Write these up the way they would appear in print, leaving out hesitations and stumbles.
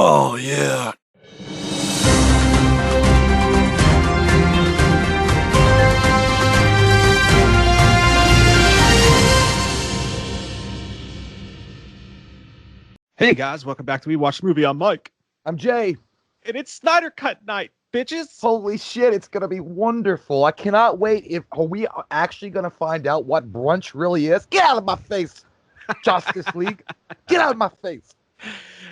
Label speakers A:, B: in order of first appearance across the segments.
A: Oh, yeah. Hey, guys. Welcome back to We Watch the Movie. I'm Mike.
B: I'm Jay.
A: And it's Snyder Cut night, bitches.
B: Holy shit, it's gonna be wonderful. I cannot wait. Are we actually gonna find out what brunch really is? Get out of my face, Justice League. Get out of my face.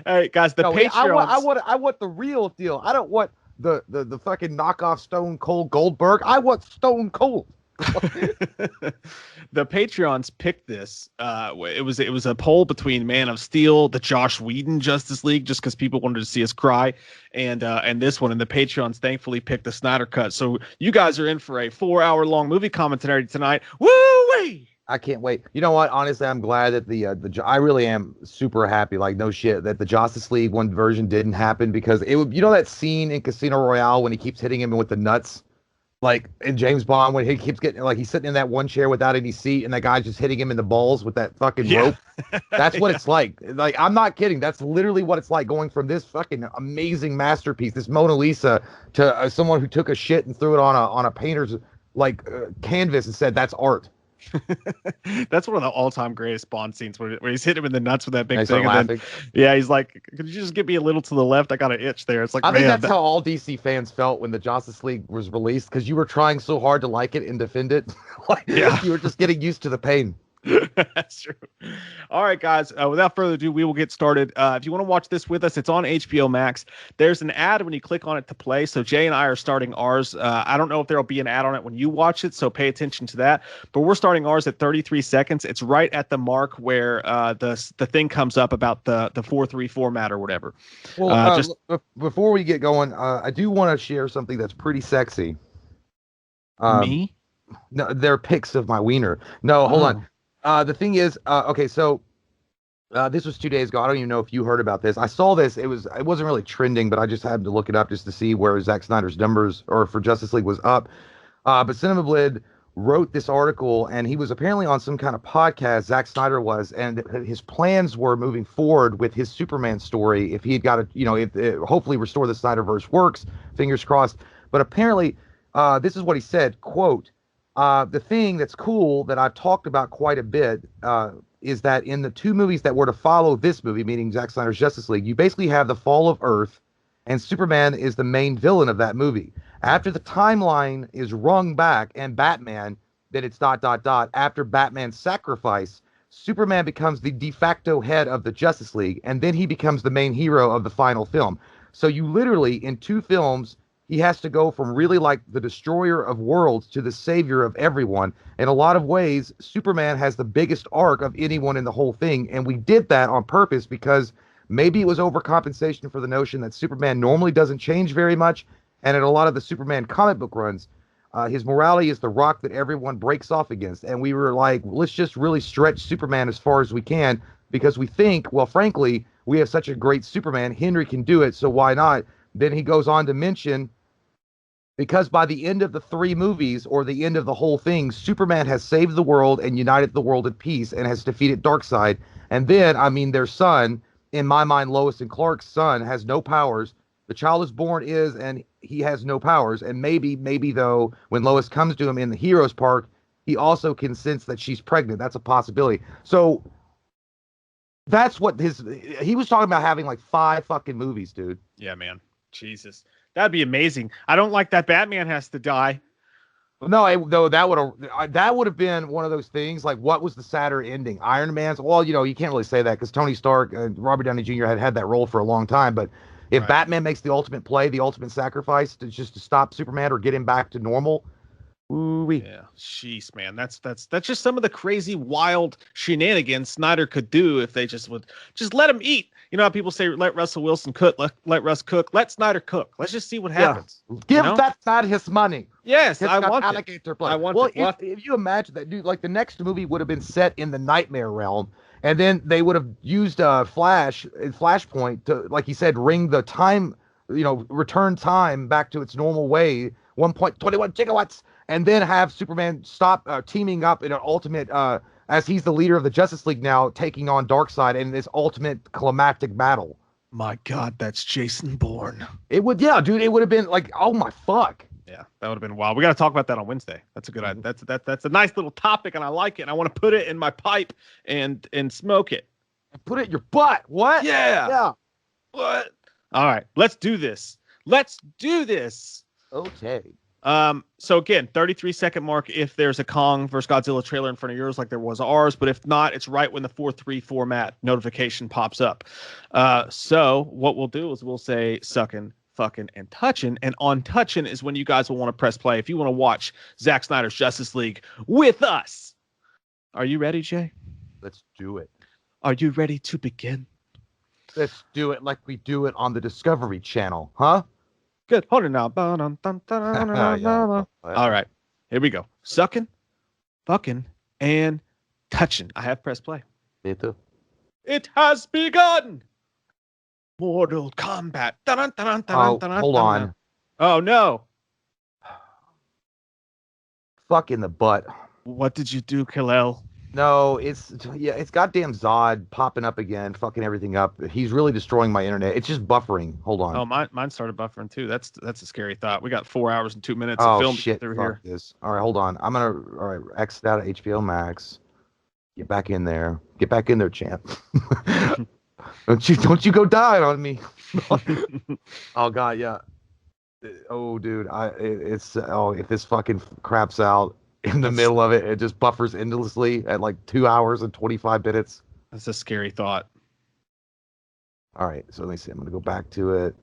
A: All right, guys, the Patreons.
B: I want the real deal. I don't want the fucking knockoff Stone Cold Goldberg. I want Stone Cold.
A: The Patreons picked this. It was a poll between Man of Steel, the Josh Whedon Justice League, just because people wanted to see us cry, and this one. And the Patreons thankfully picked the Snyder Cut. So you guys are in for a 4-hour long movie commentary tonight. Woo-wee!
B: I can't wait. You know what? Honestly, I'm glad that I really am super happy. Like, no shit, that the Justice League one version didn't happen, because it would. You know that scene in Casino Royale when he keeps hitting him with the nuts, like in James Bond, when he keeps getting, like, he's sitting in that one chair without any seat, and that guy's just hitting him in the balls with that fucking rope. That's what it's like. Like, I'm not kidding. That's literally what it's like, going from this fucking amazing masterpiece, this Mona Lisa, to someone who took a shit and threw it on a painter's canvas and said that's art.
A: That's one of the all-time greatest Bond scenes where he's hitting him in the nuts with that big thing.
B: And then,
A: he's like, "Could you just get me a little to the left? I got an itch there." It's like,
B: I think that's how all DC fans felt when the Justice League was released, because you were trying so hard to like it and defend it. You were just getting used to the pain.
A: That's true. All right, guys. Without further ado, we will get started. If you want to watch this with us, it's on HBO Max. There's an ad when you click on it to play. So Jay and I are starting ours. I don't know if there'll be an ad on it when you watch it, so pay attention to that. But we're starting ours at 33 seconds. It's right at the mark where the thing comes up about the 4-3 format or whatever.
B: Well, before we get going, I do want to share something that's pretty sexy.
A: Me?
B: No, they're pics of my wiener. No, hold on. The thing is, okay, so this was 2 days ago. I don't even know if you heard about this. I saw this. It wasn't really trending, but I just had to look it up just to see where Zack Snyder's numbers or for Justice League was up. But Cinemablid wrote this article, and he was apparently on some kind of podcast, Zack Snyder was, and his plans were moving forward with his Superman story if he had got to, hopefully restore the Snyderverse works, fingers crossed. But apparently, this is what he said, quote, the thing that's cool that I've talked about quite a bit is that in the two movies that were to follow this movie, meaning Zack Snyder's Justice League, you basically have the fall of Earth, and Superman is the main villain of that movie. After the timeline is wrung back and Batman, then it's ... After Batman's sacrifice, Superman becomes the de facto head of the Justice League, and then he becomes the main hero of the final film. So you literally, in two films, he has to go from really like the destroyer of worlds to the savior of everyone. In a lot of ways, Superman has the biggest arc of anyone in the whole thing. And we did that on purpose because maybe it was overcompensation for the notion that Superman normally doesn't change very much. And in a lot of the Superman comic book runs, his morality is the rock that everyone breaks off against. And we were like, let's just really stretch Superman as far as we can, because we think, well, frankly, we have such a great Superman. Henry can do it, so why not? Then he goes on to mention, because by the end of the three movies, or the end of the whole thing, Superman has saved the world and united the world in peace and has defeated Darkseid. And then, I mean, their son, in my mind, Lois and Clark's son, has no powers. The child is born and he has no powers. And maybe though, when Lois comes to him in the Heroes Park, he also can sense that she's pregnant. That's a possibility. So that's what he was talking about, having like 5 fucking movies, dude.
A: Yeah, man. Jesus. That'd be amazing. I don't like that Batman has to die.
B: No, though that would have been one of those things. Like, what was the sadder ending? Iron Man's. Well, you can't really say that because Tony Stark and Robert Downey Jr. had that role for a long time. But if Batman makes the ultimate play, the ultimate sacrifice to stop Superman or get him back to normal, ooh-wee.
A: Yeah, jeez, man. That's just some of the crazy, wild shenanigans Snyder could do if they just would just let him eat. You know how people say, let Russell Wilson cook, let Russ cook, let Snyder cook. Let's just see what happens.
B: Give that Snyder his money.
A: Yes, I want
B: it. I want it. If you imagine that, dude, like the next movie would have been set in the nightmare realm, and then they would have used Flashpoint to, like he said, ring the time, return time back to its normal way, 1.21 gigawatts, and then have Superman stop teaming up in an ultimate as he's the leader of the Justice League now, taking on Darkseid in this ultimate climactic battle.
A: My God, that's Jason Bourne.
B: It would, yeah, dude. It would have been like, oh my fuck.
A: Yeah, that would have been wild. We got to talk about that on Wednesday. That's a good idea. That's a nice little topic, and I like it. And I want to put it in my pipe and smoke it.
B: Put it in your butt. What?
A: Yeah.
B: Yeah.
A: What? All right, let's do this. Let's do this.
B: Okay.
A: So again, 33-second mark if there's a Kong versus Godzilla trailer in front of yours like there was ours, but if not, it's right when the 4-3 format notification pops up. So what we'll do is we'll say sucking, fucking, and touching, and on touching is when you guys will want to press play if you want to watch Zack Snyder's Justice League with us. Are you ready, Jay?
B: Let's do it.
A: Are you ready to begin?
B: Let's do it like we do it on the Discovery Channel, huh?
A: Good. Hold it now. All right. Here we go. Sucking, fucking, and touching. I have pressed play.
B: Me too.
A: It has begun. Mortal Kombat.
B: Hold on.
A: Oh, no.
B: Fuck in the butt.
A: What did you do, Kal-El?
B: No, it's goddamn Zod popping up again, fucking everything up. He's really destroying my internet. It's just buffering. Hold on.
A: Oh, mine started buffering too. That's a scary thought. We got 4 hours and 2 minutes of film
B: shit,
A: through
B: fuck
A: here.
B: This. All right, hold on. All right, exit out of HBO Max. Get back in there. Get back in there, champ. Don't you go die on me. Oh god, yeah. Oh dude, if this fucking craps out in the middle of it, it just buffers endlessly at like 2 hours and 25 minutes.
A: That's a scary thought.
B: All right, so let me see. I'm gonna go back to it.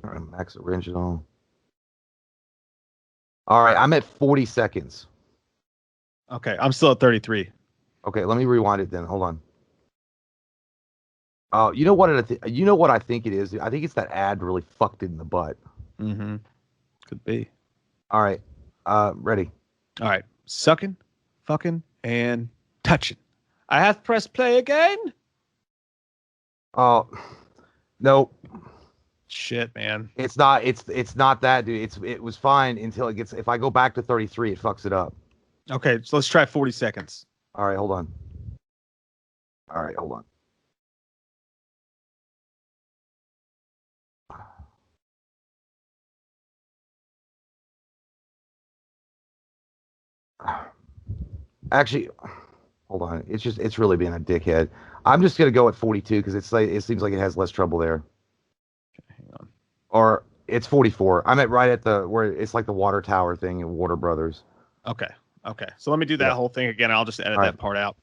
B: All right, Max Original. All right, I'm at 40 seconds.
A: Okay, I'm still at 33.
B: Okay, let me rewind it then. Hold on. Oh, you know what? You know what I think it is? I think it's that ad really fucked it in the butt.
A: Mm-hmm. Could be.
B: All right. Ready.
A: All right. Sucking, fucking, and touching. I have pressed play again.
B: Oh, no.
A: Shit, man.
B: It's not that, dude. It was fine until it gets. If I go back to 33, it fucks it up.
A: Okay, so let's try 40 seconds.
B: All right, hold on. All right, hold on. Actually, hold on. It's really being a dickhead. I'm just gonna go at 42 because it seems like it has less trouble there.
A: Okay, hang on.
B: Or it's 44. I'm right at where it's like the water tower thing in Warner Brothers.
A: Okay. So let me do that whole thing again. I'll just edit
B: All
A: that part out.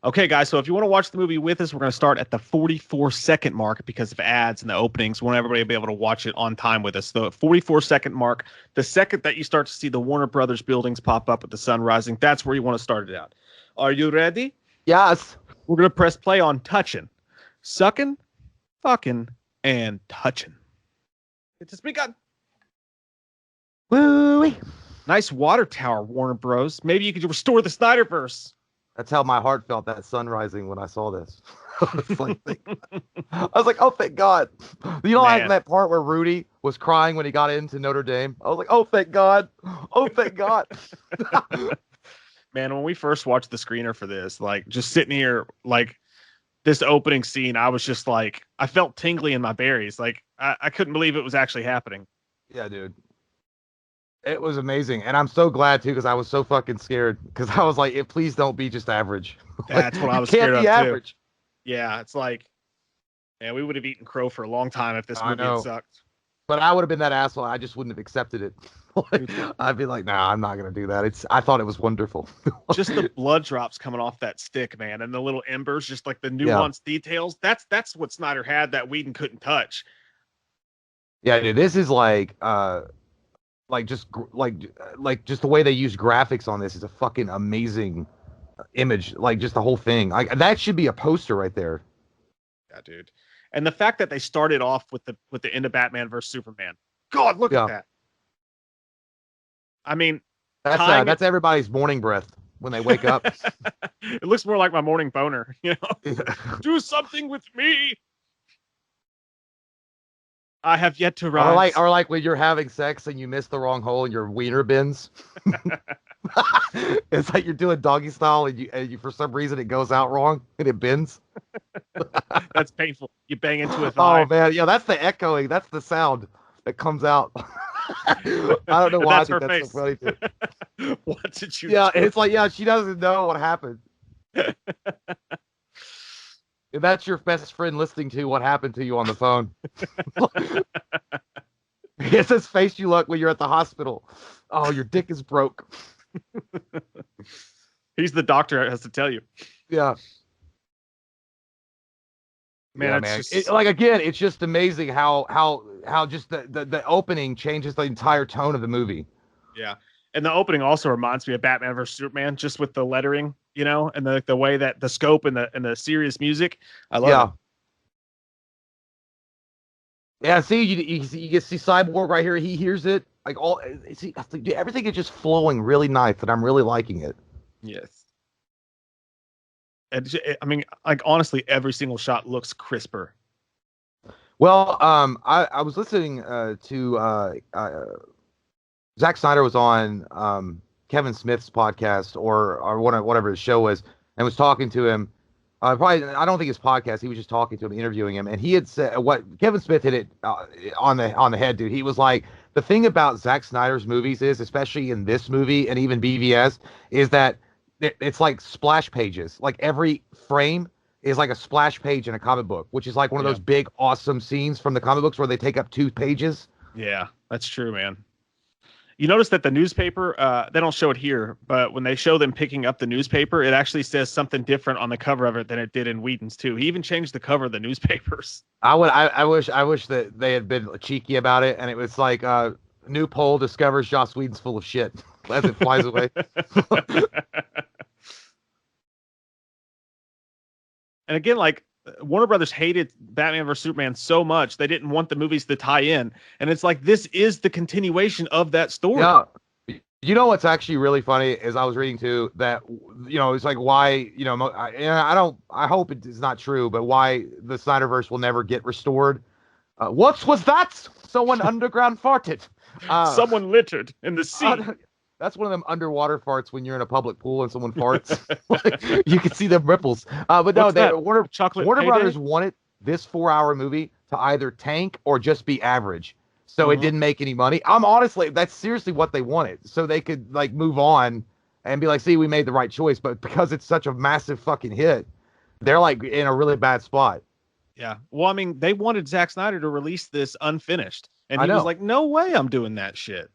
A: Okay, guys. So if you want to watch the movie with us, we're going to start at the 44-second mark because of ads and the openings. We want everybody to be able to watch it on time with us. The 44-second mark, the second that you start to see the Warner Brothers buildings pop up with the sun rising, that's where you want to start it out. Are you ready?
B: Yes.
A: We're going to press play on touching, sucking, fucking, and touching. It has begun.
B: Woo-wee.
A: Nice water tower, Warner Bros. Maybe you could restore the Snyderverse.
B: That's how my heart felt that sun rising when I saw this. I was like, oh, thank God. You know, like that part where Rudy was crying when he got into Notre Dame? I was like, oh, thank God. Oh, thank God.
A: Man, when we first watched the screener for this, like just sitting here, like this opening scene, I was just like, I felt tingly in my berries. Like I couldn't believe it was actually happening.
B: Yeah, dude. It was amazing. And I'm so glad, too, because I was so fucking scared. Because I was like, please don't be just average.
A: That's what I was scared of, too. Yeah, it's like, man, we would have eaten crow for a long time if this movie had sucked.
B: But I would have been that asshole. I just wouldn't have accepted it. I'd be like, nah, I'm not going to do that. I thought it was wonderful.
A: Just the blood drops coming off that stick, man. And the little embers, just like the nuanced details. That's what Snyder had that Whedon couldn't touch.
B: Yeah, dude, this is like just the way they use graphics on this is a fucking amazing image. Like just the whole thing. That should be a poster right there.
A: Yeah, dude. And the fact that they started off with the end of Batman versus Superman. God, look at that. I mean,
B: that's everybody's morning breath when they wake up.
A: It looks more like my morning boner, you know. Do something with me. I have yet to rise.
B: Or like when you're having sex and you miss the wrong hole and your wiener bends. It's like you're doing doggy style and you for some reason it goes out wrong and it bends.
A: That's painful. You bang into a
B: Oh
A: thigh.
B: man, yeah, that's the echoing. That's the sound that comes out. I don't know
A: And
B: why I
A: that's
B: think
A: her
B: that's so
A: face.
B: funny too.
A: What did you
B: Yeah,
A: do?
B: it's like yeah, she doesn't know what happened. If that's your best friend listening to what happened to you on the phone. It's this face you look when you're at the hospital. Oh, your dick is broke.
A: He's the doctor that has to tell you.
B: Yeah.
A: Man,
B: Yeah,
A: it's
B: man.
A: just
B: Like again, it's just amazing how just the opening changes the entire tone of the movie.
A: yeah. And the opening also reminds me of Batman versus Superman, just with the lettering, and the way that the scope and the serious music. I love
B: Yeah.
A: it.
B: Yeah, see, you get see Cyborg right here. He hears it like see everything is just flowing really nice, and I'm really liking it.
A: Yes. I mean, like honestly, every single shot looks crisper.
B: Well, I was listening to Zack Snyder was on Kevin Smith's podcast or whatever his show was, and was talking to him. Probably, I don't think his podcast. He was just talking to him, interviewing him, and he had said what Kevin Smith hit it on the head, dude. He was like, the thing about Zack Snyder's movies is, especially in this movie and even BVS, is that it's like splash pages. Like every frame is like a splash page in a comic book, which is like one of those big, awesome scenes from the comic books where they take up 2 pages.
A: Yeah, that's true, man. You notice that the newspaper, they don't show it here, but when they show them picking up the newspaper, it actually says something different on the cover of it than it did in Whedon's too. He even changed the cover of the newspapers.
B: I wish that they had been cheeky about it, and it was like new poll discovers Joss Whedon's full of shit as it flies away.
A: And again, like Warner Brothers hated Batman vs Superman so much they didn't want the movies to tie in, and it's like this is the continuation of that story.
B: Yeah. You know what's actually really funny is I was reading too that it's like why I hope it is not true, but why the Snyderverse will never get restored. What was that? Someone underground farted.
A: Someone littered in the sea.
B: That's one of them underwater farts when you're in a public pool and someone farts. You can see them ripples. But no, Warner Brothers wanted this 4-hour movie to either tank or just be average. So it didn't make any money. Honestly, that's seriously what they wanted. So they could like move on and be like, see, we made the right choice. But because it's such a massive fucking hit, they're like in a really bad spot.
A: Yeah. Well, I mean, they wanted Zack Snyder to release this unfinished. And he was like, no way I'm doing that shit.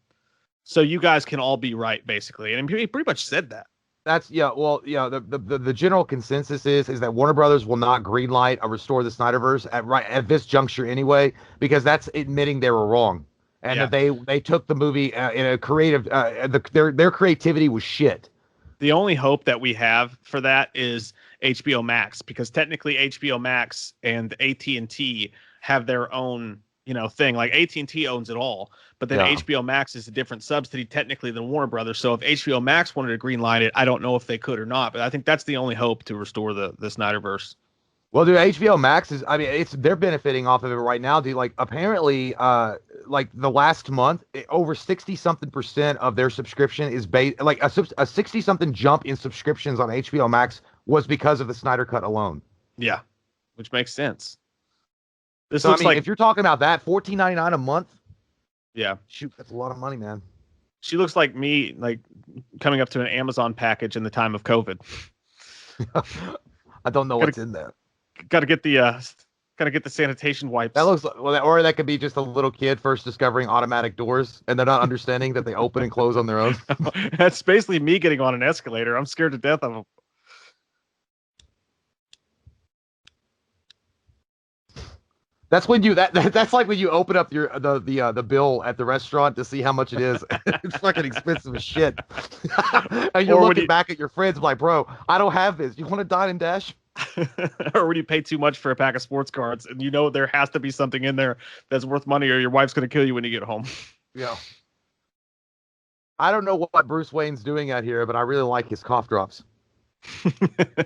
A: So you guys can all be right, basically. And he pretty much said that.
B: That's the general consensus is that Warner Brothers will not greenlight or restore the Snyderverse at this juncture anyway, because that's admitting they were wrong and that they took the movie in a creative their creativity was shit.
A: The only hope that we have for that is HBO Max, because technically HBO Max and AT&T have their own thing. Like AT&T owns it all, but then HBO Max is a different subsidy technically than Warner Brothers. So if HBO Max wanted to greenlight it, I don't know if they could or not, but I think that's the only hope to restore the Snyderverse.
B: Well, dude, HBO Max they're benefiting off of it right now, dude. Like apparently, like the last month, over 60-something% of their subscription is based, like a 60-something jump in subscriptions on HBO Max was because of the Snyder Cut alone.
A: Yeah, which makes sense. This
B: so,
A: looks like
B: if you're talking about that, $14.99 a month.
A: Yeah.
B: Shoot, that's a lot of money, man.
A: She looks like me, like coming up to an Amazon package in the time of COVID.
B: I don't know what's in there.
A: Got to get the sanitation wipes.
B: That looks or that could be just a little kid first discovering automatic doors, and they're not understanding that they open and close on their own.
A: That's basically me getting on an escalator. I'm scared to death of them.
B: That's when that's like when you open up the bill at the restaurant to see how much it is. It's fucking expensive as shit. And you're looking back at your friends like, bro, I don't have this. You want to dine and dash?
A: Or when you pay too much for a pack of sports cards and there has to be something in there that's worth money, or your wife's going to kill you when you get home.
B: Yeah. I don't know what Bruce Wayne's doing out here, but I really like his cough drops.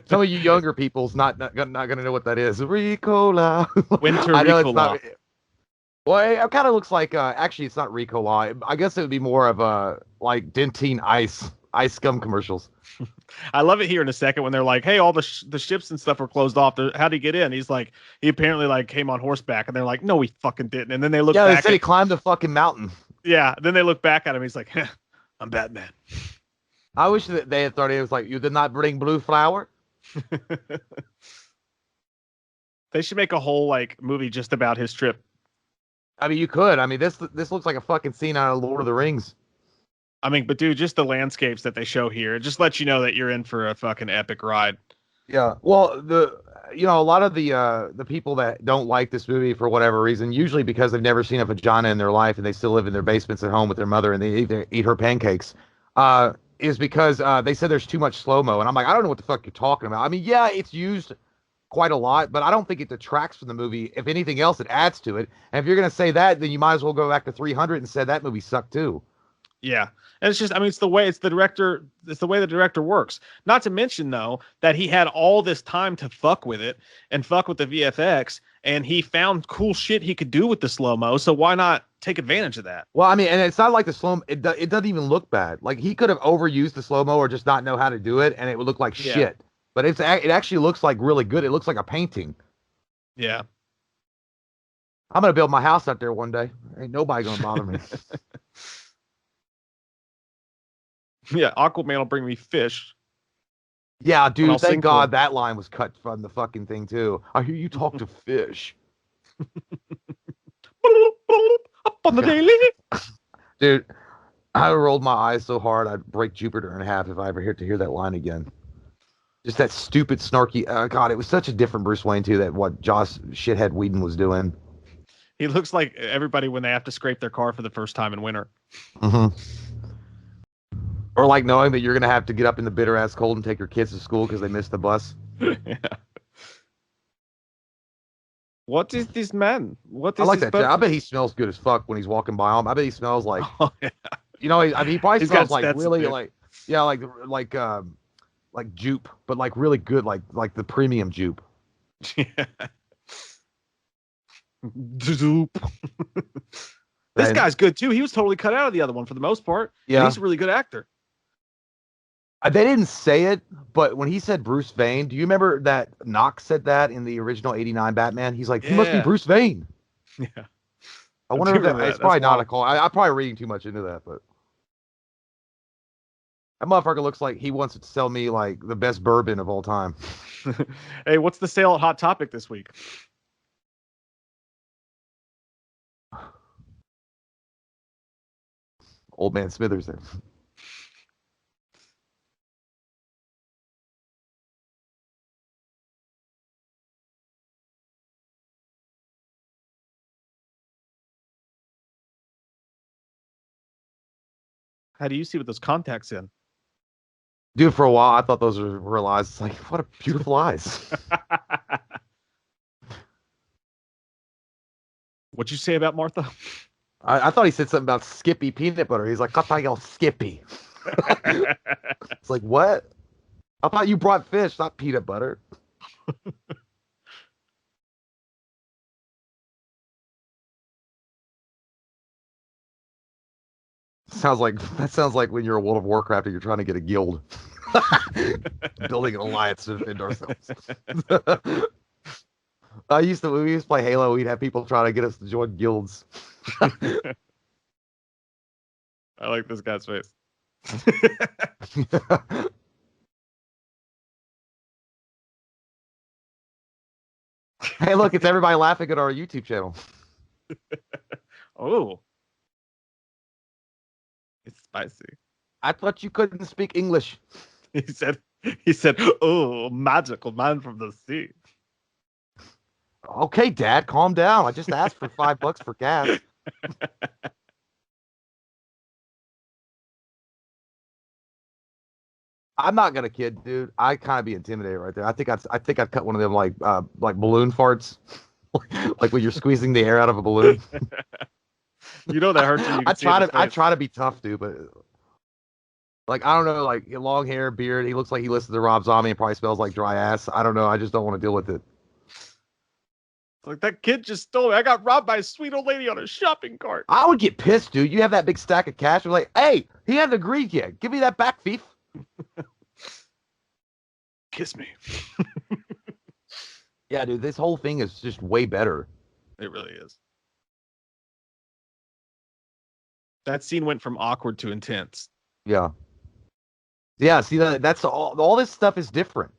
B: Some of you younger people's not gonna know what that is. Ricola.
A: Winter Ricola.
B: Well, it kind of looks like actually it's not Rico Law. I guess it would be more of like Dentine ice gum commercials.
A: I love it here in a second when they're like, "Hey, all the ships and stuff are closed off. How'd he get in?" He's like, "He apparently like came on horseback," and they're like, "No, he fucking didn't." And then they look
B: Yeah, they
A: back
B: said he
A: at,
B: climbed the fucking mountain.
A: yeah, then they look back at him. He's like, "I'm Batman."
B: I wish that they had thought it was like, you did not bring blue flower.
A: They should make a whole like movie just about his trip.
B: I mean, you could. I mean, this looks like a fucking scene out of Lord of the Rings.
A: I mean, but dude, just the landscapes that they show here, it just lets you know that you're in for a fucking epic ride.
B: Yeah. Well, a lot of the people that don't like this movie for whatever reason, usually because they've never seen a vagina in their life and they still live in their basements at home with their mother and they eat her pancakes, is because they said there's too much slow-mo. And I'm like, I don't know what the fuck you're talking about. I mean, yeah, it's used quite a lot, but I don't think it detracts from the movie. If anything else, it adds to it. And if you're gonna say that, then you might as well go back to 300 and say that movie sucked too.
A: Yeah. And it's just, I mean, it's the way it's the way the director works. Not to mention, though, that he had all this time to fuck with it and fuck with the VFX, and he found cool shit he could do with the slow mo. So why not take advantage of that?
B: Well, I mean, and it's not like the slow. It doesn't even look bad. Like he could have overused the slow mo or just not know how to do it, and it would look like
A: Yeah.
B: shit. But it actually looks like really good. It looks like a painting.
A: Yeah.
B: I'm gonna build my house out there one day. Ain't nobody gonna bother me.
A: Yeah. Aquaman will bring me fish.
B: Yeah,
A: And I'll
B: dude. Thank
A: sing
B: God that line was cut from the fucking thing too. I hear you talk to fish,
A: up on the daily.
B: dude. I rolled my eyes so hard I'd break Jupiter in half if I ever hear that line again. Just that stupid, snarky. God, it was such a different Bruce Wayne too. That what Joss shithead Whedon was doing.
A: He looks like everybody when they have to scrape their car for the first time in winter.
B: Mm-hmm. Or like knowing that you're gonna have to get up in the bitter ass cold and take your kids to school because they missed the bus.
A: Yeah. What is this man? What is
B: I like
A: this
B: that. I bet he smells good as fuck when he's walking by him. I bet he smells like,
A: Oh, yeah.
B: I mean, he probably
A: He's
B: smells
A: got
B: like
A: Stetson,
B: really
A: dude.
B: like, yeah, like jupe, but like really good, like the premium jupe.
A: Yeah. Zoop. This
B: And,
A: guy's good too. He was totally cut out of the other one for the most part. And
B: yeah,
A: he's a really good actor.
B: they didn't say it, but when he said Bruce Wayne, do you remember that Knox said that in the original '89 Batman? He's like, he must be
A: Yeah.
B: Bruce Wayne.
A: Yeah.
B: I wonder if
A: remember
B: that,
A: that.
B: it's
A: That's
B: probably not a
A: wild.
B: call. I'm probably reading too much into that, but that motherfucker looks like he wants to sell me like the best bourbon of all time.
A: Hey, what's the sale at Hot Topic this week?
B: Old man Smithers there.
A: How do you see with those contacts in?
B: Dude, for a while I thought those were real eyes. It's like, what a beautiful eyes.
A: What'd you say about Martha?
B: I thought he said something about Skippy peanut butter. He's like, I thought y'all Skippy. It's like, what? I thought you brought fish, not peanut butter. Sounds like when you're a World of Warcraft and you're trying to get a guild. Building an alliance to defend ourselves. We used to play Halo, we'd have people trying to get us to join guilds.
A: I like this guy's face.
B: Hey, look, it's everybody laughing at our YouTube channel.
A: Oh, it's spicy.
B: I thought you couldn't speak English.
A: He said, he said, "Oh, magical man from the sea."
B: Okay, Dad, calm down. I just asked for $5 for gas. I'm not gonna kid, dude. I kind of be intimidated right there. I think I'd cut one of them like balloon farts, like when you're squeezing the air out of a balloon.
A: You know that hurts when you can see his
B: I
A: face.
B: try to be tough, dude, but like I don't know, like long hair, beard. He looks like he listens to Rob Zombie and probably smells like dry ass. I don't know. I just don't want to deal with it.
A: Like, that kid just stole me. I got robbed by a sweet old lady on a shopping cart.
B: I would get pissed, dude. You have that big stack of cash. You're like, hey, he hasn't agreed yet. Give me that back, thief.
A: Kiss me.
B: Yeah, dude, this whole thing is just way better.
A: It really is. That scene went from awkward to intense.
B: Yeah. Yeah, see, that's all this stuff is different.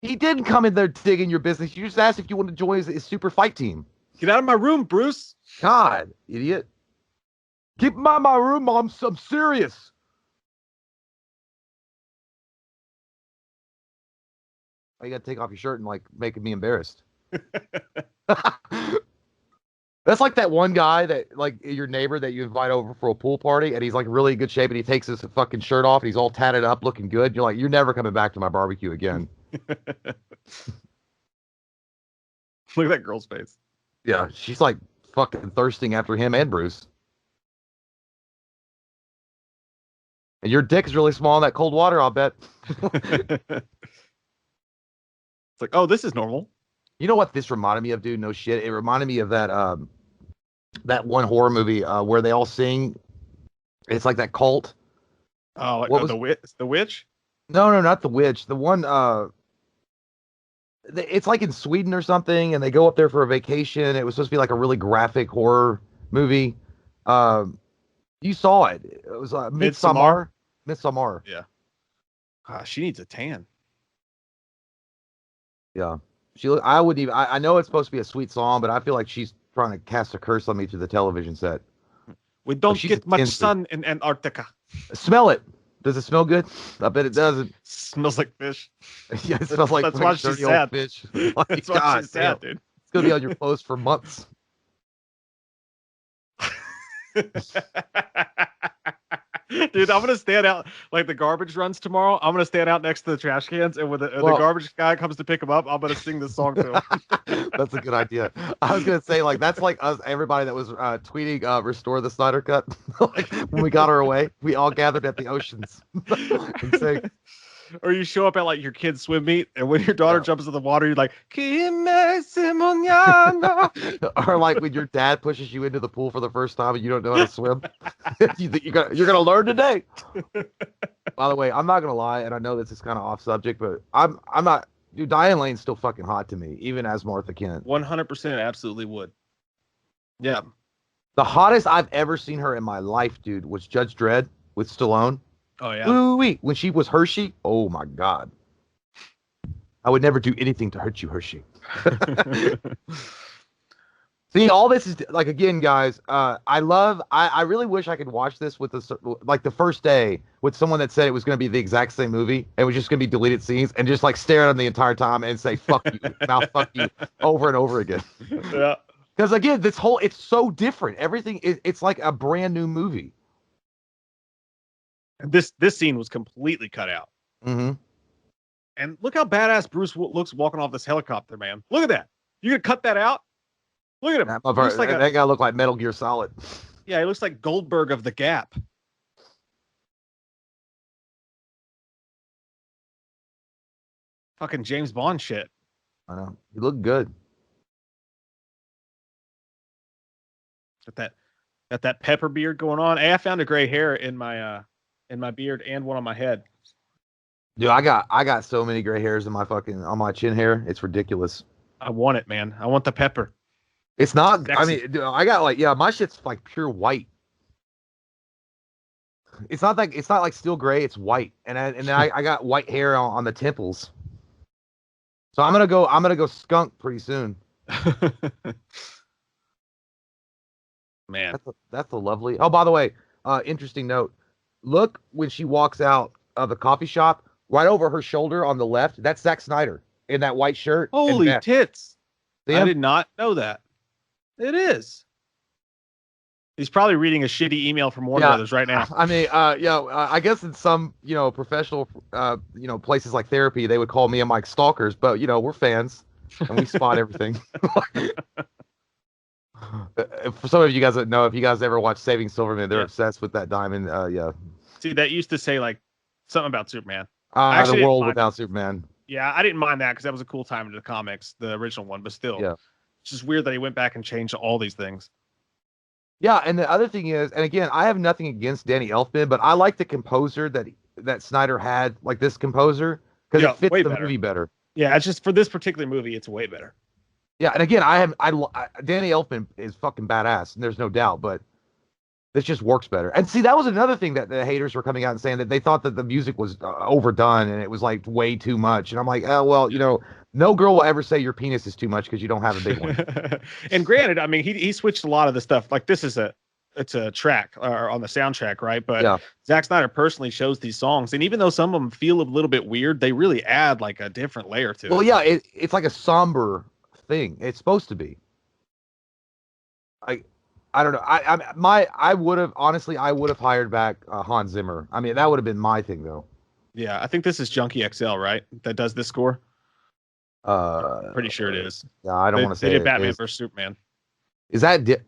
B: He didn't come in there digging your business. You just asked if you wanted to join his super fight team.
A: Get out of my room, Bruce.
B: God, idiot. Keep him out of my room, Mom. I'm serious. You got to take off your shirt and, like, making me embarrassed. That's like that one guy that, like, your neighbor that you invite over for a pool party, and he's, like, really in good shape, and he takes his fucking shirt off, and he's all tatted up, looking good. You're like, you're never coming back to my barbecue again.
A: Look at that girl's face.
B: Yeah, she's, like, fucking thirsting after him and Bruce. And your dick is really small in that cold water, I'll bet.
A: It's like, oh, this is normal.
B: You know what this reminded me of, dude? No shit. It reminded me of that one horror movie where they all sing. It's like that cult.
A: Oh, the witch?
B: No, not the witch. The one it's like in Sweden or something, and they go up there for a vacation. It was supposed to be like a really graphic horror movie. You saw it. It was Midsommar. Midsommar.
A: Yeah. She needs a tan.
B: Yeah. I wouldn't even. I know it's supposed to be a sweet song, but I feel like she's trying to cast a curse on me through the television set.
A: We don't get much sun in Antarctica.
B: Smell it. Does it smell good? I bet it doesn't.
A: Smells like fish.
B: Yeah, it smells like
A: that's why she's sad.
B: Fish.
A: That's why she's sad, dude.
B: It's gonna be on your clothes for months.
A: Dude, I'm gonna stand out like the garbage runs tomorrow. I'm gonna stand out next to the trash cans, and when the garbage guy comes to pick him up, I'm gonna sing this song to him.
B: That's a good idea. I was gonna say, like, that's like us, everybody that was tweeting "Restore the Snyder Cut." Like, when we got her away, we all gathered at the oceans and sang.
A: Or you show up at like your kid's swim meet, and when your daughter jumps in the water, you're like,
B: or like when your dad pushes you into the pool for the first time and you don't know how to swim. You think you're gonna learn today. By the way, I'm not gonna lie, and I know this is kind of off subject, but I'm not. Dude, Diane Lane's still fucking hot to me, even as Martha Kent.
A: 100% absolutely would. Yeah.
B: The hottest I've ever seen her in my life, dude, was Judge Dredd with Stallone.
A: Oh yeah.
B: Ooh-wee. When she was Hershey, oh my God. I would never do anything to hurt you, Hershey. See, all this is like, again, guys. I really wish I could watch this with the first day with someone that said it was going to be the exact same movie and it was just going to be deleted scenes and just like stare at them the entire time and say "fuck you," mouth "fuck you" over and over again.
A: Yeah.
B: Because again, it's so different. Everything it's like a brand new movie.
A: This scene was completely cut out.
B: Mm-hmm.
A: And look how badass Bruce looks walking off this helicopter, man. Look at that. You gonna cut that out? Look at him.
B: That guy looked like Metal Gear Solid.
A: Yeah, he looks like Goldberg of the Gap. Fucking James Bond shit.
B: I know. He looked good.
A: Got that pepper beard going on. Hey, I found a gray hair in my beard and one on my head.
B: Dude, I got so many gray hairs on my chin hair. It's ridiculous.
A: I want it, man. I want the pepper.
B: It's not.
A: Sexy.
B: I mean, dude, I got like, my shit's like pure white. It's not like steel gray. It's white, and then I got white hair on the temples. So I'm gonna go skunk pretty soon.
A: Man,
B: that's a lovely. Oh, by the way, interesting note. Look when she walks out of the coffee shop, right over her shoulder on the left. That's Zack Snyder in that white shirt.
A: Holy tits!
B: Yeah.
A: I did not know that. It is. He's probably reading a shitty email from Warner Brothers right now.
B: I mean, I guess in some, professional, places like therapy, they would call me and Mike stalkers, but, we're fans and we spot everything. For some of you guys that know, if you guys ever watch Saving Silverman, they're obsessed with that diamond. Yeah.
A: See, that used to say like something about Superman.
B: The world without Superman.
A: Yeah, I didn't mind that because that was a cool time in the comics, the original one. But still,
B: Yeah.
A: it's just weird that he went back and changed all these things.
B: Yeah, and the other thing is, and again, I have nothing against Danny Elfman, but I like the composer that Snyder had, like this composer, because it
A: Yeah,
B: fits
A: way
B: the
A: better.
B: movie better.
A: Yeah, it's just for this particular movie, it's way better.
B: Yeah, and again, Danny Elfman is fucking badass, and there's no doubt, but this just works better. And see, that was another thing that the haters were coming out and saying that they thought that the music was overdone and it was like way too much. And I'm like, oh well, no girl will ever say your penis is too much because you don't have a big one.
A: And granted, I mean, he switched a lot of the stuff. Like this is it's a track or on the soundtrack, right? But
B: Yeah.
A: Zack Snyder personally chose these songs, and even though some of them feel a little bit weird, they really add like a different layer to
B: Well,
A: it.
B: yeah, it's like a somber thing. It's supposed to be. I don't know. I would have honestly I would have hired back Hans Zimmer. I mean, that would have been my thing though.
A: Yeah, I think this is Junkie XL, right? That does this score. Pretty sure it is.
B: Yeah, I don't want to
A: They
B: say
A: did
B: it
A: Batman
B: is.
A: versus Superman.
B: Is that the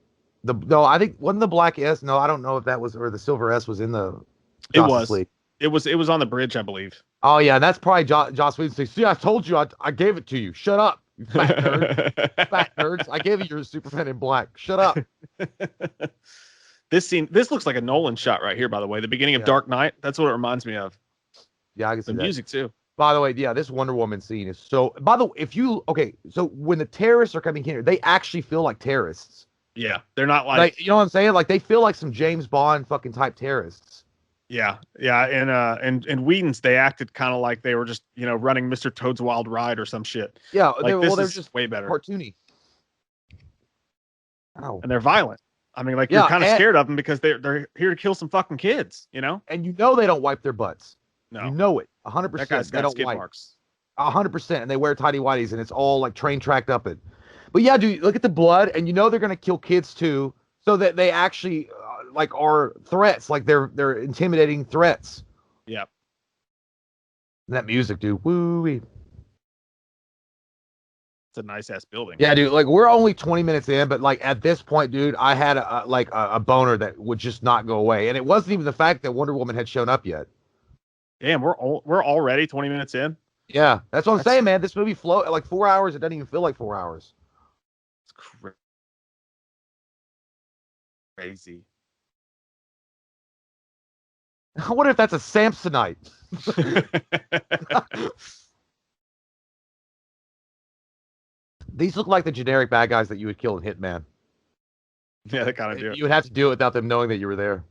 B: no? I think wasn't the Black S. No, I don't know if that was or the Silver S was in the
A: It
B: Justice
A: was.
B: League.
A: It was on the bridge, I believe.
B: Oh yeah, that's probably Joss Whedon saying, "See, I told you, I gave it to you. Shut up, you fat nerd, fat nerds. I gave you your Superman in black. Shut up."
A: This looks like a Nolan shot right here, by the way. The beginning of Dark Knight. That's what it reminds me of.
B: Yeah, I can see
A: The
B: that.
A: music too.
B: By the way, yeah, this Wonder Woman scene is so. By the way, so when the terrorists are coming here, they actually feel like terrorists.
A: Yeah, they're not like
B: you know what I'm saying? Like they feel like some James Bond fucking type terrorists.
A: yeah, and Whedon's they acted kind of like they were just running Mr. Toad's Wild Ride or some shit.
B: Yeah,
A: Like
B: they're
A: is
B: just
A: way better,
B: cartoony. Ow.
A: and they're violent. I mean, like you're
B: Yeah,
A: kind of scared of them because they're here to kill some fucking kids.
B: and they don't wipe their butts.
A: No,
B: you know it, 100%.
A: that guy's
B: They
A: got
B: don't
A: skid
B: wipe.
A: marks.
B: 100%, and they wear tidy whities, and it's all like train tracked up it. But yeah, dude, look at the blood, and they're gonna kill kids too, so that they actually like are threats, like they're intimidating threats.
A: Yep.
B: And that music, dude, woo-wee.
A: It's a nice ass building.
B: Yeah, dude, like we're only 20 minutes in, but like at this point, dude, I had a boner that would just not go away, and it wasn't even the fact that Wonder Woman had shown up yet.
A: Damn, we're already 20 minutes in.
B: Yeah, that's what I'm saying, man. This movie like 4 hours. It doesn't even feel like 4 hours.
A: It's crazy.
B: I wonder if that's a Samsonite. These look like the generic bad guys that you would kill in Hitman.
A: Yeah, they kind of do.
B: You would have to do it without them knowing that you were there.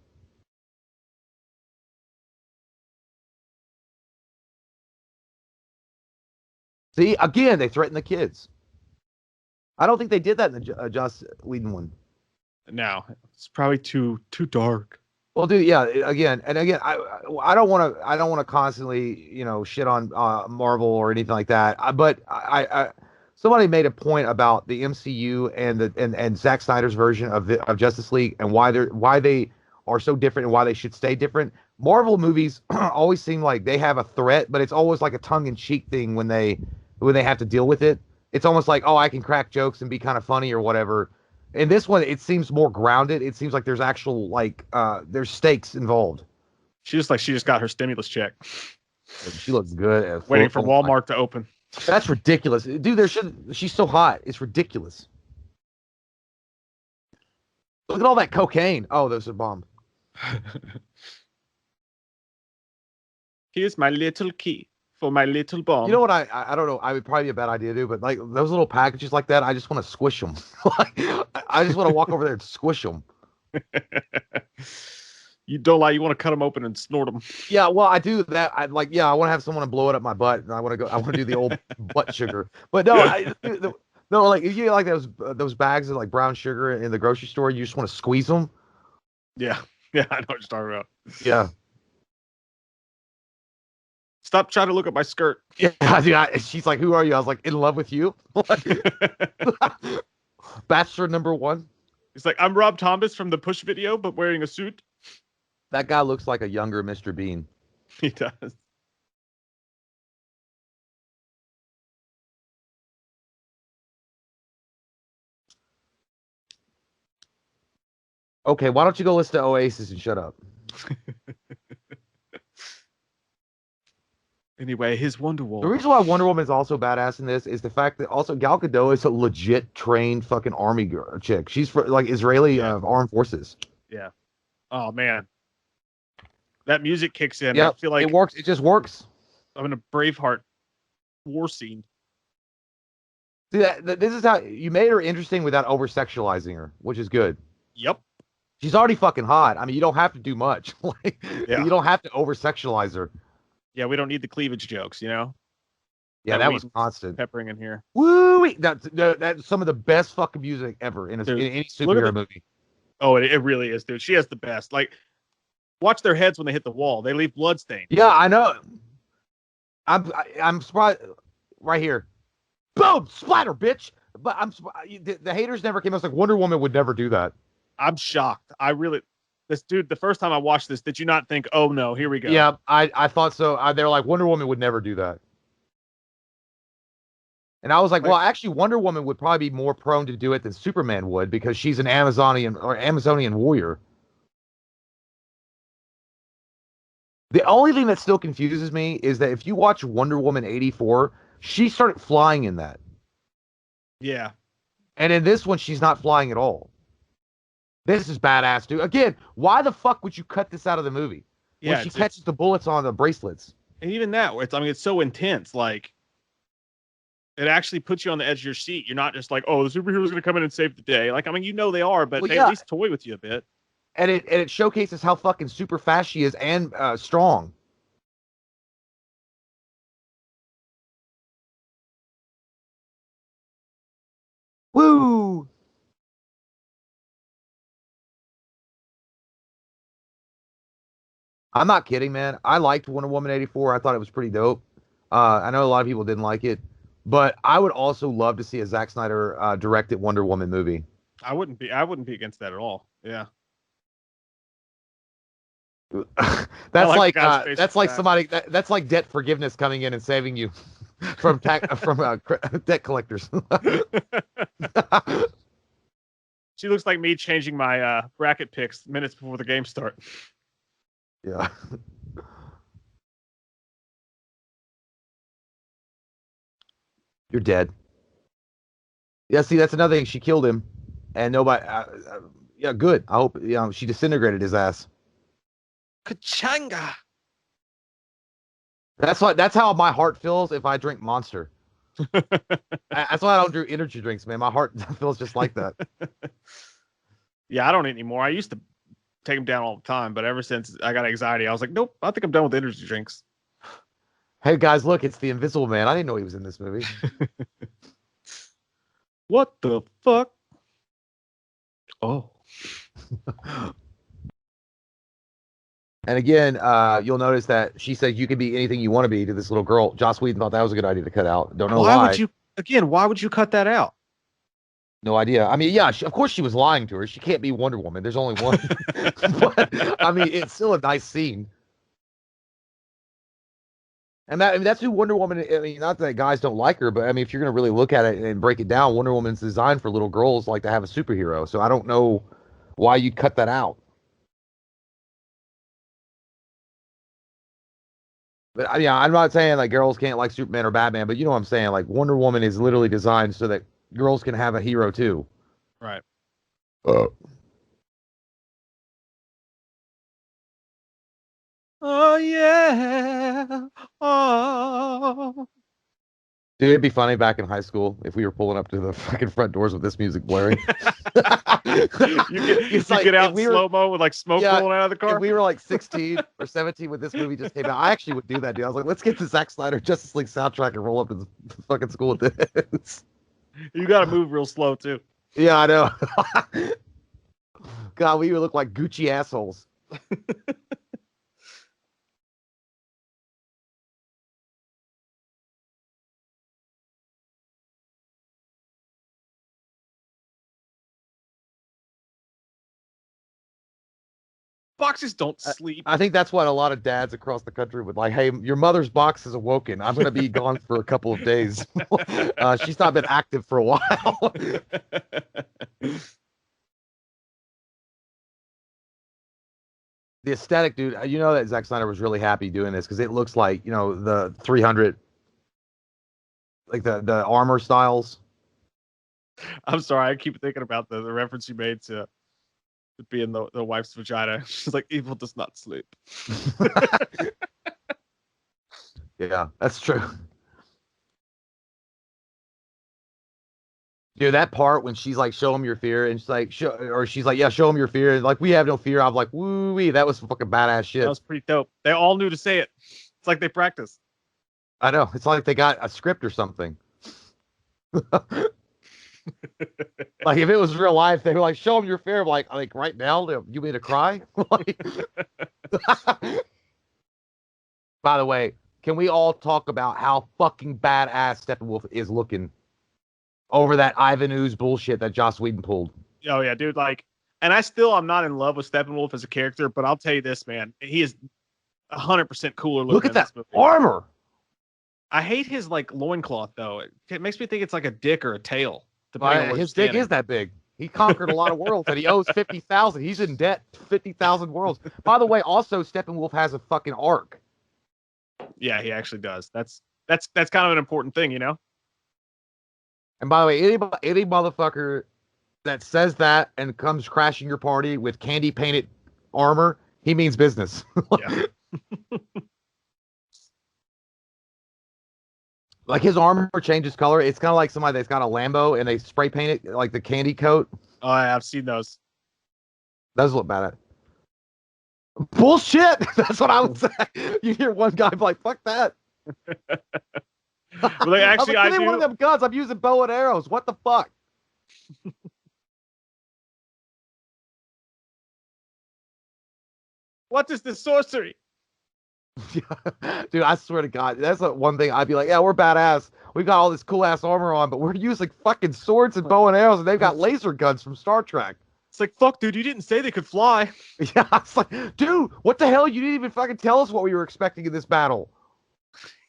B: See, again, they threaten the kids. I don't think they did that in the Joss Whedon one.
A: No, it's probably too dark.
B: Well, dude, yeah. Again, I don't want to constantly, shit on Marvel or anything like that. But somebody made a point about the MCU and Zack Snyder's version of Justice League and why they are so different and why they should stay different. Marvel movies always seem like they have a threat, but it's always like a tongue-in-cheek thing when they have to deal with it. It's almost like, oh, I can crack jokes and be kind of funny or whatever. In this one, it seems more grounded. It seems like there's actual there's stakes involved.
A: She just got her stimulus check.
B: She looks good.
A: Waiting for Walmart to open.
B: That's ridiculous, dude. She's so hot. It's ridiculous. Look at all that cocaine. Oh, those are bombs.
A: Here's my little key for my little bomb.
B: You know what? I don't know. I would probably be a bad idea, dude. But like those little packages like that, I just want to squish them. I just want to walk over there and squish them.
A: You don't like. You want to cut them open and snort them.
B: Yeah, well, I do that. I want to have someone blow it up my butt, and I want to do the old butt sugar. But no, no, like if you like those bags of like brown sugar in the grocery store, you just want to squeeze them.
A: Yeah, I know what you're talking about.
B: Yeah.
A: Stop trying to look at my skirt.
B: Yeah, dude, she's like, "Who are you?" I was like, "In love with you." Bachelor number one.
A: He's like, "I'm Rob Thomas from the Push video, but wearing a suit."
B: That guy looks like a younger Mr. Bean.
A: He does.
B: Okay, why don't you go listen to Oasis and shut up?
A: Anyway, his Wonder
B: The
A: Woman.
B: reason why Wonder Woman is also badass in this is the fact that also Gal Gadot is a legit trained fucking army girl, chick. She's for, like Israeli
A: Yeah,
B: armed forces.
A: yeah. Oh man, that music kicks in. I
B: Yep,
A: feel
B: it
A: like
B: works. It just works.
A: I'm in a Braveheart war scene.
B: See this is how you made her interesting without over sexualizing her, which is good.
A: Yep.
B: She's already fucking hot. I mean, you don't have to do much. Like,
A: Yeah.
B: you don't have to over sexualize her.
A: Yeah. We don't need the cleavage jokes,
B: Yeah,
A: that
B: that was
A: Whedon's
B: constant.
A: peppering in here.
B: Woo! That's some of the best fucking music ever in
A: Dude,
B: any
A: look at
B: superhero
A: the.
B: movie.
A: Oh, it really is, dude. She has the best. Like, watch their heads when they hit the wall. They leave bloodstains.
B: Yeah, I know. I'm surprised. Right here, boom, splatter, bitch. But the haters never came. I was like, Wonder Woman would never do that.
A: I'm shocked. I really, this dude. The first time I watched this, did you not think, oh no, here we go?
B: Yeah, I thought so. They're like, Wonder Woman would never do that. And I was like, well, actually, Wonder Woman would probably be more prone to do it than Superman would because she's an Amazonian warrior. The only thing that still confuses me is that if you watch Wonder Woman 84, she started flying in that.
A: Yeah.
B: And in this one, she's not flying at all. This is badass, dude. Again, why the fuck would you cut this out of the movie?
A: Yeah.
B: When she catches the bullets on the bracelets.
A: And even that, it's so intense. Like, it actually puts you on the edge of your seat. You're not just like, oh, the superhero's going to come in and save the day. Like, I mean, they are, but they at least toy with you a bit.
B: And it showcases how fucking super fast she is and strong. Woo! I'm not kidding, man. I liked Wonder Woman 84. I thought it was pretty dope. I know a lot of people didn't like it, but I would also love to see a Zack Snyder directed Wonder Woman movie.
A: I wouldn't be against that at all. Yeah.
B: That's like somebody that's like debt forgiveness coming in and saving you from debt collectors.
A: She looks like me changing my bracket picks minutes before the game start.
B: Yeah. You're dead. Yeah, see, that's another thing. She killed him, and nobody. Yeah, good. I hope she disintegrated his ass.
A: Kachanga.
B: That's how my heart feels if I drink Monster. That's why I don't do energy drinks, man. My heart feels just like that.
A: Yeah, I don't anymore. I used to take them down all the time, but ever since I got anxiety, I was like, nope, I think I'm done with energy drinks.
B: Hey guys, look, it's the Invisible Man. I didn't know he was in this movie.
A: What the fuck? Oh.
B: And again, you'll notice that she said you can be anything you want to be to this little girl. Joss Whedon thought that was a good idea to cut out. Don't know why.
A: Why would you cut that out?
B: No idea. I mean, yeah, of course she was lying to her. She can't be Wonder Woman. There's only one. But, I mean, it's still a nice scene. And that's who Wonder Woman. I mean, not that guys don't like her, but I mean, if you're gonna really look at it and break it down, Wonder Woman's designed for little girls like to have a superhero. So I don't know why you'd cut that out. But yeah, I'm not saying like girls can't like Superman or Batman, but you know what I'm saying. Like Wonder Woman is literally designed so that girls can have a hero too.
A: Right. Oh yeah. Oh.
B: Dude, it'd be funny back in high school if we were pulling up to the fucking front doors with this music blaring.
A: you get out in slow-mo with like smoke rolling out of the car.
B: If we were like 16 or 17 when this movie just came out, I actually would do that, dude. I was like, let's get the Zack Snyder Justice League soundtrack and roll up to the fucking school with this.
A: You got to move real slow too.
B: Yeah, I know. God, we would look like Gucci assholes.
A: Boxes don't sleep.
B: I think that's what a lot of dads across the country would like. Hey, your mother's box is awoken. I'm going to be gone for a couple of days. She's not been active for a while. The aesthetic, dude. You know that Zack Snyder was really happy doing this because it looks like the 300, like the armor styles.
A: I'm sorry, I keep thinking about the reference you made to being the wife's vagina. She's like, evil does not sleep.
B: Yeah, that's true. Dude, that part when she's like, "Show him your fear," and she's like, she's like, "Yeah, show him your fear," and like, "We have no fear." I'm like, "Woo wee, that was fucking badass
A: That
B: shit."
A: was pretty dope. They all knew to say it. It's like they practiced.
B: I know. It's like they got a script or something. Like if it was real life, they were like, "Show him your fear." I'm like right now, you made to cry. Like, by the way, can we all talk about how fucking badass Steppenwolf is looking over that Ivan Ooze bullshit that Joss Whedon pulled?
A: Oh yeah, dude. Like, and I'm not in love with Steppenwolf as a character, but I'll tell you this, man, he is 100% cooler looking
B: Look at
A: in
B: that
A: this movie.
B: armor.
A: I hate his like loincloth though. It makes me think it's like a dick or a tail.
B: His dick is that big. He conquered a lot of worlds, and he owes 50,000. He's in debt, 50,000 worlds. By the way, also Steppenwolf has a fucking arc.
A: Yeah, he actually does. That's kind of an important thing, you know.
B: And by the way, any motherfucker that says that and comes crashing your party with candy painted armor, he means business.
A: Yeah.
B: Like his armor changes color. It's kind of like somebody that's got a Lambo and they spray paint it like the candy coat.
A: Oh, yeah, I've seen those.
B: Those look bad. Bullshit. That's what I would say. You hear one guy be like, "Fuck that."
A: Well, they actually,
B: I do. One of them guns. I'm using bow and arrows. What the fuck?
A: What is this sorcery?
B: Dude, I swear to God, that's one thing I'd be like, "Yeah, we're badass. We got all this cool ass armor on, but we're using fucking swords and bow and arrows, and they've got laser guns from Star Trek."
A: It's like, fuck, dude, you didn't say they could fly.
B: Yeah, it's like, dude, what the hell? You didn't even fucking tell us what we were expecting in this battle.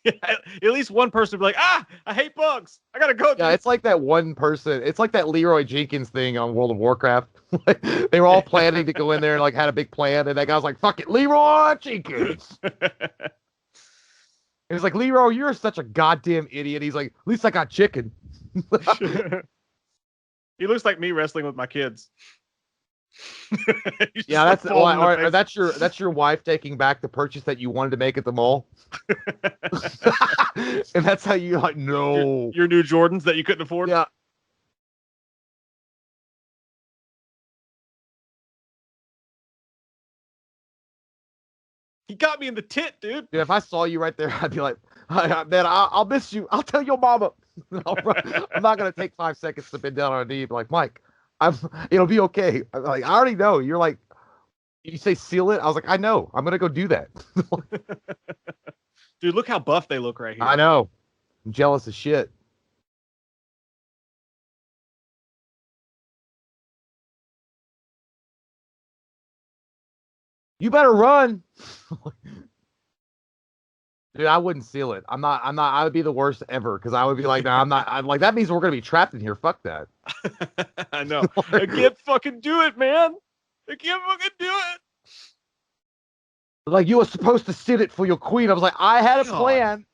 A: Yeah, at least one person would be like, I hate bugs. I gotta go.
B: Yeah, it's like that one person. It's like that Leroy Jenkins thing on World of Warcraft. They were all planning to go in there and like had a big plan, and that guy was like, "Fuck it, Leroy Jenkins." It was like, "Leroy, you're such a goddamn idiot." He's like, "At least I got chicken."
A: He looks like me wrestling with my kids.
B: Yeah, that's your wife taking back the purchase that you wanted to make at the mall. And that's how you like no
A: your new Jordans that you couldn't afford.
B: Yeah.
A: He got me in the tit, dude.
B: If I saw you right there, I'd be like, "Man, I'll miss you. I'll tell your mama." I'm not gonna take 5 seconds to bend down on a knee and be like, "Mike, it'll be okay." I'm like, I already know. You're like, you say seal it. I was like, I know. I'm gonna go do that.
A: Dude, look how buff they look right here.
B: I know. I'm jealous as shit. You better run. Dude, I wouldn't seal it. I'm not. I would be the worst ever because I would be like, "No, I'm not." I'm like, that means we're gonna be trapped in here. Fuck that.
A: I know. I can't fucking do it, man. I can't fucking do it.
B: Like, you were supposed to sit it for your queen. I was like, I had a plan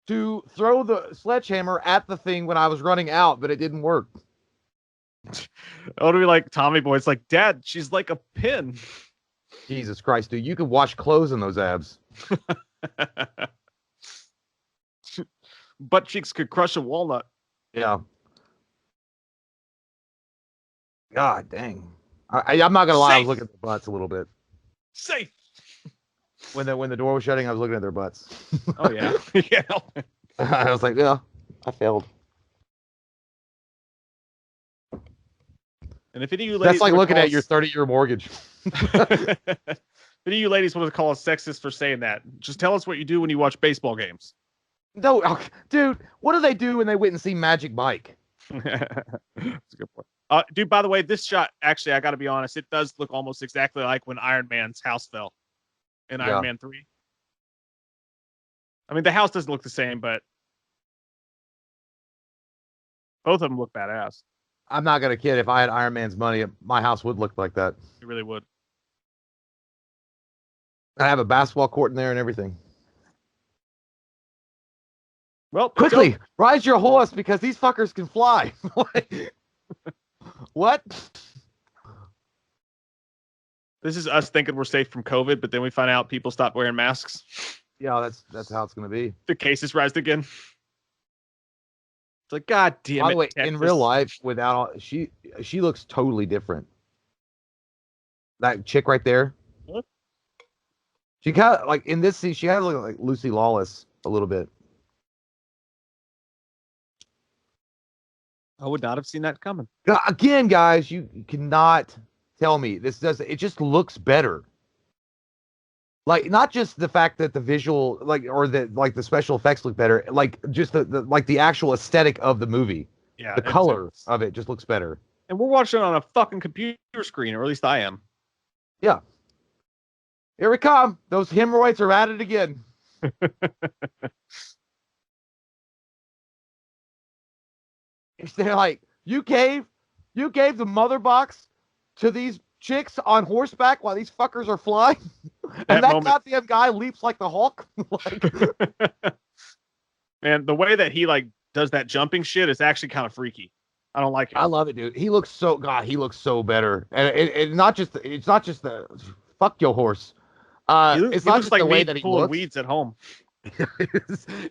B: to throw the sledgehammer at the thing when I was running out, but it didn't work.
A: I want to be like Tommy Boy. It's like, Dad, she's like a pin.
B: Jesus Christ, dude. You can wash clothes in those abs.
A: Butt cheeks could crush a walnut.
B: Yeah. God dang. I'm not gonna lie, I was looking at their butts a little bit.
A: Safe.
B: When the door was shutting, I was looking at their butts.
A: Oh yeah. Yeah.
B: I was like, yeah, I failed.
A: And if any of you ladies,
B: that's like looking at your 30-year mortgage.
A: If any of you ladies want to call us sexist for saying that, just tell us what you do when you watch baseball games.
B: No, dude, what do they do when they went and see Magic Mike?
A: That's a good point. Dude, by the way, this shot, actually, I got to be honest, it does look almost exactly like when Iron Man's house fell in Iron Man 3. I mean, the house doesn't look the same, but both of them look badass.
B: I'm not going to kid. If I had Iron Man's money, my house would look like that.
A: It really would.
B: I have a basketball court in there and everything.
A: Well,
B: Quickly, ride your horse because these fuckers can fly. What?
A: this is us thinking we're safe from COVID, but then we find out people stopped wearing masks.
B: Yeah, that's how it's gonna be.
A: The cases rise again. It's like, God damn
B: By
A: it,
B: the way, in real
A: Texas.
B: life, without all, she looks totally different. That chick right there,
A: Huh?
B: she kind of like in this scene, she had look like Lucy Lawless a little bit.
A: I would not have seen that coming.
B: Again, guys, you cannot tell me this does. It just looks better. Like not just the fact that the visual, like, or the like the special effects look better, like just the like the actual aesthetic of the movie,
A: Yeah,
B: the color of it just looks better.
A: and we're watching it on a fucking computer screen, or at least I am.
B: Yeah, here we come. Those hemorrhoids are at it again. They're like, you gave the mother box to these chicks on horseback while these fuckers are flying, and that goddamn guy leaps like the Hulk. Like,
A: man, the way that he like does that jumping shit is actually kind of freaky. I don't like it.
B: I love it, dude. He looks so he looks so better, and it's not just the fuck your horse. It's not just
A: like
B: the way
A: me
B: that he
A: pulling
B: looks.
A: weeds at home.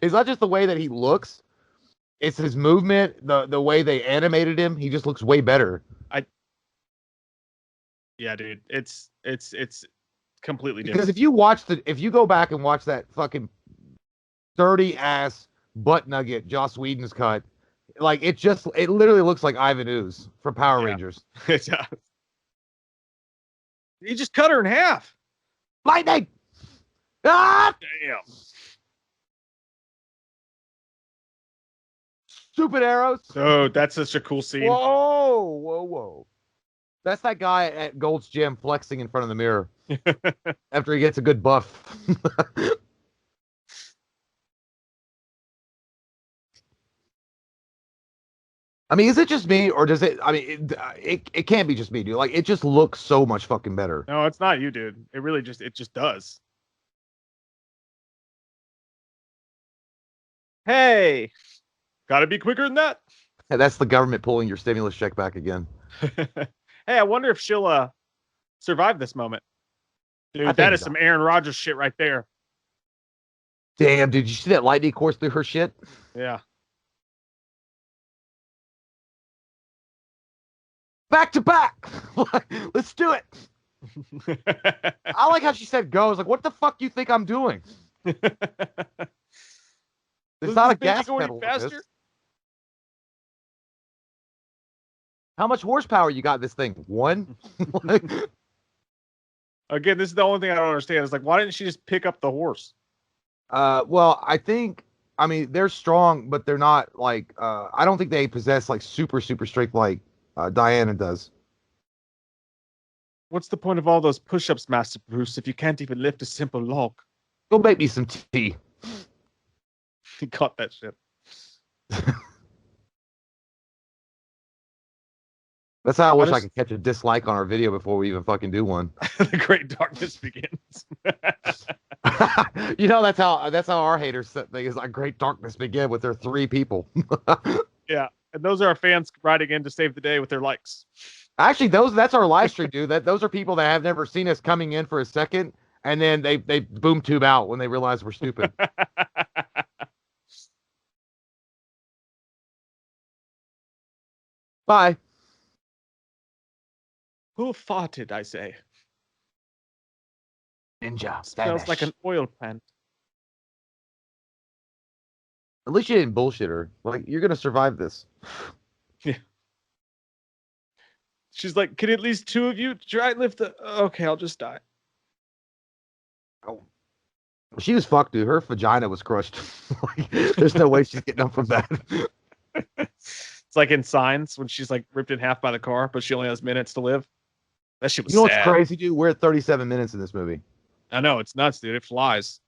B: It's not just the way that he looks. It's his movement, the way they animated him. He just looks way better.
A: Yeah, dude. It's completely
B: Because
A: different.
B: if you go back and watch that fucking dirty ass butt nugget Joss Whedon's cut, like it literally looks like Ivan Ooze from Power Rangers.
A: It does. He just cut her in half.
B: Lightning! Ah!
A: Damn.
B: Stupid arrows.
A: Oh, that's such a cool scene.
B: Whoa. That's that guy at Gold's Gym flexing in front of the mirror after he gets a good buff. I mean, is it just me, or does it? I mean, it can't be just me, dude. Like, it just looks so much fucking better.
A: No, it's not you, dude. It just does. Hey, gotta be quicker than that.
B: And that's the government pulling your stimulus check back again.
A: Hey, I wonder if she'll survive this moment. Dude, that is some Aaron Rodgers shit right there.
B: Damn, did you see that lightning course through her shit?
A: Yeah.
B: Back to back. Let's do it. I like how she said go. I was like, what the fuck do you think I'm doing? There's not a gas pedal. Faster? How much horsepower you got in this thing? 1?
A: Again, this is the only thing I don't understand. It's like, why didn't she just pick up the horse?
B: Well, I mean, they're strong, but they're not like, I don't think they possess like super strength like Diana does.
A: What's the point of all those push-ups, Master Bruce, if you can't even lift a simple log?
B: Go make me some tea.
A: He caught that shit.
B: That's how I wish I could catch a dislike on our video before we even fucking do one.
A: The great darkness begins.
B: You know, that's how our haters thing is like great darkness begin with their 3 people.
A: Yeah. And those are our fans writing in to save the day with their likes.
B: Actually, that's our live stream, dude. Those are people that have never seen us coming in for a second, and then they boom tube out when they realize we're stupid. Bye.
A: Who farted, I say?
B: Ninja.
A: Smells like an oil plant.
B: At least you didn't bullshit her. Like, you're gonna survive this.
A: Yeah. She's like, can at least 2 of you try and lift the... Okay, I'll just die.
B: Oh. She was fucked, dude. Her vagina was crushed. Like, there's no way she's getting up from that.
A: It's like in Signs when she's like ripped in half by the car, but she only has minutes to live. That shit was
B: You know
A: sad.
B: what's crazy, dude? We're at 37 minutes in this movie.
A: I know, it's nuts, dude. It flies.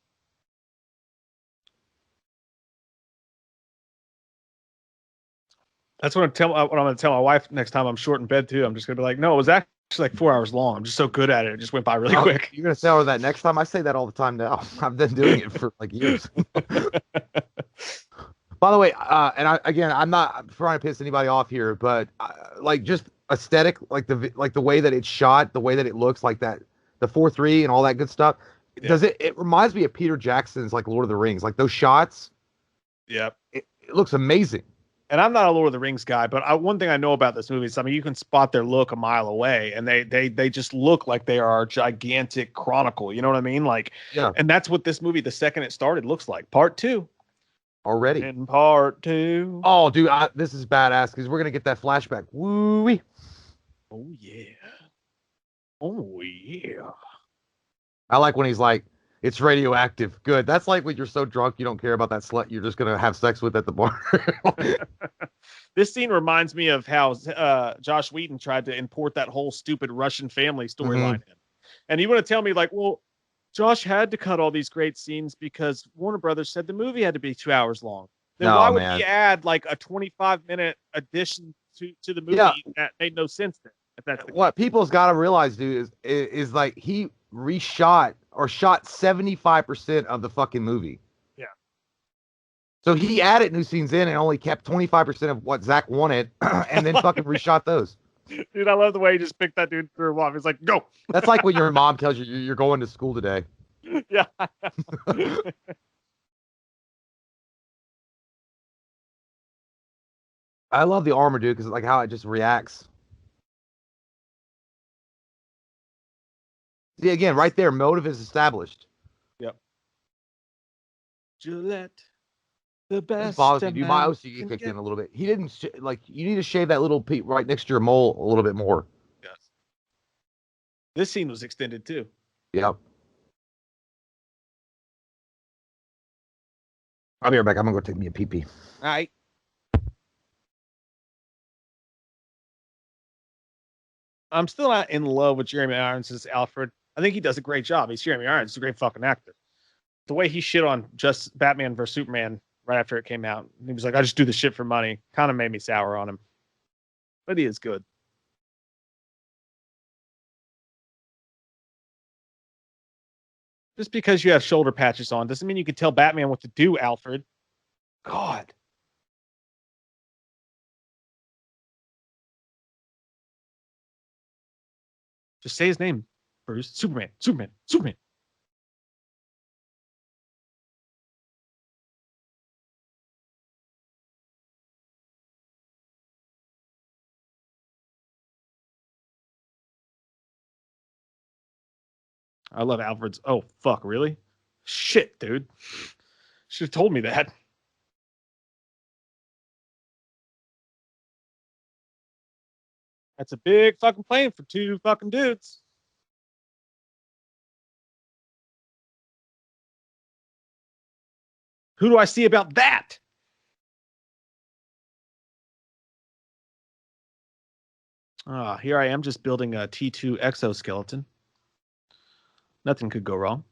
A: That's what I'm going to tell my wife next time I'm short in bed too. I'm just going to be like, no, it was actually It's like 4 hours long. I'm just so good at it. It just went by really quick.
B: You're gonna say that next time. I say that all the time now. I've been doing it for like years. By the way, I'm not trying to piss anybody off here, but like just aesthetic, like the way that it's shot, the way that it looks, like that, the 4:3 and all that good stuff.
A: Yeah.
B: Does it reminds me of Peter Jackson's like Lord of the Rings, like those shots.
A: Yep.
B: It looks amazing.
A: And I'm not a Lord of the Rings guy, but one thing I know about this movie is, I mean, you can spot their look a mile away, and they just look like they are a gigantic chronicle. You know what I mean? Like,
B: yeah.
A: And that's what this movie, the second it started, looks like. Part 2.
B: Already.
A: In part 2.
B: Oh, dude, this is badass because we're gonna get that flashback. Woo-wee.
A: Oh yeah. Oh yeah.
B: I like when he's like, it's radioactive. Good. That's like when you're so drunk you don't care about that slut you're just gonna have sex with at the bar.
A: This scene reminds me of how Josh Whedon tried to import that whole stupid Russian family storyline in. And you want to tell me, like, well, Josh had to cut all these great scenes because Warner Brothers said the movie had to be 2 hours long. Then why would he add like a 25-minute addition to the movie that made no sense then? If that's
B: what people's got to realize, dude, is like he reshot or shot 75% of the fucking movie.
A: Yeah.
B: So he added new scenes in and only kept 25% of what Zack wanted, and then fucking reshot those.
A: Dude, I love the way he just picked that dude through him off. He's like, go.
B: That's like when your mom tells you you're going to school today.
A: Yeah.
B: I love the armor, dude, because like how it just reacts. See, again, right there, motive is established.
A: Yep. Gillette, the best.
B: Bothers me. My OCD kicked in a little bit. He didn't like. You need to shave that little piece right next to your mole a little bit more.
A: Yes. This scene was extended too.
B: Yep. I'll be right back. I'm gonna go take me a pee pee.
A: All right. I'm still not in love with Jeremy Irons as Alfred. I think he does a great job. He's Jeremy Irons. He's a great fucking actor. The way he shit on just Batman vs Superman right after it came out, he was like, "I just do the shit for money." Kind of made me sour on him, but he is good. Just because you have shoulder patches on doesn't mean you can tell Batman what to do, Alfred. God. Just say his name, Bruce. Superman, Superman, Superman. I love Alfred's. Oh, fuck, really? Shit, dude. Should have told me that. That's a big fucking plane for two fucking dudes. Who do I see about that? Here I am just building a T2 exoskeleton. Nothing could go wrong.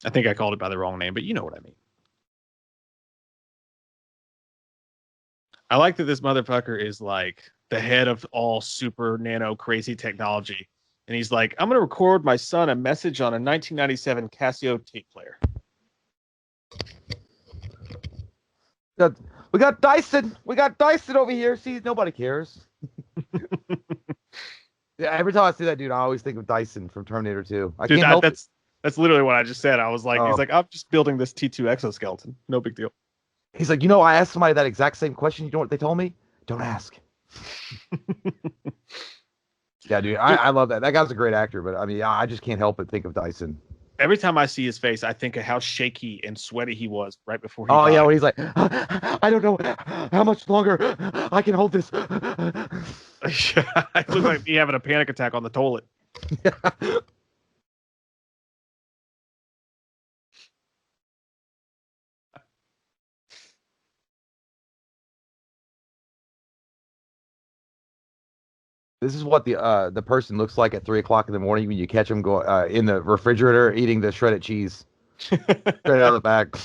A: I think I called it by the wrong name, but you know what I mean. I like that this motherfucker is like the head of all super nano crazy technology. And he's like, I'm going to record my son a message on a 1997 Casio tape player.
B: We got Dyson. We got Dyson over here. See, nobody cares. Yeah, every time I see that dude, I always think of Dyson from Terminator 2.
A: Dude, that's literally what I just said. I was like, he's like, I'm just building this T2 exoskeleton. No big deal.
B: He's like, I asked somebody that exact same question. You know what they told me? Don't ask. Yeah, dude, I love that. That guy's a great actor, but I mean, I just can't help but think of Dyson.
A: Every time I see his face, I think of how shaky and sweaty he was right before he died.
B: Oh, yeah, when he's like, I don't know how much longer I can hold this.
A: It looks like me having a panic attack on the toilet.
B: Yeah. This is what the person looks like at 3 o'clock in the morning when you catch them go in the refrigerator eating the shredded cheese straight out of the bag.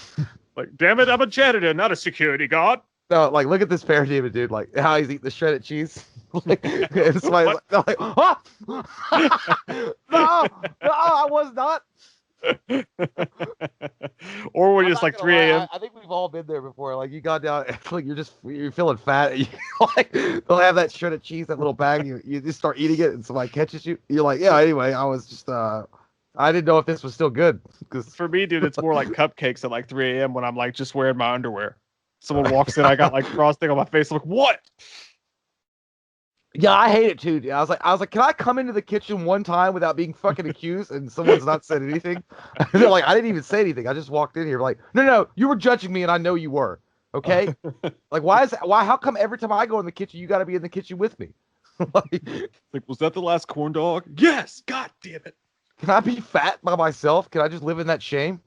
A: Like, damn it, I'm a janitor, not a security guard.
B: No, like look at this parademon, dude. Like how he's eating the shredded cheese. Like, and somebody's like, they're like, oh! No, I was not.
A: Or we're
B: I'm
A: just
B: not
A: like
B: gonna
A: 3
B: lie.
A: a.m.
B: I think we've all been there before. Like you got down, like you're feeling fat. And you, like they'll have that shredded cheese, that little bag. You just start eating it, and somebody catches you. You're like, yeah. Anyway, I was just I didn't know if this was still good because
A: For me, dude, it's more like cupcakes at like 3 a.m. when I'm like just wearing my underwear. Someone walks in, I got like frosting on my face. I'm like, what?
B: yeah, I hate it too. Dude. I was like, can I come into the kitchen one time without being fucking accused and someone's not said anything? They're like, I didn't even say anything. I just walked in here. Like, no, you were judging me and I know you were. Okay. Like, why, how come every time I go in the kitchen, you got to be in the kitchen with me?
A: Like, was that the last corn dog? Yes. God damn it.
B: Can I be fat by myself? Can I just live in that shame?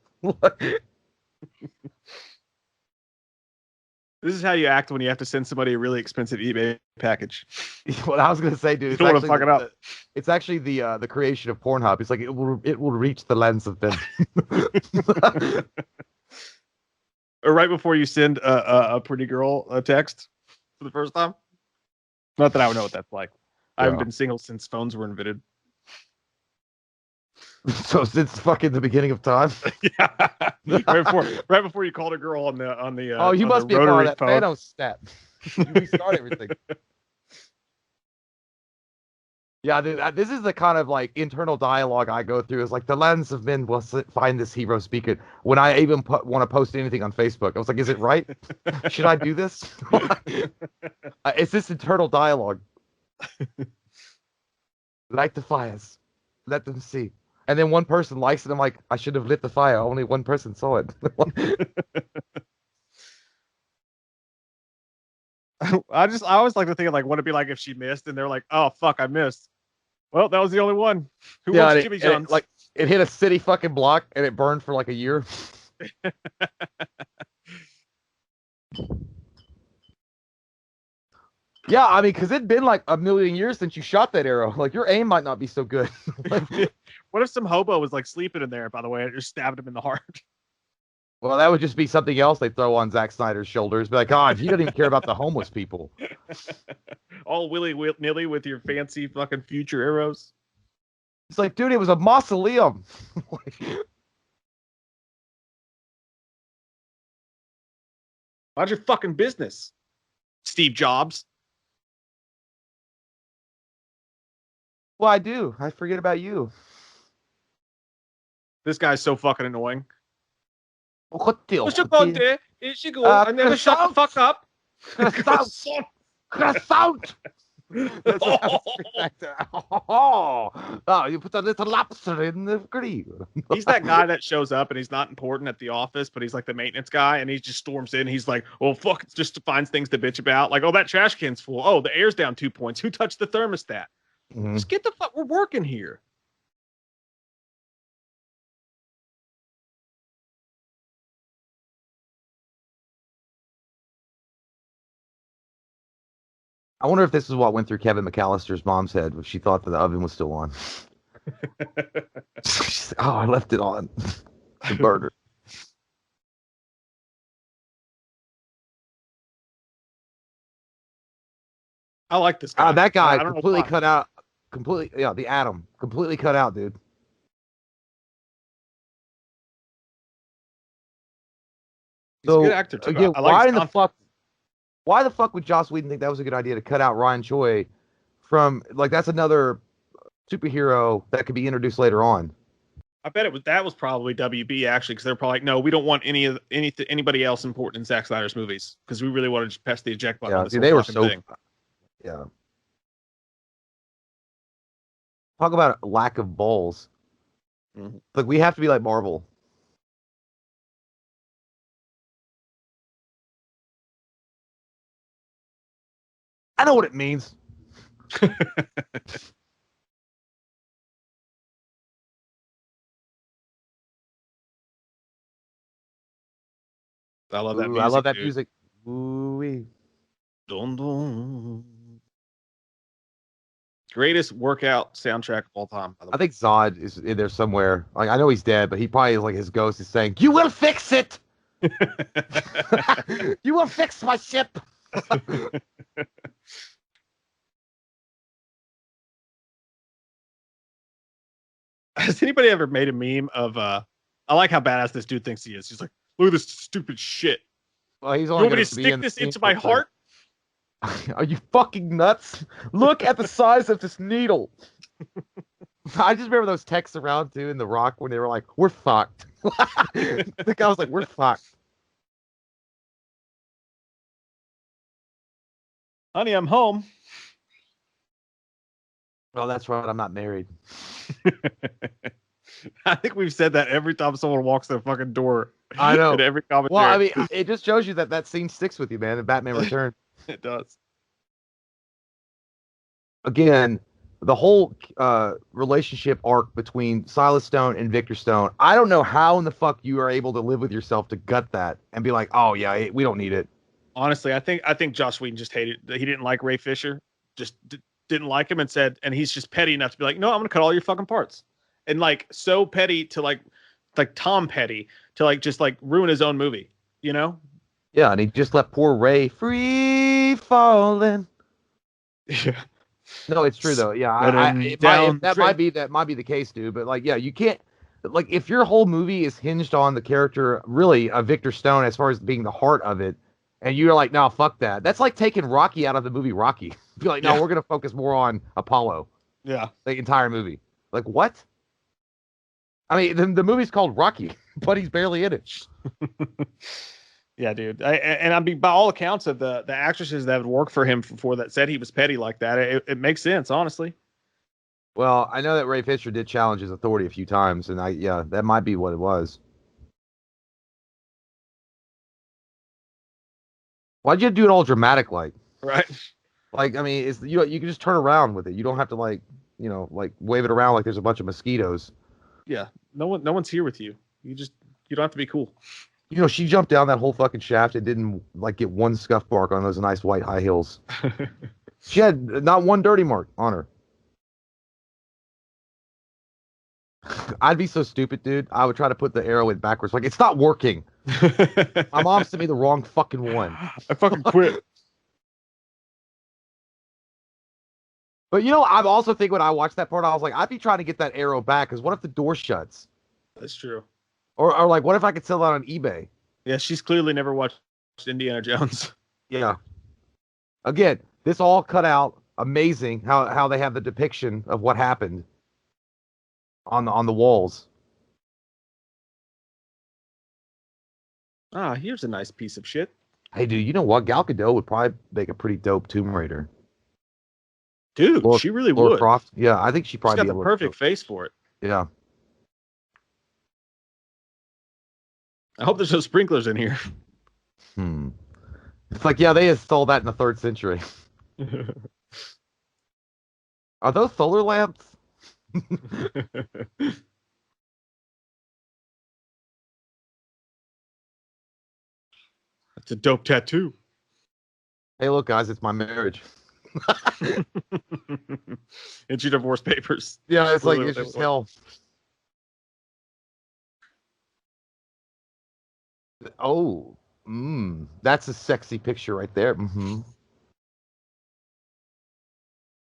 A: This is how you act when you have to send somebody a really expensive eBay package.
B: What I was gonna say, dude,
A: You don't want to fuck it up.
B: it's actually the creation of Pornhub. It's like it will reach the lens of them.
A: Or right before you send a pretty girl a text for the first time. Not that I would know what that's like. I haven't been single since phones were invented.
B: So since fucking the beginning of time.
A: Yeah. right before you called a girl on the
B: Oh, you
A: on
B: must
A: the
B: be a part
A: rotary
B: of that
A: phone.
B: Thanos stat. You restart everything. Yeah, dude, this is the kind of like internal dialogue I go through. Is like the lens of men will find this hero speaking. When I even want to post anything on Facebook, I was like, is it right? Should I do this? It's this internal dialogue. Light the fires. Let them see. And then one person likes it. I'm like, I should have lit the fire. Only one person saw it.
A: I always like to think of like what it'd be like if she missed and they're like, oh fuck, I missed. Well, that was the only one. Who
B: Yeah,
A: wants Jimmy John's?
B: like it hit a city fucking block and it burned for like a year. Yeah, I mean, because it'd been like a million years since you shot that arrow. Like your aim might not be so good.
A: What if some hobo was like sleeping in there, by the way, and just stabbed him in the heart?
B: Well, that would just be something else they throw on Zack Snyder's shoulders. Be like, God, he doesn't even care about the homeless people.
A: All willy-nilly with your fancy fucking future arrows.
B: It's like, dude, it was a mausoleum.
A: Mind your fucking business, Steve Jobs.
B: Well, I do. I forget about you.
A: This guy's so fucking annoying.
B: Croissant.
A: I never shut the fuck up.
B: Croissant. Croissant. Oh, you put a little lobster in the grill.
A: He's that guy that shows up and he's not important at the office, but he's like the maintenance guy, and he just storms in. He's like, "Oh fuck!" Just finds things to bitch about, like, "Oh, that trash can's full. Oh, the air's down 2 points. Who touched the thermostat?"
B: Mm-hmm.
A: Just get the fuck. We're working here.
B: I wonder if this is what went through Kevin McAllister's mom's head when she thought that the oven was still on. She's like, oh, I left it on. The burger.
A: I like this guy.
B: That guy
A: I don't
B: completely
A: know why.
B: cut out. Completely, yeah, the atom completely cut out, dude.
A: He's a good actor too.
B: Again,
A: I like
B: why
A: his
B: in the
A: confidence.
B: fuck? Why the fuck would Joss Whedon think that was a good idea to cut out Ryan Choi from like that's another superhero that could be introduced later on?
A: I bet that was probably WB actually, because they're probably like, no, we don't want anybody else important in Zack Snyder's movies because we really want to just press the eject button.
B: Yeah,
A: On this
B: see,
A: whole
B: they were
A: fucking
B: so.
A: thing.
B: Yeah. Talk about a lack of balls.
A: Mhm.
B: Like we have to be like Marvel. I know what it means.
A: I love that
B: Ooh,
A: music.
B: I love that
A: dude.
B: music. Ooh-wee.
A: Dun, dun. Greatest workout soundtrack of all time. By the way.
B: I think Zod is in there somewhere. Like I know he's dead, but he probably is like his ghost is saying, "You will fix it." You will fix my ship.
A: Has anybody ever made a meme of I like how badass this dude thinks he is. He's like, look at this stupid shit.
B: Well, he's
A: You
B: only
A: want me
B: going
A: to
B: to be
A: stick
B: in
A: this
B: the
A: into my heart?
B: Are you fucking nuts? Look at the size of this needle. I just remember those texts around too in The Rock when they were like, "We're fucked." The guy was like, "We're fucked."
A: Honey, I'm home.
B: Oh, that's right. I'm not married.
A: I think we've said that every time someone walks their fucking door.
B: I know.
A: In every commentary.
B: Well, I mean, it just shows you that scene sticks with you, man. In Batman Returns.
A: It does.
B: Again, the whole relationship arc between Silas Stone and Victor Stone. I don't know how in the fuck you are able to live with yourself to gut that and be like, "Oh yeah, we don't need it."
A: Honestly, I think Joss Whedon just hated. He didn't like Ray Fisher. Just didn't like him and said, and he's just petty enough to be like, no, I'm gonna cut all your fucking parts, and like so petty to like Tom Petty to like just like ruin his own movie, you know?
B: Yeah, and he just let poor Ray free falling.
A: Yeah.
B: No, it's true though. Yeah, that might be the case, dude. But like, yeah, you can't like if your whole movie is hinged on the character really of Victor Stone as far as being the heart of it, and you're like, no, fuck that. That's like taking Rocky out of the movie Rocky. Be like, no, we're gonna focus more on Apollo.
A: Yeah,
B: the entire movie. Like what? I mean, the movie's called Rocky, but he's barely in it.
A: Yeah, dude. I mean, by all accounts of the actresses that would work for him before that said he was petty like that, it makes sense, honestly.
B: Well, I know that Ray Fisher did challenge his authority a few times, and that might be what it was. Why'd you do it all dramatic like?
A: Right.
B: Like, I mean, you can just turn around with it. You don't have to like wave it around like there's a bunch of mosquitoes.
A: Yeah. No one's here with you. You don't have to be cool.
B: She jumped down that whole fucking shaft and didn't like get one scuff mark on those nice white high heels. She had not one dirty mark on her. I'd be so stupid, dude. I would try to put the arrow in backwards. Like, it's not working. My mom sent me the wrong fucking one.
A: I fucking quit.
B: But I'm also thinking when I watched that part, I was like, I'd be trying to get that arrow back because what if the door shuts?
A: That's true.
B: Or like, what if I could sell that on eBay?
A: Yeah, she's clearly never watched Indiana Jones.
B: Yeah. Again, this all cut out. Amazing how they have the depiction of what happened on the walls.
A: Ah, here's a nice piece of shit.
B: Hey, dude, you know what? Gal Gadot would probably make a pretty dope Tomb Raider.
A: Dude, she really
B: Laura
A: would.
B: Croft. Yeah, I think she's
A: got the perfect face for it.
B: Yeah.
A: I hope there's no sprinklers in here.
B: It's like, yeah, they installed that in the 3rd century. Are those solar lamps?
A: It's a dope tattoo.
B: Hey, look, guys, it's my marriage.
A: It's your divorce papers.
B: Yeah, it's like it's just hell. Oh, that's a sexy picture right there. Mm-hmm.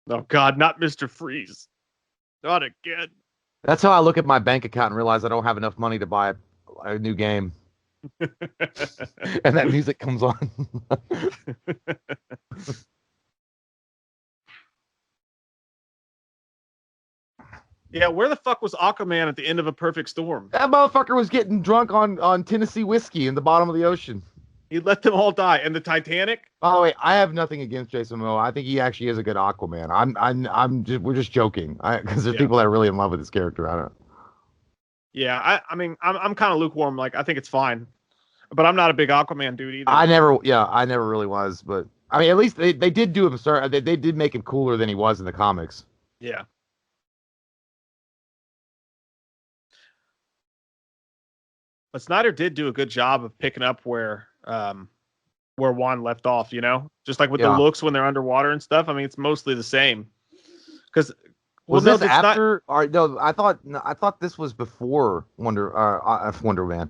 A: Oh God, not Mr. Freeze. Not again.
B: That's how I look at my bank account and realize I don't have enough money to buy a new game. And that music comes on.
A: Yeah, where the fuck was Aquaman at the end of A Perfect Storm?
B: That motherfucker was getting drunk on Tennessee whiskey in the bottom of the ocean.
A: He let them all die. And the Titanic?
B: By the way, I have nothing against Jason Momoa. I think he actually is a good Aquaman. We're just joking because there's people that are really in love with his character. I don't know.
A: Yeah, I mean, I'm kind of lukewarm. Like, I think it's fine, but I'm not a big Aquaman dude either.
B: I never really was. But I mean, at least they did do him. Sorry, they did make him cooler than he was in the comics.
A: Yeah. But Snyder did do a good job of picking up where Juan left off, just like with the looks when they're underwater and stuff. I mean, it's mostly the same. Because Well,
B: Was
A: no,
B: this
A: that's not.
B: after? Or no, I thought this was before Wonder Man,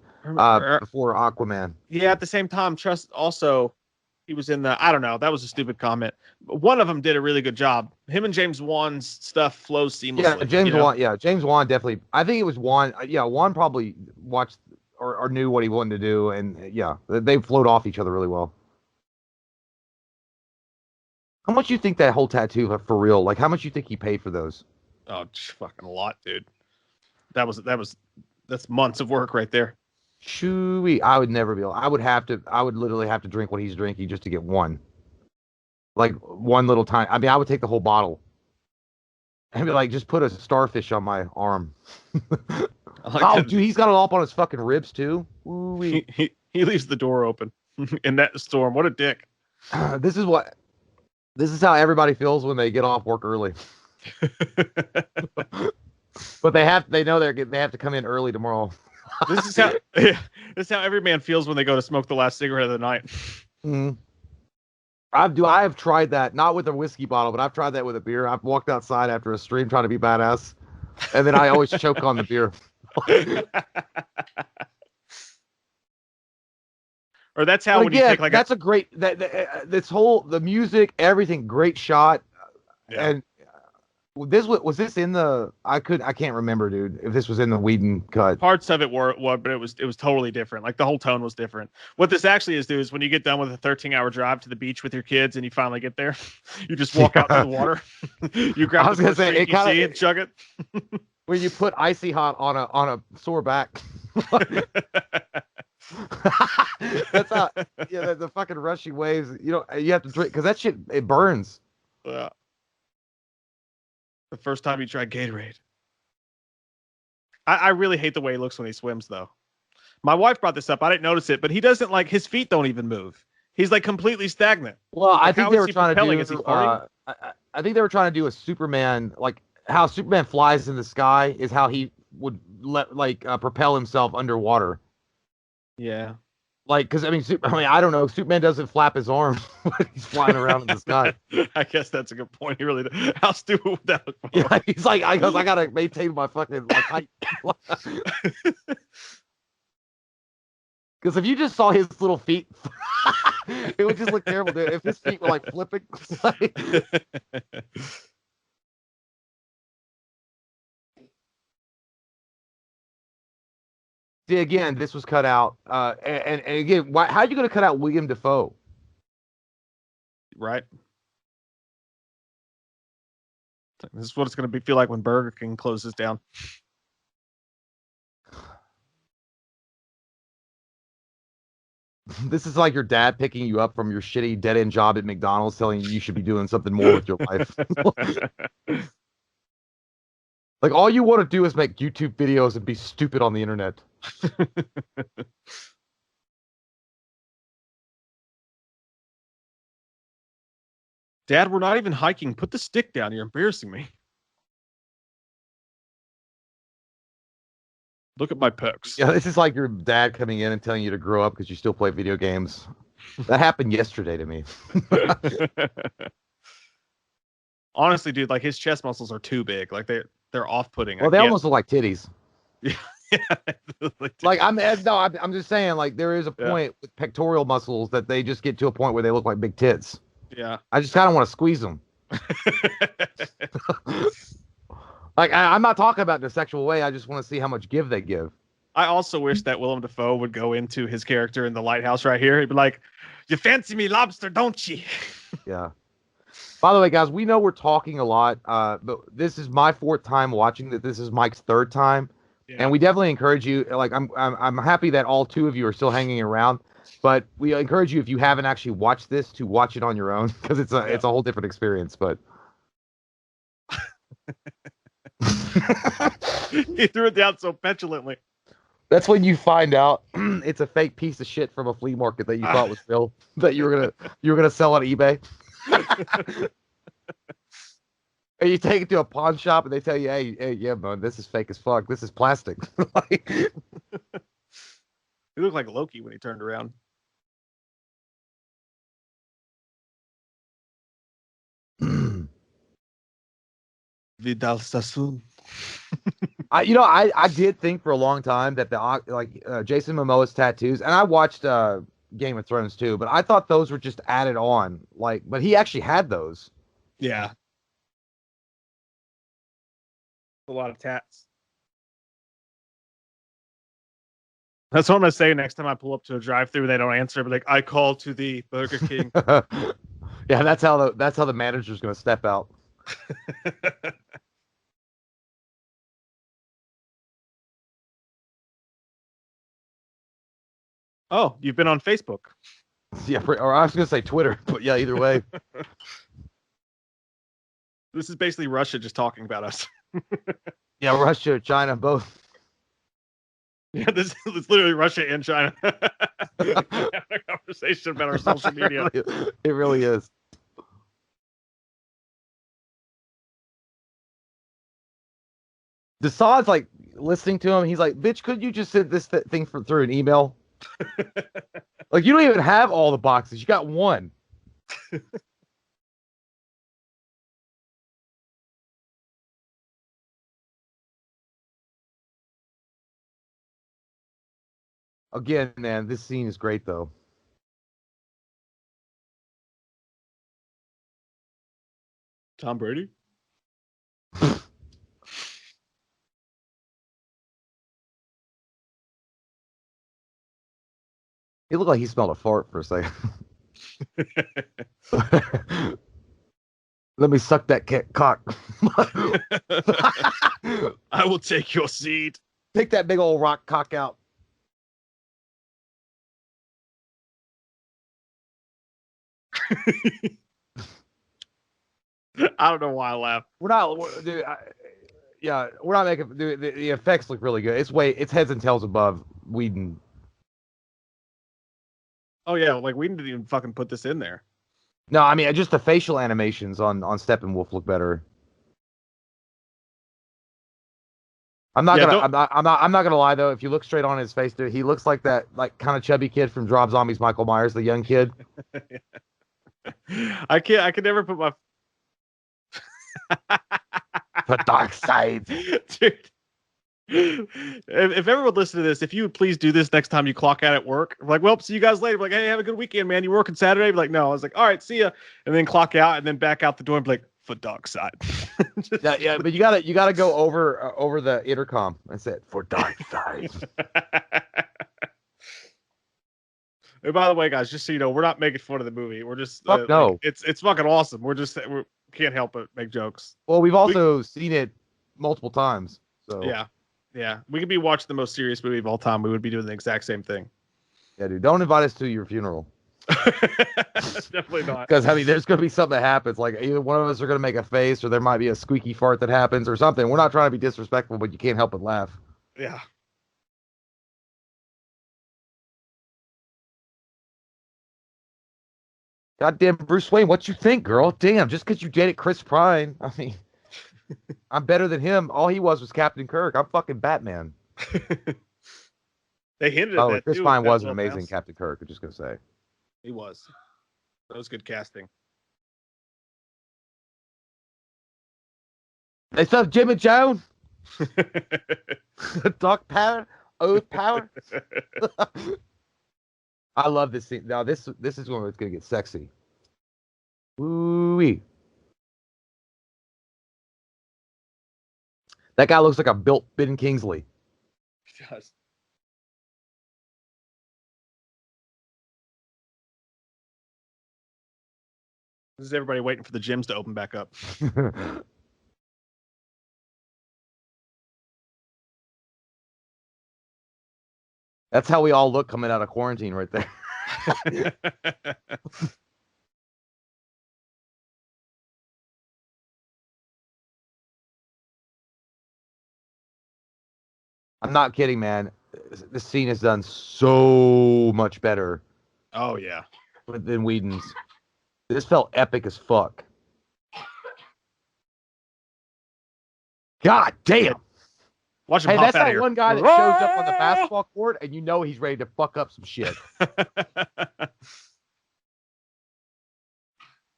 B: before Aquaman.
A: Yeah, at the same time, Trust also he was in the. I don't know. That was a stupid comment. But one of them did a really good job. Him and James Wan's stuff flows
B: Yeah,
A: seamlessly.
B: James Wan. Yeah, James Wan definitely. I think it was Wan. Yeah, Wan probably watched or knew what he wanted to do, and yeah, they flowed off each other really well. How much you think that whole tattoo for real? Like, how much you think he paid for those?
A: Oh, fucking a lot, dude. That's months of work right there.
B: Chewy. I would never be able. I would have to. I would literally have to drink what he's drinking just to get one. Like one little time. I mean, I would take the whole bottle and be like, just put a starfish on my arm.
A: Like
B: oh, dude, he's got it all up on his fucking ribs too.
A: He leaves the door open in that storm. What a dick.
B: This is how everybody feels when they get off work early. But they know they have to come in early tomorrow.
A: This is how this is how every man feels when they go to smoke the last cigarette of the night.
B: Mm-hmm. I have tried that, not with a whiskey bottle, but I've tried that with a beer. I've walked outside after a stream trying to be badass, and then I always choke on the beer.
A: Or that's how when you take like
B: that's a great this whole the music, everything, great shot.
A: Yeah.
B: And this was this in the I can't remember, dude, if this was in the Whedon cut.
A: Parts of it were, but it was totally different. Like the whole tone was different. What this actually is, dude, is when you get done with a 13-hour drive to the beach with your kids and you finally get there, you just walk out to the water. You grab the first drink you see and chug it.
B: When you put icy hot on a sore back. That's how the fucking rushing waves, you have to drink because that shit it burns.
A: Yeah. The first time you tried Gatorade. I really hate the way he looks when he swims, though. My wife brought this up. I didn't notice it, but he doesn't his feet don't even move. He's like completely stagnant.
B: Well, I think they were trying to do.
A: Is he farting?
B: I think they were trying to do a Superman, like how Superman flies in the sky is how he would propel himself underwater.
A: Yeah.
B: Like, because I mean, I don't know. Superman doesn't flap his arms when he's flying around in the sky.
A: I guess that's a good point. He really does. How stupid would that look?
B: Yeah, he's like, I gotta maintain my fucking height. Because if you just saw his little feet, it would just look terrible, dude. If his feet were like flipping. See, again, this was cut out. And again, how are you going to cut out William Dafoe?
A: Right. This is what it's going to feel like when Burger King closes down.
B: This is like your dad picking you up from your shitty dead-end job at McDonald's, telling you should be doing something more with your life. Like, all you want to do is make YouTube videos and be stupid on the internet.
A: Dad, we're not even hiking. Put the stick down. You're embarrassing me. Look at my pecs.
B: Yeah, this is like your dad coming in and telling you to grow up because you still play video games. That happened yesterday to me.
A: Honestly, dude, like his chest muscles are too big. Like they're off-putting.
B: Well, they almost look like titties.
A: Yeah.
B: Like I'm just saying, like there is a point with pectoral muscles that they just get to a point where they look like big tits.
A: Yeah.
B: I just kind of want to squeeze them. Like I'm not talking about in a sexual way. I just want to see how much give they give.
A: I also wish that Willem Dafoe would go into his character in The Lighthouse right here. He'd be like, "You fancy me lobster, don't you?"
B: Yeah. By the way, guys, we know we're talking a lot, but this is my 4th time watching that. This is Mike's 3rd time, and we definitely encourage you. Like, I'm happy that all 2 of you are still hanging around, but we encourage you, if you haven't actually watched this, to watch it on your own because it's a whole different experience. But
A: he threw it down so petulantly.
B: That's when you find out it's a fake piece of shit from a flea market that you thought was real, that you were gonna sell on eBay. And you take it to a pawn shop and they tell you, hey, yeah, man, this is fake as fuck. This is plastic.
A: He looked like Loki when he turned around. Vidal Sassoon.
B: I did think for a long time that Jason Momoa's tattoos, and I watched Game of Thrones too, but I thought those were just added on. But he actually had those.
A: Yeah. A lot of tats. That's what I'm gonna say next time I pull up to a drive-through. They don't answer, but like, I call to the Burger King.
B: Yeah, that's how the manager's gonna step out.
A: Oh, you've been on Facebook.
B: Yeah, or I was gonna say Twitter, but yeah, either way.
A: This is basically Russia just talking about us.
B: Yeah, Russia, China, both.
A: Yeah, this is literally Russia and China having a conversation about our social media.
B: It really is. Desaad's like listening to him. He's like, "Bitch, could you just send this thing through an email? Like, you don't even have all the boxes. You got one." Again, man, this scene is great though.
A: Tom Brady?
B: He looked like he smelled a fart for a second. Let me suck that cock.
A: I will take your seat.
B: Take that big old rock cock out.
A: I don't know why I laugh.
B: We're not, dude. We're not making. Dude, the effects look really good. It's heads and tails above Whedon.
A: Oh yeah, like we didn't even fucking put this in there.
B: No, I mean just the facial animations on Steppenwolf look better. I'm not gonna lie though. If you look straight on his face, dude, he looks like that kind of chubby kid from Rob Zombie's Michael Myers, the young kid.
A: I can never put my
B: The dark side.
A: Dude. If everyone listen to this, if you would please do this next time you clock out at work, I'm like, well, see you guys later. Like, hey, have a good weekend, man. You working Saturday? Like, no. I was like, all right, see ya. And then clock out and then back out the door and be like, for dark side.
B: Yeah, but you gotta go over the intercom and say for dark side.
A: And by the way, guys, just so you know, we're not making fun of the movie. We're just
B: no.
A: Like, it's fucking awesome. We can't help but make jokes.
B: Well, we've also seen it multiple times. So
A: yeah, we could be watching the most serious movie of all time. We would be doing the exact same thing.
B: Yeah, dude, don't invite us to your funeral.
A: Definitely not.
B: Because I mean, there's gonna be something that happens. Like either one of us are gonna make a face, or there might be a squeaky fart that happens, or something. We're not trying to be disrespectful, but you can't help but laugh.
A: Yeah.
B: Goddamn, Bruce Wayne, what you think, girl? Damn, just because you dated Chris Pine, I mean, I'm better than him. All he was Captain Kirk. I'm fucking Batman.
A: They hinted at that
B: Chris
A: too.
B: Pine was an amazing Captain Kirk. I'm just gonna say
A: he was. That was good casting.
B: They saw Jim and Joan. Dark power, oath power. I love this scene. Now this is when it's gonna get sexy. Ooh-wee. That guy looks like a built Ben Kingsley.
A: He does. This is everybody waiting for the gyms to open back up.
B: That's how we all look coming out of quarantine right there. I'm not kidding, man. This scene is done so much better.
A: Oh yeah.
B: Than Whedon's. This felt epic as fuck. God damn.
A: Watch him
B: hey,
A: hop
B: that's
A: out
B: that
A: of here.
B: one guy that shows up on the basketball court, and you know he's ready to fuck up some shit.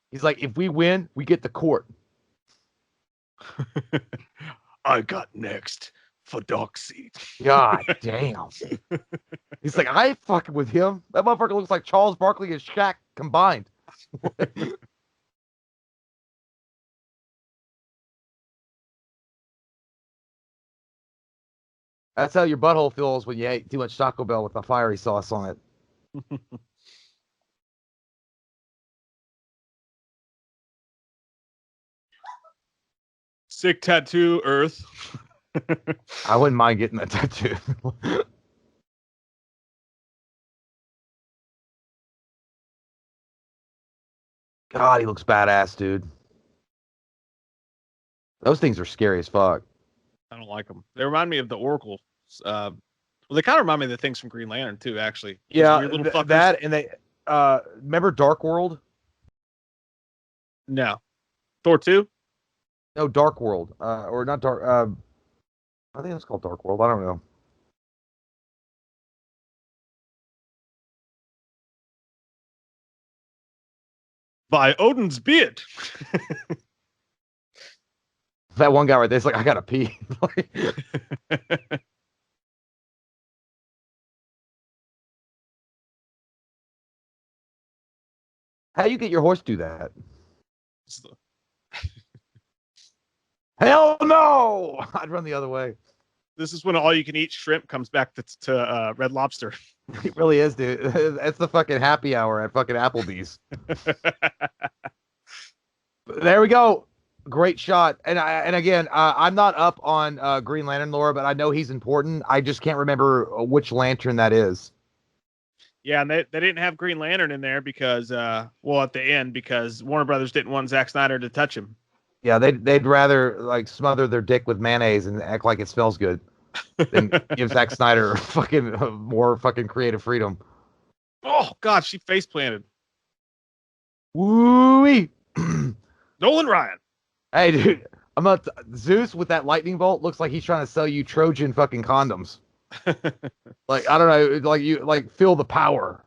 B: He's like, if we win, we get the court.
A: I got next for Doxy.
B: God damn. He's like, I ain't fucking with him. That motherfucker looks like Charles Barkley and Shaq combined. That's how your butthole feels when you ate too much Taco Bell with the fiery sauce on it.
A: Sick tattoo, Earth.
B: I wouldn't mind getting that tattoo. God, he looks badass, dude. Those things are scary as fuck.
A: I don't like them. They remind me of the Oracle. Well, they kind of remind me of the things from Green Lantern too. Actually, those
B: Yeah,
A: weird little fuckers.
B: that and they. Remember Dark World?
A: No, Thor 2.
B: No, Dark World. Or not Dark. I think it's called Dark World. I don't know.
A: By Odin's beard.
B: That one guy right there's like, I gotta pee. How you get your horse do that? Hell no! I'd run the other way.
A: This is when all you can eat shrimp comes back to Red Lobster.
B: It really is, dude. That's the fucking happy hour at fucking Applebee's. There we go. Great shot. And again, I'm not up on Green Lantern lore, but I know he's important. I just can't remember which lantern that is.
A: Yeah, and they didn't have Green Lantern in there because, well, at the end, because Warner Brothers didn't want Zack Snyder to touch him.
B: Yeah, they'd rather like smother their dick with mayonnaise and act like it smells good than give Zack Snyder fucking more fucking creative freedom.
A: Oh God, she face planted.
B: Woo-wee.
A: Nolan Ryan.
B: Hey, dude, I'm not Zeus with that lightning bolt. Looks like he's trying to sell you Trojan fucking condoms. Like I don't know, like you like feel the power.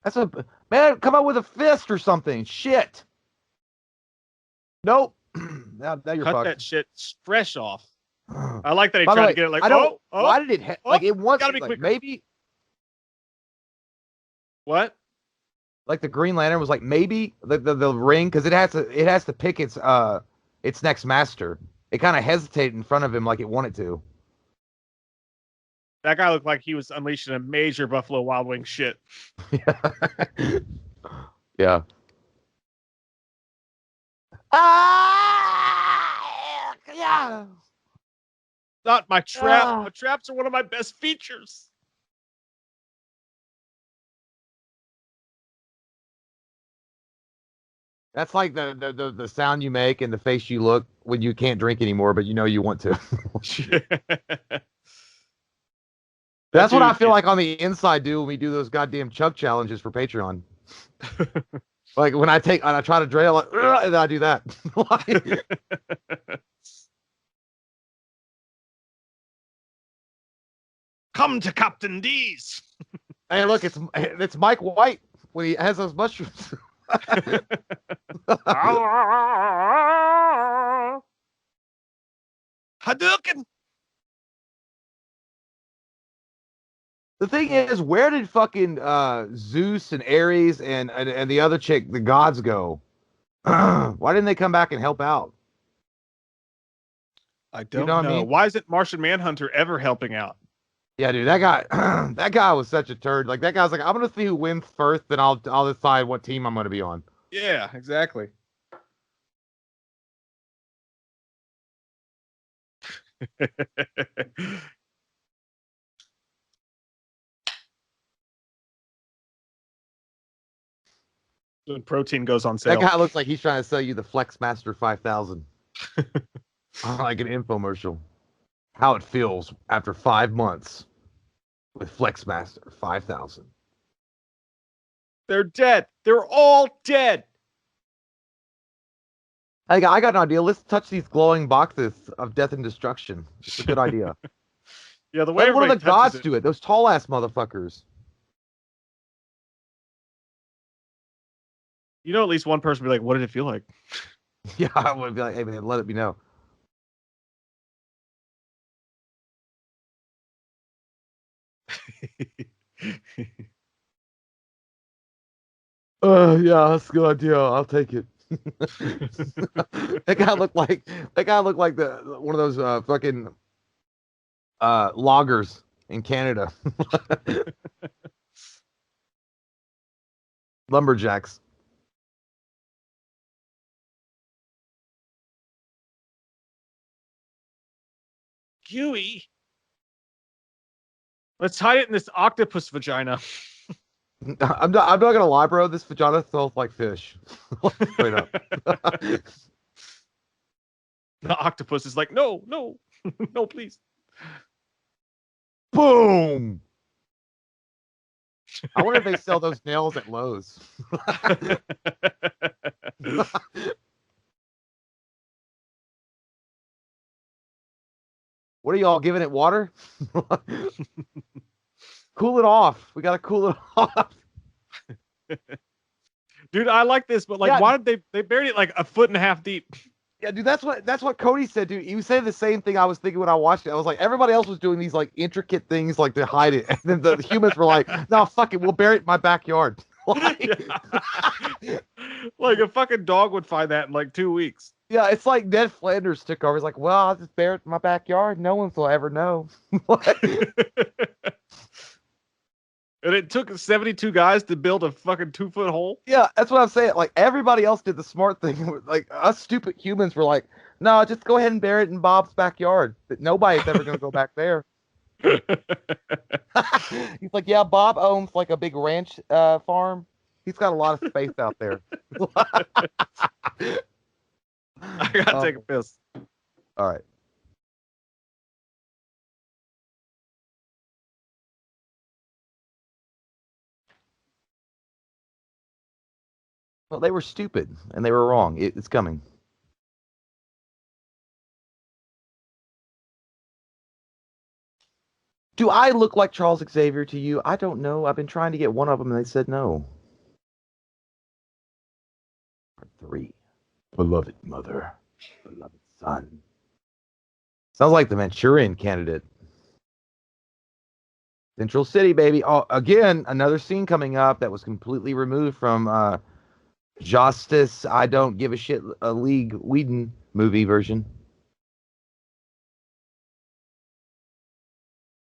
B: That's a man. Come out with a fist or something. Shit. Nope. now you're
A: Cut
B: fucked.
A: that shit fresh off. I like that he
B: By the
A: tried
B: way,
A: to get it like,
B: I don't.
A: oh,
B: Why did it like it wants
A: gotta be
B: like,
A: quicker.
B: maybe
A: What?
B: like the Green Lantern was like maybe the ring because it has to pick its next master. It kind of hesitated in front of him like it wanted to.
A: That guy looked like he was unleashing a major Buffalo Wild Wings shit.
B: Yeah. Yeah.
A: Not my trap. My traps are one of my best features.
B: That's like the sound you make and the face you look when you can't drink anymore, but you know you want to. That's what I feel like on the inside, dude, when we do those goddamn chug challenges for Patreon. Like when I try to drain, like, and then I do that.
A: Come to Captain D's.
B: Hey, look, it's Mike White when he has those mushrooms.
A: Hadouken.
B: The thing is, where did fucking Zeus and Ares and the other chick, the gods, go? Why didn't they come back and help out?
A: I don't know. I mean? Why isn't Martian Manhunter ever helping out?
B: Yeah, dude, that guy, that guy was such a turd. Like that guy's like, I'm gonna see who wins first, then I'll decide what team I'm gonna be on.
A: Yeah, exactly. When protein goes on sale.
B: That guy looks like he's trying to sell you the Flexmaster 5000. Like an infomercial. How it feels after 5 months with Flexmaster 5000.
A: They're dead. They're all dead.
B: I got an idea. Let's touch these glowing boxes of death and destruction. It's a good idea.
A: Yeah, the way
B: one of the gods do it. Those tall ass motherfuckers.
A: at least one person be like, "What did it feel like?"
B: Yeah, I would be like, hey man, let me know. Yeah, that's a good idea. I'll take it. That guy looked like the one of those fucking loggers in Canada. Lumberjacks.
A: Gooey. Let's hide it in this octopus vagina.
B: I'm not gonna lie, bro. This vagina smells like fish. Straight up.
A: The octopus is like, no, no, no, please.
B: Boom. I wonder if they sell those nails at Lowe's. What are y'all giving it water? Cool it off. We gotta cool it off.
A: Dude, I like this, but like,
B: Yeah.
A: why did they buried it like a foot and a half deep?
B: Yeah, dude, that's what Cody said, dude. He was saying the same thing I was thinking when I watched it. I was like, everybody else was doing these like intricate things like to hide it, and then the humans were like, "No, fuck it, we'll bury it in my backyard." Like,
A: Like a fucking dog would find that in like 2 weeks.
B: yeah, it's like Ned Flanders took over. He's like, "Well, I'll just bury it in my backyard. No one will ever know."
A: And it took 72 guys to build a fucking 2-foot hole.
B: Yeah, that's what I'm saying. Like everybody else did the smart thing. Like us stupid humans were like, "No, just go ahead and bury it in Bob's backyard. But nobody's ever gonna go back there." He's like, "Yeah, Bob owns like a big ranch farm. He's got a lot of space out there."
A: I gotta take a piss.
B: All right. Well, they were stupid and they were wrong. It's coming. Do I look like Charles Xavier to you? I don't know. I've been trying to get one of them and they said no. Part 3. Beloved mother. Beloved son. Sounds like the Manchurian Candidate. Central City, baby. Oh, again, another scene coming up that was completely removed from Justice I Don't Give a Shit a League Whedon movie version.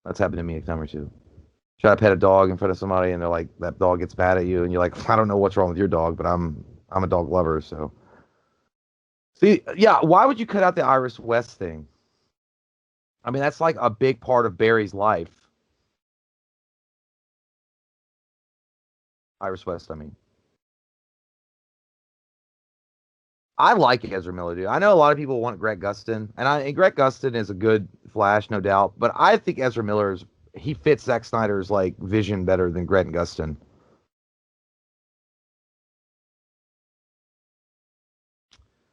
B: That's happened to me a time or two. Try to pet a dog in front of somebody and they're like, that dog gets mad at you and you're like, I don't know what's wrong with your dog, but I'm a dog lover, so. See, yeah, why would you cut out the Iris West thing? I mean, that's like a big part of Barry's life. Iris West, I mean. I like Ezra Miller, dude. I know a lot of people want Greg Gustin, and Greg Gustin is a good Flash, no doubt. But I think Ezra Miller's he fits Zack Snyder's like vision better than Greg Gustin.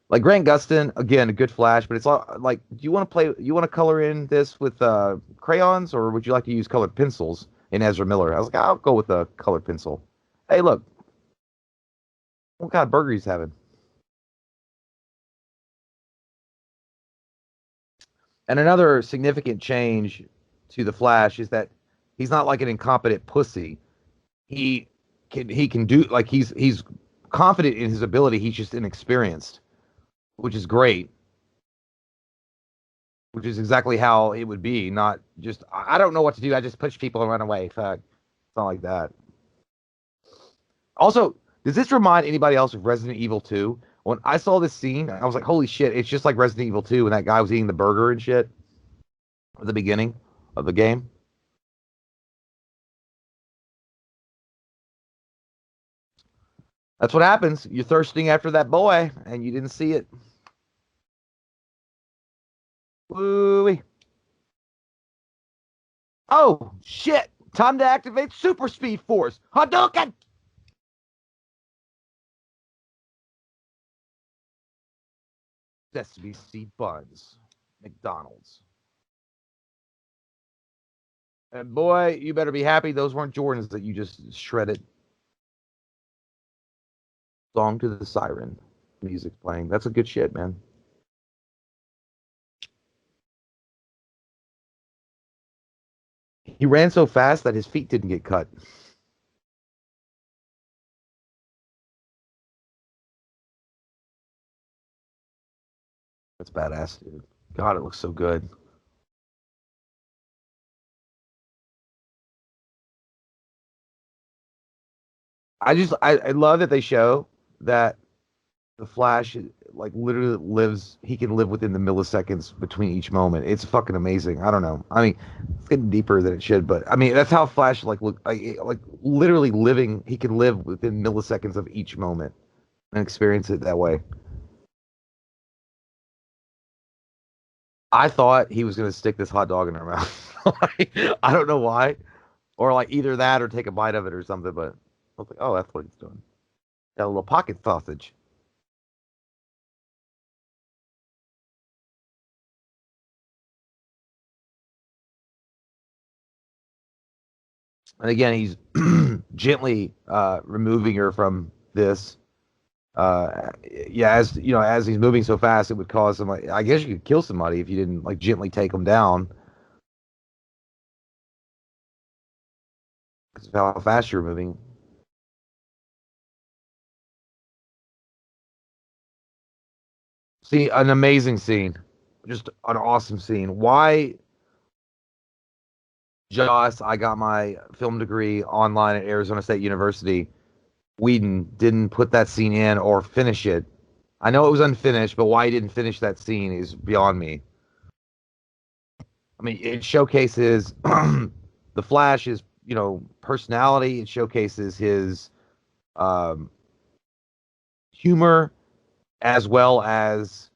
B: Like Grant Gustin, again, a good Flash, but it's all like, do you want to play? You want to color in this with crayons, or would you like to use colored pencils in Ezra Miller? I was like, I'll go with a colored pencil. Hey, look, what kind of burger he's having? And another significant change to the Flash is that he's not like an incompetent pussy. He he can do like he's confident in his ability. He's just inexperienced, which is great. Which is exactly how it would be. Not just I don't know what to do. I just push people and run away. Fuck, it's not like that. Also, does this remind anybody else of Resident Evil 2? When I saw this scene, I was like, holy shit, it's just like Resident Evil 2 when that guy was eating the burger and shit at the beginning of the game. That's what happens. You're thirsting after that boy and you didn't see it. Woo-wee. Oh, shit. Time to activate Super Speed Force. Hadouken! Sesame seed buns. McDonald's. And boy, you better be happy those weren't Jordans that you just shredded. Song to the Siren. Music playing. That's a good shit, man. He ran so fast that his feet didn't get cut. That's badass, dude. God, it looks so good. I love that they show that the Flash like literally lives. He can live within the milliseconds between each moment. It's fucking amazing. I don't know. I mean, it's getting deeper than it should, but I mean that's how Flash like look like literally living. He can live within milliseconds of each moment and experience it that way. I thought he was gonna stick this hot dog in her mouth. Like, I don't know why, or like either that or take a bite of it or something. But I was like, oh, that's what he's doing. Got a little pocket sausage. And again, he's gently removing her from this. Yeah, as you know, as he's moving so fast, it would cause somebody. I guess you could kill somebody if you didn't like gently take them down because of how fast you're moving. See, an amazing scene, just an awesome scene. Why, Joss? I got my film degree online at Arizona State University. Whedon didn't put that scene in or finish it. I know it was unfinished, but why he didn't finish that scene is beyond me. I mean, it showcases the Flash's, personality. It showcases his um, humor as well as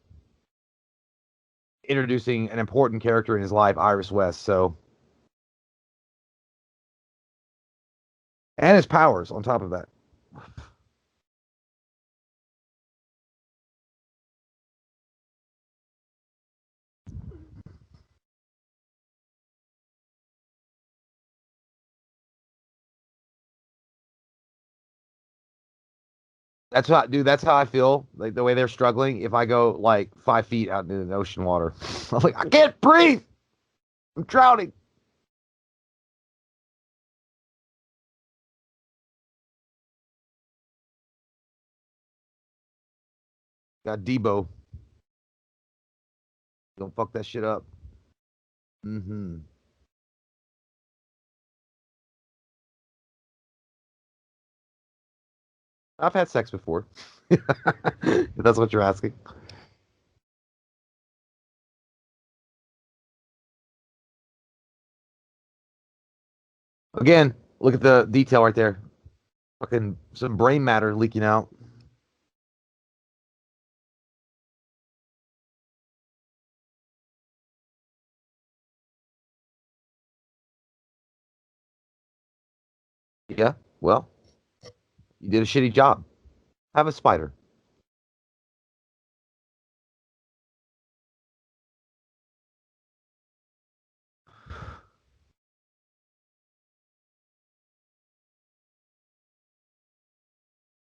B: introducing an important character in his life, Iris West. So, and his powers on top of that. That's how, dude. That's how I feel. Like the way they're struggling. If I go like 5 feet out into the ocean water, I'm like, I can't breathe. I'm drowning. Got Debo. Don't fuck that shit up. Mm-hmm. I've had sex before. If that's what you're asking. Again, look at the detail right there. Fucking some brain matter leaking out. Yeah. Well, you did a shitty job. Have a spider.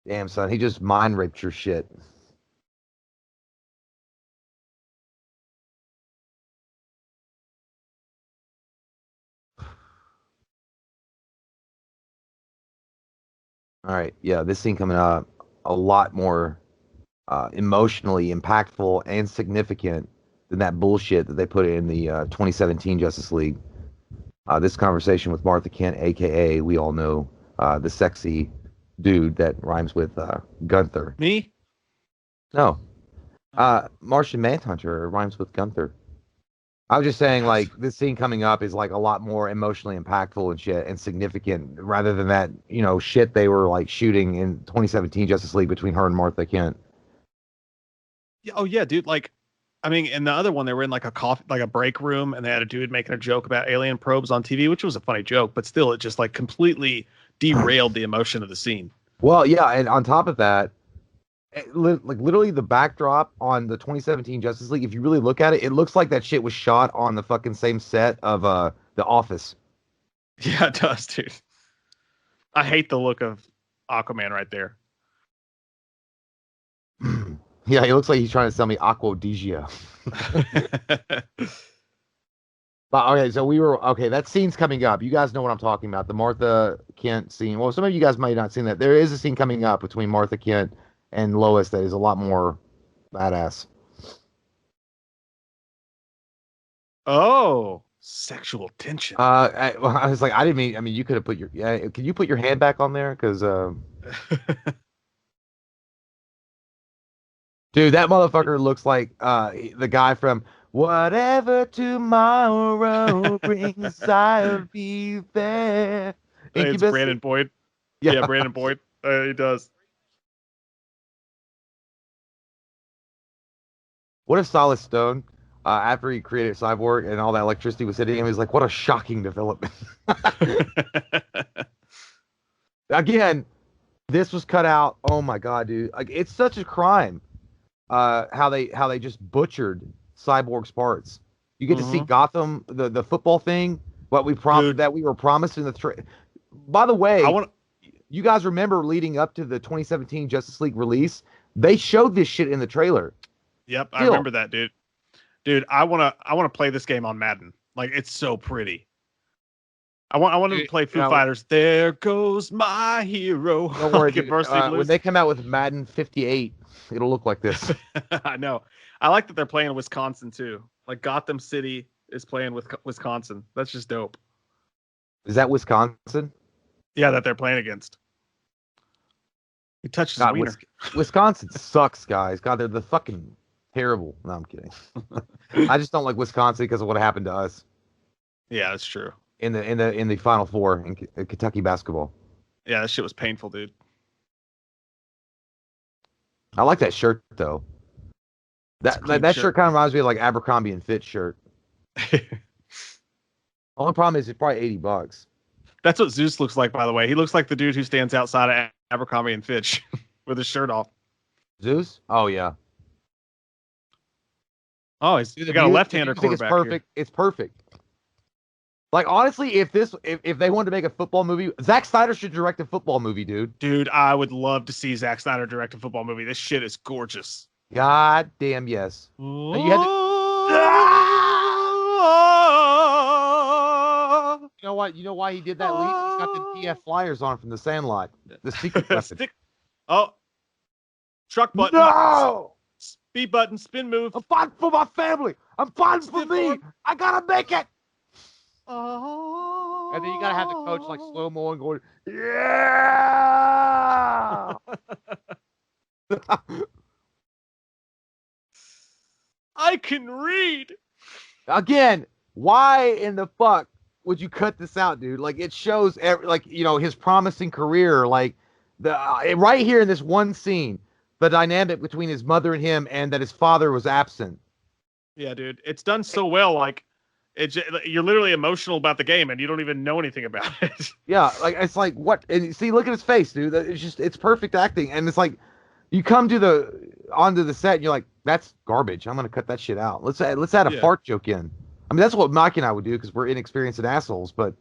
B: Damn, son. He just mind raped your shit. All right. Yeah, this scene coming up a lot more emotionally impactful and significant than that bullshit that they put in the 2017 Justice League. This conversation with Martha Kent, aka we all know the sexy dude that rhymes with Gunther.
A: Me?
B: No, Martian Manhunter rhymes with Gunther. I was just saying, like, this scene coming up is like a lot more emotionally impactful and shit and significant rather than that, shit they were like shooting in 2017 Justice League between her and Martha Kent.
A: Yeah, oh yeah, dude. Like, I mean, in the other one, they were in like a coffee, like a break room, and they had a dude making a joke about alien probes on TV, which was a funny joke, but still, it just like completely derailed the emotion of the scene.
B: Well, yeah, and on top of that, like literally the backdrop on the 2017 Justice League, if you really look at it, it looks like that shit was shot on the fucking same set of The Office.
A: Yeah, it does, dude. I hate the look of Aquaman right there.
B: Yeah, he looks like he's trying to sell me Aquadesia. But okay, so that scene's coming up. You guys know what I'm talking about. The Martha Kent scene. Well, some of you guys might not have seen that. There is a scene coming up between Martha Kent and Lois that is a lot more badass.
A: Oh, sexual tension.
B: I was like, I didn't mean. I mean, you could have put your. Yeah, can you put your hand back on there? Because, dude, that motherfucker looks like the guy from Whatever Tomorrow Brings. I'll be there.
A: It's
B: Incubus.
A: Brandon Boyd.
B: Yeah.
A: Yeah, Brandon Boyd. He does.
B: What if Solid Stone, after he created Cyborg and all that electricity was hitting him, he's like, what a shocking development. Again, this was cut out. Oh my god, dude! Like, it's such a crime. How they just butchered Cyborg's parts. You get to see Gotham, the football thing, what we that we were promised in the By the way, you guys remember leading up to the 2017 Justice League release, they showed this shit in the trailer.
A: Yep, I remember that, dude. Dude, I wanna play this game on Madden. Like, it's so pretty. I want to play Foo Fighters. There goes my hero.
B: Don't worry, dude. When they come out with Madden 58, it'll look like this.
A: I know. I like that they're playing Wisconsin too. Like, Gotham City is playing with Wisconsin. That's just dope.
B: Is that Wisconsin?
A: Yeah, that they're playing against. He touches his wiener.
B: Wisconsin sucks, guys. God, they're the fucking terrible. No, I'm kidding. I just don't like Wisconsin because of what happened to us.
A: Yeah, that's true.
B: In the Final Four in Kentucky basketball.
A: Yeah, that shit was painful, dude.
B: I like that shirt though. That shirt kind of reminds me of like Abercrombie and Fitch shirt. Only problem is it's probably $80.
A: That's what Zeus looks like, by the way. He looks like the dude who stands outside of Abercrombie and Fitch with his shirt off.
B: Zeus? Oh yeah.
A: Oh, he's got a left-hander quarterback.
B: It's perfect.
A: Here.
B: It's perfect. Like, honestly, if they wanted to make a football movie, Zack Snyder should direct a football movie, dude.
A: Dude, I would love to see Zack Snyder direct a football movie. This shit is gorgeous.
B: God damn yes.
A: Oh.
B: And you had to... You know what? You know why he did that leap? He's got the PF flyers on from the Sandlot. The secret weapon.
A: Truck button.
B: No!
A: Speed button. Spin move.
B: I'm fighting for my family. I'm fighting for me. I gotta make it.
A: Oh.
B: And then you gotta have the coach like slow-mo and going, yeah.
A: I can read.
B: Again, why in the fuck would you cut this out, dude? Like, it shows his promising career, like right here in this one scene, the dynamic between his mother and him, and that his father was absent.
A: Yeah, dude, it's done so well. Like, you're literally emotional about the game, and you don't even know anything about it.
B: Yeah, like, it's like, what? And see, look at his face, dude. It's perfect acting, and it's like you come onto the set, and you're like, that's garbage. I'm gonna cut that shit out. Let's add a fart joke in. I mean, that's what Mike and I would do because we're inexperienced and assholes, but.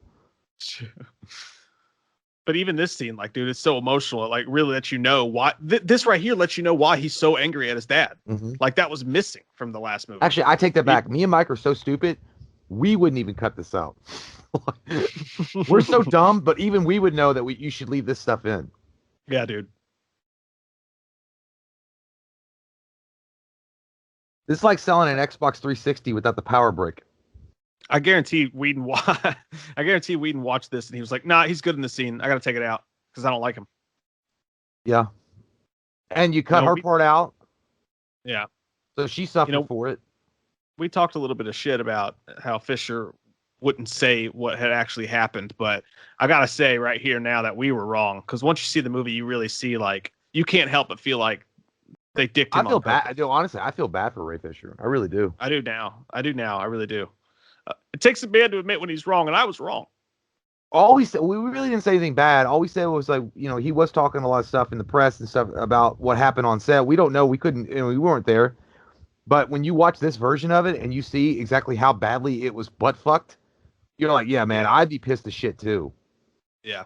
A: But even this scene, like, dude, it's so emotional. It, like, really lets you know why. This right here lets you know why he's so angry at his dad. Mm-hmm. Like, that was missing from the last movie.
B: Actually, I take that back. Me and Mike are so stupid, we wouldn't even cut this out. We're so dumb, but even we would know that you should leave this stuff in.
A: Yeah, dude.
B: This is like selling an Xbox 360 without the power brick.
A: I guarantee Whedon watched this and he was like, "Nah, he's good in the scene. I got to take it out because I don't like him."
B: Yeah, and you cut her part out.
A: Yeah,
B: so she suffered for it.
A: We talked a little bit of shit about how Fisher wouldn't say what had actually happened, but I gotta say right here now that we were wrong, because once you see the movie, you really see, like, you can't help but feel like they dicked him.
B: I feel bad. Honestly, I feel bad for Ray Fisher. I really do.
A: I do now. I really do. It takes a man to admit when he's wrong, and I was wrong.
B: All we said, we really didn't say anything bad. All we said was, like, he was talking a lot of stuff in the press and stuff about what happened on set. We don't know. We couldn't. We weren't there. But when you watch this version of it and you see exactly how badly it was butt fucked, you're like, yeah, man, I'd be pissed as shit too.
A: Yeah.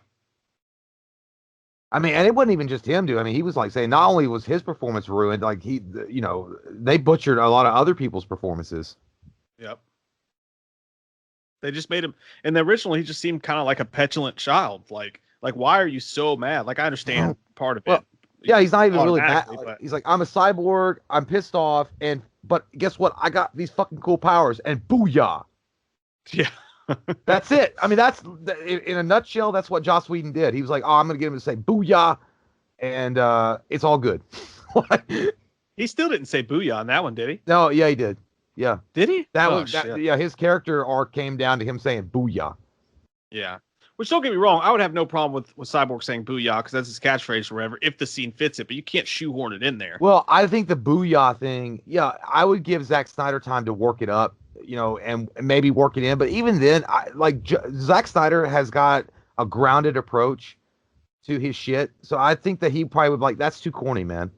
B: I mean, and it wasn't even just him, dude. I mean, he was like saying not only was his performance ruined, like they butchered a lot of other people's performances.
A: Yep. They just made him, and the original, he just seemed kind of like a petulant child. Like, why are you so mad? Like, I understand part of
B: Well,
A: it.
B: yeah, he's not even really mad.
A: But
B: He's like, I'm a cyborg. I'm pissed off, but guess what? I got these fucking cool powers, and booyah.
A: yeah,
B: That's it. I mean, in a nutshell, that's what Joss Whedon did. He was like, oh, I'm gonna get him to say booyah, and it's all good.
A: he still didn't say booyah on that one, did he?
B: No, yeah, he did. Yeah,
A: did he?
B: Yeah, his character arc came down to him saying booyah.
A: Yeah. Which, don't get me wrong, I would have no problem with Cyborg saying booyah because that's his catchphrase or whatever, if the scene fits it, but you can't shoehorn it in there.
B: Well, I think the booyah thing, yeah, I would give Zack Snyder time to work it up, and maybe work it in. But even then, Zack Snyder has got a grounded approach to his shit. So I think that he probably would like, that's too corny, man.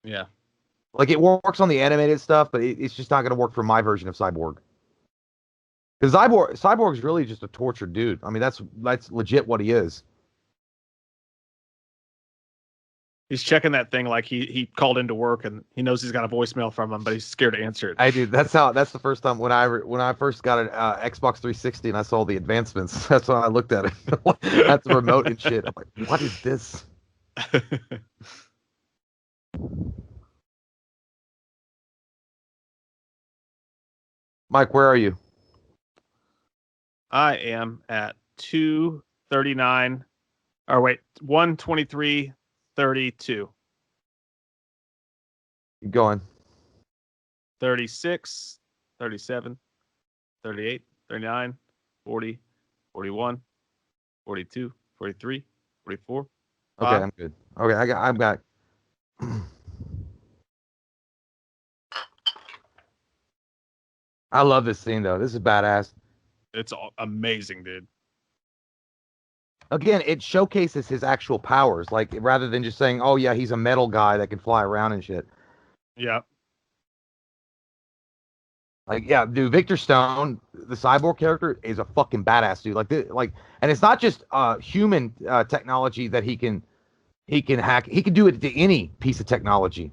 A: Yeah.
B: Like, it works on the animated stuff, but it's just not going to work for my version of Cyborg. Because Cyborg's really just a tortured dude. I mean, that's legit what he is.
A: He's checking that thing like he called into work and he knows he's got a voicemail from him, but he's scared to answer it.
B: I do. That's the first time when I first got an Xbox 360 and I saw the advancements. That's when I looked at it at the remote and shit. I'm like, what is this? Mike, where are you?
A: I am at 239. Or wait, 123.32.
B: Keep going.
A: 36, 37, 38, 39, 40, 41, 42, 43, 44.
B: Okay, I'm good. Okay, I'm back. I love this scene though. This is badass.
A: It's amazing, dude.
B: Again, it showcases his actual powers, like rather than just saying, "Oh yeah, he's a metal guy that can fly around and shit."
A: Yeah.
B: Like, yeah, dude, Victor Stone, the cyborg character, is a fucking badass dude. And it's not just human technology that he can hack. He can do it to any piece of technology.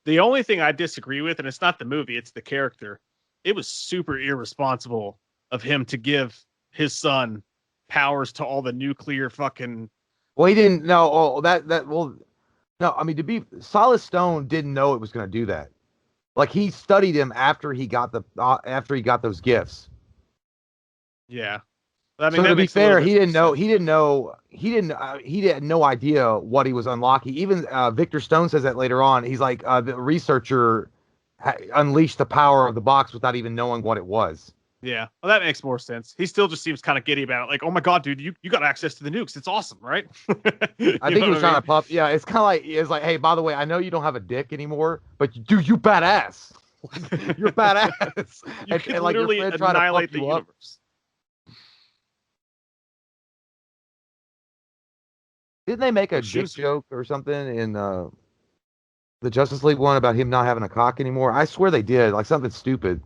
A: The only thing I disagree with, and it's not the movie, it's the character. It was super irresponsible of him to give his son powers to all the nuclear fucking.
B: Well, he didn't know. Oh, no. I mean, Solid Stone didn't know it was going to do that. Like, he studied him after he got those gifts.
A: Yeah. I mean,
B: so to be fair, he had no idea what he was unlocking. Even Victor Stone says that later on. He's like, the researcher unleashed the power of the box without even knowing what it was.
A: Yeah, well, that makes more sense. He still just seems kind of giddy about it. Like, oh my god, dude, you got access to the nukes. It's awesome, right?
B: I think he was trying to puff. Yeah, it's kind of like, it's like, hey, by the way, I know you don't have a dick anymore, but dude, you badass. You're badass.
A: You can literally annihilate the universe.
B: Didn't they make a dick joke or something in the Justice League one about him not having a cock anymore? I swear they did, like something stupid.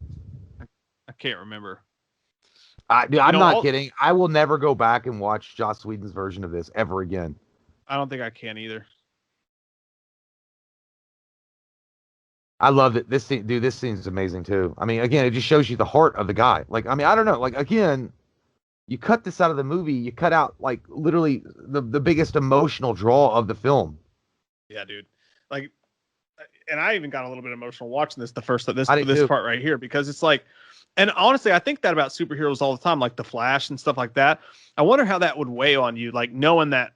A: I can't remember.
B: I'm not kidding. I will never go back and watch Joss Whedon's version of this ever again.
A: I don't think I can either.
B: I love it. This scene is amazing too. I mean, again, it just shows you the heart of the guy. Like, I mean, I don't know. Like, again, you cut this out of the movie, you cut out like literally the biggest emotional draw of the film.
A: Yeah, dude. Like, and I even got a little bit emotional watching this part right here, because it's like, and honestly, I think that about superheroes all the time, like the Flash and stuff like that. I wonder how that would weigh on you, like knowing that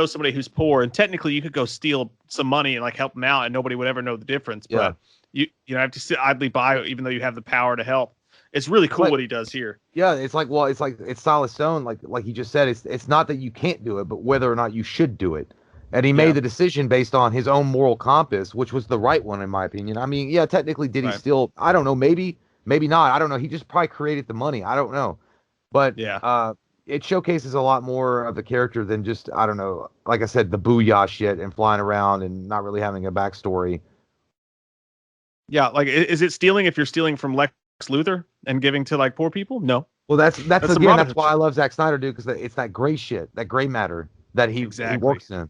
A: somebody who's poor, and technically you could go steal some money and like help them out, and nobody would ever know the difference. Yeah. But you have to sit idly by, even though you have the power to help. It's really cool what he does here.
B: Yeah, it's Solid Stone, like he just said. It's not that you can't do it, but whether or not you should do it. And he made the decision based on his own moral compass, which was the right one, in my opinion. I mean, yeah, technically, did he steal? I don't know. Maybe not. I don't know. He just probably created the money. I don't know. But it showcases a lot more of the character than just, I don't know, like I said, the booyah shit and flying around and not really having a backstory.
A: Yeah, like, is it stealing if you're stealing from Lex Luthor? and giving to like poor people? No.
B: Well, that's
A: some
B: again,
A: Robin
B: that's
A: Hood
B: why I
A: shit.
B: love Zack Snyder, dude, because it's that gray shit, that gray matter that he
A: Exactly.
B: works in.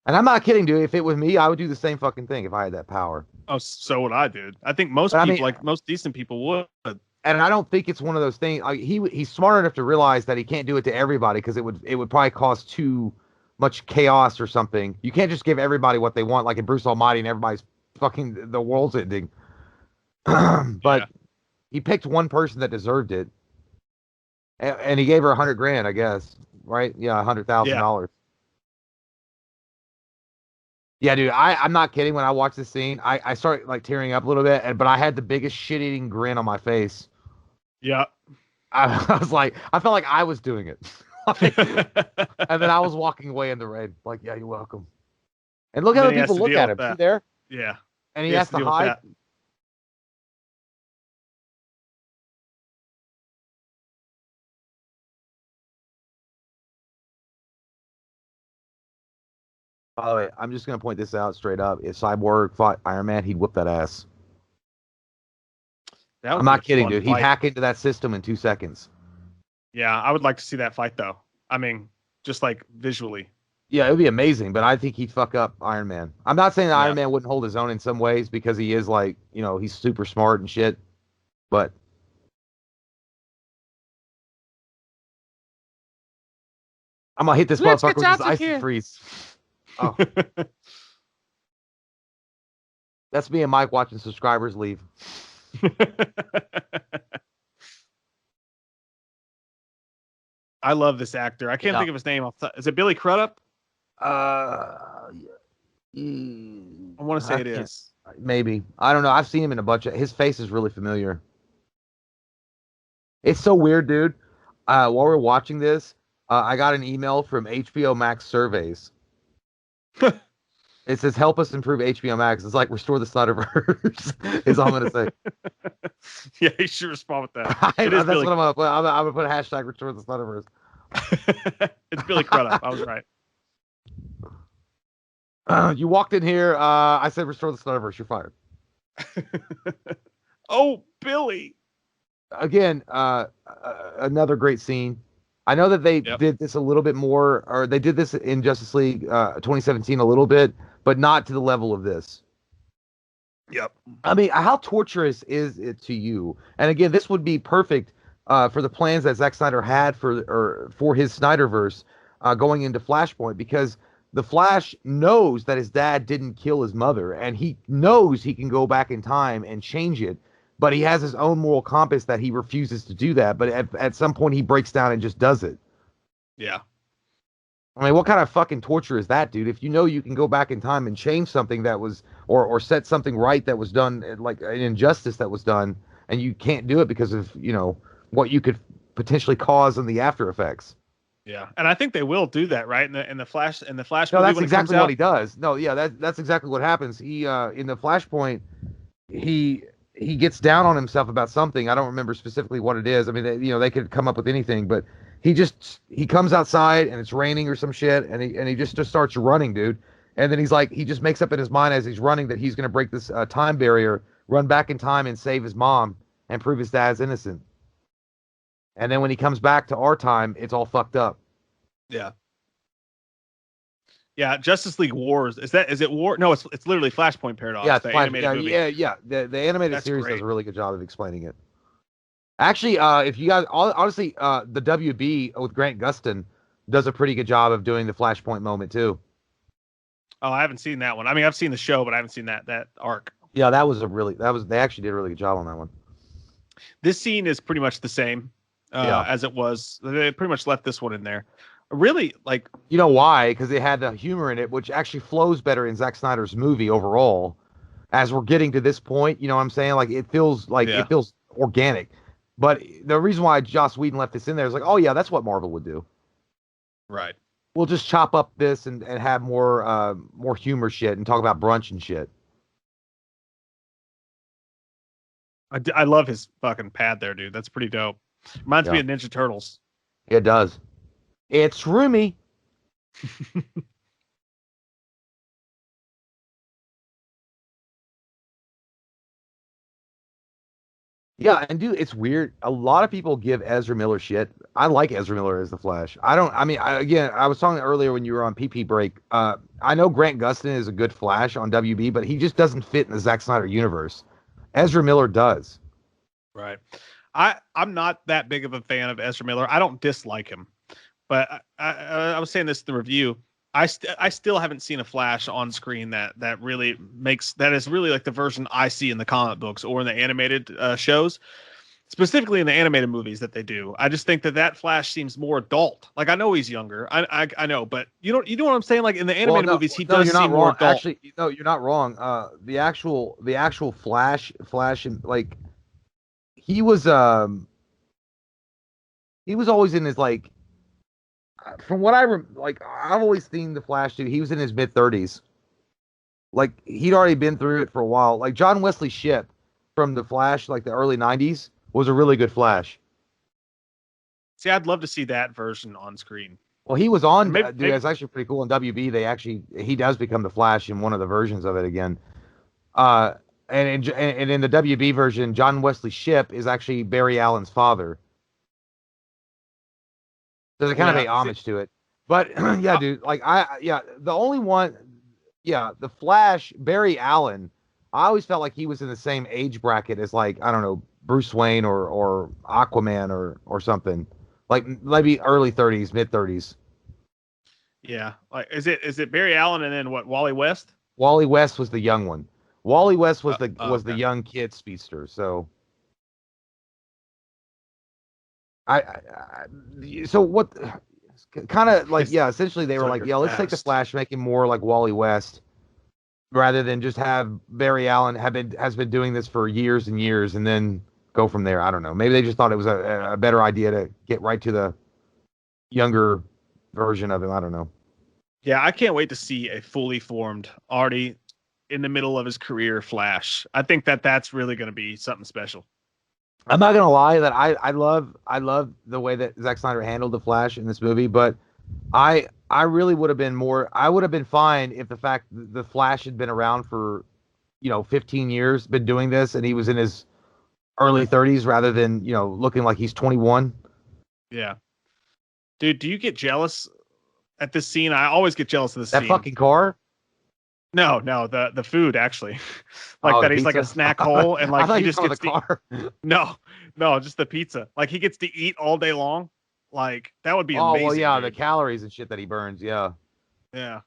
B: And I'm not kidding, dude. If it was me, I would do the same fucking thing if I had that power.
A: Oh, so would I, dude. I think most
B: But I
A: people,
B: mean,
A: like most decent people, would.
B: and I don't think it's one of those things. Like, he's smart enough to realize that he can't do it to everybody because it would probably cause too much chaos or something. You can't just give everybody what they want, like in Bruce Almighty, and everybody's fucking the world's ending.
A: Yeah.
B: But he picked one person that deserved it, and he gave her 100 grand, I guess, right? Yeah,
A: Yeah.
B: $100,000. Yeah, dude, I'm not kidding. When I watched this scene, I started like tearing up a little bit, but I had the biggest shit-eating grin on my face.
A: Yeah.
B: I was like, I felt like I was doing it. And then I was walking away in the rain, like, yeah, you're welcome. And look
A: And
B: how
A: then
B: the
A: he has
B: people
A: to
B: look
A: deal
B: at
A: with
B: him. See
A: that.
B: there?
A: Yeah.
B: And he
A: He has
B: has
A: to
B: to
A: deal with
B: hide.
A: that.
B: By the way, I'm just gonna point this out straight up. If Cyborg fought Iron Man, he'd whoop that ass.
A: That
B: I'm
A: would be
B: not
A: a
B: kidding,
A: fun
B: dude. He'd
A: fight.
B: hack into that system in 2 seconds.
A: Yeah, I would like to see that fight though. I mean, just like visually.
B: Yeah, it would be amazing, but I think he'd fuck up Iron Man. I'm not saying that
A: Yeah.
B: Iron Man wouldn't hold his own in some ways because he is like, he's super smart and shit. But I'm gonna hit this
A: Let's
B: motherfucker
A: get
B: with this
A: out of
B: icy
A: here.
B: freeze. Oh, that's me and Mike watching subscribers leave.
A: I love this actor. I can't
B: Yeah.
A: think of his name. Is it Billy Crudup?
B: Uh,
A: I want to say
B: I
A: it
B: can't.
A: is.
B: Maybe. I don't know. I've seen him in a bunch of. His face is really familiar. It's so weird, dude. While we're watching this, I got an email from HBO Max surveys. It says, "Help us improve HBO Max." It's like restore the Snyderverse. Is all I'm gonna say.
A: Yeah, you should respond with that. It is
B: That's
A: Billy.
B: what I'm gonna put. I'm gonna put a hashtag restore the Snyderverse.
A: It's Billy Crudup. I was right.
B: You walked in here. I said restore the Snyderverse. You're fired.
A: Oh, Billy.
B: Again, another great scene. I know that they
A: Yep.
B: did this a little bit more, or they did this in Justice League 2017 a little bit, but not to the level of this.
A: Yep.
B: I mean, how torturous is it to you? And again, this would be perfect for the plans that Zack Snyder had for his Snyderverse going into Flashpoint, because the Flash knows that his dad didn't kill his mother, and he knows he can go back in time and change it, but he has his own moral compass that he refuses to do that. But at some point, he breaks down and just does it.
A: Yeah.
B: I mean, what kind of fucking torture is that, dude? If you know you can go back in time and change something that was, or set something right that was done, like an injustice that was done, and you can't do it because of, what you could potentially cause in the after effects.
A: Yeah. And I think they will do that, right? In the Flash
B: No,
A: movie
B: that's
A: when it comes
B: exactly what
A: out.
B: he does. No, yeah, that's exactly what happens. He in the Flashpoint, he he gets down on himself about something. I don't remember specifically what it is. I mean, they could come up with anything, but he comes outside and it's raining or some shit, and he just starts running, dude. And then he just makes up in his mind as he's running that he's gonna break this time barrier, run back in time and save his mom and prove his dad's innocent. And then when he comes back to our time, it's all fucked up.
A: Yeah. Yeah. Justice League Wars. Is it War? No, it's literally Flashpoint
B: Yeah,
A: Paradox,
B: it's
A: the
B: Flash.
A: animated
B: Yeah,
A: movie.
B: yeah. The animated
A: That's
B: series does
A: great.
B: a really good job of explaining it. Actually, if you guys honestly, the WB with Grant Gustin does a pretty good job of doing the Flashpoint moment too.
A: Oh, I haven't seen that one. I mean, I've seen the show, but I haven't seen that arc.
B: Yeah, they actually did a really good job on that one.
A: This scene is pretty much the same
B: Yeah.
A: as it was. They pretty much left this one in there. Really, like,
B: You know why? Because it had the humor in it, which actually flows better in Zack Snyder's movie overall. As we're getting to this point, you know what I'm saying? Like
A: yeah,
B: it feels organic. But the reason why Joss Whedon left this in there is like, oh yeah, that's what Marvel would do.
A: right.
B: We'll just chop up this and have more humor shit and talk about brunch and shit.
A: I love his fucking pad there, dude. That's pretty dope. Reminds me
B: Yeah,
A: of Ninja Turtles.
B: it does. It's roomy. Yeah, and dude, it's weird. A lot of people give Ezra Miller shit. I like Ezra Miller as the Flash. I don't. I mean, again, I was talking earlier when you were on PP break. I know Grant Gustin is a good Flash on WB, but he just doesn't fit in the Zack Snyder universe. Ezra Miller does.
A: Right. I'm not that big of a fan of Ezra Miller. I don't dislike him, but I was saying this in the review. I still haven't seen a Flash on screen that really makes that is really like the version I see in the comic books or in the animated shows, specifically in the animated movies that they do. I just think that Flash seems more adult. Like I know he's younger, I know, but you know what I'm saying. Like in the
B: Well,
A: animated
B: no,
A: movies, he
B: no,
A: does
B: you're not
A: seem more
B: wrong.
A: adult.
B: Actually, no, you're not wrong. The actual Flash, and like he was, he was always in his like, from what like, I've always seen the Flash dude. He was in his mid 30s. Like he'd already been through it for a while. Like John Wesley Shipp from the Flash, like the early '90s, was a really good Flash.
A: See, I'd love to see that version on screen.
B: Well, he was
A: And
B: on,
A: maybe,
B: dude.
A: maybe
B: It's actually pretty cool in WB. He does become the Flash in one of the versions of it again. Uh, and in the WB version, John Wesley Shipp is actually Barry Allen's father. So they kind of
A: yeah.
B: pay
A: See,
B: homage to it. But yeah, dude, like yeah, the only one, yeah, the Flash, Barry Allen. I always felt like he was in the same age bracket as, like, I don't know, Bruce Wayne or Aquaman or something, like maybe early 30s, mid 30s.
A: yeah. Like is it Barry Allen and then what? Wally West?
B: Wally West was the young one. Wally West was the
A: Okay.
B: young kid speedster. So so what? Kind of like,
A: His
B: yeah. Essentially, they were like,
A: younger
B: yeah, let's take the
A: fast.
B: Flash, make him more like Wally West, rather than just have Barry Allen has been doing this for years and years, and then go from there. I don't know. Maybe they just thought it was a better idea to get right to the younger version of him. I don't know.
A: Yeah, I can't wait to see a fully formed, already in the middle of his career Flash. I think that's really going to be something special.
B: I'm not gonna lie that I love the way that Zack Snyder handled the Flash in this movie, but I really would have been more. I would have been fine if the fact the Flash had been around for 15 years, been doing this, and he was in his early 30s rather than looking like he's 21.
A: Yeah. Dude, do you get jealous at this scene? I always get jealous of this
B: That
A: scene.
B: fucking car.
A: No, the food actually. Like
B: Oh, the
A: that he's like a
B: pizza.
A: snack hole and
B: I
A: like
B: thought
A: he
B: you were
A: just
B: talking
A: gets
B: about the
A: to
B: car.
A: no, just the pizza. Like he gets to eat all day long. Like that would be
B: Oh well,
A: amazing,
B: yeah, the
A: dude.
B: calories and shit that he burns. Yeah,
A: Yeah.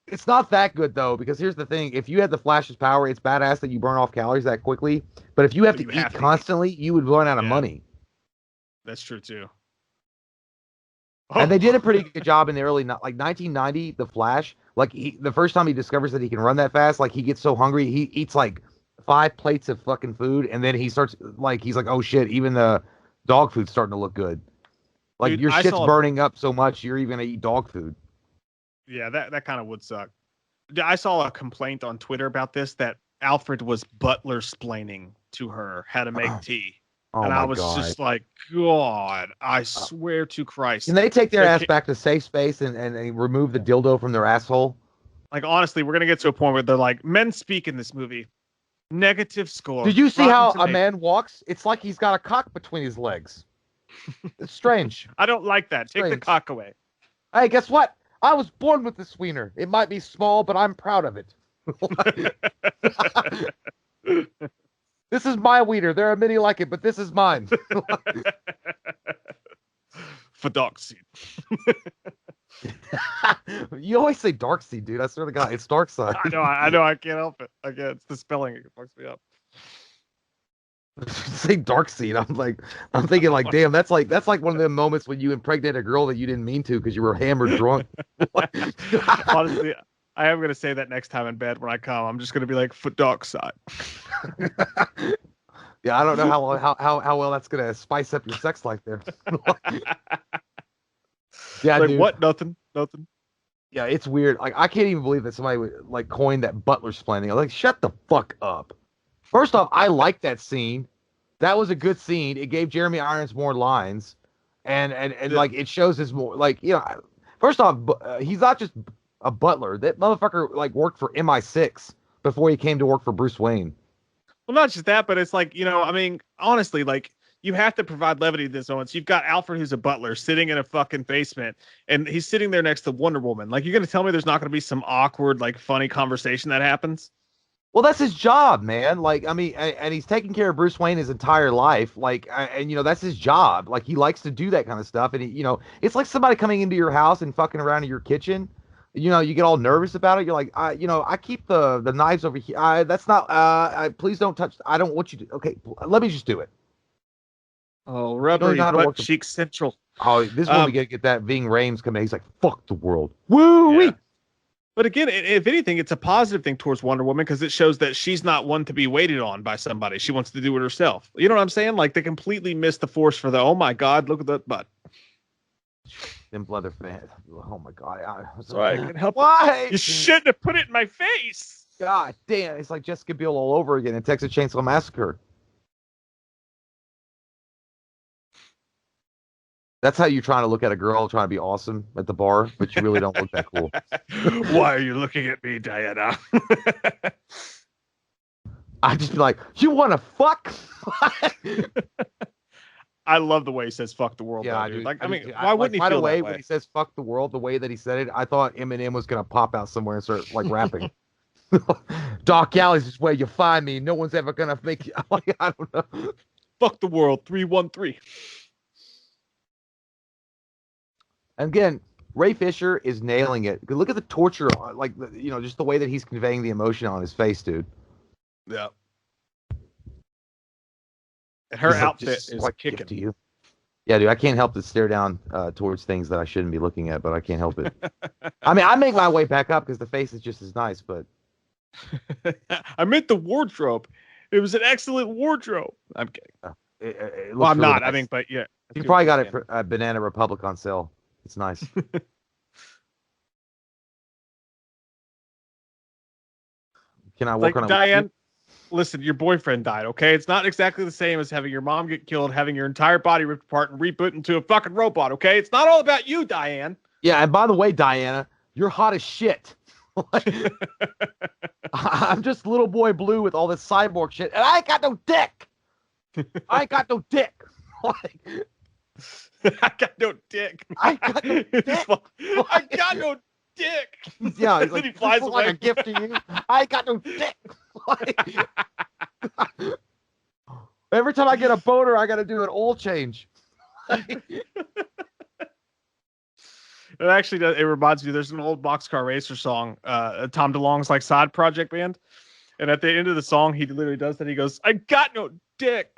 B: it's not that good though, because here's the thing: if you had the Flash's power, it's badass that you burn off calories that quickly. But if you have
A: But you
B: to eat
A: have to eat.
B: constantly, you would run out of
A: Yeah,
B: money.
A: that's true too.
B: And they did a
A: Oh,
B: pretty good job in the early, like 1990, the Flash. Like the first time he discovers that he can run that fast, like he gets so hungry, he eats like 5 plates of fucking food, and then he starts like he's like, oh shit, even the dog food's starting to look good. Like
A: dude,
B: your
A: I
B: shit's
A: saw
B: burning up so much, you're even gonna eat dog food.
A: yeah, that kind of would suck. I saw a complaint on Twitter about this that Alfred was butler splaining to her how to make tea.
B: Oh
A: And I
B: my
A: was
B: god.
A: just like, God, I
B: Uh,
A: swear to
B: Can
A: Christ.
B: they take their
A: There
B: ass
A: ca-
B: back to safe space and remove the dildo from their asshole?
A: like, honestly, we're going to get to a point where they're like, men speak in this movie. Negative score.
B: Did you see
A: Rotten
B: how a
A: Tomatoes.
B: man walks? It's like he's got a cock between his legs. It's strange.
A: I don't like that. Take the
B: Strange.
A: cock away.
B: Hey, guess what? I was born with this wiener. It might be small, but I'm proud of it. This is my wiener. There are many like it, but this is mine.
A: Fedoxy.
B: You always say dark seed, dude. I swear to God, it's dark side.
A: I know. I can't help it. I can't. It's the spelling. It fucks me up.
B: Say dark seed. I'm thinking like, damn, that's like one of the moments when you impregnate a girl that you didn't mean to because you were hammered drunk.
A: Honestly, I am going to say that next time in bed when I come. I'm just going to be like, Fedoxide.
B: Yeah, I don't know how well that's gonna spice up your sex life there. Yeah,
A: Like,
B: dude.
A: what? Nothing. Nothing.
B: Yeah, it's weird. Like, I can't even believe that somebody would like coin that butler splaining. I'm like, shut the fuck up. First off, I like that scene. That was a good scene. It gave Jeremy Irons more lines, and
A: Yeah.
B: like it shows his more like First off, he's not just a butler. That motherfucker like worked for MI6 before he came to work for Bruce Wayne.
A: Well, not just that, but it's like, I mean, honestly, like, you have to provide levity in this moment. So you've got Alfred, who's a butler, sitting in a fucking basement, and he's sitting there next to Wonder Woman. Like, you're going to tell me there's not going to be some awkward, like, funny conversation that happens?
B: Well, that's his job, man. Like, I mean, and he's taken care of Bruce Wayne his entire life. Like, and that's his job. Like, he likes to do that kind of stuff. And it's like somebody coming into your house and fucking around in your kitchen. You get all nervous about it. You're like, I keep the knives over here. That's not. Please don't touch. I don't want you to. Okay, let me just do it.
A: Oh, rubbery butt cheek central.
B: Oh, this is when we get that Ving Rhames coming in. He's like, fuck the world. Woo-wee! Yeah.
A: But again, if anything, it's a positive thing towards Wonder Woman because it shows that she's not one to be waited on by somebody. She wants to do it herself. You know what I'm saying? Like, they completely missed the force for oh my God, look at that butt.
B: Them leather fans. Oh my God.
A: Sorry, I can't help
B: Why?
A: You shouldn't have put it in my face.
B: God damn. It's like Jessica Biel all over again in Texas Chainsaw Massacre. That's how you're trying to look at a girl trying to be awesome at the bar, but you really don't look that cool.
A: Why are you looking at me, Diana?
B: I'd just be like, you want to fuck?
A: I love the way he says "fuck the world."
B: Yeah,
A: though, dude. Like,
B: why
A: wouldn't he feel that way?
B: When he says "fuck the world," the way that he said it, I thought Eminem was gonna pop out somewhere and start like rapping. Dark alleys is where you find me. No one's ever gonna make you. Like, I don't know.
A: Fuck the world. 313.
B: Again, Ray Fisher is nailing it. Look at the torture, like just the way that he's conveying the emotion on his face, dude.
A: Yeah. Her outfit is like kicking
B: to you. Yeah, dude, I can't help but stare down towards things that I shouldn't be looking at, but I can't help it. I mean, I make my way back up because the face is just as nice, but
A: I meant the wardrobe. It was an excellent wardrobe. I'm kidding.
B: Well,
A: I'm really not. Nice. I mean, but yeah.
B: You probably got it for Banana Republic on sale. It's nice. Can I work on it?
A: Diane, listen, your boyfriend died, okay? It's not exactly the same as having your mom get killed, having your entire body ripped apart, and reboot into a fucking robot, okay? It's not all about you, Diane.
B: Yeah, and by the way, Diana, you're hot as shit. I'm just little boy blue with all this cyborg shit, and I ain't got no dick. I ain't got no dick.
A: I got no dick.
B: I got no dick.
A: I got no dick.
B: Yeah, he's like,
A: he flies away.
B: Like a gift to you. I got no dick. Every time I get a boner, I got to do an oil change.
A: It actually does. It reminds me. There's an old Boxcar Racer song, Tom DeLonge's like side project band, and at the end of the song, he literally does that. He goes, "I got no dick."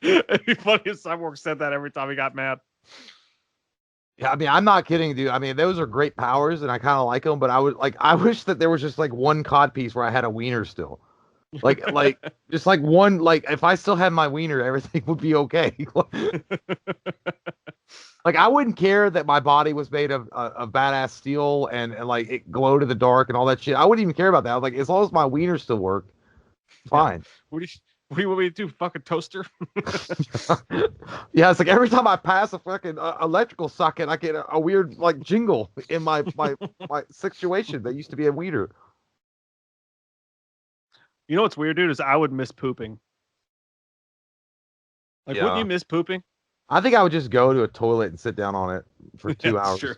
A: It'd be funny if Cyborg said that every time he got mad.
B: Yeah, I mean, I'm not kidding, dude. I mean, those are great powers, and I kind of like them. But I wish that there was just like one cod piece where I had a wiener still, like just like one. Like if I still had my wiener, everything would be okay. Like I wouldn't care that my body was made of badass steel and like it glowed in the dark and all that shit. I wouldn't even care about that. I was like, as long as my wiener still worked, fine.
A: What do you want me to do? Fucking toaster?
B: Yeah, it's like every time I pass a fucking electrical socket, I get a weird like jingle in my situation that used to be a wiener.
A: You know what's weird, dude? Is I would miss pooping. Like, wouldn't you miss pooping?
B: I think I would just go to a toilet and sit down on it for 2 hours.
A: Sure.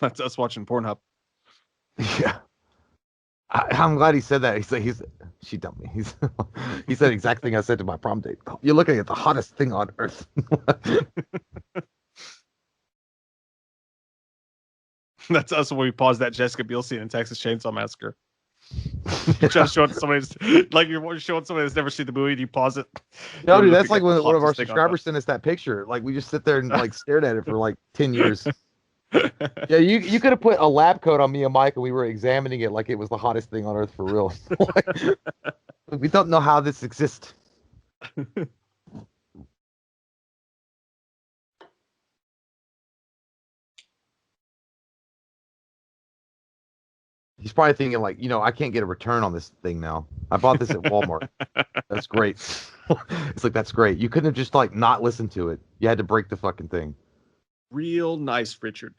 A: That's us watching Pornhub.
B: Yeah. I'm glad he said that. She dumped me. He said the exact thing I said to my prom date. You're looking at the hottest thing on earth.
A: That's us when we paused that Jessica Biel scene in Texas Chainsaw Massacre. You're trying to show it to somebody, like you're showing somebody that's never seen the movie, and you pause it.
B: No, dude, that's like when one of our subscribers sent us that picture. Like we just sit there and like stared at it for like 10 years. Yeah, you could have put a lab coat on me and Mike, and we were examining it like it was the hottest thing on earth for real. We don't know how this exists. He's probably thinking like, I can't get a return on this thing now. I bought this at Walmart. That's great. It's like, that's great. You couldn't have just like not listened to it. You had to break the fucking thing.
A: Real nice, Richard.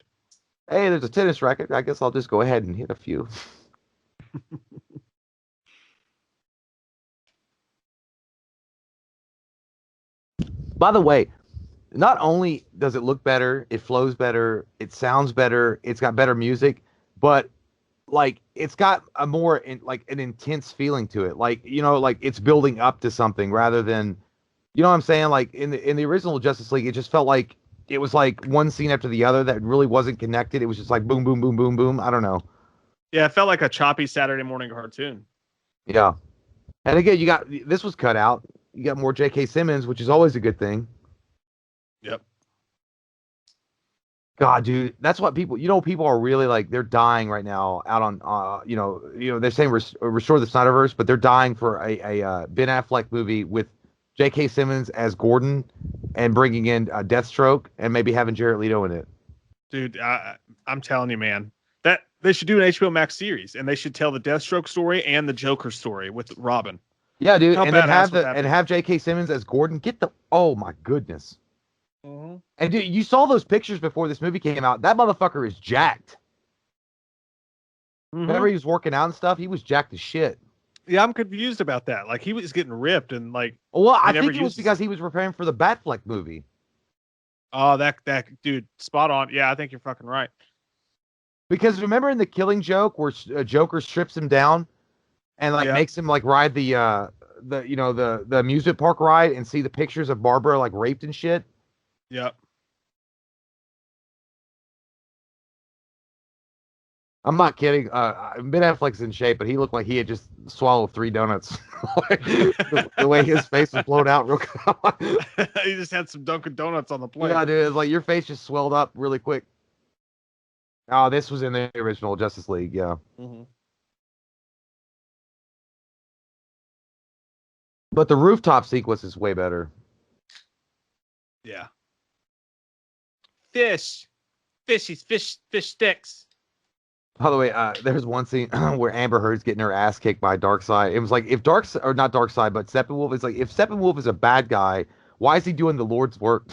B: Hey, there's a tennis racket. I guess I'll just go ahead and hit a few. By the way, not only does it look better, it flows better, it sounds better, it's got better music, but like it's got a more like an intense feeling to it. Like, like it's building up to something rather than, what I'm saying? Like in the original Justice League, it just felt like it was like one scene after the other that really wasn't connected. It was just like boom, boom, boom, boom, boom. I don't know.
A: Yeah, it felt like a choppy Saturday morning cartoon.
B: Yeah. And again, this was cut out. You got more J.K. Simmons, which is always a good thing.
A: Yep.
B: God, dude, that's what people, people are really like, they're dying right now out on, they're saying restore the Snyderverse, but they're dying for a Ben Affleck movie with J.K. Simmons as Gordon and bringing in Deathstroke and maybe having Jared Leto in it.
A: Dude, I'm telling you, man, that they should do an HBO Max series and they should tell the Deathstroke story and the Joker story with Robin.
B: Yeah, dude, and then have J.K. Simmons as Gordon. Oh my goodness.
A: Mm-hmm.
B: And dude, you saw those pictures before this movie came out. That motherfucker is jacked.
A: Mm-hmm.
B: Whenever he was working out and stuff, he was jacked as shit.
A: Yeah, I'm confused about that. Like he was getting ripped and like.
B: Well, I think it was because he was preparing for the Batfleck movie.
A: Oh, that dude, spot on. Yeah, I think you're fucking right.
B: Because remember in the Killing Joke where Joker strips him down and like makes him like ride the amusement park ride and see the pictures of Barbara like raped and shit.
A: Yep.
B: I'm not kidding. Ben Affleck's in shape, but he looked like he had just swallowed 3 donuts. the way his face was blown out real quick.
A: He just had some Dunkin' Donuts on the plate.
B: Yeah, dude. It's like your face just swelled up really quick. Oh, this was in the original Justice League, yeah.
A: Mm-hmm.
B: But the rooftop sequence is way better.
A: Yeah. Fish sticks.
B: By the way, there's one scene where Amber Heard's getting her ass kicked by Darkseid. It was like if not Darkseid, but Steppenwolf is like if Steppenwolf is a bad guy, why is he doing the Lord's work?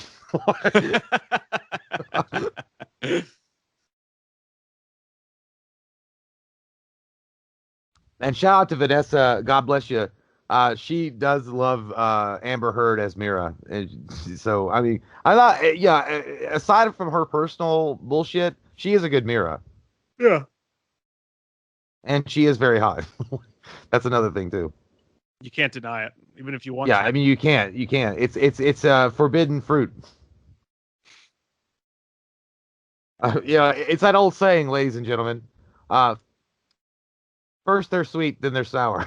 B: And shout out to Vanessa. God bless you. She does love Amber Heard as Mira, and so I mean, I thought, yeah. Aside from her personal bullshit, she is a good Mira.
A: Yeah.
B: And she is very hot. That's another thing too.
A: You can't deny it, even if you want.
B: Yeah,
A: to.
B: I mean, you can't. It's forbidden fruit. Yeah, it's that old saying, ladies and gentlemen. First they're sweet, then they're sour.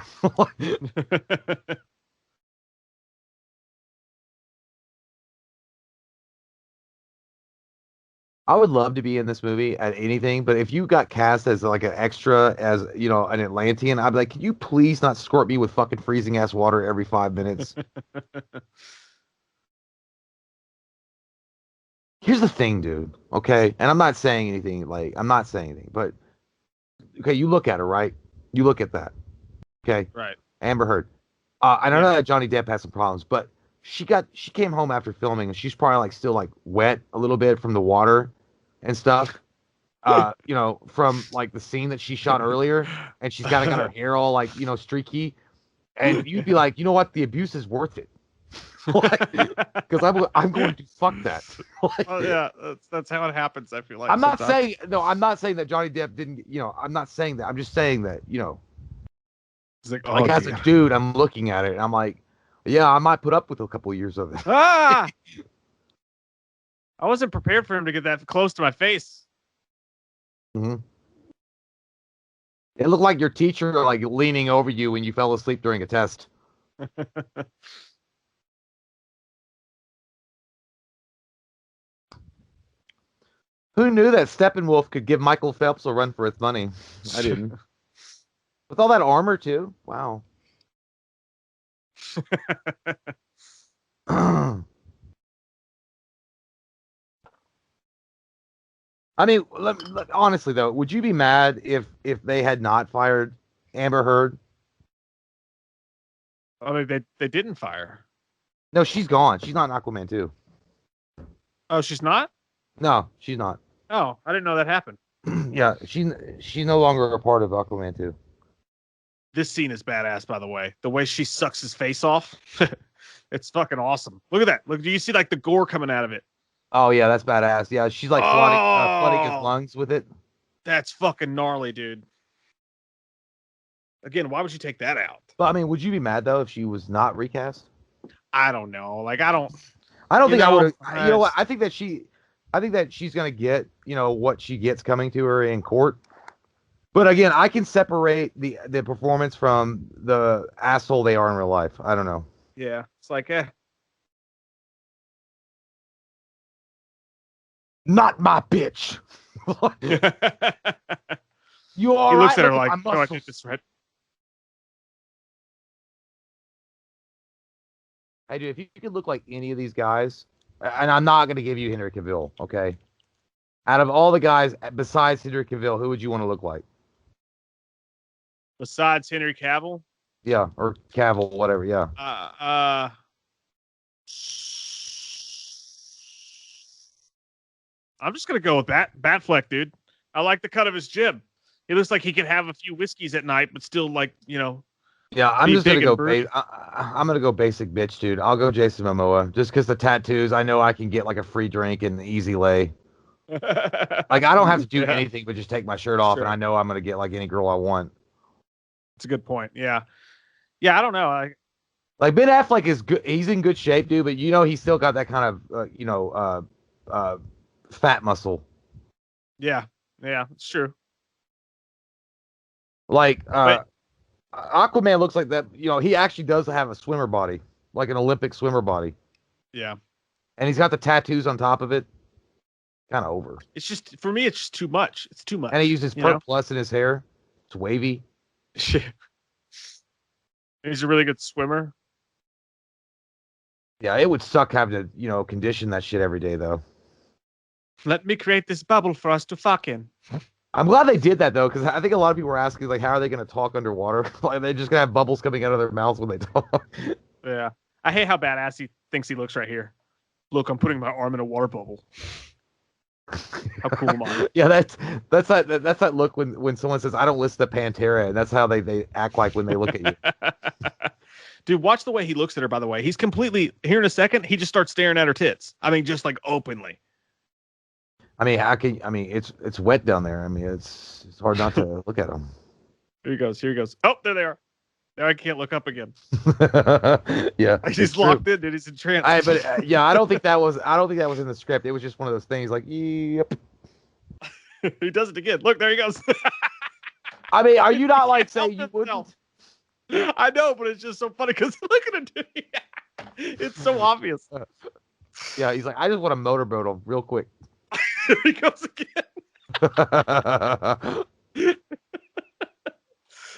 B: I would love to be in this movie at anything, but if you got cast as like an extra, as an Atlantean, I'd be like, can you please not squirt me with fucking freezing ass water every 5 minutes? Here's the thing, dude. Okay, and I'm not saying anything. But okay, you look at her, right? You look at that. Okay,
A: right.
B: Amber Heard. I know that Johnny Depp has some problems, but she came home after filming and she's probably like still like wet a little bit from the water and stuff. From like the scene that she shot earlier, and she's got her hair all like streaky, and you'd be like, you know what, the abuse is worth it, because I'm going to fuck that.
A: Yeah, that's how it happens. I feel like
B: I'm not saying that Johnny Depp didn't. I'm not saying that. I'm just saying that like as a dude, I'm looking at it and I'm like, yeah, I might put up with a couple of years of it.
A: I wasn't prepared for him to get that close to my face.
B: Mm-hmm. It looked like your teacher like leaning over you when you fell asleep during a test. Who knew that Steppenwolf could give Michael Phelps a run for his money? I didn't. With all that armor too. Wow. I mean, honestly though, would you be mad if they had not fired Amber Heard?
A: I mean, they didn't fire.
B: No, she's gone. She's not in Aquaman 2.
A: Oh, she's not?
B: No, she's not.
A: Oh, I didn't know that happened.
B: Yeah, she's no longer a part of Aquaman 2.
A: This scene is badass, by the way. The way she sucks his face off, it's fucking awesome. Look at that. Look, do you see like the gore coming out of it?
B: Oh yeah, that's badass. Yeah, she's like flooding his
A: Oh,
B: lungs with it.
A: that's fucking gnarly, dude. Again, why would you take that out?
B: But I mean, would you be mad though if she was not recast?
A: I don't know. Like, I don't.
B: I don't
A: You
B: think I
A: know,
B: would have. You know what? I think that she's gonna get what she gets coming to her in court. But again, I can separate the performance from the asshole they are in real life. I don't know.
A: yeah, it's like,
B: Not my bitch.
A: he
B: You all
A: looks
B: right?
A: at her
B: Look at
A: like,
B: my
A: "Oh, I
B: muscles.
A: think this right."
B: Hey, dude, if you could look like any of these guys, and I'm not gonna give you Henry Cavill, okay? Out of all the guys besides Henry Cavill, who would you want to look like?
A: Besides Henry Cavill,
B: Yeah, or Cavill, whatever. Yeah.
A: uh, uh, I'm just gonna go with Batfleck, dude. I like the cut of his jib. He looks like he could have a few whiskeys at night, but still, like,
B: Yeah, I'm
A: be
B: just gonna
A: big and
B: go
A: broody.
B: I'm gonna go basic bitch, dude. I'll go Jason Momoa just because the tattoos. I know I can get like a free drink and easy lay. Like I don't have to do
A: Yeah,
B: anything but just take my shirt off, and
A: sure.
B: I know I'm gonna get like any girl I want.
A: It's a good point. Yeah, yeah. I don't know.
B: Like Ben Affleck is good. He's in good shape, dude. But he's still got that kind of uh, fat muscle.
A: Yeah, yeah. It's true.
B: Like
A: But
B: Aquaman looks like that. He actually does have a swimmer body, like an Olympic swimmer body,
A: yeah,
B: and he's got the tattoos on top of it. Kind of over.
A: it's just for me. It's just too much. It's too
B: And he
A: much.
B: uses Perk Plus in his hair. It's wavy.
A: He's a really good swimmer.
B: Yeah, it would suck having to, condition that shit every day, though.
A: Let me create this bubble for us to fuck in.
B: I'm glad they did that, though, because I think a lot of people were asking, like, how are they going to talk underwater? Like, they're just going to have bubbles coming out of their mouths when they talk.
A: Yeah, I hate how badass he thinks he looks right here. Look, I'm putting my arm in a water bubble. How cool am I?
B: Yeah, that's that look when someone says, I don't listen to Pantera, and that's how they act like when they look at you.
A: Dude, watch the way he looks at her, by the way. He's completely, here in a second, he just starts staring at her tits. I mean, just like openly.
B: I mean, it's wet down there. I mean, it's hard not to look at them.
A: Here he goes. Here he goes. Oh, there they are. Now I can't look up again.
B: Yeah,
A: He's locked in, dude. He's entranced.
B: Yeah, I don't think that was in the script. It was just one of those things like, yep.
A: He does it again. Look, there he goes.
B: I mean, are you not like saying you wouldn't?
A: I know, but it's just so funny because look at him, dude. It's so obvious.
B: Yeah, he's like, I just want to motorboat him real quick.
A: Here he goes again.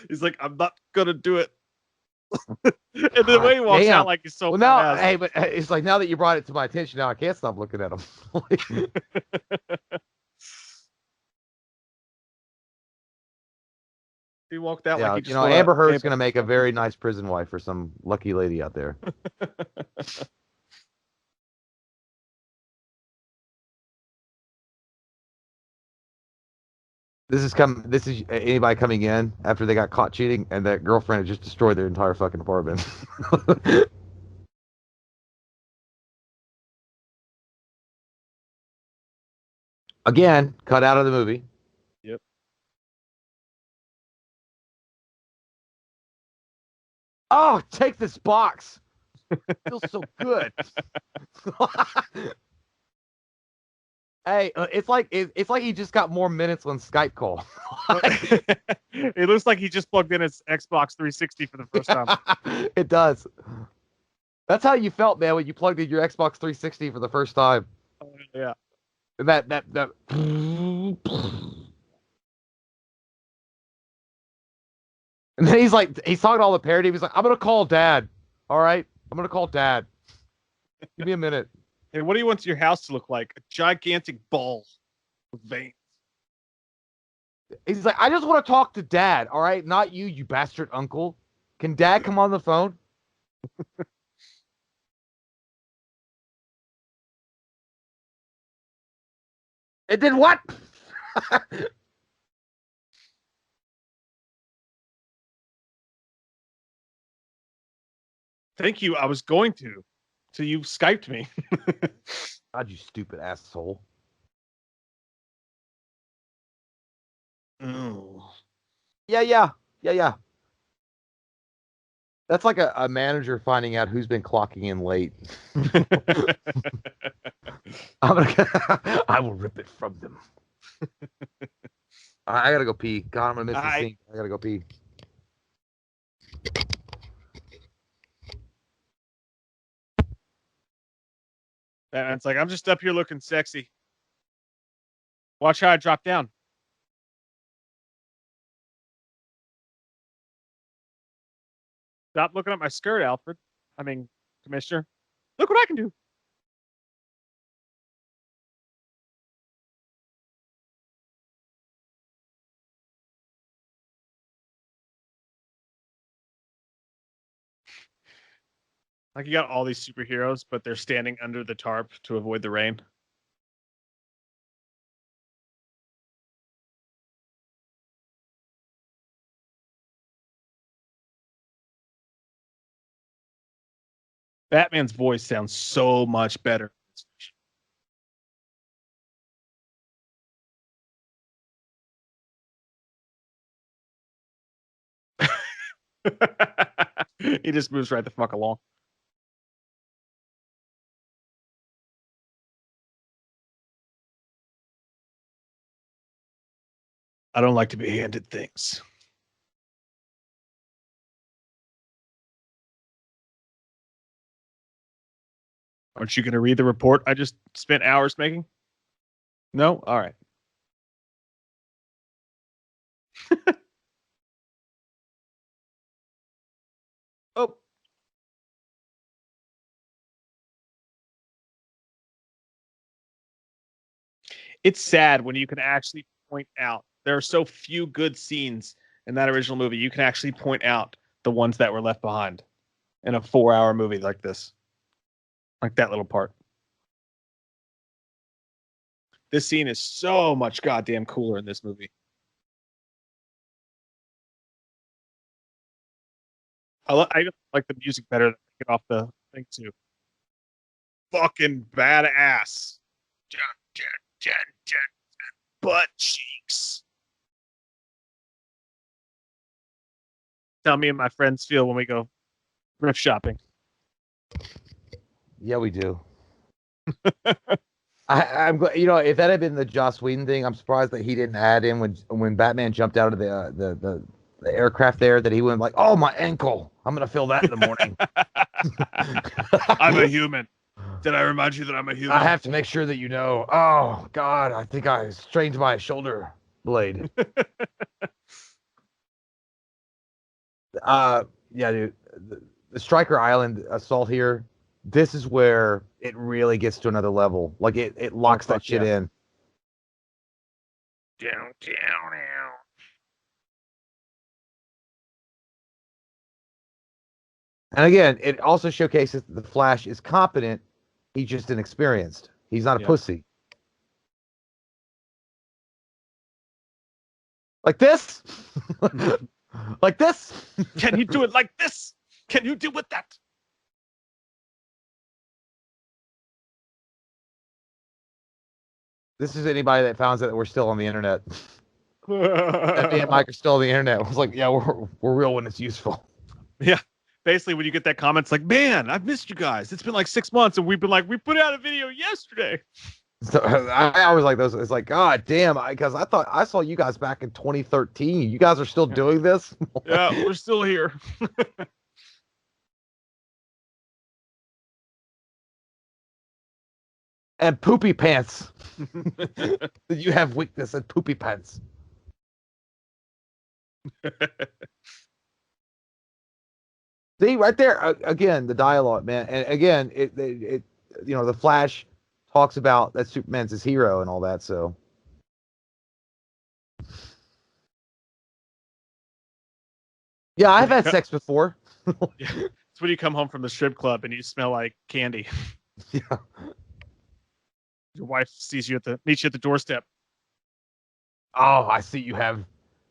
A: He's like, I'm not gonna do it. And the way he walks out, like he's so.
B: Well, now, hey, but it's like now that you brought it to my attention, now I can't stop looking at him.
A: He walked out
B: Yeah,
A: like he just
B: Amber Heard's gonna make a very nice prison wife for some lucky lady out there. This is anybody coming in after they got caught cheating and that girlfriend had just destroyed their entire fucking apartment. Again, cut out of the movie.
A: Yep.
B: Oh, take this box. It feels so good. Hey, it's like he just got more minutes on Skype call.
A: It looks like he just plugged in his Xbox 360 for the first time.
B: It does. That's how you felt, man, when you plugged in your Xbox 360 for the first time.
A: Yeah.
B: And that. And then he's talking all the parody. He's like, I'm gonna call Dad. All right, I'm gonna call Dad. Give me a minute.
A: And what do you want your house to look like? A gigantic ball with veins.
B: He's like, I just want to talk to Dad. All right, not you, you bastard uncle. Can Dad come on the phone? It did what?
A: Thank you. I was going to. So you Skyped me.
B: God, you stupid asshole.
A: Oh.
B: Yeah. That's like a manager finding out who's been clocking in late. I will rip it from them. I gotta go pee. God, I'm gonna miss the scene. I gotta go pee.
A: Batman's like, I'm just up here looking sexy. Watch how I drop down. Stop looking at my skirt, Alfred. I mean, Commissioner. Look what I can do. Like you got all these superheroes, but they're standing under the tarp to avoid the rain. Batman's voice sounds so much better. He just moves right the fuck along. I don't like to be handed things. Aren't you going to read the report I just spent hours making? No? All right. Oh, it's sad when you can actually point out there are so few good scenes in that original movie. You can actually point out the ones that were left behind in a 4-hour movie like this, like that little part. This scene is so much goddamn cooler in this movie. I like the music better than get off the thing too. Fucking badass. Dun, dun, dun, dun, butt cheeks. Tell me and my friends feel when we go thrift shopping.
B: Yeah, we do. I'm glad, if that had been the Joss Whedon thing, I'm surprised that he didn't add in when Batman jumped out of the aircraft there, that he went like, "Oh, my ankle! I'm gonna feel that in the morning."
A: I'm a human. Did I remind you that I'm a human?
B: I have to make sure that you know. Oh God, I think I strained my shoulder blade. Yeah, dude. The Stryker Island assault here. This is where it really gets to another level. Like it locks that shit in.
A: Down, down, down.
B: And again, it also showcases that the Flash is competent. He's just inexperienced. He's not a pussy. Like this? Like this?
A: Can you do it like this? Can you do with that?
B: This is anybody that found out that we're still on the internet. That me and Mike are still on the internet. I was like, yeah, we're real when it's useful.
A: Yeah. Basically, when you get that comment, it's like, man, I've missed you guys. It's been like 6 months, and we've been like, we put out a video yesterday.
B: So I always like those. It's like, God damn, because I thought I saw you guys back in 2013. You guys are still doing this?
A: Yeah, we're still here.
B: And poopy pants. You have weakness in poopy pants. See, right there again, the dialogue, man, and again, it the Flash talks about that Superman's his hero and all that. So, yeah, I've had sex before.
A: It's when you come home from the strip club and you smell like candy.
B: Yeah.
A: Your wife meets you at the doorstep.
B: Oh, I see you have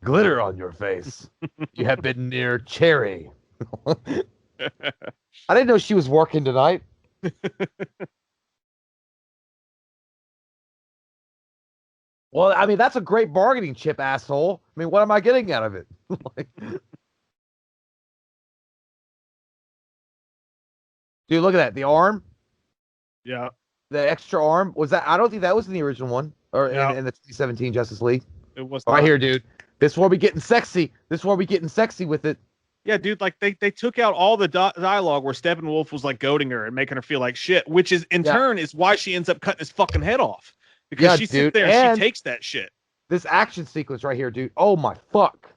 B: glitter on your face. You have been near Cherry. I didn't know she was working tonight. Well, I mean, that's a great bargaining chip, asshole. I mean, what am I getting out of it? Like, dude, look at that. The arm,
A: Yeah.
B: the extra arm. Was that? I don't think that was in the original one or
A: No,
B: in the 2017 Justice League.
A: it was
B: Right
A: not.
B: here, dude. This is where we getting sexy. This is where we getting sexy with it.
A: Yeah, dude, like they took out all the dialogue where Steppenwolf was like goading her and making her feel like shit, which is in
B: Yeah.
A: turn is why she ends up cutting his fucking head off. Because
B: Yeah,
A: she sits
B: dude.
A: there and she
B: And
A: takes that shit.
B: this action sequence right here, dude. Oh my fuck.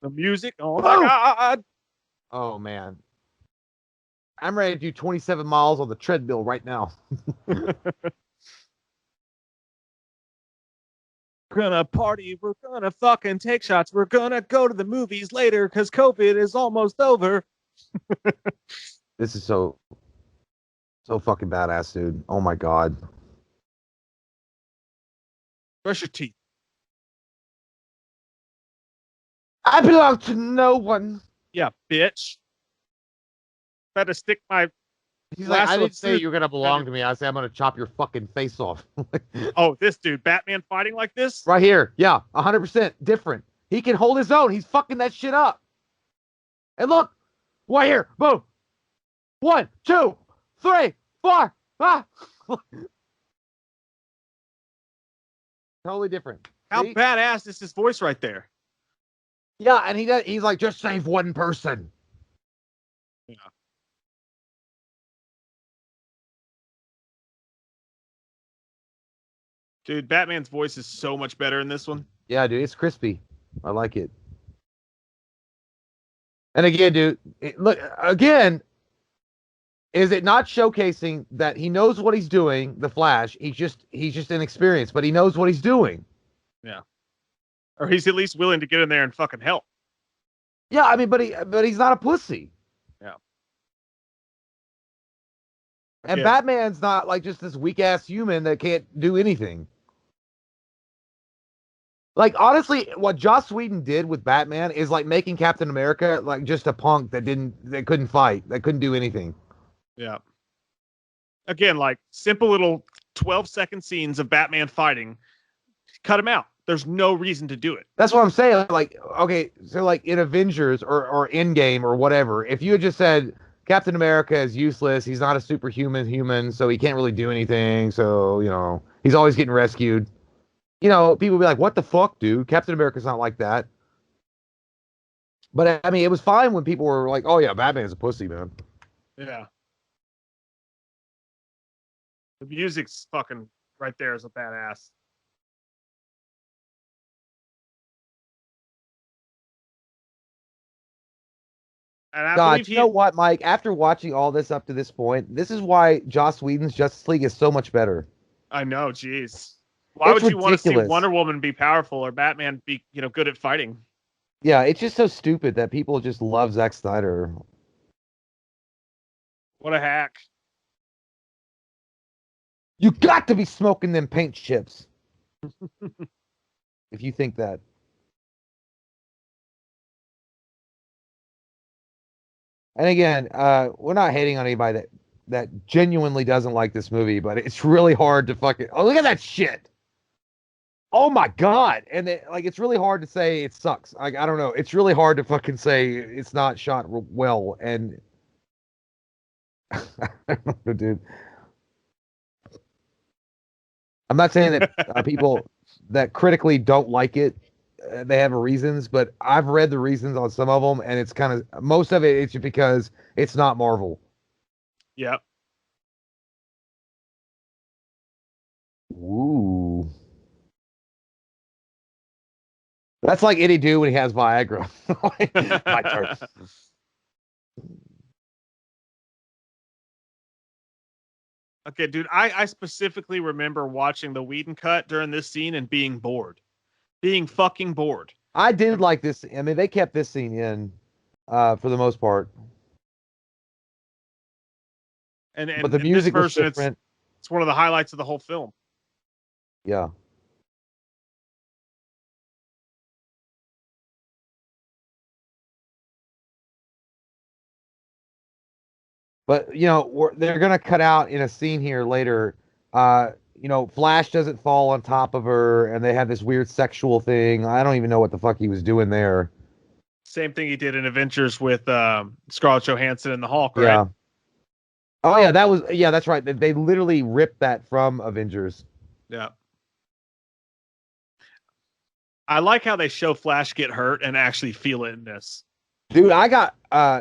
A: The music, oh
B: Boom!
A: my god.
B: Oh man. I'm ready to do 27 miles on the treadmill right now.
A: We're gonna party, we're gonna fucking take shots, we're gonna go to the movies later because COVID is almost over.
B: This is so fucking badass, dude. Oh my god.
A: Brush your teeth.
B: I belong to no one.
A: Yeah, bitch. Better stick my
B: He's like, I
A: lasso
B: didn't say
A: through-
B: you're gonna belong to me. I say I'm gonna chop your fucking face off.
A: Oh, this dude, Batman fighting like this?
B: Right here. Yeah, 100% different. He can hold his own. He's fucking that shit up. And look, right here. Boom. 1, 2, 3, 4. Ah. Totally different.
A: How
B: See?
A: badass is his voice right there?
B: Yeah, and he's like, just save one person.
A: Yeah. Dude, Batman's voice is so much better in this one.
B: Yeah, dude, it's crispy. I like it. And again, dude, look again. Is it not showcasing that he knows what he's doing? The Flash, he's just inexperienced, but he knows what he's doing.
A: Yeah. Or he's at least willing to get in there and fucking help.
B: Yeah, I mean, but he's not a pussy.
A: Yeah.
B: And
A: Yeah.
B: Batman's not like just this weak ass human that can't do anything. Like honestly, what Joss Whedon did with Batman is like making Captain America like just a punk that couldn't fight, that couldn't do anything.
A: Yeah. Again, like simple little 12-second scenes of Batman fighting. Cut him out. There's no reason to do it.
B: That's what I'm saying. Like, okay, so like in Avengers or Endgame or whatever, if you had just said Captain America is useless, he's not a superhuman human, so he can't really do anything, so, you know, he's always getting rescued. You know, people would be like, what the fuck, dude? Captain America's not like that. But I mean, it was fine when people were like, oh yeah, Batman's a pussy, man.
A: Yeah. The music's fucking right there is a badass. And I
B: God,
A: believe
B: you know what, Mike? After watching all this up to this point, this is why Joss Whedon's Justice League is so much better.
A: I know, jeez. Why would you want to see
B: ridiculous.
A: Wonder Woman be powerful or Batman be, good at fighting?
B: Yeah, it's just so stupid that people just love Zack Snyder.
A: What a hack.
B: You got to be smoking them paint chips. If you think that. And again, we're not hating on anybody that genuinely doesn't like this movie, but it's really hard to fucking. Oh, look at that shit! Oh my god! And it's really hard to say it sucks. Like, I don't know. It's really hard to fucking say it's not shot well. And I don't know, dude. I'm not saying that people that critically don't like it, they have reasons, but I've read the reasons on some of them, and it's kind of most of it's just because it's not Marvel.
A: Yep.
B: Ooh. That's like Eddie Do when he has Viagra. My turn.
A: Okay, dude, I specifically remember watching the Whedon cut during this scene and being bored. Being fucking bored.
B: I did like this. I mean, they kept this scene in for the most part.
A: And
B: but the music was different.
A: It's one of the highlights of the whole film.
B: Yeah. But they're gonna cut out in a scene here later. Flash doesn't fall on top of her, and they have this weird sexual thing. I don't even know what the fuck he was doing there.
A: Same thing he did in Avengers with Scarlett Johansson and the Hulk, right?
B: Yeah. Oh yeah, that's right. They literally ripped that from Avengers.
A: Yeah. I like how they show Flash get hurt and actually feel it in this.
B: Dude, I got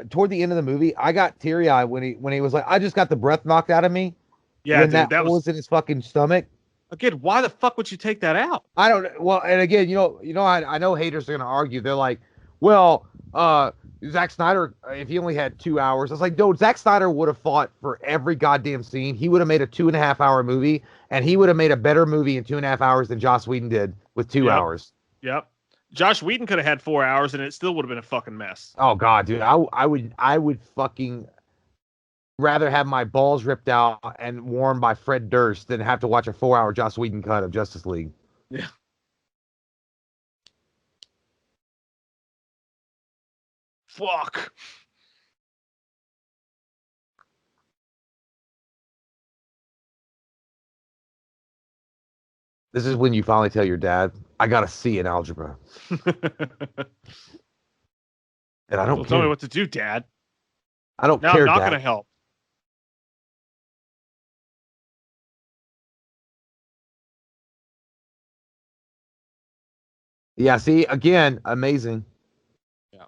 B: toward the end of the movie, I got teary-eyed when he was like, I just got the breath knocked out of me.
A: Yeah,
B: when
A: dude,
B: that was in his fucking stomach.
A: Again, why the fuck would you take that out?
B: I don't. Well, and again, I know haters are gonna argue. They're like, well, Zack Snyder, if he only had 2 hours, I was like, no, Zack Snyder would have fought for every goddamn scene. He would have made a 2.5 hour movie, and he would have made a better movie in 2.5 hours than Joss Whedon did with 2 hours.
A: Yep. Josh Whedon could have had 4 hours, and it still would have been a fucking mess.
B: Oh god, dude, I would fucking rather have my balls ripped out and worn by Fred Durst than have to watch a 4 hour Joss Whedon cut of Justice League.
A: Yeah. Fuck.
B: This is when you finally tell your dad, I got a C in algebra. And I don't care.
A: Tell me what to do, Dad.
B: I don't
A: care,
B: I'm
A: not
B: Dad.
A: Gonna help.
B: Yeah, see, again, amazing.
A: Yeah.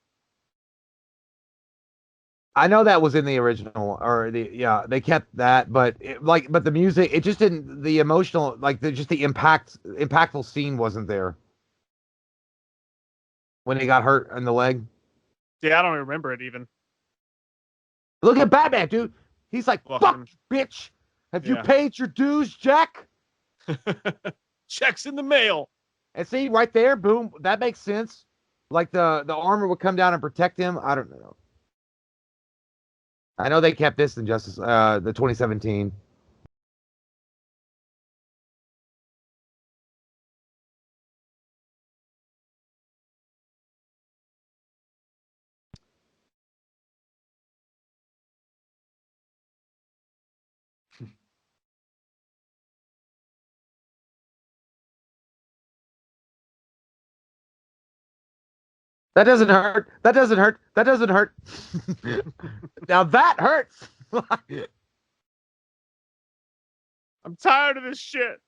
B: I know that was in the original, or they kept that, but the music, it just didn't, the emotional, just the impactful scene wasn't there. When he got hurt in the leg.
A: Yeah, I don't remember it even.
B: Look at Batman, dude. He's like, fuck, bitch. Have you paid your dues, Jack?
A: Check's in the mail.
B: And see, right there, boom, that makes sense. Like the armor would come down and protect him. I don't know. I know they kept this in Justice, the 2017. That doesn't hurt. That doesn't hurt. That doesn't hurt. Now that hurts.
A: I'm tired of this shit.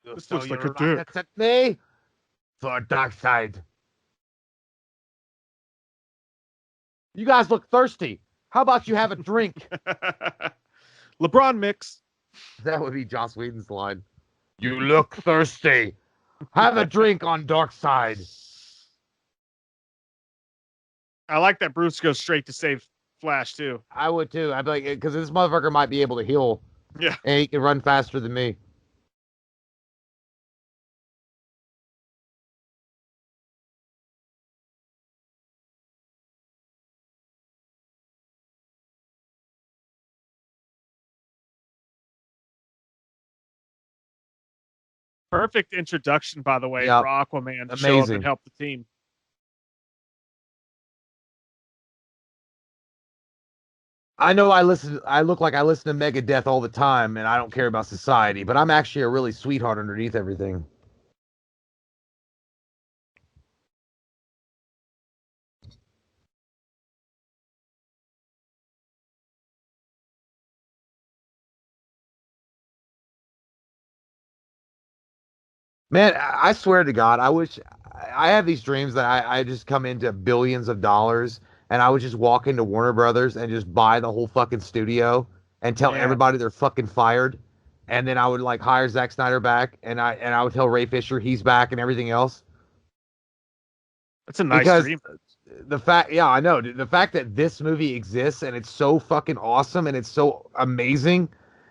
A: This looks like a dick.
B: At me for dark side. You guys look thirsty. How about you have a drink?
A: LeBron mix.
B: That would be Joss Whedon's line. You look thirsty. Have a drink on dark side.
A: I like that Bruce goes straight to save Flash too.
B: I would too. I'd be like, because this motherfucker might be able to heal.
A: Yeah.
B: And he can run faster than me.
A: Perfect introduction, by the way, for Aquaman to show up and help the team.
B: I know I look like I listen to Megadeth all the time, and I don't care about society, but I'm actually a really sweetheart underneath everything. Man, I swear to God, I wish I have these dreams that I just come into billions of dollars and I would just walk into Warner Brothers and just buy the whole fucking studio and tell everybody they're fucking fired. And then I would like hire Zack Snyder back and I would tell Ray Fisher he's back and everything else.
A: That's a nice dream.
B: I know. The fact that this movie exists and it's so fucking awesome and it's so amazing.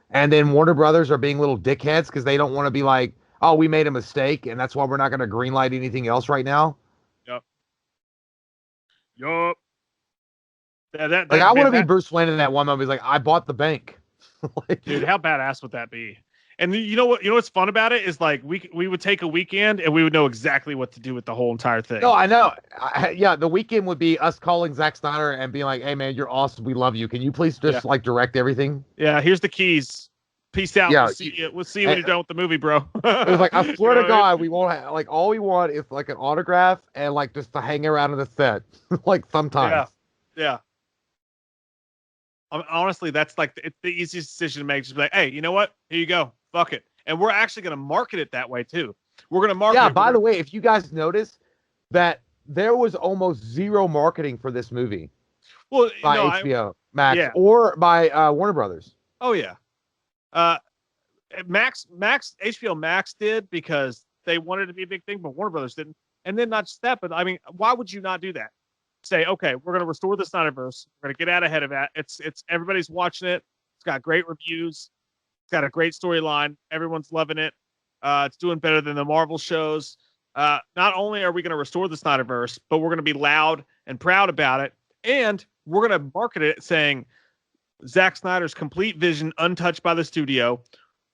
B: And then Warner Brothers are being little dickheads because they don't want to be like, oh, we made a mistake, and that's why we're not going to greenlight anything else right now.
A: Yep.
B: I want to be Bruce Wayne in that one moment. He's like, I bought the bank. Like,
A: Dude, how badass would that be? And you know what? You know what's fun about it is like we would take a weekend and we would know exactly what to do with the whole entire thing.
B: no, I know. Yeah, the weekend would be us calling Zack Snyder and being like, "Hey, man, you're awesome. We love you. Can you please
A: Yeah,
B: just like direct everything?"
A: yeah. Here's the keys. Peace out. We'll
B: Yeah,
A: see you. We'll see you when
B: and
A: you're done with the movie, bro.
B: it was like, I
A: You
B: swear
A: know
B: to
A: what I mean?
B: God, we won't have, like, all we want is like an autograph and like just to hang around in the set, like
A: Yeah,
B: sometimes.
A: yeah. Honestly, that's like it's the easiest decision to make. Just be like, hey, you know what? Here you go. Fuck it. And we're actually going to market it that way too. We're going to market
B: Yeah.
A: it. We're
B: By
A: going
B: the
A: to,
B: way, if you guys notice that there was almost zero marketing for this movie
A: well,
B: by
A: no,
B: HBO Max
A: yeah.
B: or by Warner Brothers.
A: Oh yeah. Uh, HBO Max did because they wanted to be a big thing, but Warner Brothers didn't. And then not just that, but I mean, why would you not do that? Say, okay, we're going to restore the Snyderverse. We're going to get out ahead of that. It's everybody's watching it. It's got great reviews. It's got a great storyline. Everyone's loving it. It's doing better than the Marvel shows. Not only are we going to restore the Snyderverse, but we're going to be loud and proud about it, and we're going to market it saying Zack Snyder's complete vision, untouched by the studio.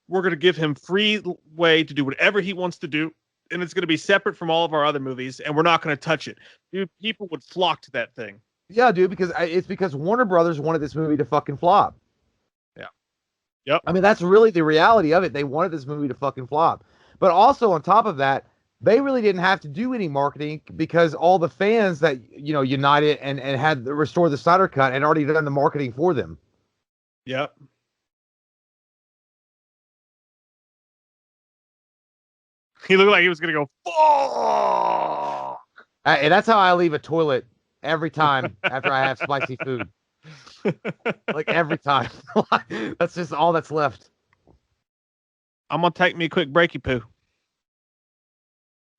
A: We're going to give him free way to do whatever he wants to do, and it's going to be separate from all of our other movies, and we're not going to touch it. Dude, people would flock to that thing.
B: Yeah, dude, because it's because Warner Brothers wanted this movie to fucking flop.
A: Yeah. Yep.
B: I mean, that's really the reality of it. They wanted this movie to fucking flop. But also on top of that, they really didn't have to do any marketing because all the fans that, united and had Restore the Snyder Cut had already done the marketing for them.
A: Yep. He looked like he was going to go, fuck.
B: And that's how I leave a toilet every time after I have spicy food. Like every time. That's just all that's left.
A: I'm going to take me a quick breaky poo.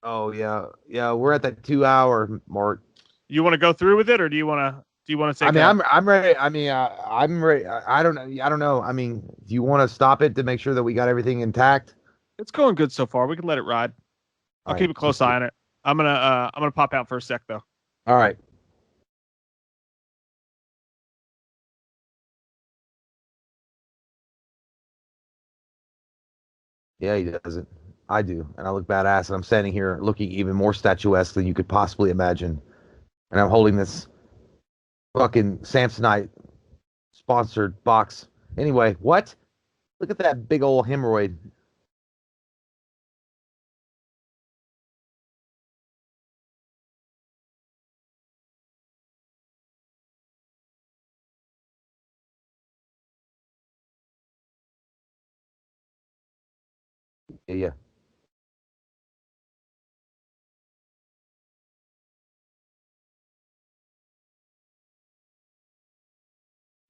B: Oh yeah. Yeah, we're at that 2 hour mark.
A: You want to go through with it, or do you want to say?
B: I mean, I'm ready. I mean, I'm ready. I don't know. I mean, do you want to stop it to make sure that we got everything intact?
A: It's going good so far. We can let it ride. I'll
B: All right.
A: keep a close eye on it. I'm gonna pop out for a sec though.
B: All right. Yeah, he doesn't. I do, and I look badass, and I'm standing here looking even more statuesque than you could possibly imagine. And I'm holding this fucking Samsonite sponsored box. Anyway, what? Look at that big old hemorrhoid. Yeah, yeah.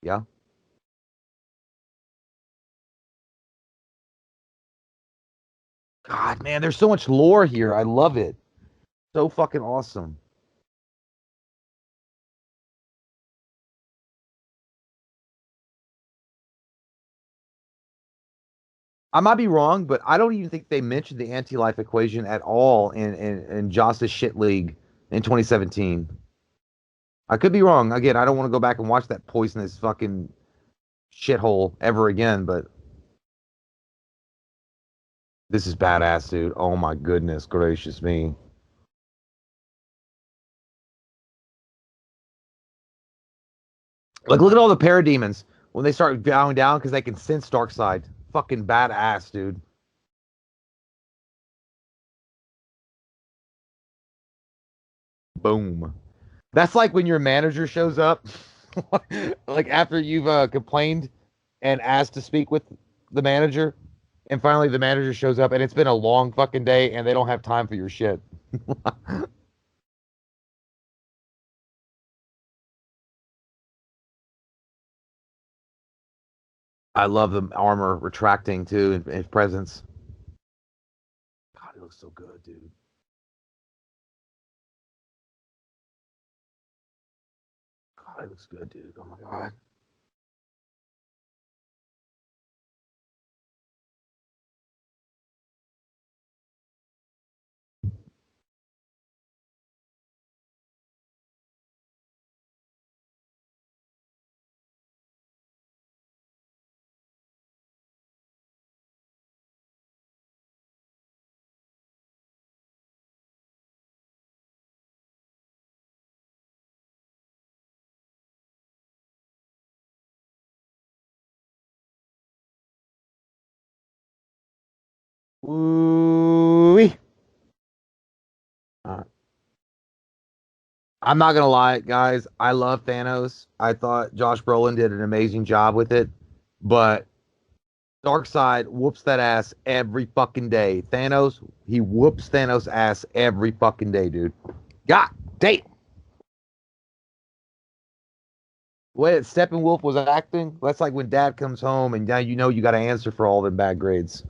B: Yeah. God, man, there's so much lore here. I love it. So fucking awesome. I might be wrong, but I don't even think they mentioned the anti-life equation at all in Joss's shit league in 2017. I could be wrong. Again, I don't want to go back and watch that poisonous fucking shithole ever again, but this is badass, dude. Oh my goodness gracious me. Like, look at all the parademons when they start bowing down because they can sense dark side. Fucking badass, dude. Boom. That's like when your manager shows up, like after you've complained and asked to speak with the manager, and finally the manager shows up, and it's been a long fucking day, and they don't have time for your shit. I love the armor retracting too in his presence. God, he looks so good, dude. God, he looks good, dude. Oh my god. Ooh. I'm not gonna lie, guys. I love Thanos. I thought Josh Brolin did an amazing job with it, but Darkseid whoops that ass every fucking day. Thanos, he whoops Thanos' ass every fucking day, dude. God damn. The way that Steppenwolf was acting, that's like when dad comes home and now you know you got to answer for all them bad grades.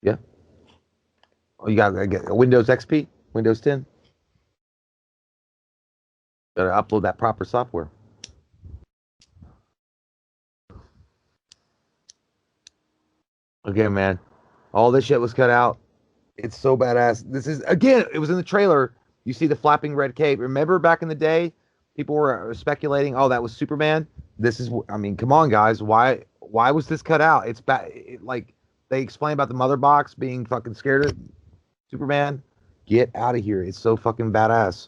B: Yeah. Oh, you got to get Windows XP, Windows 10. Got to upload that proper software. Okay, man. All this shit was cut out. It's so badass. This is again, it was in the trailer. You see the flapping red cape. Remember back in the day, people were speculating, "Oh, that was Superman." This is, I mean, come on, guys. Why was this cut out? It's bad. Like they explain about the mother box being fucking scared of Superman. Get out of here. It's so fucking badass.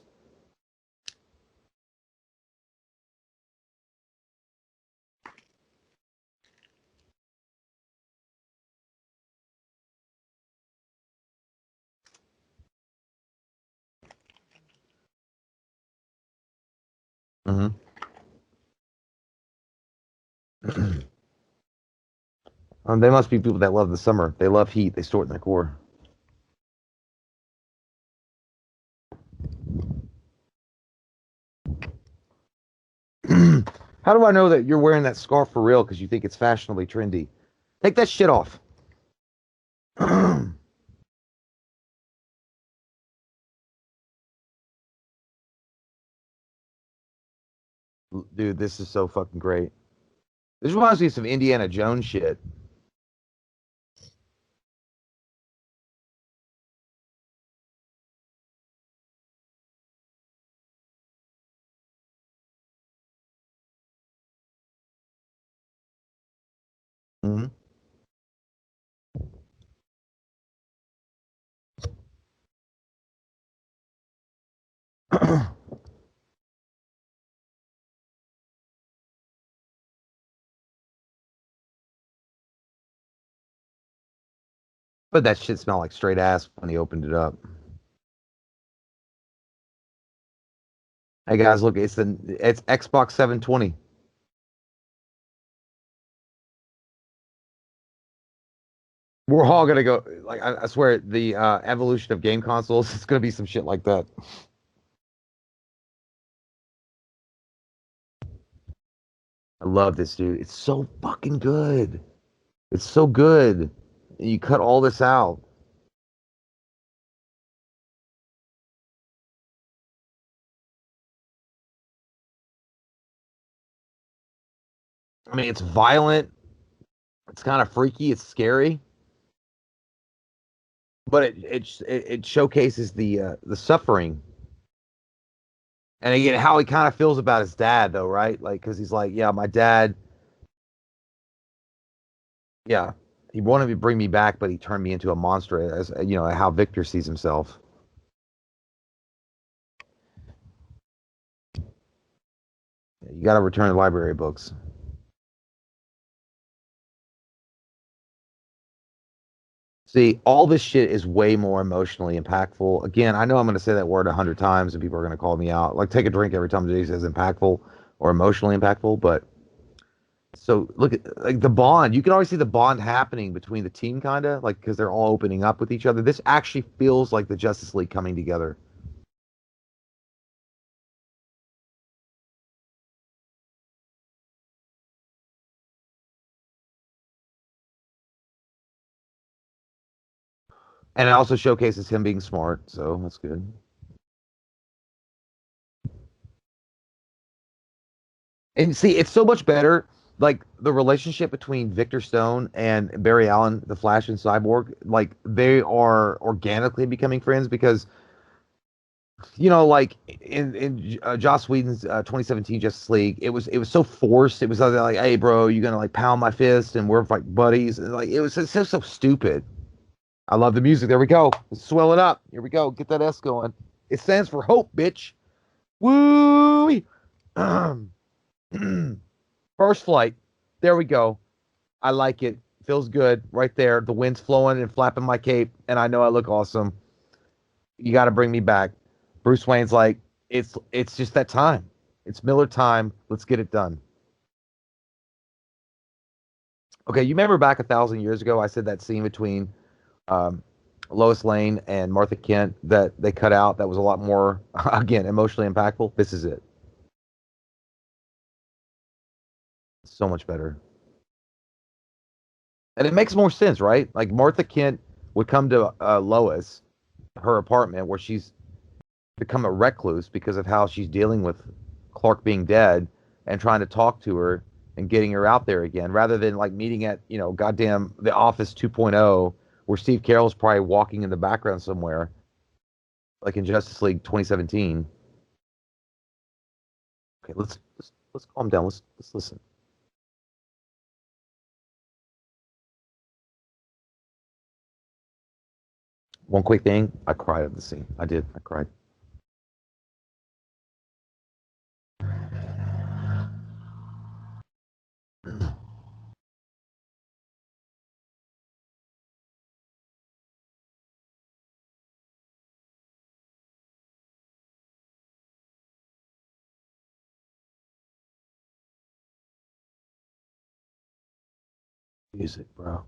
B: Mm-hmm. They must be people that love the summer. They love heat. They store it in their core. How do I know that you're wearing that scarf for real because you think it's fashionably trendy? Take that shit off. Dude, this is so fucking great. This reminds me of some Indiana Jones shit. Mhm. But that shit smelled like straight ass when he opened it up. Hey guys, look, it's Xbox 720. We're all gonna go like I swear the evolution of game consoles is gonna be some shit like that. I love this dude. It's so fucking good. It's so good. And you cut all this out. I mean, it's violent. It's kind of freaky. It's scary, but it showcases the suffering and again how he kind of feels about his dad though, right? Like because he's like, yeah, my dad, yeah, he wanted to bring me back, but he turned me into a monster, as you know how Victor sees himself. You got to return the library books. See, all this shit is way more emotionally impactful. Again, I know I'm going to say that word 100 times, and people are going to call me out. Like, take a drink every time Jay says impactful or emotionally impactful. But so look at like the bond. You can always see the bond happening between the team, kind of like because they're all opening up with each other. This actually feels like the Justice League coming together. And it also showcases him being smart, so that's good. And see, it's so much better. Like the relationship between Victor Stone and Barry Allen, the Flash and Cyborg, like they are organically becoming friends because like in Joss Whedon's 2017 Justice League, it was so forced. It was like, hey, bro, you gonna like pound my fist and we're like buddies. And, like it was so stupid. I love the music. There we go. Let's swell it up. Here we go. Get that S going. It stands for hope, bitch. Woo! First flight. There we go. I like it. Feels good right there. The wind's flowing and flapping my cape, and I know I look awesome. You got to bring me back. Bruce Wayne's like, it's just that time. It's Miller time. Let's get it done. Okay, you remember back 1,000 years ago, I said that scene between um, Lois Lane and Martha Kent that they cut out that was a lot more, again, emotionally impactful. This is it. So much better. And it makes more sense, right? Like Martha Kent would come to Lois, her apartment, where she's become a recluse because of how she's dealing with Clark being dead and trying to talk to her and getting her out there again, rather than like meeting at, goddamn The Office 2.0, where Steve Carell's probably walking in the background somewhere, like in Justice League 2017. Okay, let's calm down. Let's listen. One quick thing, I cried at the scene. I did. I cried. Music, bro.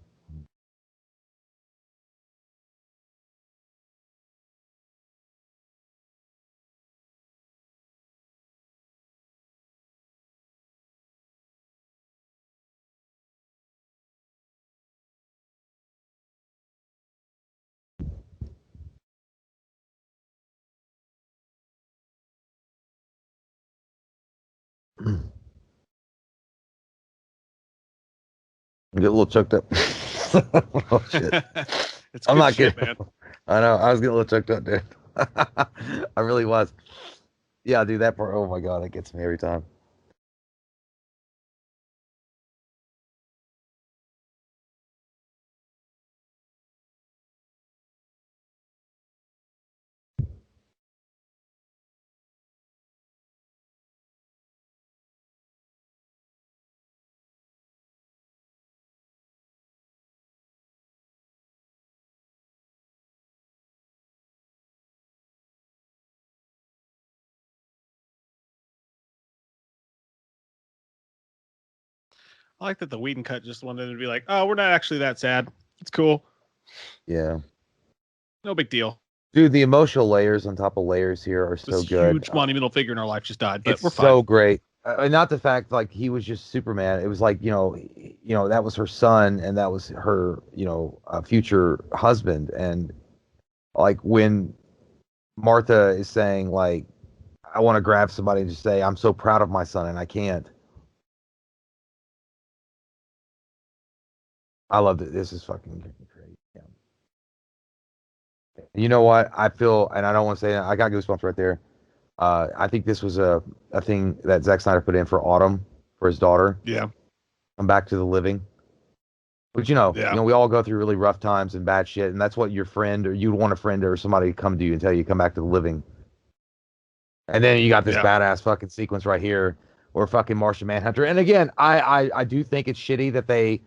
B: I get a little choked up. Oh shit!
A: It's
B: I'm
A: good
B: not
A: shit,
B: kidding.
A: man.
B: I know. I was getting a little choked up, dude. I really was. Yeah, dude. That part. Oh my god, that gets me every time.
A: I like that the Whedon cut just wanted to be like, oh, we're not actually that sad. It's cool.
B: Yeah,
A: No big deal.
B: dude. The emotional layers on top of layers here are
A: This
B: so good.
A: huge monumental figure in our life just died, but
B: It's
A: we're fine.
B: so great. And not the fact like he was just Superman. It was like that was her son, and that was her future husband. And like when Martha is saying like, I want to grab somebody and just say I'm so proud of my son, and I can't. I love it. This is fucking great. Yeah. You know what? I feel, and I don't want to say it, I got goosebumps right there. I think this was a thing that Zack Snyder put in for Autumn for his daughter.
A: Yeah.
B: Come back to the living. But
A: Yeah.
B: we all go through really rough times and bad shit, and that's what your friend or you'd want a friend or somebody to come to you and tell you come back to the living. And then you got this
A: Yeah.
B: badass fucking sequence right here where fucking Martian Manhunter. And again, I do think it's shitty that they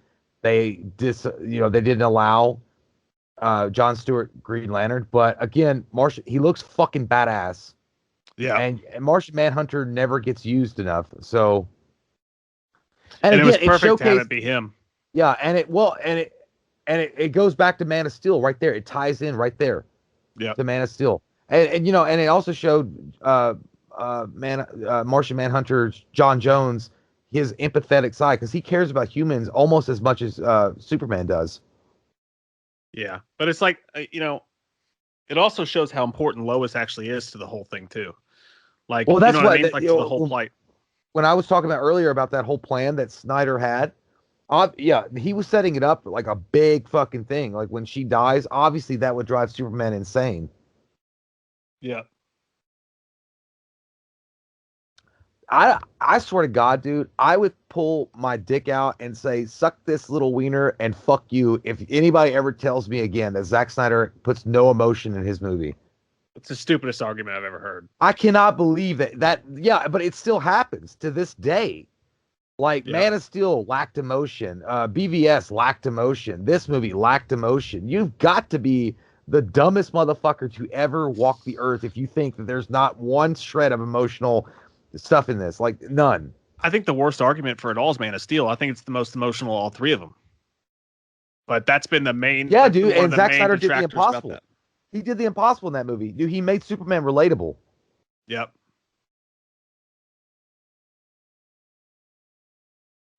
B: didn't allow John Stewart Green Lantern, but again, Martian he looks fucking badass.
A: Yeah.
B: And Martian Manhunter never gets used enough. So, and
A: it
B: again,
A: was
B: it
A: perfect to have
B: showcased,
A: it be him.
B: yeah, and it goes back to Man of Steel right there. It ties in right there
A: Yeah.
B: to Man of Steel, and it also showed Martian Manhunter's John Jones his empathetic side because he cares about humans almost as much as Superman does.
A: Yeah. But it's like, it also shows how important Lois actually is to the whole thing, too. Like,
B: Well,
A: you
B: that's
A: know what I
B: what
A: mean? Like, to the whole
B: when
A: plight.
B: I was talking about earlier about that whole plan that Snyder had. Yeah, he was setting it up like a big fucking thing. Like when she dies, obviously that would drive Superman insane.
A: Yeah.
B: I swear to God, dude, I would pull my dick out and say, "Suck this little wiener and fuck you." If anybody ever tells me again that Zack Snyder puts no emotion in his movie,
A: It's the stupidest argument I've ever heard.
B: I cannot believe that. Yeah, but it still happens to this day. Like
A: Yeah.
B: Man of Steel lacked emotion. BVS lacked emotion. This movie lacked emotion. You've got to be the dumbest motherfucker to ever walk the earth if you think that there's not one shred of emotional stuff in this. Like none.
A: I think the worst argument for it all is Man of Steel. I think it's the most emotional of all three of them. But that's been the main.
B: Yeah, dude.
A: One
B: And
A: of the
B: Zack
A: main
B: Snyder did the
A: detractors about
B: impossible.
A: that.
B: He did the impossible in that movie. Dude, he made Superman relatable.
A: Yep.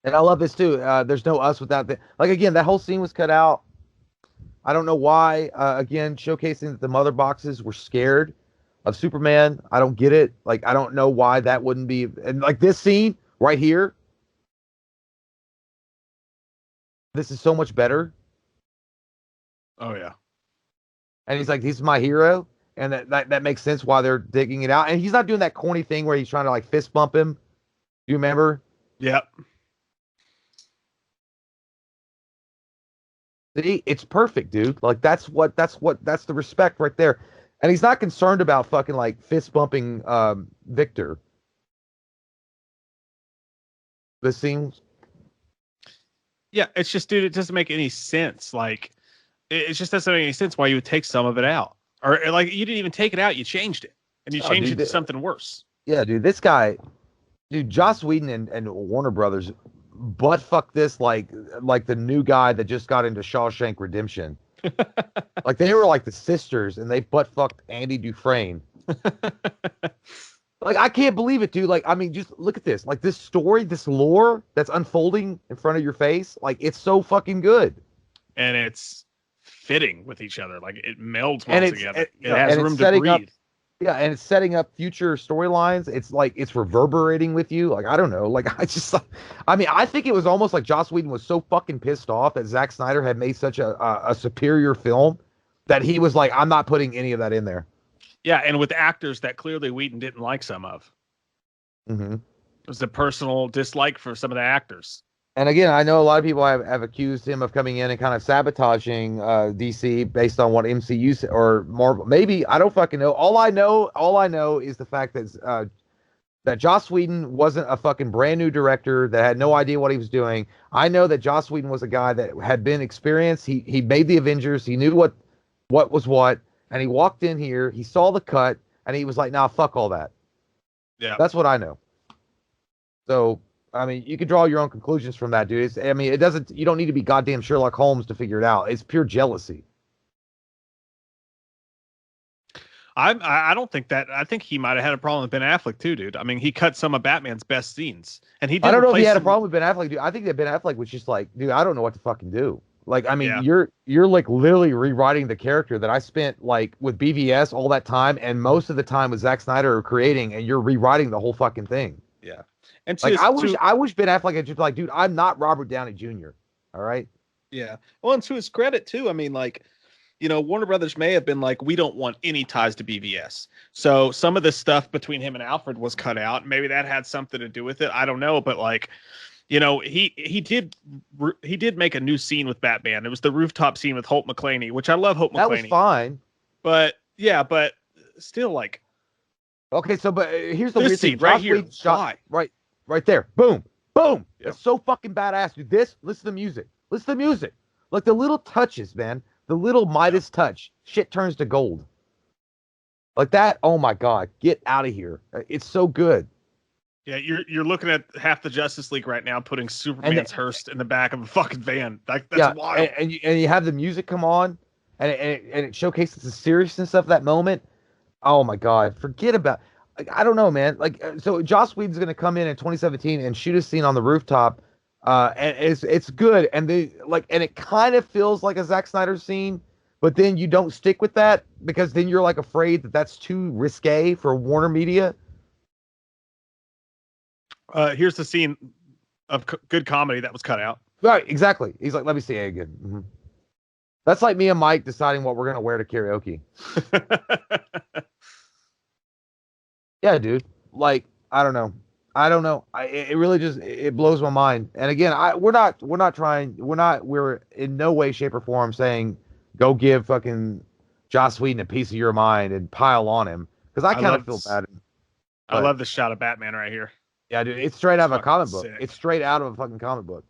B: And I love this too. There's no us without the like. Again, that whole scene was cut out. I don't know why. Again, showcasing that the mother boxes were scared of Superman. I don't get it. Like, I don't know why that wouldn't be. And like this scene right here, this is so much better.
A: Oh yeah.
B: And he's like, "He's my hero," and that makes sense why they're digging it out. And he's not doing that corny thing where he's trying to like fist bump him. Do you remember?
A: Yep.
B: See, it's perfect, dude. Like that's the respect right there. And he's not concerned about fucking like fist bumping Victor. This seems.
A: Yeah, it's just, dude, it doesn't make any sense. Like, it just doesn't make any sense why you would take some of it out. Or like, you didn't even take it out, you changed it. And you changed it to something worse.
B: Yeah, dude, this guy, dude, Joss Whedon and Warner Brothers butt fuck this like the new guy that just got into Shawshank Redemption. Like they were like the sisters and they butt fucked Andy Dufresne. Like I can't believe it, dude. Like I mean, just look at this. Like this story, this lore that's unfolding in front of your face. Like it's so fucking good.
A: And it's fitting with each other. Like it melds well together. It
B: has
A: room to breathe.
B: Yeah, and it's setting up future storylines. It's like it's reverberating with you. Like I don't know. Like I mean, I think it was almost like Joss Whedon was so fucking pissed off that Zack Snyder had made such a superior film that he was like, I'm not putting any of that in there.
A: Yeah, and with actors that clearly Whedon didn't like some of.
B: Mm-hmm.
A: It was a personal dislike for some of the actors.
B: And again, I know a lot of people have accused him of coming in and kind of sabotaging DC based on what MCU or Marvel. Maybe I don't fucking know. All I know is the fact that that Joss Whedon wasn't a fucking brand new director that had no idea what he was doing. I know that Joss Whedon was a guy that had been experienced. He made the Avengers. He knew what was what, and he walked in here. He saw the cut, and he was like, "Nah, fuck all that."
A: Yeah,
B: that's what I know. So. I mean, you can draw your own conclusions from that, dude. You don't need to be goddamn Sherlock Holmes to figure it out. It's pure jealousy.
A: I don't think that. I think he might have had a problem with Ben Affleck too, dude. I mean, he cut some of Batman's best scenes, and he did.
B: I don't know if he had a problem with Ben Affleck, dude. I think that Ben Affleck was just like, dude, I don't know what to fucking do. Like, I mean, you're like literally rewriting the character that I spent like with BVS all that time, and most of the time with Zack Snyder creating, and you're rewriting the whole fucking thing.
A: Yeah. And
B: like I wish Ben Affleck had just like, dude, I'm not Robert Downey Jr. All right.
A: Yeah. Well, and to his credit too, I mean, like, you know, Warner Brothers may have been like, we don't want any ties to BVS. So some of the stuff between him and Alfred was cut out. Maybe that had something to do with it. I don't know, but like, you know, he did make a new scene with Batman. It was the rooftop scene with Holt McClaney, which I love Holt McClaney.
B: That was fine.
A: But yeah, but still like.
B: Okay, so but here's the weird
A: scene
B: thing.
A: right here.
B: Shot, right there. Boom. Boom. Yep. It's so fucking badass, dude. Listen to the music. Listen to the music. Like the little touches, man. The little Midas touch. Shit turns to gold. Like that. Oh my God. Get out of here. It's so good.
A: Yeah, you're looking at half the Justice League right now putting Superman's hearse in the back of a fucking van. Like that's wild.
B: And you have the music come on, and it showcases the seriousness of that moment. Oh my God. Forget about. Like, I don't know, man. Like, so Joss Whedon's gonna come in 2017 and shoot a scene on the rooftop, and it's good, and and it kind of feels like a Zack Snyder scene, but then you don't stick with that because then you're like afraid that that's too risque for Warner Media.
A: Here's the scene of good comedy that was cut out.
B: Right, exactly. He's like, let me see it again. Mm-hmm. That's like me and Mike deciding what we're gonna wear to karaoke. Yeah, dude. Like, I don't know. It really just it blows my mind. And again, we're in no way, shape, or form saying go give fucking Joss Whedon a piece of your mind and pile on him because I kind of feel bad.
A: I love this shot of Batman right here.
B: Yeah, dude, it's straight out of a comic book.
A: Sick.
B: It's straight out of a fucking comic book.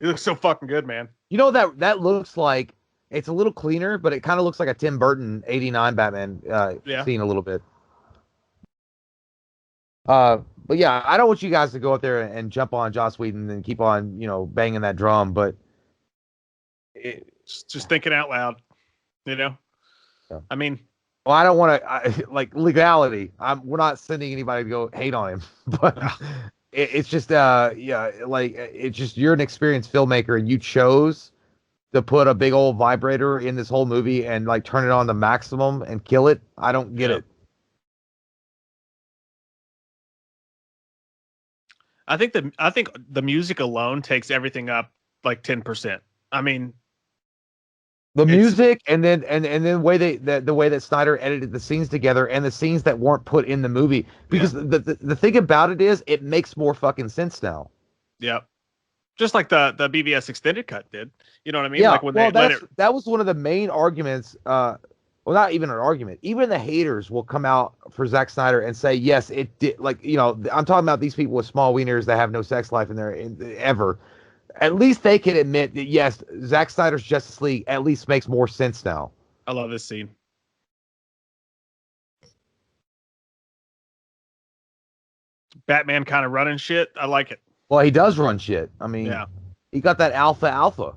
A: It looks so fucking good, man.
B: You know that looks like it's a little cleaner, but it kind of looks like a Tim Burton '89 Batman scene a little bit. But yeah, I don't want you guys to go up there and jump on Joss Whedon and keep on, banging that drum. But
A: just thinking out loud, Yeah. I mean,
B: well, I don't want to like legality. We're not sending anybody to go hate on him, but it's just it's just you're an experienced filmmaker and you chose to put a big old vibrator in this whole movie and like turn it on the maximum and kill it. I don't get it.
A: I think the music alone takes everything up like 10%. I mean,
B: the music and then the way the way that Snyder edited the scenes together and the scenes that weren't put in the movie, because the thing about it is it makes more fucking sense now.
A: Yeah. Just like the BVS extended cut did. You know what I mean?
B: Yeah.
A: Like when that
B: was one of the main arguments. Well, not even an argument. Even the haters will come out for Zack Snyder and say, yes, it did. Like, I'm talking about these people with small wieners that have no sex life in there ever. At least they can admit that, yes, Zack Snyder's Justice League at least makes more sense now.
A: I love this scene. Batman kind of running shit. I like it.
B: Well, he does run shit. I mean, he got that alpha.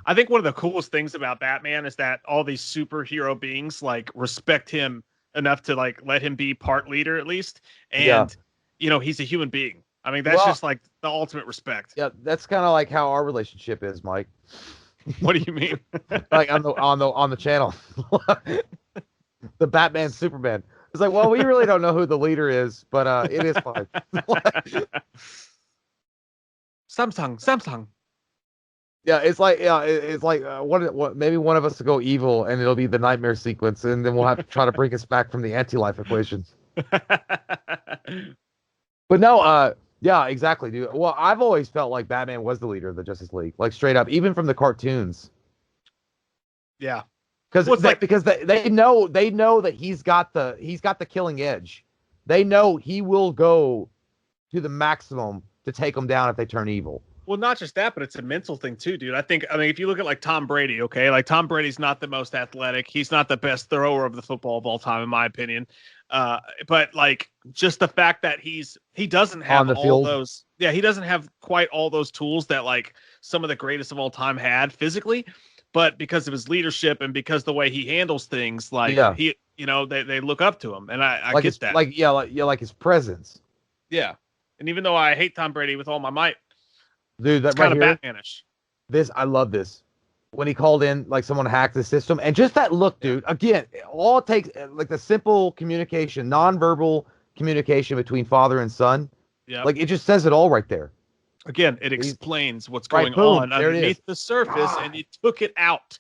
A: I think one of the coolest things about Batman is that all these superhero beings like respect him enough to like let him be part leader at least. And, he's a human being. I mean, that's just like the ultimate respect.
B: Yeah, that's kind of like how our relationship is, Mike.
A: What do you mean?
B: Like on the channel, the Batman Superman. It's like, well, we really don't know who the leader is, but it is fine.
A: Samsung.
B: Yeah, it's like maybe one of us will go evil, and it'll be the nightmare sequence, and then we'll have to try to bring us back from the anti-life equations. But no, yeah, exactly, dude. Well, I've always felt like Batman was the leader of the Justice League, like straight up, even from the cartoons.
A: Yeah,
B: because they know that he's got the killing edge. They know he will go to the maximum to take them down if they turn evil.
A: Well, not just that, but it's a mental thing too, dude. I mean, if you look at like Tom Brady, okay, like Tom Brady's not the most athletic. He's not the best thrower of the football of all time, in my opinion. But like just the fact that he doesn't have all those, he doesn't have quite all those tools that like some of the greatest of all time had physically, but because of his leadership and because the way he handles things, like they look up to him, and I
B: like
A: get that.
B: Like his presence.
A: Yeah, and even though I hate Tom Brady with all my might.
B: Dude,
A: that's kind of Batmanish.
B: I love this. When he called in, like someone hacked the system, and just that look, dude. Again, all it takes, like the simple communication, nonverbal communication between father and son. Yeah, like it just says it all right there.
A: Again, it explains what's going on underneath the surface, and you took it out.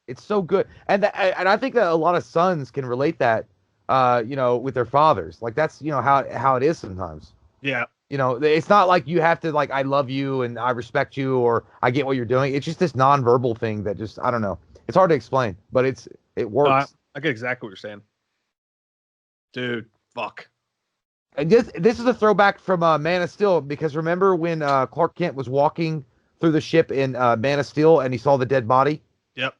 B: It's so good, and I think that a lot of sons can relate that, with their fathers. Like that's how it is sometimes.
A: Yeah.
B: It's not like you have to like, I love you and I respect you or I get what you're doing. It's just this nonverbal thing that just, I don't know. It's hard to explain, but it works.
A: I get exactly what you're saying. Dude, fuck.
B: And this is a throwback from Man of Steel, because remember when Clark Kent was walking through the ship in Man of Steel and he saw the dead body?
A: Yep.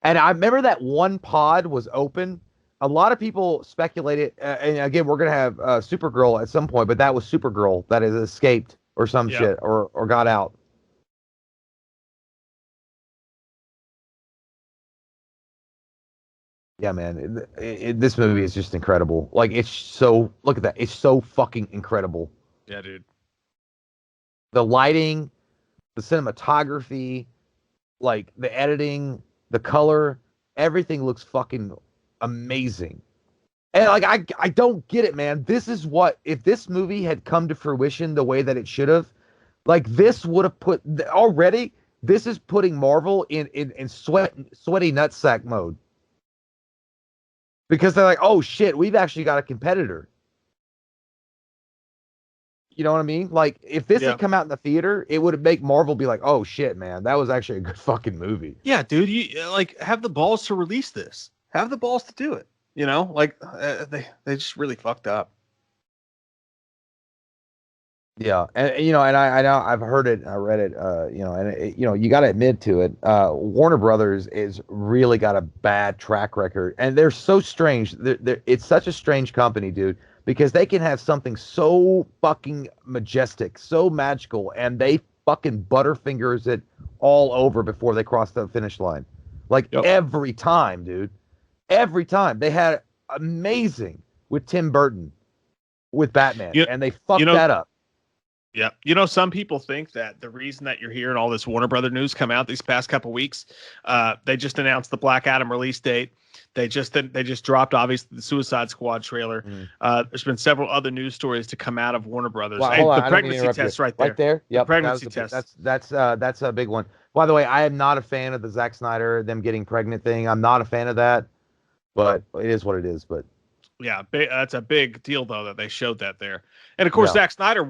B: And I remember that one pod was open. A lot of people speculated, and again, we're going to have Supergirl at some point, but that was Supergirl that has escaped or some shit or got out. Yeah, man, this movie is just incredible. Like, look at that. It's so fucking incredible.
A: Yeah, dude.
B: The lighting, the cinematography, like the editing, the color, everything looks fucking amazing. And like I don't get it, man. This is what, if this movie had come to fruition the way that it should have, like this would have put already, this is putting Marvel in sweaty nutsack mode. Because they're like, oh shit, we've actually got a competitor. You know what I mean? Like, if this
A: Yeah.
B: had come out in the theater, it would make Marvel be like, "Oh shit, man, that was actually a good fucking movie."
A: Yeah, dude, you like have the balls to release this. Have the balls to do it. Like they just really fucked up.
B: Yeah, and and I know I've heard it, I read it, and you got to admit to it. Warner Brothers is really got a bad track record, and they're so strange. It's such a strange company, dude, because they can have something so fucking majestic, so magical, and they fucking butterfingers it all over before they cross the finish line. Like
A: Yep.
B: every time, dude. Every time they had amazing with Tim Burton with Batman,
A: You
B: and they
A: you
B: fucked
A: know
B: that up.
A: Yeah. Some people think that the reason that you're hearing all this Warner Brother news come out these past couple weeks, they just announced the Black Adam release date. They just dropped obviously the Suicide Squad trailer.
B: Mm.
A: There's been several other news stories to come out of Warner Brothers.
B: Well,
A: Hey,
B: hold on,
A: the
B: I don't mean to
A: pregnancy
B: interrupt you.
A: test right there.
B: Right there.
A: The
B: Yep,
A: pregnancy test.
B: that's a big one. By the way, I am not a fan of the Zack Snyder them getting pregnant thing. I'm not a fan of that, but it is what it is. But
A: Yeah, that's a big deal though that they showed that there. And of course,
B: yeah,
A: Zack Snyder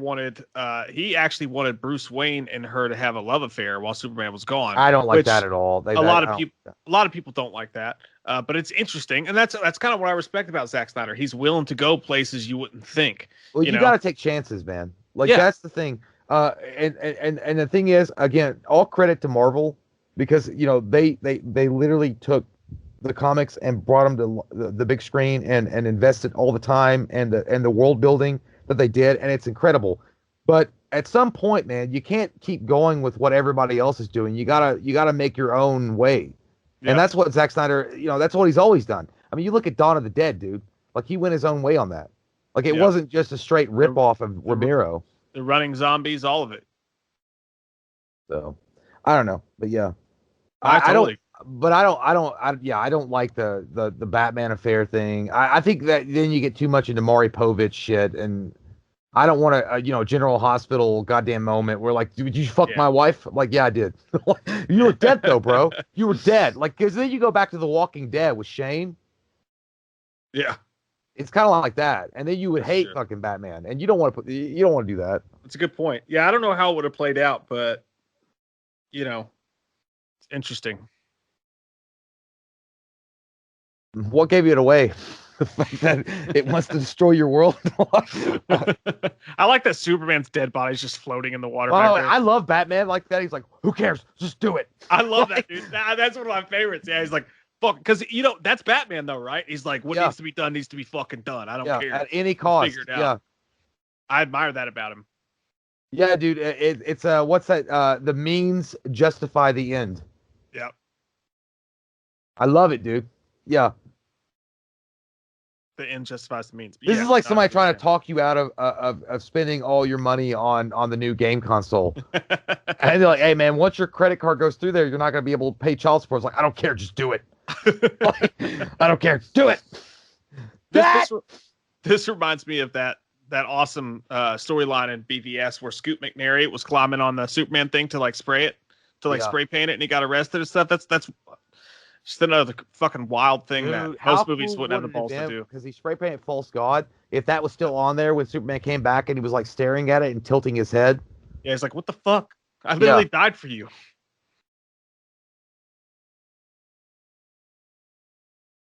A: he actually wanted Bruce Wayne and her to have a love affair while Superman was gone,
B: I don't like
A: which
B: that at all.
A: a lot of people don't like that. But it's interesting, and that's kind of what I respect about Zack Snyder. He's willing to go places you wouldn't think.
B: Well, you
A: know?
B: got to take chances, man. Like
A: Yeah.
B: that's the thing. And the thing is, again, all credit to Marvel because they literally took the comics and brought them to the big screen and invested all the time and the world building that they did, and it's incredible. But at some point, man, you can't keep going with what everybody else is doing. You gotta make your own way.
A: Yeah.
B: And that's what Zack Snyder, that's what he's always done. I mean, you look at Dawn of the Dead, dude. Like he went his own way on that. Like it wasn't just a straight rip off of Romero.
A: The running zombies, all of it.
B: So I don't know, but yeah,
A: I don't.
B: But I don't like the Batman affair thing. I think that then you get too much into Maury Povich shit, and I don't want a General Hospital goddamn moment where like, did you fuck my wife? Like, yeah, I did. You were dead though, bro. You were dead. Like, because then you go back to The Walking Dead with Shane.
A: Yeah,
B: it's kind of like that, and then you would hate fucking Batman, and you don't want to do that.
A: That's a good point. Yeah, I don't know how it would have played out, but it's interesting.
B: What gave it away? The fact that it wants to destroy your world.
A: I like that Superman's dead body is just floating in the water.
B: Oh, I love Batman like that. He's like, who cares? Just do it.
A: I love that, dude. That's one of my favorites. Yeah, he's like, fuck, because that's Batman though, right? He's like, what needs to be done needs to be fucking done. I don't care
B: at any cost.
A: Figure it out.
B: Yeah,
A: I admire that about him.
B: Yeah, dude. It's what's that? The means justify the end.
A: Yep.
B: I love it, dude. Yeah.
A: The end justifies the means.
B: This is like somebody trying to talk you out of spending all your money on the new game console. And they're like, hey, man, once your credit card goes through there, you're not going to be able to pay child support. It's like, I don't care. Just do it. Like, I don't care. Do it.
A: This reminds me of that awesome storyline in BVS where Scoot McNairy was climbing on the Superman thing to like spray it, to like spray paint it, and he got arrested and stuff. That's just another fucking wild thing that most movies wouldn't have the balls to do.
B: Because he spray painted False God. If that was still on there when Superman came back and he was like staring at it and tilting his head.
A: Yeah, he's like, what the fuck? I literally died for you.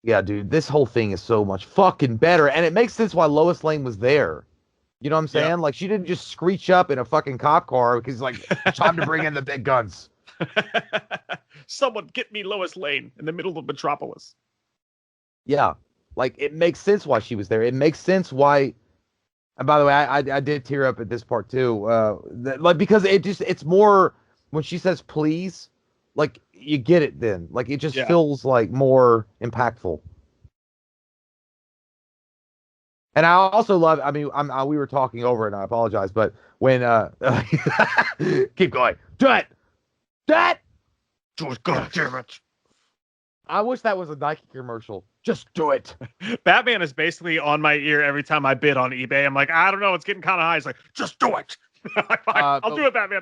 B: Yeah, dude, this whole thing is so much fucking better. And it makes sense why Lois Lane was there. You know what I'm saying? Yep. Like, she didn't just screech up in a fucking cop car because, like, time to bring in the big guns.
A: Someone get me Lois Lane in the middle of Metropolis.
B: Yeah. Like, it makes sense why she was there. It makes sense why... And by the way, I did tear up at this part, too. Because it's more... When she says please, like, you get it then. Like, it just feels, like, more impactful. And I also love... I mean, we were talking over it, and I apologize, but when... keep going. Do it!
A: God damn it.
B: I wish that was a Nike commercial. Just do it.
A: Batman is basically on my ear every time I bid on eBay. I'm like, I don't know, it's getting kind of high. It's like, just do it. I'll do it, Batman.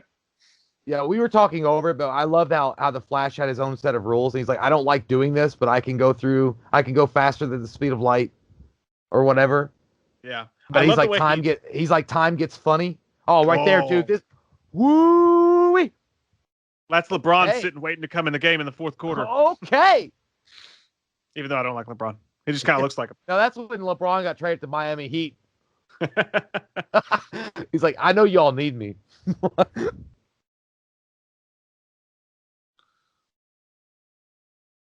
B: Yeah, we were talking over it, but I love how the Flash had his own set of rules. And he's like, I don't like doing this, but I can go faster than the speed of light or whatever.
A: Yeah.
B: But he's like, time gets funny. Oh, right there, dude. This, woo.
A: That's LeBron sitting waiting to come in the game in the fourth quarter.
B: Okay.
A: Even though I don't like LeBron, he just kind of looks like him.
B: No, that's when LeBron got traded to Miami Heat. He's like, I know y'all need me.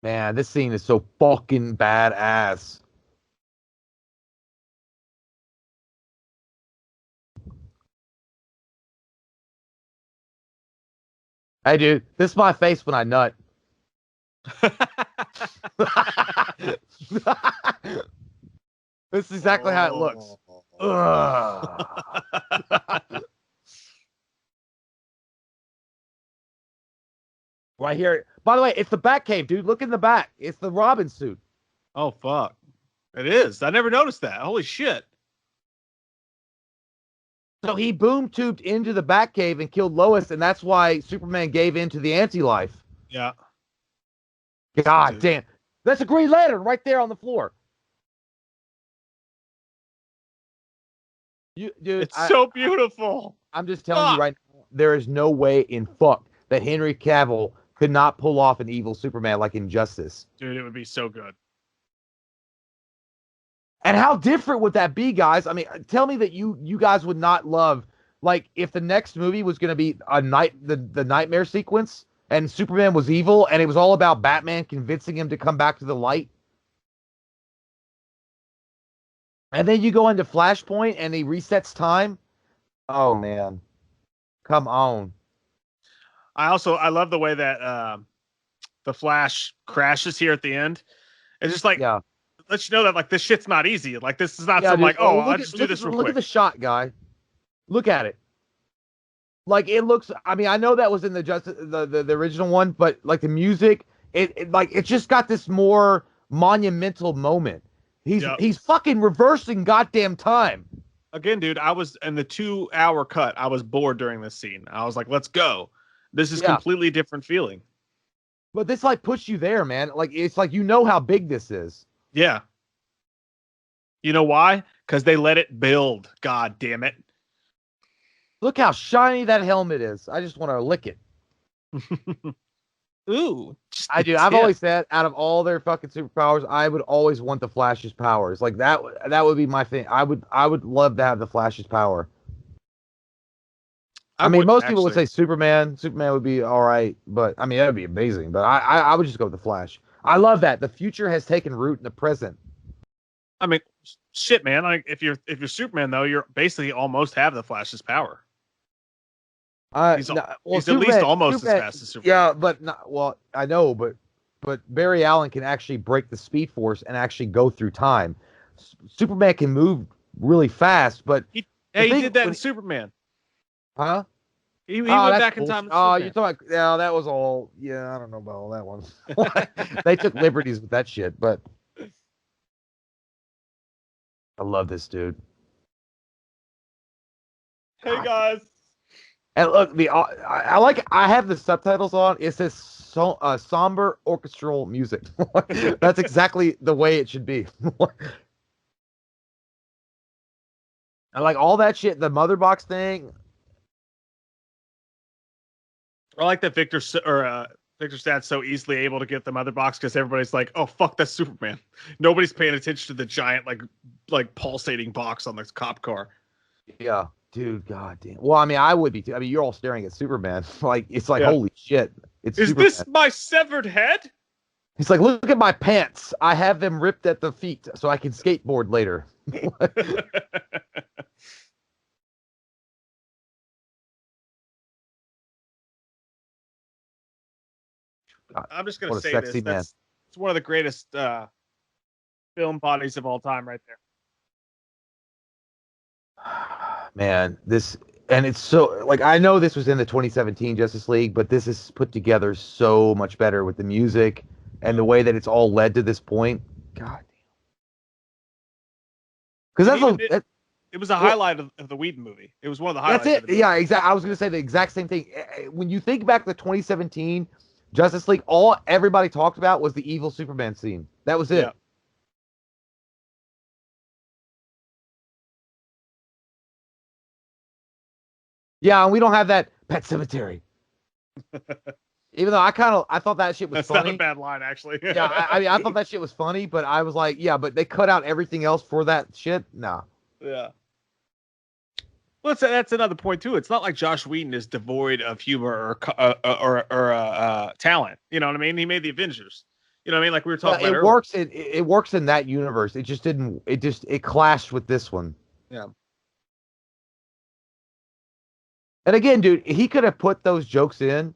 B: Man, this scene is so fucking badass. Hey, dude, this is my face when I nut. This is exactly how it looks. Right here. By the way, it's the Batcave, dude. Look in the back. It's the Robin suit.
A: Oh, fuck. It is. I never noticed that. Holy shit.
B: So he boom tubed into the Batcave and killed Lois, and that's why Superman gave in to the anti-life.
A: Yeah.
B: God damn. That's a Green Lantern right there on the floor. Dude,
A: it's so beautiful.
B: I'm just telling you right now, there is no way in fuck that Henry Cavill could not pull off an evil Superman like Injustice.
A: Dude, it would be so good.
B: And how different would that be, guys? I mean, tell me that you guys would not love, like, if the next movie was going to be the nightmare sequence and Superman was evil and it was all about Batman convincing him to come back to the light. And then you go into Flashpoint and he resets time. Oh, man. Come on.
A: I love the way that the Flash crashes here at the end. It's just like, let you know that like this shit's not easy. Like this is not something like, I'll just do this real quick.
B: Look at the shot, guy. Look at it. Like it looks. I mean, I know that was in the original one, but like the music, it just got this more monumental moment. He's fucking reversing goddamn time.
A: Again, dude, I was in the 2-hour cut. I was bored during this scene. I was like, let's go. This is completely different feeling.
B: But this like puts you there, man. Like it's like you know how big this is.
A: Yeah. You know why? Because they let it build. God damn it.
B: Look how shiny that helmet is. I just want to lick it.
A: Ooh.
B: I do. I've always said, out of all their fucking superpowers, I would always want the Flash's powers. Like that would be my thing. I would love to have the Flash's power. I mean, most people would say Superman. Superman would be all right, but I mean that would be amazing. But I would just go with the Flash. I love that the future has taken root in the present.
A: I mean, shit, man. Like if you're Superman though, you're basically almost have the Flash's power. He's at least almost as fast as Superman.
B: Yeah, but not, well, I know, but Barry Allen can actually break the Speed Force and actually go through time. Superman can move really fast, but
A: he did that in Superman.
B: Huh?
A: He went back in time.
B: Oh, you're talking about, that was all. Yeah, I don't know about all that one. They took liberties with that shit, but I love this dude.
A: Hey guys.
B: And look, I have the subtitles on. It says somber orchestral music. That's exactly the way it should be. And like all that shit, the mother box thing.
A: I like that Victor Stat's so easily able to get the mother box because everybody's like, "Oh fuck, that's Superman." Nobody's paying attention to the giant like pulsating box on the cop car.
B: Yeah. Dude, goddamn. Well, I mean, I would be too. I mean, you're all staring at Superman. Like, it's like, holy shit. Is
A: Superman. This my severed head?
B: He's like, look at my pants. I have them ripped at the feet so I can skateboard later.
A: I'm just going to say this. It's one of the greatest film bodies of all time right there.
B: Man, it's so, like, I know this was in the 2017 Justice League, but this is put together so much better with the music and the way that it's all led to this point. God damn. Because
A: it was a highlight of the Whedon movie. It was one of the highlights.
B: That's it. Yeah, exactly. I was going to say the exact same thing. When you think back to the 2017 Justice League, all everybody talked about was the evil Superman scene. That was it. Yeah. Yeah, and we don't have that Pet Cemetery. Even though I thought that shit was
A: That's not a
B: funny.
A: bad line, actually.
B: Yeah, I mean, I thought that shit was funny, but I was like, yeah, but they cut out everything else for that shit. No.
A: Yeah. Well, that's another point too. It's not like Josh Whedon is devoid of humor or talent. You know what I mean? He made the Avengers. You know what I mean? Like we were
B: Well,
A: talking about earlier.
B: it works in that universe. It just didn't. It clashed with this one.
A: Yeah.
B: And again, dude, he could have put those jokes in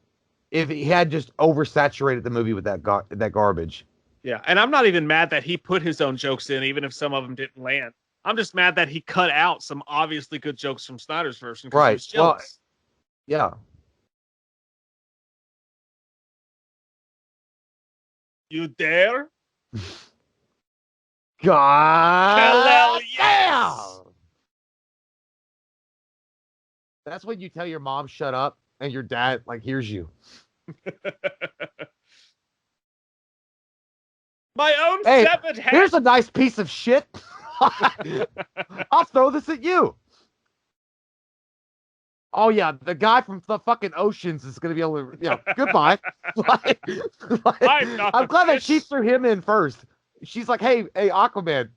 B: if he had just oversaturated the movie with that garbage.
A: Yeah. And I'm not even mad that he put his own jokes in, even if some of them didn't land. I'm just mad that he cut out some obviously good jokes from Snyder's version because he
B: Right.
A: was
B: Well,
A: jealous.
B: yeah.
A: You dare?
B: God
A: Hell yes!
B: damn! That's when you tell your mom shut up and your dad like hears you.
A: My own
B: Hey,
A: severed head.
B: here's a nice piece of shit. I'll throw this at you. Oh yeah, the guy from the fucking oceans is gonna be able to. Yeah, goodbye.
A: I'm not
B: I'm
A: the
B: glad that
A: fish.
B: she threw him in first. She's like, hey, Aquaman.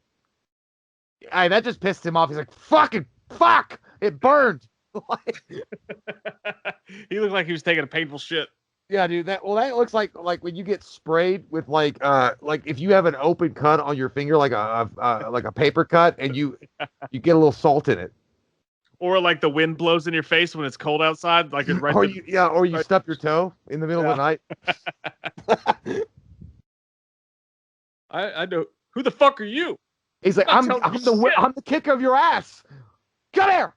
B: Hey, that just pissed him off. He's like, fucking fuck, it burned.
A: He looked like he was taking a painful shit.
B: Yeah, dude. That looks like when you get sprayed with like if you have an open cut on your finger like a paper cut and you get a little salt in it.
A: Or like the wind blows in your face when it's cold outside, like it's right.
B: Or you
A: right,
B: stub your toe in the middle of the night.
A: I know. Who the fuck are you?
B: He's like, I'm the kicker of your ass. Come here.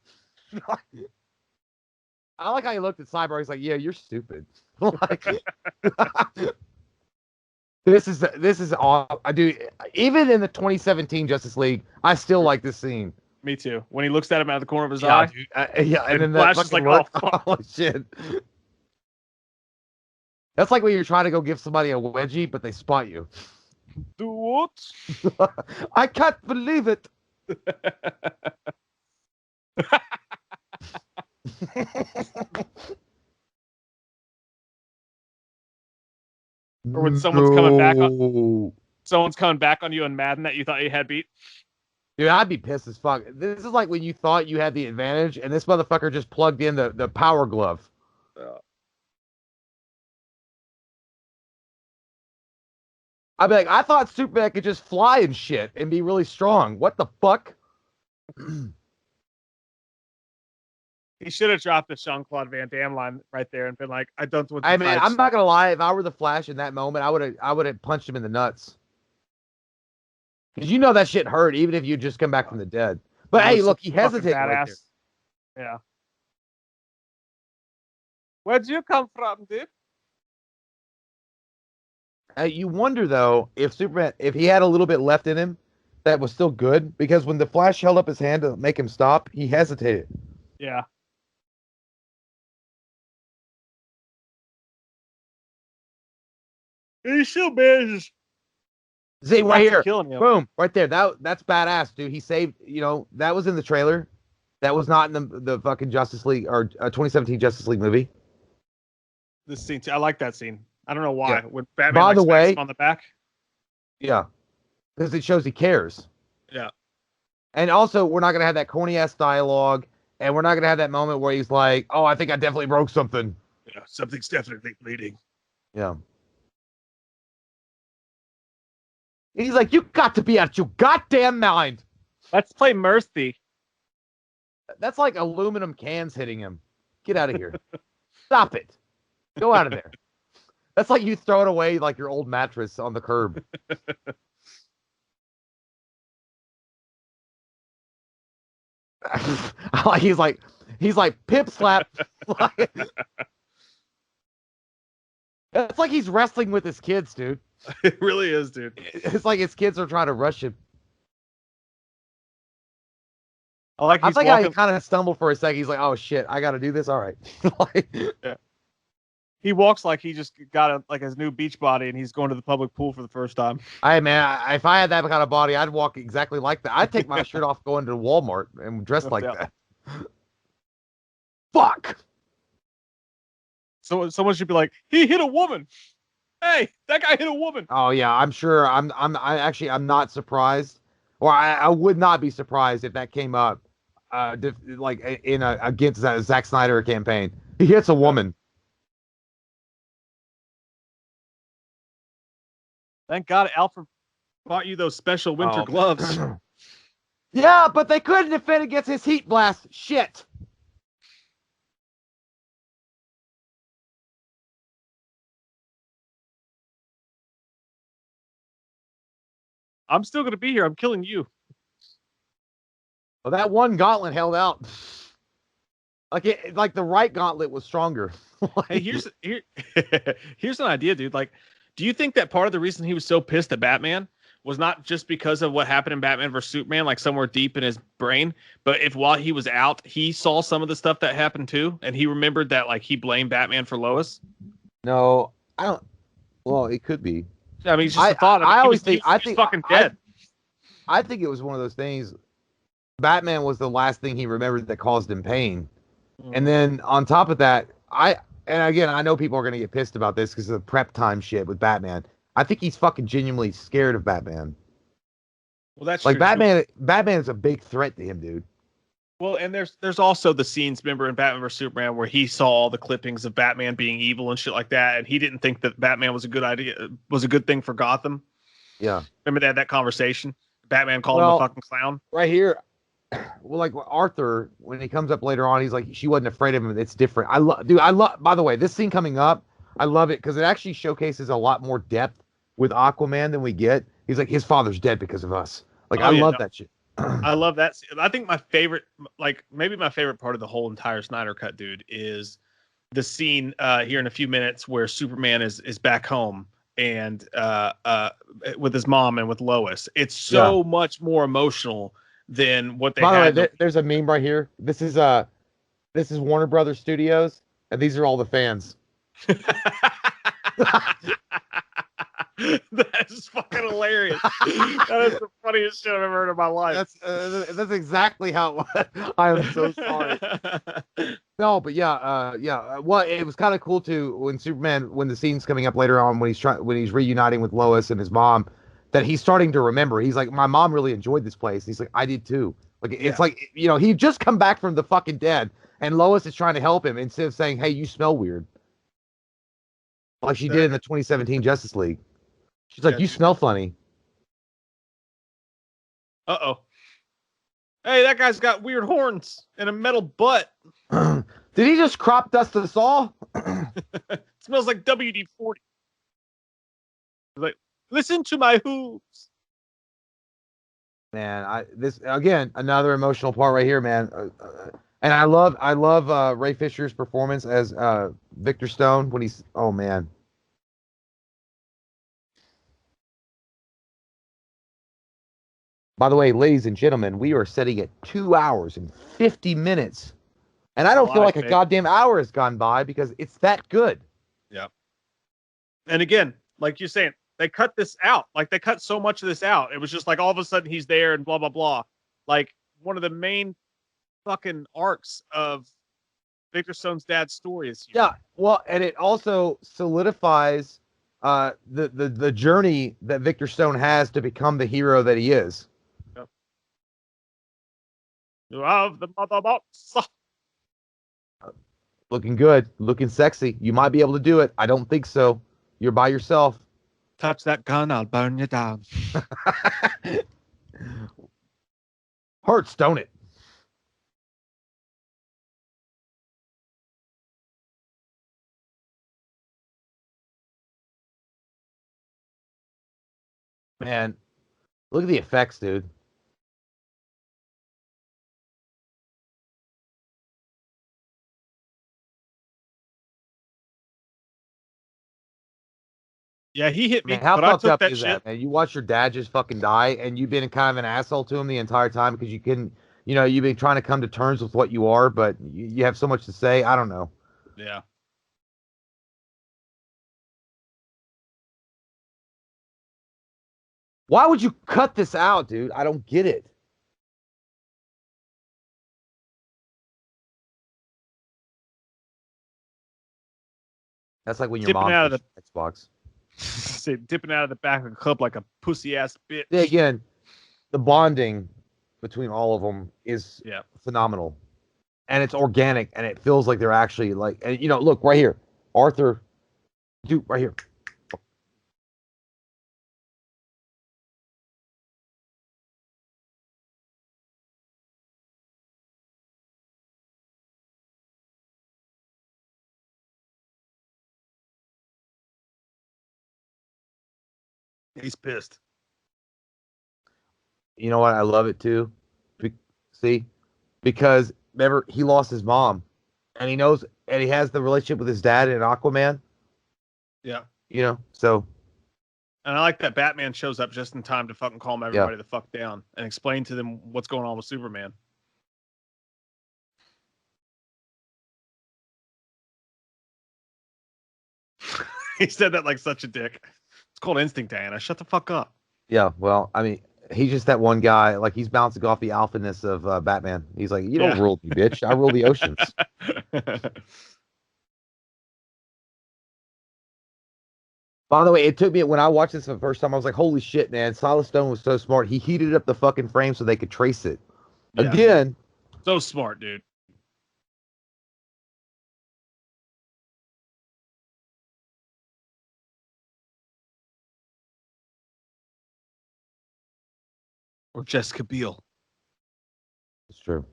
B: I like how he looked at Cyborg. He's like, yeah, you're stupid. Like, this is all I do. Even in the 2017 Justice League, I still like this scene.
A: Me too. When he looks at him out of the corner of his eye.
B: Dude. Yeah, and then
A: Flash
B: that
A: is like,
B: look,
A: oh, fuck.
B: oh shit. That's like when you're trying to go give somebody a wedgie, but they spot you.
A: Do what?
B: I can't believe it.
A: Or when someone's coming back on you in Madden that you thought you had beat.
B: Dude, I'd be pissed as fuck. This is like when you thought you had the advantage, and this motherfucker just plugged in the power glove. I'd be like, I thought Superman could just fly and shit and be really strong. What the fuck?
A: He should have dropped the Jean-Claude Van Damme line right there and been like, I don't want to
B: I mean, I'm not gonna lie. If I were the Flash in that moment, I would have punched him in the nuts. Because you know that shit hurt, even if you just come back from the dead. But hey, look, he hesitated right there.
A: Yeah. Where'd you come from, dude?
B: You wonder though if Superman, if he had a little bit left in him, that was still good. Because when the Flash held up his hand to make him stop, he hesitated.
A: Yeah. He still manages.
B: See right here,
A: Killing you.
B: boom, right there. That's badass, dude. He saved. You know, that was in the trailer. That was not in the fucking Justice League or 2017 Justice League movie.
A: This scene, I like that scene. I don't know why.
B: Yeah.
A: When Batman
B: By the way,
A: on the back.
B: Yeah, because it shows he cares.
A: Yeah.
B: And also, we're not gonna have that corny ass dialogue, and we're not gonna have that moment where he's like, "Oh, I think I definitely broke something."
A: Yeah, something's definitely bleeding.
B: Yeah. He's like, "You got to be out your goddamn mind."
A: Let's play Mercy.
B: That's like aluminum cans hitting him. Get out of here. Stop it. Go out of there. That's like you throwing away like your old mattress on the curb. he's like pip slap. It's like he's wrestling with his kids, dude.
A: It really is, dude.
B: It's like his kids are trying to rush him.
A: I
B: think I kind of stumbled for a second. He's like, "Oh shit, I got to do this." All right.
A: Yeah. He walks like he just got his new beach body and he's going to the public pool for the first time.
B: Hey man, if I had that kind of body, I'd walk exactly like that. I'd take my shirt off going to Walmart and dress like that. Fuck.
A: So someone should be like, he hit a woman. Hey, that guy hit a woman.
B: Oh yeah, I'm sure. I'm not surprised, or I would not be surprised if that came up, like in a against that Zack Snyder campaign. He hits a woman.
A: Thank God Alfred bought you those special winter
B: Oh.
A: gloves.
B: Yeah, but they couldn't defend against his heat blast. Shit.
A: I'm still gonna be here. I'm killing you.
B: Well, that one gauntlet held out. Like the right gauntlet was stronger.
A: Hey, here's an idea, dude. Like, do you think that part of the reason he was so pissed at Batman was not just because of what happened in Batman vs Superman, like somewhere deep in his brain, but if while he was out, he saw some of the stuff that happened too, and he remembered that like he blamed Batman for Lois?
B: No, I don't. Well, it could be.
A: I mean, it's just a thought.
B: I always
A: he
B: think. I
A: was
B: think.
A: fucking dead.
B: I think it was one of those things. Batman was the last thing he remembered that caused him pain. And then on top of that, and again, I know people are gonna get pissed about this because of the prep time shit with Batman. I think he's fucking genuinely scared of Batman.
A: Well, that's
B: Like
A: true,
B: Batman. Batman is a big threat to him, dude.
A: Well, and there's also the scenes, remember, in Batman vs Superman where he saw all the clippings of Batman being evil and shit like that, and he didn't think that Batman was a good idea, was a good thing for Gotham.
B: Yeah.
A: Remember they had that conversation? Batman called him a fucking clown.
B: Right here. Well, like Arthur, when he comes up later on, he's like, she wasn't afraid of him. It's different. I love, by the way, this scene coming up, I love it because it actually showcases a lot more depth with Aquaman than we get. He's like, his father's dead because of us. Like, I love that shit.
A: I love that. I think my favorite, like maybe my favorite part of the whole entire Snyder Cut, dude, is the scene here in a few minutes where Superman is back home and with his mom and with Lois. It's so much more emotional than what they
B: By
A: had.
B: the way, there's a meme right here. This is Warner Brothers Studios, and these are all the fans.
A: That is fucking hilarious. That is the funniest shit I've ever heard in my life.
B: That's exactly how it was. I am so sorry. No, but yeah. Well, it was kind of cool too when the scene's coming up later on when he's reuniting with Lois and his mom, that he's starting to remember. He's like, my mom really enjoyed this place. He's like, I did too. Like it's like, he just come back from the fucking dead, and Lois is trying to help him instead of saying, hey, you smell weird, like she did in the 2017 Justice League. She's like, you smell funny.
A: Uh-oh. Hey, that guy's got weird horns and a metal butt.
B: Did he just crop dust us all?
A: Smells like WD-40. Like, listen to my hooves.
B: Man, this again, another emotional part right here, man. And I love Ray Fisher's performance as Victor Stone when he's, oh man. By the way, ladies and gentlemen, we are setting at 2 hours and 50 minutes. And I don't feel like a goddamn hour has gone by because it's that good.
A: Yeah. And again, like you're saying, they cut this out. Like they cut so much of this out. It was just like all of a sudden he's there and blah, blah, blah. Like one of the main fucking arcs of Victor Stone's dad's story is here.
B: Yeah. Well, and it also solidifies the journey that Victor Stone has to become the hero that he is.
A: You have the mother box.
B: Looking good, looking sexy. You might be able to do it. I don't think so. You're by yourself.
A: Touch that gun, I'll burn you down.
B: Hurts, don't it? Man, look at the effects, dude.
A: Yeah, he hit me.
B: Man, how
A: but
B: fucked
A: I took
B: up
A: that
B: is
A: shit.
B: that, man? You watch your dad just fucking die, and you've been kind of an asshole to him the entire time because you couldn't, you've been trying to come to terms with what you are, but you have so much to say. I don't know.
A: Yeah.
B: Why would you cut this out, dude? I don't get it. That's like when your
A: dipping
B: mom
A: out of
B: gets
A: the
B: Xbox.
A: say, dipping out of the back of the club like a pussy ass bitch.
B: Yeah, again, the bonding between all of them is phenomenal, and it's organic, and it feels like they're actually like, and look right here, Arthur, dude, right here.
A: He's pissed.
B: You know what? I love it too. See, because remember he lost his mom, and he knows, and he has the relationship with his dad in Aquaman.
A: Yeah.
B: So.
A: And I like that Batman shows up just in time to fucking calm everybody the fuck down and explain to them what's going on with Superman. He said that like such a dick. It's called instinct, Diana. Shut the fuck up.
B: Yeah, well, I mean, he's just that one guy. Like, he's bouncing off the alphaness of Batman. He's like, you don't rule me, bitch. I rule the oceans. By the way, it took me, when I watched this for the first time, I was like, holy shit, man. Silas Stone was so smart. He heated up the fucking frame so they could trace it. Yeah. Again.
A: So smart, dude. Or Jessica Biel.
B: It's true.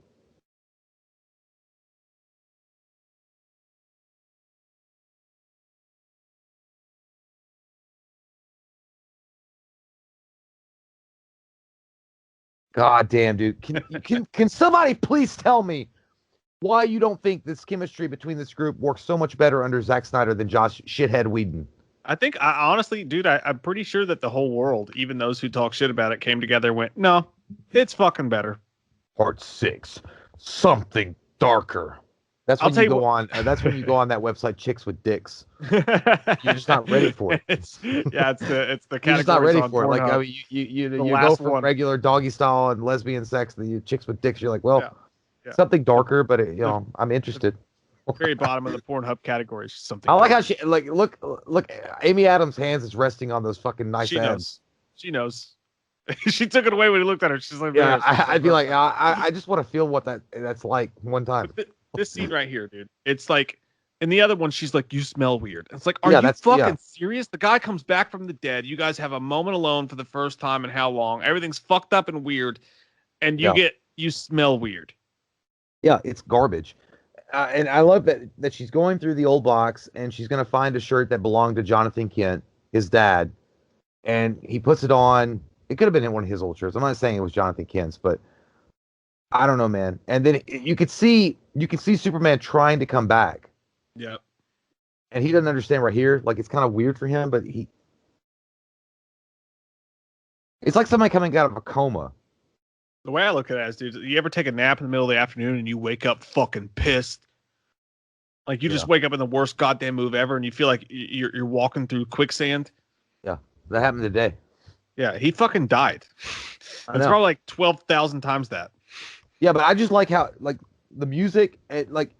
B: God damn, dude. Can somebody please tell me why you don't think this chemistry between this group works so much better under Zack Snyder than Josh Shithead Whedon?
A: I think, honestly, dude, I'm pretty sure that the whole world, even those who talk shit about it, came together and went, no, it's fucking better.
B: Part 6, something darker. That's when you go on. That's when you go on that website, Chicks with Dicks. You're just not ready for it.
A: It's the category.
B: You're just not ready for it. Like, I mean, you go from regular doggy style and lesbian sex, the Chicks with Dicks. You're like, well, something darker, but I'm interested.
A: Very bottom of the Pornhub category. Something.
B: I like how she look. Amy Adams' hands is resting on those fucking nice abs.
A: She knows. She took it away when he looked at her. She's like,
B: yeah. I'd be like, I just want to feel what that's like one time.
A: This scene right here, dude. It's like, in the other one, she's like, you smell weird. It's like, are you fucking serious? The guy comes back from the dead. You guys have a moment alone for the first time in how long? Everything's fucked up and weird, and you smell weird.
B: Yeah, it's garbage. And I love that she's going through the old box and she's going to find a shirt that belonged to Jonathan Kent, his dad, and he puts it on. It could have been one of his old shirts. I'm not saying it was Jonathan Kent's, but I don't know, man. And then you could see Superman trying to come back.
A: Yeah.
B: And he doesn't understand right here. Like, it's kind of weird for him, but it's like somebody coming out of a coma.
A: The way I look at it is, dude, you ever take a nap in the middle of the afternoon and you wake up fucking pissed? Like, you just wake up in the worst goddamn move ever and you feel like you're walking through quicksand?
B: Yeah, that happened today.
A: Yeah, he fucking died. It's probably like 12,000 times that.
B: Yeah, but I just like how, like, the music, like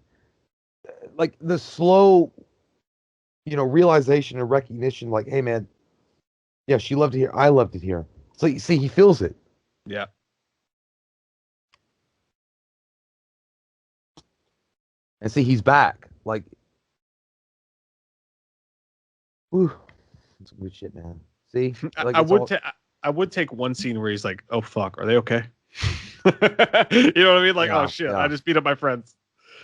B: the slow, realization and recognition, like, hey, man, yeah, she loved it here. I loved it here. So, you see, he feels it.
A: Yeah.
B: And see, he's back. Like, whew, that's good shit, man. See, like,
A: I would take one scene where he's like, "Oh fuck, are they okay?" You know what I mean? Like, oh shit, I just beat up my friends.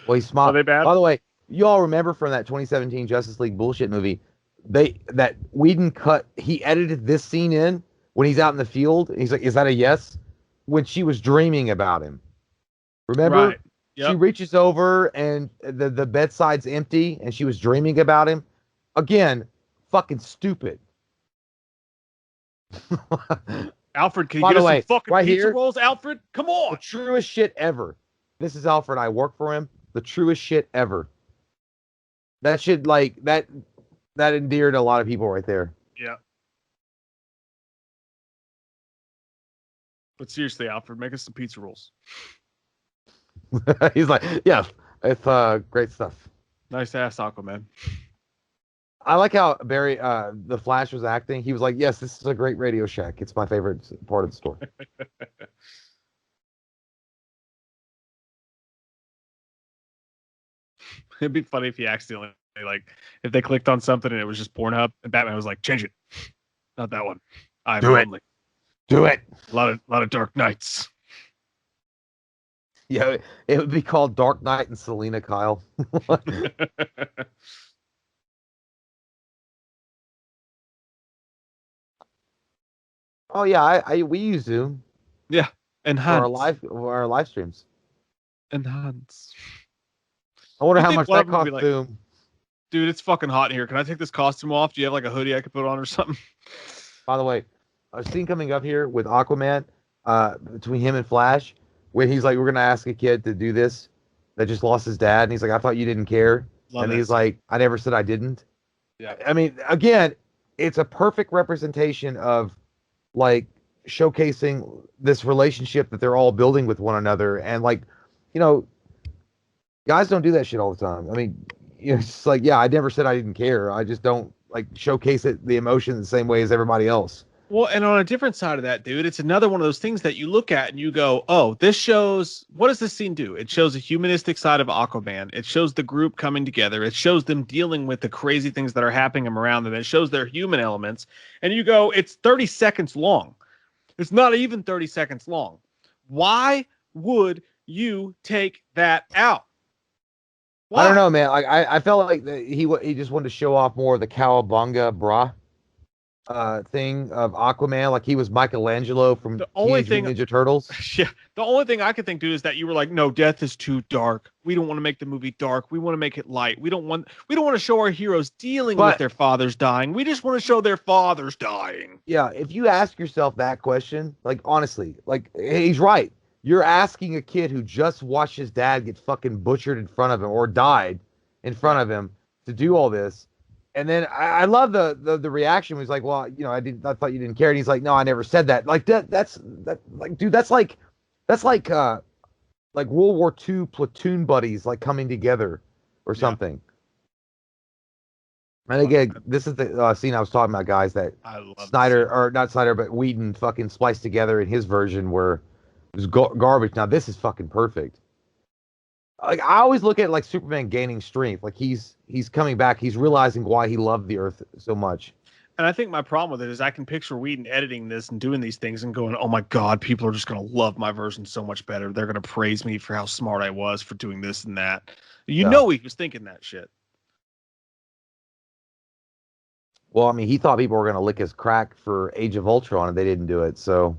B: Well, he's smart.
A: Are they bad?
B: By the way, you all remember from that 2017 Justice League bullshit movie, that Whedon he edited this scene in when he's out in the field. And he's like, "Is that a yes?" When she was dreaming about him. Remember?
A: Right. Yep.
B: She reaches over and the bedside's empty and she was dreaming about him. Again, fucking stupid.
A: Alfred, can you get us some fucking pizza rolls, Alfred? Come on.
B: The truest shit ever. This is Alfred. I work for him. The truest shit ever. That should, like, that endeared a lot of people right there.
A: Yeah. But seriously, Alfred, make us some pizza rolls.
B: He's like, yeah, it's great stuff.
A: Nice ass, Aquaman.
B: I like how Barry, the Flash was acting. He was like, "Yes, this is a great Radio Shack. It's my favorite part of the story."
A: It'd be funny if he accidentally like if they clicked on something and it was just Pornhub and Batman was like, change it, not that one. I'm
B: Do it.
A: lonely.
B: Do it.
A: A lot of dark nights.
B: Yeah, it would be called Dark Knight and Selena Kyle. Oh yeah, we use Zoom
A: Yeah, enhance,
B: for our live streams.
A: enhance.
B: I wonder
A: You
B: how
A: think
B: much
A: one of
B: that
A: them would be
B: cost
A: like,
B: Zoom.
A: dude, it's fucking hot in here. Can I take this costume off? Do you have like a hoodie I could put on or something?
B: By the way, a scene coming up here with Aquaman, between him and Flash, when he's like, "We're gonna ask a kid to do this that just lost his dad," and he's like, "I thought you didn't care,"
A: Love
B: and
A: that
B: he's
A: scene.
B: like, "I never said I didn't."
A: Yeah.
B: I mean, again, it's a perfect representation of like showcasing this relationship that they're all building with one another, and like, you know, guys don't do that shit all the time. I mean, it's just like, yeah, I never said I didn't care. I just don't like showcase the emotion the same way as everybody else.
A: Well, and on a different side of that, dude, it's another one of those things that you look at and you go, oh, this shows what does this scene do? It shows a humanistic side of Aquaman. It shows the group coming together. It shows them dealing with the crazy things that are happening around them. It shows their human elements. And you go, it's 30 seconds long. It's not even 30 seconds long. Why would you take that out?
B: I don't
A: Why?
B: know, man. Like I felt like he just wanted to show off more of the cowabunga bra thing of Aquaman, like he was Michelangelo from
A: The only
B: Teenage
A: thing
B: Mutant Ninja Turtles.
A: Yeah, the only thing I could think, dude, is that you were like, no, death is too dark. We don't want to make the movie dark. We want to make it light. We don't want to show our heroes dealing with
B: But
A: their fathers dying. We just want to show their fathers dying.
B: yeah, if you ask yourself that question, like honestly, like he's right. You're asking a kid who just watched his dad get fucking butchered in front of him or died in front
A: Yeah.
B: of him to do all this. And then I love the reaction. He's like, "Well, I thought you didn't care." And he's like, "No, I never said that." Like that like dude, that's like World War II platoon buddies like coming together or
A: Yeah.
B: something. And again, this is the scene I was talking about, guys, that
A: I love the scene.
B: Snyder, or not Snyder, but Whedon fucking spliced together in his version where it was garbage. Now this is fucking perfect. Like I always look at like Superman gaining strength, like he's coming back, he's realizing why he loved the Earth so much.
A: And I think my problem with it is I can picture Whedon editing this and doing these things and going, oh my God, people are just going to love my version so much better. They're going to praise me for how smart I was for doing this and that. You
B: Yeah.
A: know, he was thinking that shit.
B: Well, I mean, he thought people were gonna lick his crack for Age of Ultron, and they didn't do it. So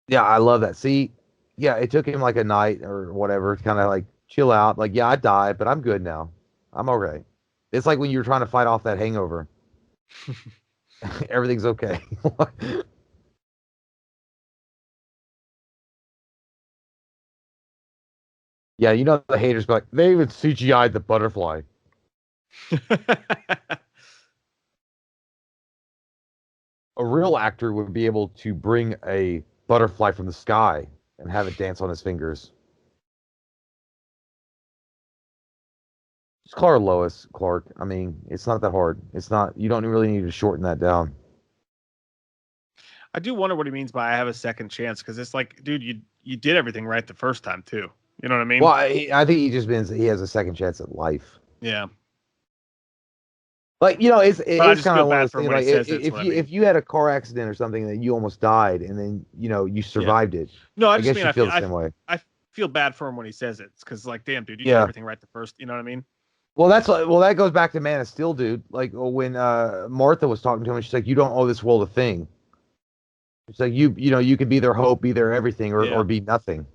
B: yeah, I love that. See, yeah, it took him like a night or whatever to kind of like chill out. Like, yeah, I died, but I'm good now. I'm okay. It's like when you're trying to fight off that hangover. Everything's okay. Yeah, you know the haters be like, they even CGI'd the butterfly. A real actor would be able to bring a butterfly from the sky and have it dance on his fingers. Just call her Lois Clark. I mean, it's not that hard. It's not. You don't really need to shorten that down.
A: I do wonder what he means by I have a second chance because it's like, dude, you did everything right the first time too. You know what I mean?
B: Well, I think he just means he has a second chance at life.
A: Yeah.
B: Like it
A: But I
B: is
A: just
B: kind
A: feel
B: of one of
A: bad
B: those
A: for him
B: things.
A: when he
B: Like
A: says it's what I mean.
B: if you had a car accident or something that you almost died and then you
A: Yeah.
B: survived it,
A: No, I
B: I
A: just
B: guess
A: mean
B: you feel the same way.
A: I feel bad for him when he says it because like, damn, dude, you did
B: Yeah.
A: everything right the first. You know what I mean?
B: Well, that goes back to Man of Steel, dude. Like when Martha was talking to him, she's like, "You don't owe this world a thing." It's like you could be their hope, be their everything,
A: Yeah.
B: or be nothing.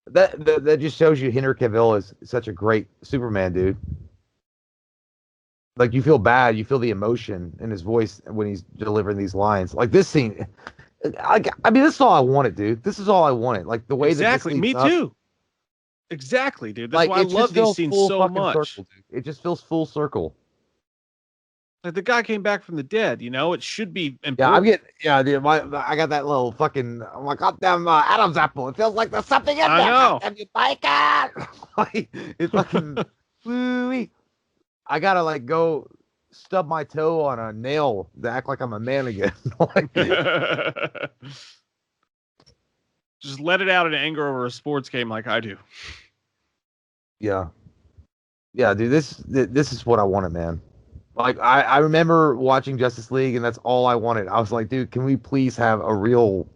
B: That just shows you Henry Cavill is such a great Superman, dude. Like you feel bad, you feel the emotion in his voice when he's delivering these lines. Like this scene, I mean, this is all I wanted, dude. This is all I wanted. Like the way that this
A: Exactly.
B: leads
A: Me
B: up,
A: too. Exactly, dude. That's
B: like
A: why I
B: it just
A: love these
B: feels
A: scenes
B: full
A: so
B: fucking
A: much.
B: circle, dude. It just feels full circle.
A: Like the guy came back from the dead. You know, it should be
B: Yeah, I'm
A: important.
B: getting, yeah, dude. I got that little fucking, I'm like, goddamn Adam's apple. It feels like there's something in
A: I
B: there.
A: know.
B: Goddamn, you like it? Like, it's fucking, woo-wee. I gotta like go stub my toe on a nail to act like I'm a man again. Like,
A: Just let it out in anger over a sports game like I do.
B: yeah, yeah, dude. This is what I wanted, man. Like, I remember watching Justice League, and that's all I wanted. I was like, dude, can we please have a real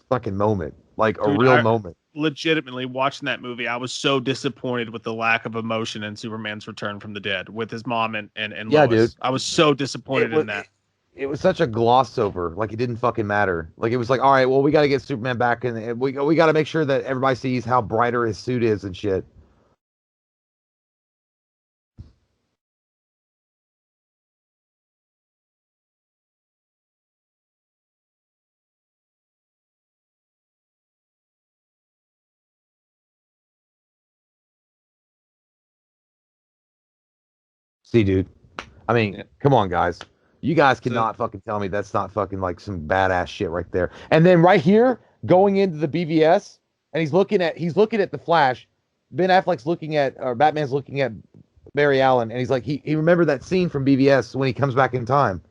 B: fucking moment, like a
A: Dude,
B: real
A: I
B: moment?
A: legitimately watching that movie, I was so disappointed with the lack of emotion in Superman's return from the dead with his mom and
B: Yeah, dude.
A: Lois. I was so
B: It
A: disappointed
B: was
A: in that.
B: it was such a gloss over. Like it didn't fucking matter. Like it was like, all right, well, we got to get Superman back, and we got to make sure that everybody sees how brighter his suit is and shit. See, dude. I mean,
A: Yeah.
B: come on, guys. You guys
A: So
B: cannot fucking tell me that's not fucking like some badass shit right there. And then right here, going into the BVS, and he's looking at the Flash. Ben Affleck's looking at, or Batman's looking at Barry Allen, and he's like, he remembered that scene from BVS when he comes back in time.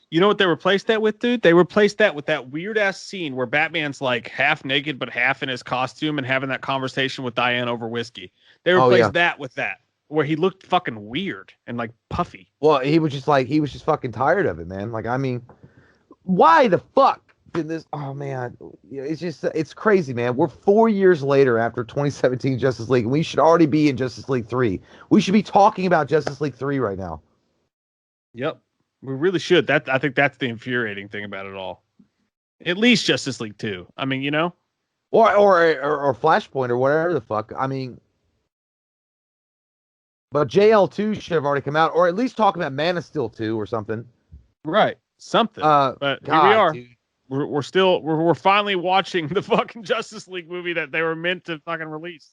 A: you know what they replaced that with, dude? They replaced that with that weird ass scene where Batman's like half naked but half in his costume and having that conversation with Diane over whiskey. They
B: Oh yeah.
A: replaced that with that where he looked fucking weird and like puffy.
B: Well, he was just fucking tired of it, man. Like, I mean, why the fuck did this? Oh man, yeah, it's just it's crazy, man. We're 4 years later after 2017 Justice League, and we should already be in Justice League 3. We should be talking about Justice League 3 right now.
A: Yep. We really should. That I think that's the infuriating thing about it all. At least Justice League 2. I mean, you know?
B: Or Flashpoint or whatever the fuck. I mean, but JL2 should have already come out, or at least talk about Man of Steel 2 or something.
A: Right. Something. But here we
B: God,
A: are.
B: dude.
A: We're still we're finally watching the fucking Justice League movie that they were meant to fucking release.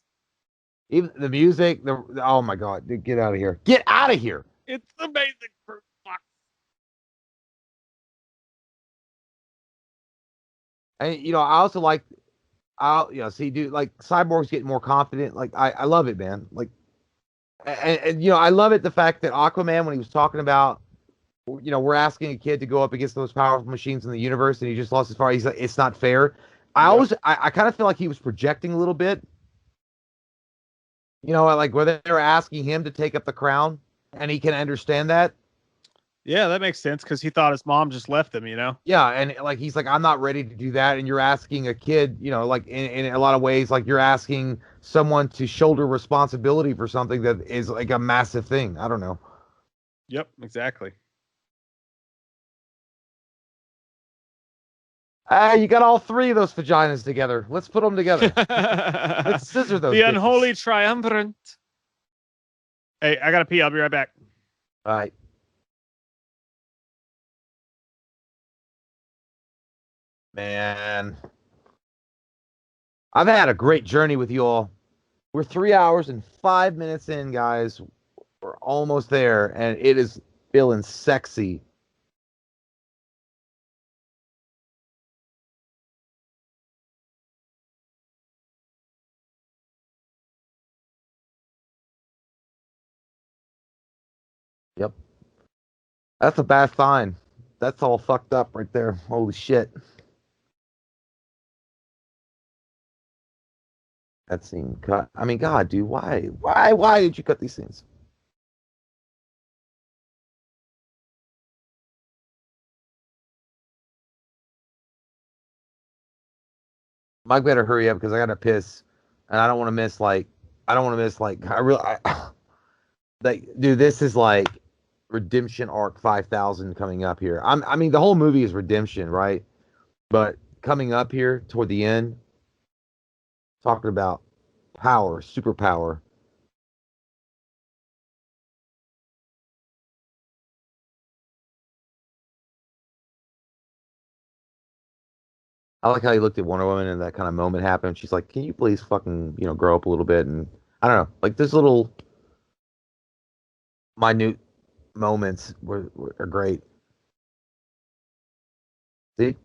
B: Even the music, oh my god, dude, get out of here. Get out of here.
A: It's amazing for fuck.
B: And I also like see, dude, like Cyborg's getting more confident. Like I love it, man. Like and I love it the fact that Aquaman, when he was talking about, we're asking a kid to go up against the most powerful machines in the universe, and he just lost his fire. He's like, it's not fair.
A: Yep.
B: I kind of feel like he was projecting a little bit. Like where they're asking him to take up the crown, and he can understand that.
A: Yeah, that makes sense because he thought his mom just left him, you know?
B: Yeah, and like he's like, I'm not ready to do that. And you're asking a kid, like in a lot of ways, like you're asking someone to shoulder responsibility for something that is like a massive thing. I don't know.
A: Yep, exactly.
B: You got all three of those vaginas together. Let's put them together. Let's scissor those.
A: The
B: bitches.
A: unholy triumvirate. Hey, I gotta pee. I'll be right back.
B: All right. Man, I've had a great journey with you all. We're 3 hours and 5 minutes in, guys. We're almost there, and it is feeling sexy. Yep. That's a bad sign. That's all fucked up right there. Holy shit. That scene cut. I mean, God, dude, why? Why did you cut these scenes? Mike better hurry up because I gotta piss, and I don't want to miss like, I really, like, dude, this is like redemption arc 5,000 coming up here. I mean, the whole movie is redemption, right? But coming up here toward the end, talking about power, superpower. I like how he looked at Wonder Woman and that kind of moment happened. She's like, "Can you please fucking, grow up a little bit?" And I don't know, like this little minute moments are great. See?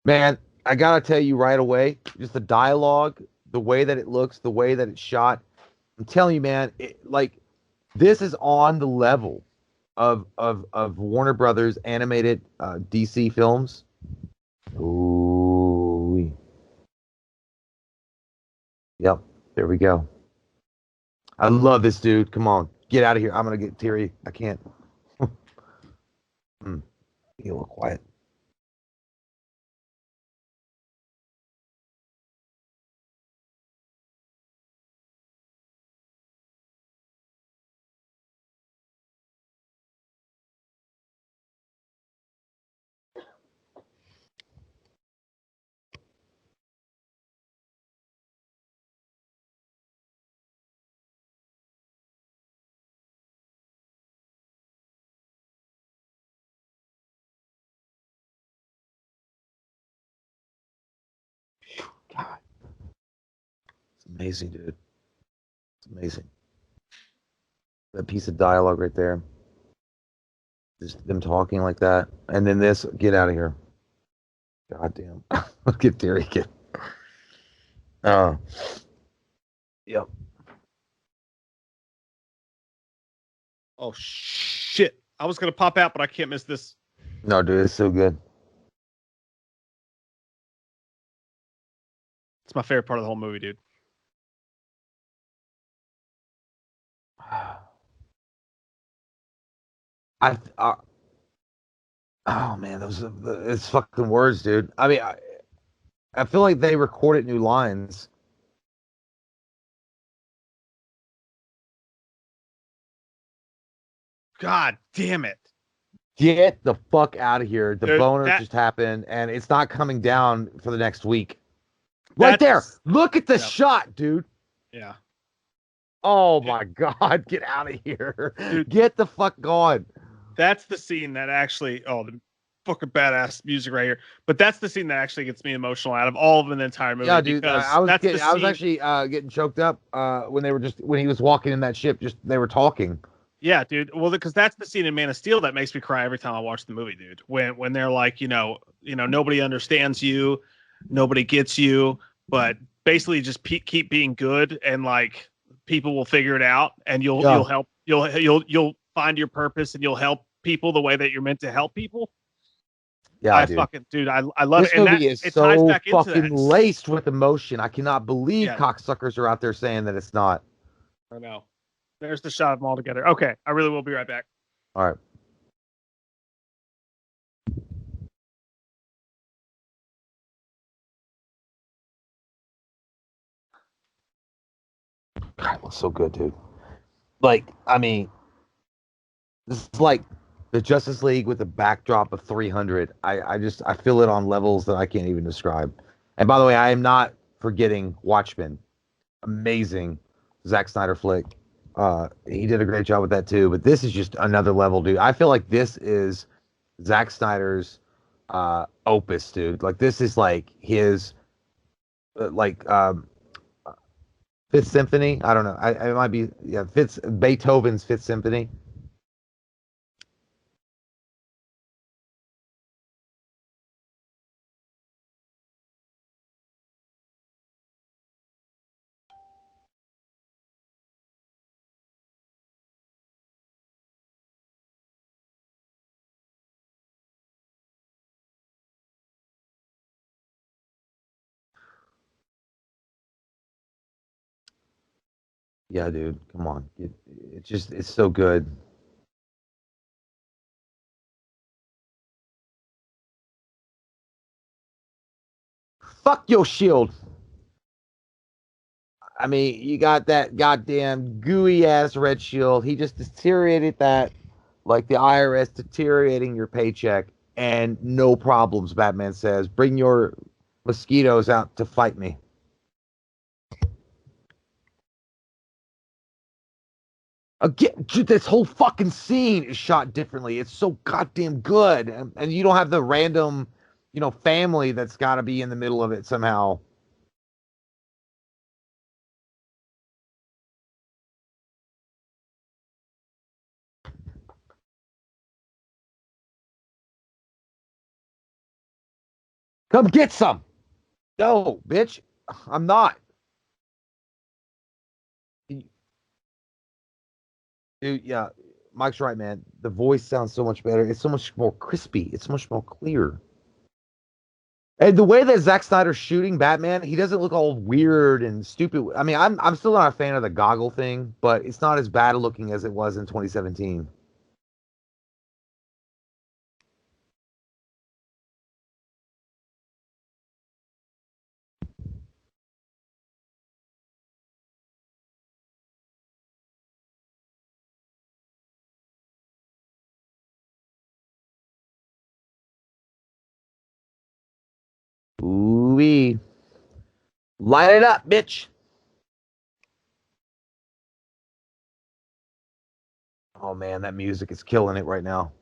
B: Man, I gotta tell you right away, just the dialogue, the way that it looks, the way that it's shot. I'm telling you, man, like this is on the level of Warner Brothers animated DC films. Ooh, yep, there we go. I love this dude. Come on, get out of here. I'm gonna get teary. I can't. Be a little quiet. God, it's amazing, dude. It's amazing. That piece of dialogue right there. Just them talking like that. And then this, get out of here. God damn. Look at Terry again. Oh. Yep.
A: Oh shit! I was gonna pop out, but I can't miss this.
B: No, dude, it's so good.
A: It's my favorite part of the whole movie, dude.
B: I oh man, those are it's fucking words, dude. I mean, I feel like they recorded new lines.
A: God damn it.
B: Get the fuck out of here. The
A: Dude,
B: boner
A: that
B: just happened, and it's not coming down for the next week. Right there. Look at the
A: yeah.
B: shot, dude.
A: Yeah.
B: Oh my God. Get out of here.
A: Dude,
B: Get the fuck gone.
A: that's the scene that actually, oh, the fucking badass music right here. But that's the scene that actually gets me emotional out of all of them in the entire movie.
B: Yeah, dude.
A: Because
B: I was
A: that's
B: getting,
A: the
B: I was
A: scene.
B: actually getting choked up when they were just when he was walking in that ship. Just they were talking.
A: Yeah, dude. Well, because that's the scene in Man of Steel that makes me cry every time I watch the movie, dude. When they're like, nobody understands you, nobody gets you, but basically just keep being good, and like people will figure it out, and
B: Yeah.
A: you'll help, you'll find your purpose, and you'll help people the way that you're meant to help people.
B: Yeah,
A: I
B: dude.
A: fucking dude, I love
B: This
A: it, and that
B: movie is
A: it ties
B: so
A: back into
B: fucking
A: that.
B: laced with emotion. I cannot believe
A: Yeah,
B: cocksuckers are out there saying that it's not.
A: I know. There's the shot of them all together. Okay, I really will be right back.
B: All right. God, it looks so good, dude. Like, I mean, this is like the Justice League with a backdrop of 300. I feel it on levels that I can't even describe. And by the way, I am not forgetting Watchmen. Amazing Zack Snyder flick. He did a great job with that too. But this is just another level, dude. I feel like this is Zack Snyder's opus, dude. Like this is like his like Fifth Symphony. I don't know. It might be Beethoven's Fifth Symphony. Yeah, dude. Come on. It's so good. Fuck your shield. I mean, you got that goddamn gooey ass red shield. He just deteriorated that like the IRS deteriorating your paycheck and no problems, Batman says. Bring your mosquitoes out to fight me. Again, this whole fucking scene is shot differently. It's so goddamn good, and you don't have the random, family that's got to be in the middle of it somehow. Come get some. No, bitch, I'm not. Dude, yeah, Mike's right, man. The voice sounds so much better. It's so much more crispy. It's so much more clear. And the way that Zack Snyder's shooting Batman, he doesn't look all weird and stupid. I mean, I'm still not a fan of the goggle thing, but it's not as bad looking as it was in 2017. Ooh, light it up, bitch. Oh man, that music is killing it right now.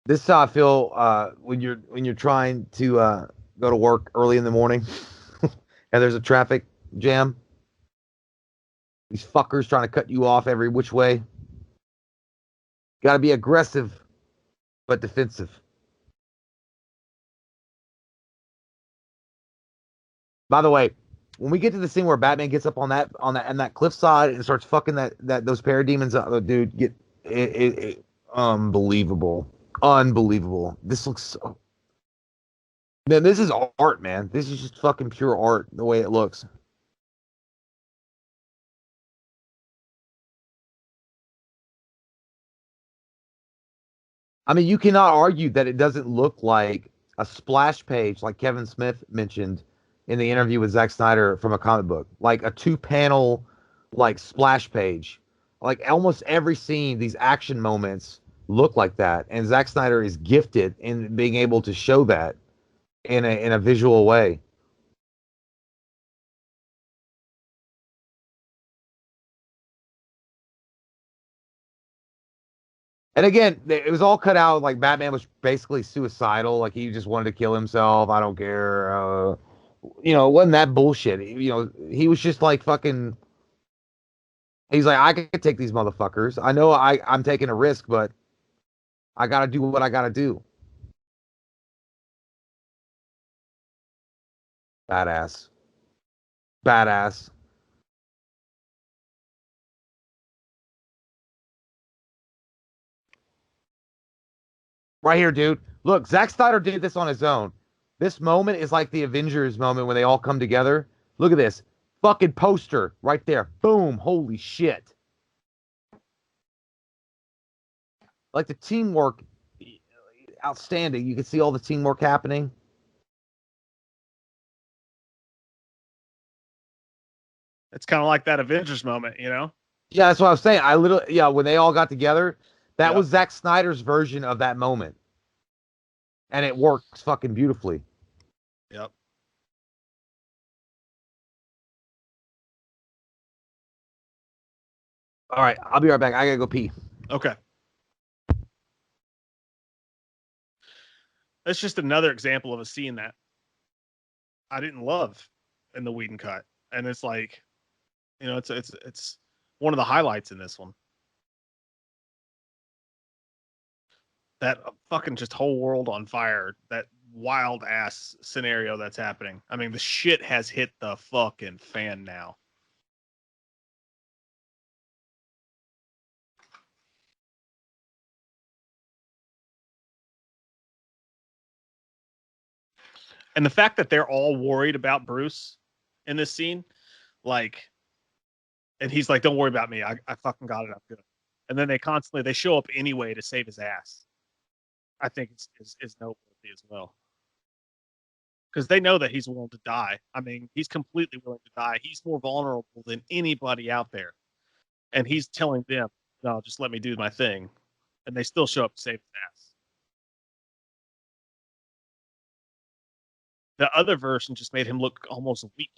B: This is how I feel when you're trying to go to work early in the morning and there's a traffic jam. These fuckers trying to cut you off every which way. Got to be aggressive but defensive. By the way, when we get to the scene where Batman gets up on that cliffside and starts fucking those parademons up, dude, get it unbelievable, unbelievable. This looks so. Man, this is art, man. This is just fucking pure art. The way it looks. I mean, you cannot argue that it doesn't look like a splash page, like Kevin Smith mentioned in the interview with Zack Snyder from a comic book, like a two-panel, like splash page. Like almost every scene, these action moments look like that, and Zack Snyder is gifted in being able to show that in a visual way. And again, it was all cut out. Like Batman was basically suicidal. Like he just wanted to kill himself. I don't care. It wasn't that bullshit. He was just like fucking. He's like, I could take these motherfuckers. I know I'm taking a risk, but I gotta do what I gotta do. Badass, badass. Right here, dude. Look, Zack Snyder did this on his own. This moment is like the Avengers moment when they all come together. Look at this fucking poster right there. Boom. Holy shit. Like the teamwork, outstanding. You can see all the teamwork happening.
A: It's kind of like that Avengers moment, you know?
B: Yeah, that's what I was saying. I literally, yeah, when they all got together, that
A: Yep.
B: was Zack Snyder's version of that moment, and it works fucking beautifully.
A: Yep.
B: All right, I'll be right back. I gotta go pee.
A: Okay. That's just another example of a scene that I didn't love in the Whedon cut. And it's like, it's one of the highlights in this one. That fucking just whole world on fire, that wild ass scenario that's happening. I mean, the shit has hit the fucking fan now. And the fact that they're all worried about Bruce in this scene, like, and he's like, "Don't worry about me. I fucking got it. I'm good." And then they show up anyway to save his ass. I think is noteworthy as well because they know that he's willing to die. I mean, he's completely willing to die. He's more vulnerable than anybody out there, and he's telling them, "No, just let me do my thing," and they still show up to save his ass. The other version just made him look almost weak.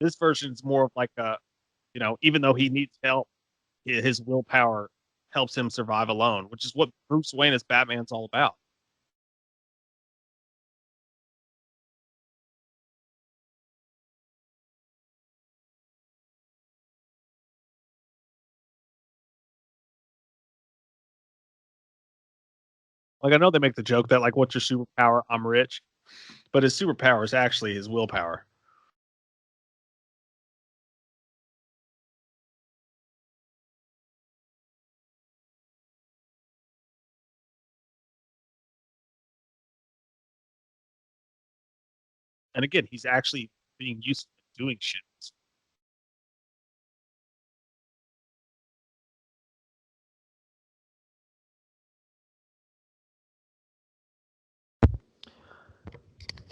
A: This version is more of like a, even though he needs help, his willpower helps him survive alone, which is what Bruce Wayne as Batman's all about. Like, I know they make the joke that, like, what's your superpower? I'm rich. But his superpower is actually his willpower. And again, he's actually being used to doing shit.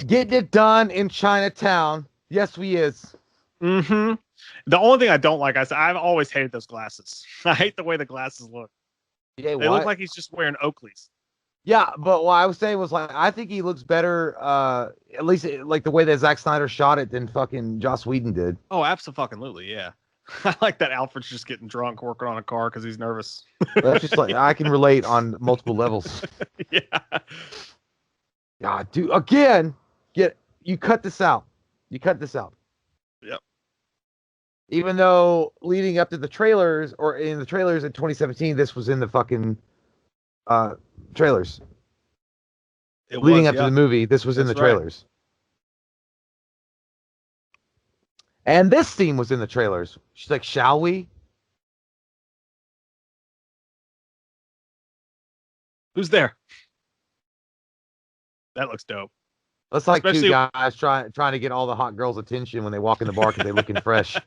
B: Getting it done in Chinatown. Yes, we is.
A: Mm-hmm. The only thing I don't like, I've always hated those glasses. I hate the way the glasses look.
B: Yeah,
A: they look like he's just wearing Oakleys.
B: Yeah, but what I was saying was, like, I think he looks better, at least like the way that Zack Snyder shot it, than fucking Joss Whedon did.
A: Oh, absolutely, yeah. I like that Alfred's just getting drunk working on a car because he's nervous.
B: That's just like, I can relate on multiple levels.
A: Yeah.
B: God, dude, again, you cut this out. You cut this out.
A: Yep.
B: Even though leading up to the trailers, or in the trailers in 2017, this was in the fucking trailers. Leading up to the movie, this was in the trailers. Right. And this scene was in the trailers. She's like, shall we?
A: Who's there? That looks dope.
B: That's like especially two guys trying to get all the hot girls' attention when they walk in the bar because they're looking fresh.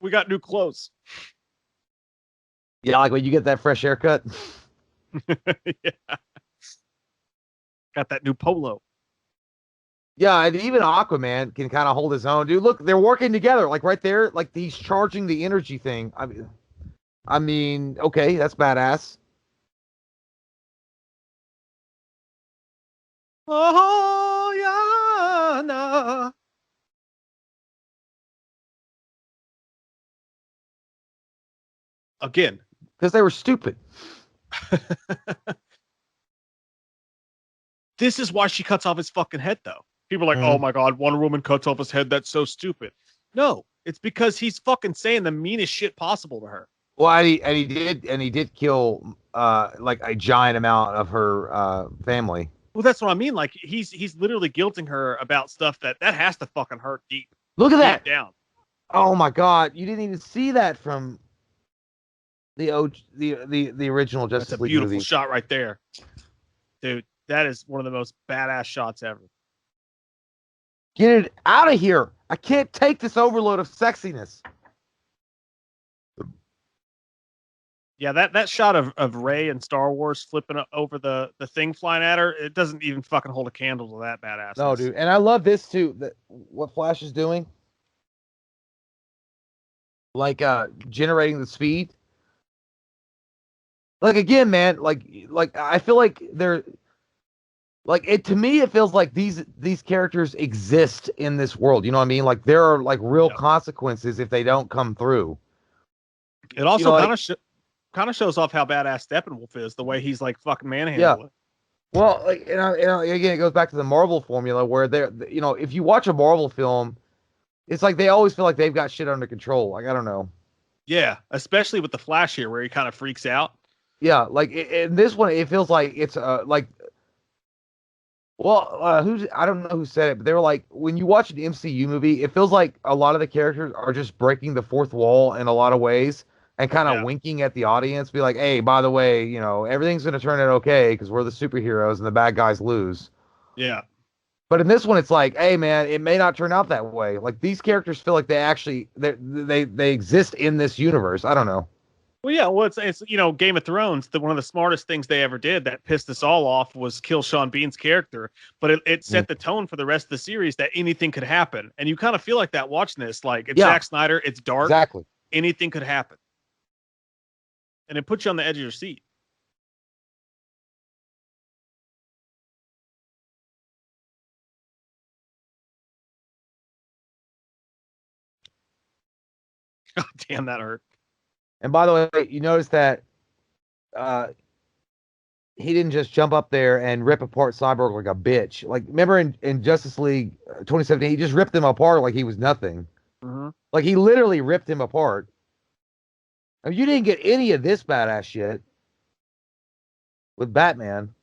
A: We got new clothes.
B: Yeah, like when you get that fresh haircut.
A: Yeah. Got that new polo.
B: Yeah, and even Aquaman can kind of hold his own. Dude, look, they're working together. Like right there, like he's charging the energy thing. I mean, okay, that's badass.
A: Oh, yeah, nah. Again,
B: because they were stupid.
A: This is why she cuts off his fucking head, though. People are like, oh my God, Wonder Woman cuts off his head. That's so stupid. No, it's because he's fucking saying the meanest shit possible to her.
B: Well, and he did kill like a giant amount of her family.
A: Well, that's what I mean. Like he's literally guilting her about stuff that has to fucking hurt deep.
B: Look at that
A: down.
B: Oh my God, you didn't even see that from the original Justice League movie. That's a
A: beautiful shot right there, dude. That is one of the most badass shots ever.
B: Get it out of here! I can't take this overload of sexiness.
A: Yeah, that shot of Rey and Star Wars flipping over the thing flying at her, it doesn't even fucking hold a candle to that badass.
B: No, dude. And I love this too, what Flash is doing. Like generating the speed. Like again, man, like I feel like they're like it to me it feels like these characters exist in this world. You know what I mean? Like there are like real consequences if they don't come through.
A: It also kind of shows off how badass Steppenwolf is, the way he's like fucking manhandling.
B: Yeah. Well, like again, it goes back to the Marvel formula where they're if you watch a Marvel film, it's like they always feel like they've got shit under control. Like I don't know.
A: Yeah, especially with the Flash here, where he kind of freaks out.
B: Yeah, like in this one, it feels like it's like. Well, I don't know who said it, but they were like, when you watch an MCU movie, it feels like a lot of the characters are just breaking the fourth wall in a lot of ways. And kind of winking at the audience, be like, hey, by the way, everything's going to turn out okay because we're the superheroes and the bad guys lose.
A: Yeah.
B: But in this one, it's like, hey, man, it may not turn out that way. Like, these characters feel like they actually, they exist in this universe. I don't know.
A: Well, yeah, well, it's Game of Thrones, one of the smartest things they ever did that pissed us all off was kill Sean Bean's character. But it set the tone for the rest of the series that anything could happen. And you kind of feel like that watching this. Like, it's Zack Snyder, it's dark.
B: Exactly.
A: anything could happen. And it puts you on the edge of your seat. God damn, that hurt.
B: And by the way, you notice that he didn't just jump up there and rip apart Cyborg like a bitch. Like, remember in Justice League 2017, he just ripped him apart like he was nothing.
A: Mm-hmm.
B: Like, he literally ripped him apart. I mean, you didn't get any of this badass shit with Batman.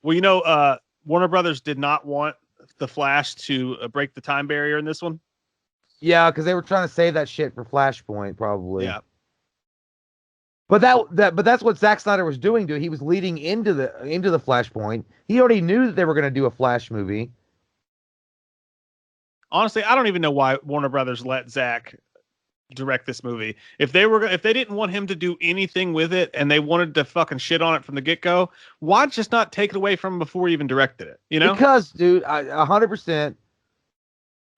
A: Well, Warner Brothers did not want the Flash to break the time barrier in this one.
B: Yeah, because they were trying to save that shit for Flashpoint, probably.
A: Yeah.
B: But that's what Zack Snyder was doing, dude. He was leading into the Flashpoint. He already knew that they were going to do a Flash movie.
A: Honestly, I don't even know why Warner Brothers let Zack direct this movie. If they didn't want him to do anything with it and they wanted to fucking shit on it from the get-go, why just not take it away from him before he even directed it? You know?
B: Because, dude, 100%,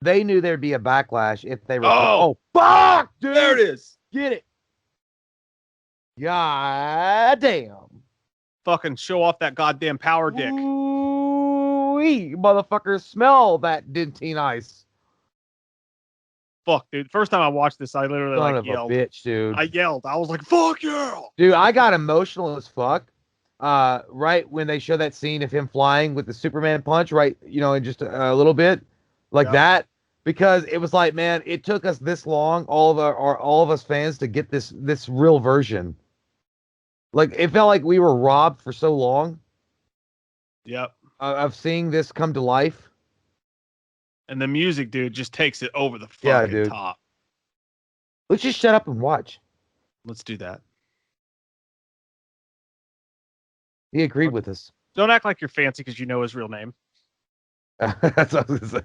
B: they knew there'd be a backlash if they were.
A: Oh,
B: fuck, dude!
A: There it is.
B: Get it? God damn!
A: Fucking show off that goddamn power dick.
B: Ooh-wee, motherfuckers, smell that dentine ice.
A: Fuck, dude. First time I watched this, I literally
B: Son of
A: yelled.
B: A bitch, dude.
A: I yelled. I was like, "Fuck yeah!"
B: Dude, I got emotional as fuck. Right when they show that scene of him flying with the Superman punch, right? In just a little bit, like that, because it was like, man, it took us this long, all of us fans, to get this real version. Like, it felt like we were robbed for so long.
A: Yep.
B: Of seeing this come to life.
A: And the music, dude, just takes it over the fucking top.
B: Let's just shut up and watch.
A: Let's do that.
B: He agreed with us.
A: Don't act like you're fancy because you know his real name.
B: That's what I was gonna say.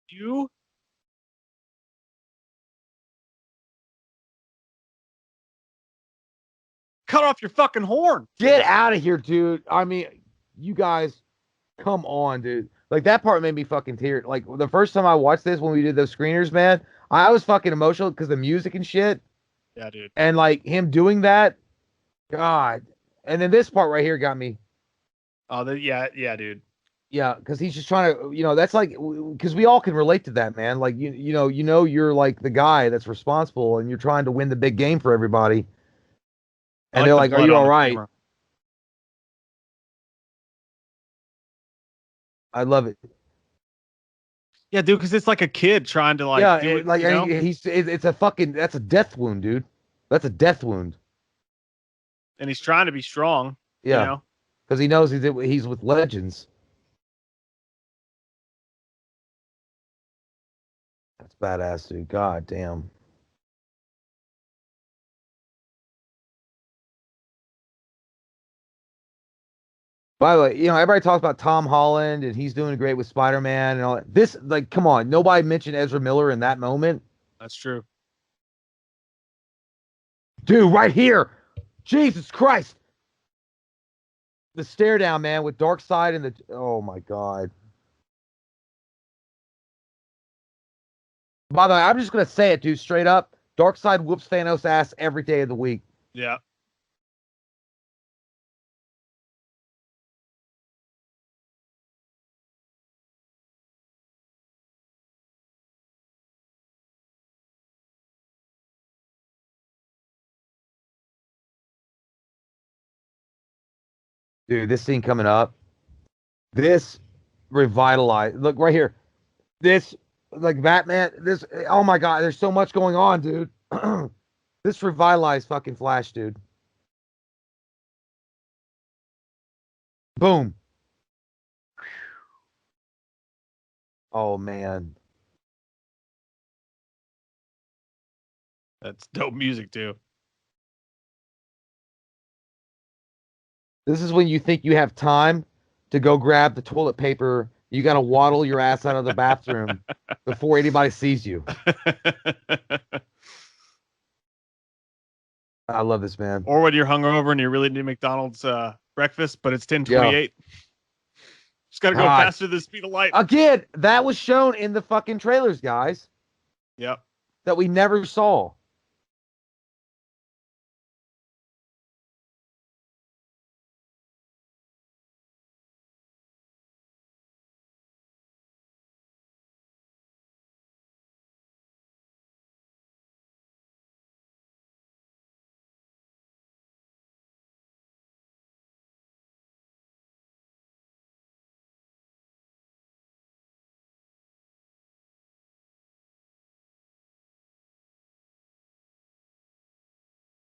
A: You? Cut off your fucking horn.
B: Get out of here, dude. I mean, you guys, come on, dude. Like, that part made me fucking tear. Like, the first time I watched this, when we did those screeners, man, I was fucking emotional because the music and shit.
A: Yeah, dude.
B: And, like, him doing that, God. And then this part right here got me.
A: Oh, yeah, dude.
B: Yeah, because he's just trying to, that's like, because we all can relate to that, man. Like, you're like the guy that's responsible, and you're trying to win the big game for everybody. And they're like, "Are you all right?" I love it.
A: Yeah, dude, because it's like a kid trying to do it.
B: That's a death wound, dude. That's a death wound.
A: And he's trying to be strong.
B: Yeah, because he knows he's with legends. That's badass, dude. God damn. By the way, everybody talks about Tom Holland and he's doing great with Spider-Man and all that. This, like, come on, nobody mentioned Ezra Miller in that moment.
A: That's true.
B: Dude, right here. Jesus Christ. The stare down, man, with Darkseid and oh my God. By the way, I'm just gonna say it, dude, straight up. Darkseid whoops Thanos' ass every day of the week.
A: Yeah.
B: Dude, this scene coming up. This revitalized. Look right here. This, like, Batman. This, oh my God, there's so much going on, dude. This revitalized fucking Flash, dude. Boom. Oh man.
A: That's dope music too.
B: This is when you think you have time to go grab the toilet paper. You got to waddle your ass out of the bathroom before anybody sees you. I love this, man.
A: Or when you're hungover and you really need McDonald's breakfast, but it's 10:28. Just got to go faster than the speed of light.
B: Again, that was shown in the fucking trailers, guys.
A: Yep.
B: That we never saw.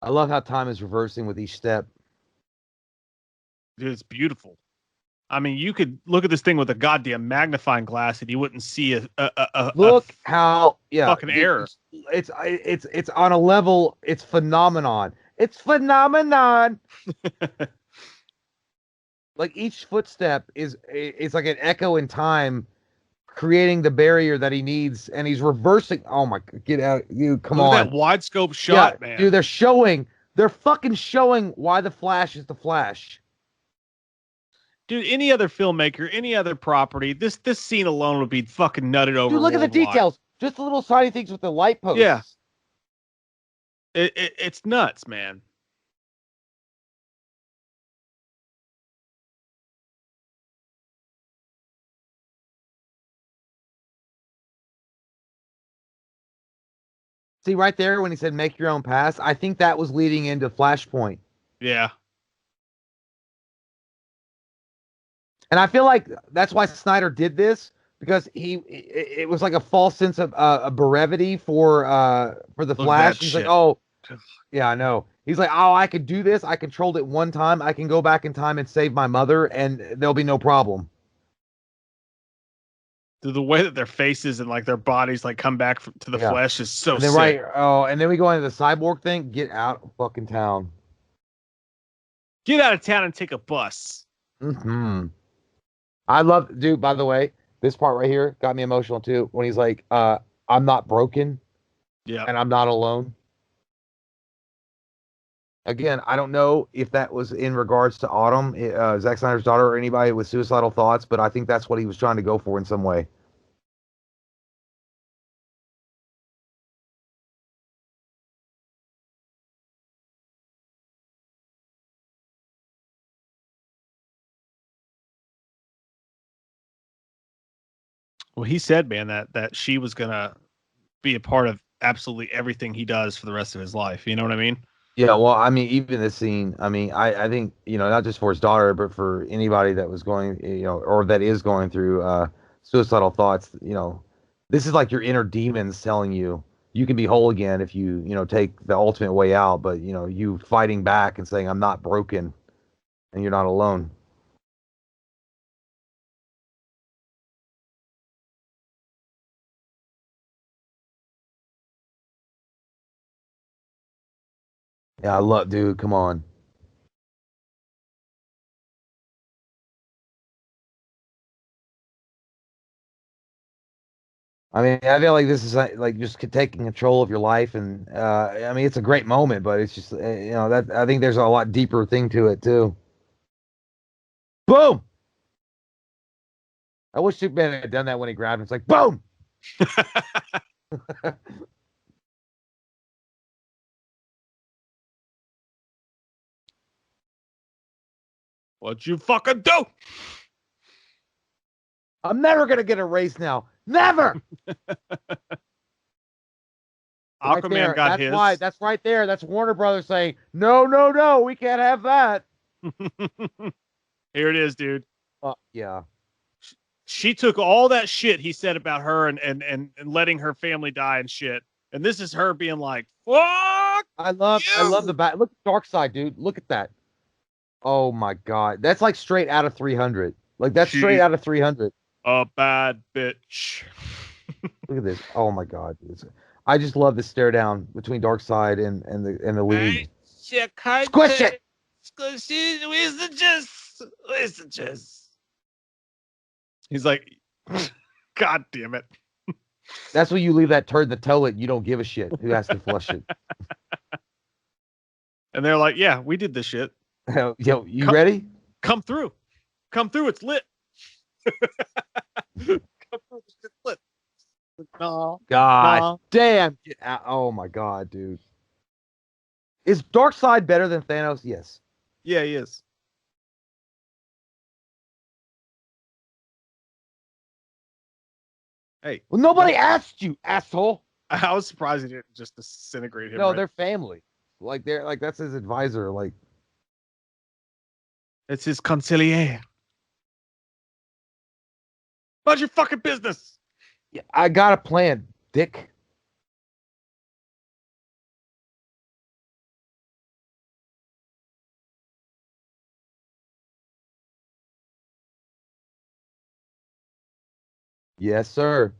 B: I love how time is reversing with each step.
A: Dude, it's beautiful. I mean, you could look at this thing with a goddamn magnifying glass and you wouldn't see
B: look how
A: fucking error.
B: It's on a level. It's phenomenon. It's phenomenon. Like each footstep is like an echo in time, creating the barrier that he needs, and he's reversing. Oh my, get out, you come
A: Look
B: on.
A: at that wide scope shot, man.
B: Dude, they're fucking showing why the Flash is the Flash.
A: Dude, any other filmmaker, any other property, this scene alone would be fucking nutted over.
B: Dude, look at the details. Just the little tiny things with the light posts.
A: Yeah. It's nuts, man.
B: See right there when he said make your own pass, I think that was leading into Flashpoint.
A: Yeah.
B: And I feel like that's why Snyder did this, because it was like a false sense of brevity for the Flash. He's like, oh, yeah, I know. He's like, oh, I could do this. I controlled it one time. I can go back in time and save my mother, and there'll be no problem.
A: The way that their faces and like their bodies like come back to the flesh is so sick.
B: Right. Oh, and then we go into the cyborg thing. Get out of fucking town.
A: Get out of town and take a bus.
B: Mm-hmm. I love, dude, by the way, this part right here got me emotional too. When he's like, I'm not broken.
A: Yeah.
B: And I'm not alone. Again, I don't know if that was in regards to Autumn, Zack Snyder's daughter, or anybody with suicidal thoughts, but I think that's what he was trying to go for in some way.
A: Well, he said, man, that she was gonna be a part of absolutely everything he does for the rest of his life. You know what I mean?
B: Yeah, well, I mean, even this scene, I mean, I think, not just for his daughter, but for anybody that was going, or that is going through suicidal thoughts, this is like your inner demons telling you can be whole again if you, take the ultimate way out, but, you fighting back and saying, I'm not broken and you're not alone. Yeah, I love, dude, come on. I mean, I feel like this is like just taking control of your life, and I mean, it's a great moment, but it's just that I think there's a lot deeper thing to it too. Boom! I wish Superman had done that when he grabbed him. It's like boom.
A: What'd you fucking do?
B: I'm never gonna get a race now. Never.
A: Aquaman got his.
B: Why? That's right there. That's Warner Brothers saying, no, no, no, we can't have that.
A: Here it is, dude.
B: Yeah.
A: She took all that shit he said about her and letting her family die and shit. And this is her being like, fuck.
B: I love the back. Look at Darkseid, dude. Look at that. Oh my God. That's like straight out of 300. Like that's straight out of 300.
A: A bad bitch.
B: Look at this. Oh my God. I just love the stare down between Darkseid and the League. Squish it.
A: Where's the juice? Where's the juice? He's like, God damn it.
B: That's when you leave that turd in the toilet. You don't give a shit who has to flush it.
A: And they're like, yeah, we did this shit.
B: Yo, you ready?
A: Come through. Come through. It's lit. Come through. It's lit. No.
B: God damn. Get out. Oh my God, dude. Is Darkseid better than Thanos? Yes.
A: Yeah, he is. Hey.
B: Well, nobody asked you, asshole.
A: I was surprised he didn't just disintegrate him.
B: No,
A: right?
B: they're family. They're like that's his advisor. Like
A: it's his conciliere. What's your fucking business?
B: Yeah, I got a plan, dick. Yes, sir.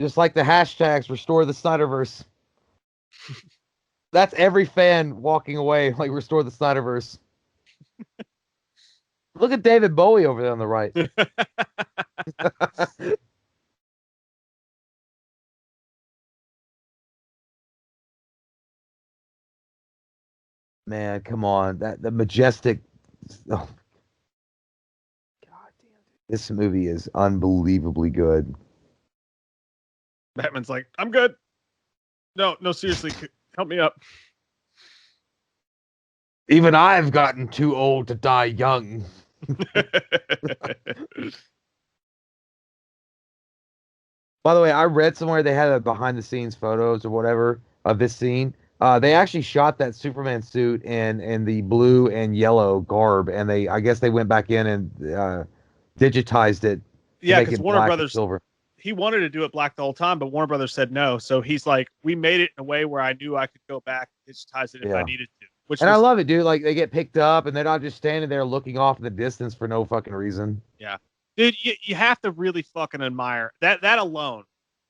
B: Just like the hashtags restore the Snyderverse. That's every fan walking away like restore the Snyderverse. Look at David Bowie over there on the right. Man, come on. The majestic. Oh, God damn. This movie is unbelievably good.
A: Batman's like, I'm good. No, seriously, help me up.
B: Even I've gotten too old to die young. By the way, I read somewhere they had a behind the scenes photos or whatever of this scene. They actually shot that Superman suit in the blue and yellow garb, and I guess they went back in and digitized it.
A: Yeah, because Warner Brothers
B: silver.
A: He wanted to do it black the whole time, but Warner Brothers said no. So he's like, we made it in a way where I knew I could go back and digitize it if I needed to.
B: I love it, dude. Like they get picked up and they're not just standing there looking off in the distance for no fucking reason.
A: Yeah, dude, you have to really fucking admire that alone,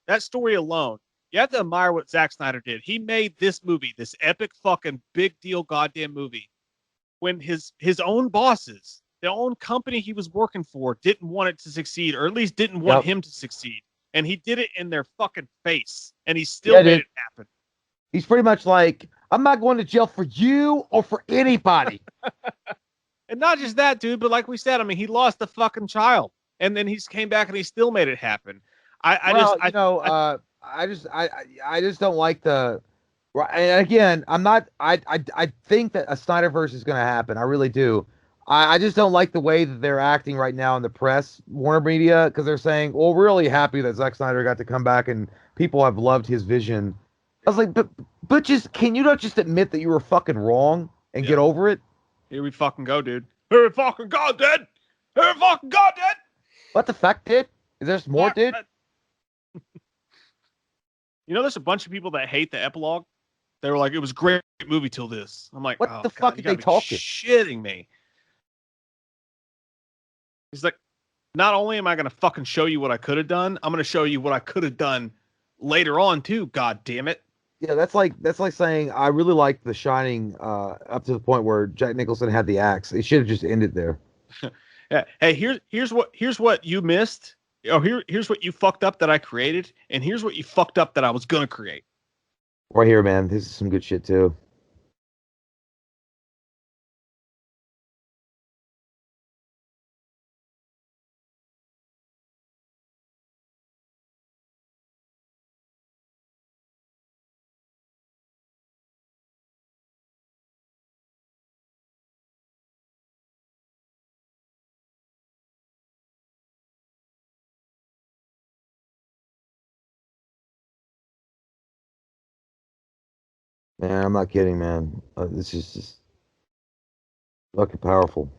A: that story alone. You have to admire what Zack Snyder did. He made this movie, this epic fucking big deal goddamn movie, when his own bosses, the own company he was working for, didn't want it to succeed, or at least didn't want him to succeed. And he did it in their fucking face, and he still made it happen.
B: He's pretty much like, I'm not going to jail for you or for anybody.
A: And not just that, dude, but like we said, I mean, he lost a fucking child, and then he's came back and he still made it happen. I just don't like the. And again, I'm not. I think that a Snyderverse is going to happen. I really do. I just don't like the way that they're acting right now in the press, Warner Media, because they're saying, well, we're really happy that Zack Snyder got to come back and people have loved his vision. I was like, but can you not just admit that you were fucking wrong and get over it? Here we fucking go, dude. Here we fucking go, dude. Here we fucking go, dude.
B: What the fuck, dude? Is there some more, dude?
A: You know, there's a bunch of people that hate the epilogue. They were like, it was a great movie till this. I'm like,
B: what the fuck are they talking?
A: Shitting me. He's like, not only am I going to fucking show you what I could have done, I'm going to show you what I could have done later on too. God damn it.
B: Yeah, that's like saying I really liked The Shining up to the point where Jack Nicholson had the axe. It should have just ended there.
A: Yeah. Hey, here's what you missed. Oh, here's what you fucked up that I created, and here's what you fucked up that I was gonna create.
B: Right here, man. This is some good shit too. Man, I'm not kidding, man. This is just fucking powerful.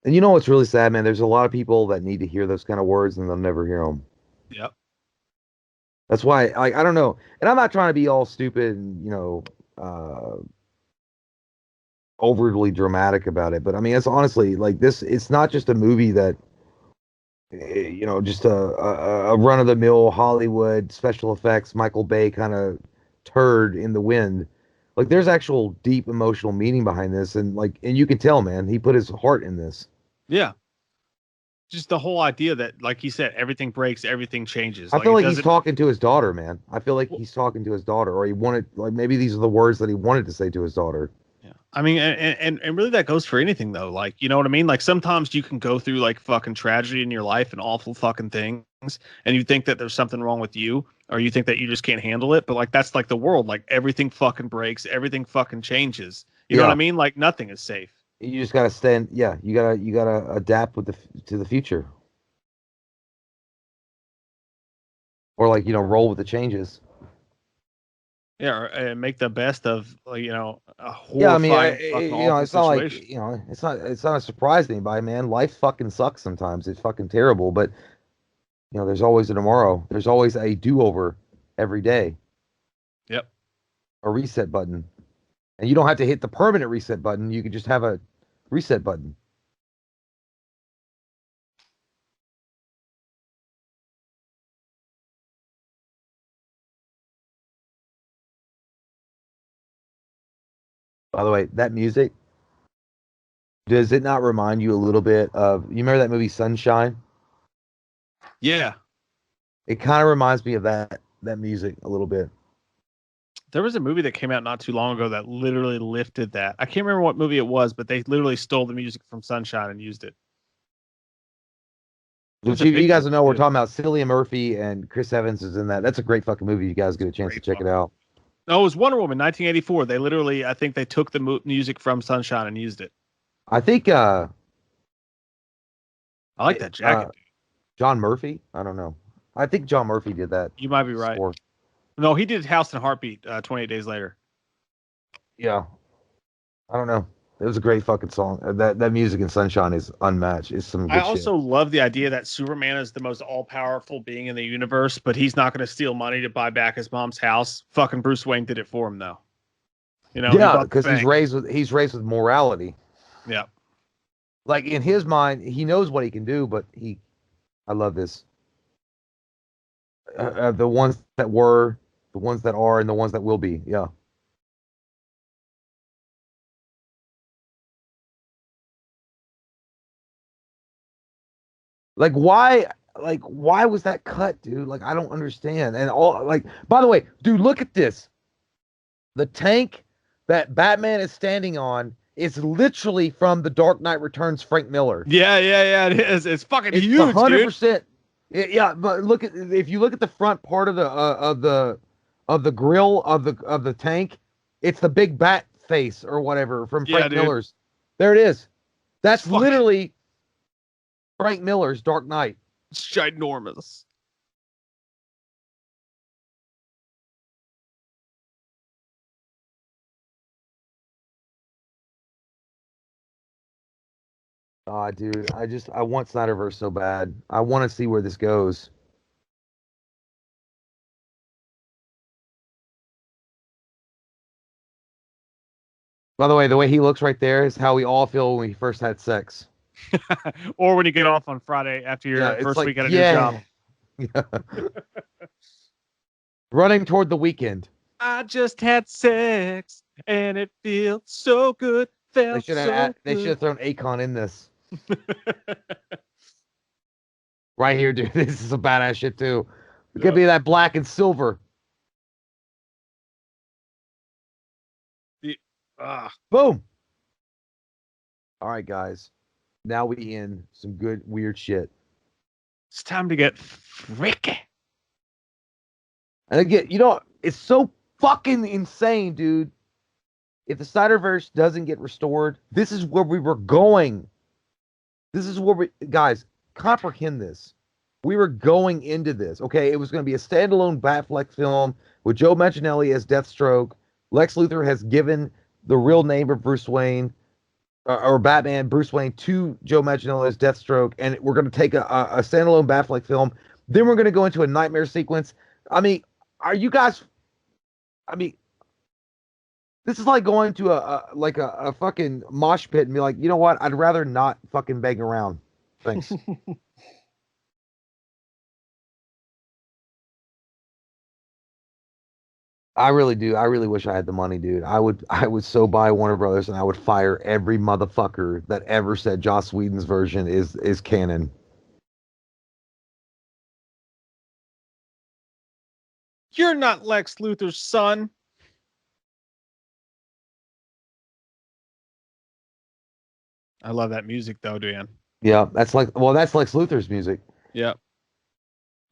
B: And you know what's really sad, man? There's a lot of people that need to hear those kind of words and they'll never hear them.
A: Yep.
B: That's why, like, I don't know. And I'm not trying to be all stupid and, overly dramatic about it. But I mean, it's honestly like this, it's not just a movie that, just a run of the mill Hollywood special effects, Michael Bay kind of turd in the wind. Like there's actual deep emotional meaning behind this, and you can tell, man, he put his heart in this.
A: Yeah. Just the whole idea that, like he said, everything breaks, everything changes.
B: I
A: Like
B: feel
A: it
B: like he's
A: doesn't.
B: talking to his daughter, man. I feel like
A: Well,
B: he's talking to his daughter, or he wanted, like, maybe these are the words that he wanted to say to his daughter.
A: yeah. I mean, and really that goes for anything though. Like, you know what I mean? Like sometimes you can go through like fucking tragedy in your life and awful fucking things, and you think that there's something wrong with you, or you think that you just can't handle it. But like that's like the world. Like everything fucking breaks, everything fucking changes. You know what I
B: Yeah,
A: mean? Like nothing is safe.
B: you just gotta stand. Yeah, you gotta adapt with to the future, or like roll with the changes.
A: Yeah, or, and make the best of like, a
B: Yeah, I mean,
A: horrifying fucking awful
B: it's not like
A: situation.
B: it's not a surprise to anybody, man. Life fucking sucks sometimes. It's fucking terrible, but there's always a tomorrow. There's always a do-over every day,
A: Yep.
B: a reset button, and you don't have to hit the permanent reset button. You can just have a reset button. By the way, that music, does it not remind you a little bit of, you remember that movie Sunshine?
A: Yeah.
B: It kind of reminds me of that music a little bit.
A: There was a movie that came out not too long ago that literally lifted that. I can't remember what movie it was, but they literally stole the music from Sunshine and used it. It was
B: Which
A: a
B: you
A: big
B: guys
A: movie
B: know, we're
A: too.
B: talking about Cillian Murphy and Chris Evans is in that. That's a great fucking movie. You guys get a chance to
A: Great
B: check it
A: fucking.
B: out.
A: No, it was Wonder Woman, 1984. They literally, I think they took the music from Sunshine and used it.
B: I think
A: I like that
B: uh
A: jacket, dude.
B: John Murphy. I don't know. I think John Murphy did that
A: You might be right.
B: score.
A: No, he did House and Heartbeat 28 Days Later.
B: Yeah, I don't know. It was a great fucking song. That music in Sunshine is unmatched. It's some
A: I
B: good shit.
A: also love the idea that Superman is the most all-powerful being in the universe, but he's not going to steal money to buy back his mom's house. Fucking Bruce Wayne did it for him, though. He
B: Yeah,
A: bought the
B: because he's
A: bank.
B: raised with morality.
A: Yeah.
B: Like in his mind, he knows what he can do, but I love this. The ones that were, the ones that are, and the ones that will be. Yeah. Like why? Like why was that cut, dude? Like I don't understand. And all like, by the way, dude, look at this. The tank that Batman is standing on is literally from The Dark Knight Returns. Frank Miller.
A: Yeah, yeah, yeah. It is. It's fucking
B: It's a
A: huge,
B: hundred
A: dude.
B: percent. Yeah, but look at, if you look at the front part of the grill of the tank, it's the big bat face or whatever from
A: Yeah,
B: Frank
A: dude.
B: Miller's. There it is.
A: It's
B: That's
A: fucking.
B: literally Frank Miller's Dark Knight.
A: It's ginormous.
B: Ah, dude, I want Snyderverse so bad. I want to see where this goes. By the way he looks right there is how we all feel when we first had sex.
A: Or when you get off on Friday after
B: Yeah,
A: your
B: it's
A: first
B: like,
A: week at a new job.
B: yeah, running toward the weekend.
A: I just had sex and it feels so good. Felt so
B: They should
A: good.
B: have thrown Akon in this right here, dude. This is some badass shit too. It could
A: Yep.
B: be that black and silver.
A: The, ah,
B: Boom. All right, guys. Now we in some good weird shit.
A: it's time to get freaky.
B: And again, it's so fucking insane, dude. If the Snyderverse doesn't get restored, this is where we were going. This is where we, guys, comprehend this. We were going into this. Okay, it was going to be a standalone Batfleck film with Joe Manganiello as Deathstroke. Lex Luthor has given the real name of Bruce Wayne or Batman, Bruce Wayne, to Joe Manganiello as Deathstroke, and we're going to take a standalone Batfleck film. Then we're going to go into a nightmare sequence. I mean, are you guys? I mean, this is like going to a fucking mosh pit and be like, you know what? I'd rather not fucking bang around. Thanks. I really do. I really wish I had the money, dude. I would so buy Warner Brothers and I would fire every motherfucker that ever said Joss Whedon's version is canon.
A: You're not Lex Luthor's son. I love that music though, Dan.
B: Yeah, that's Lex Luthor's music.
A: Yeah.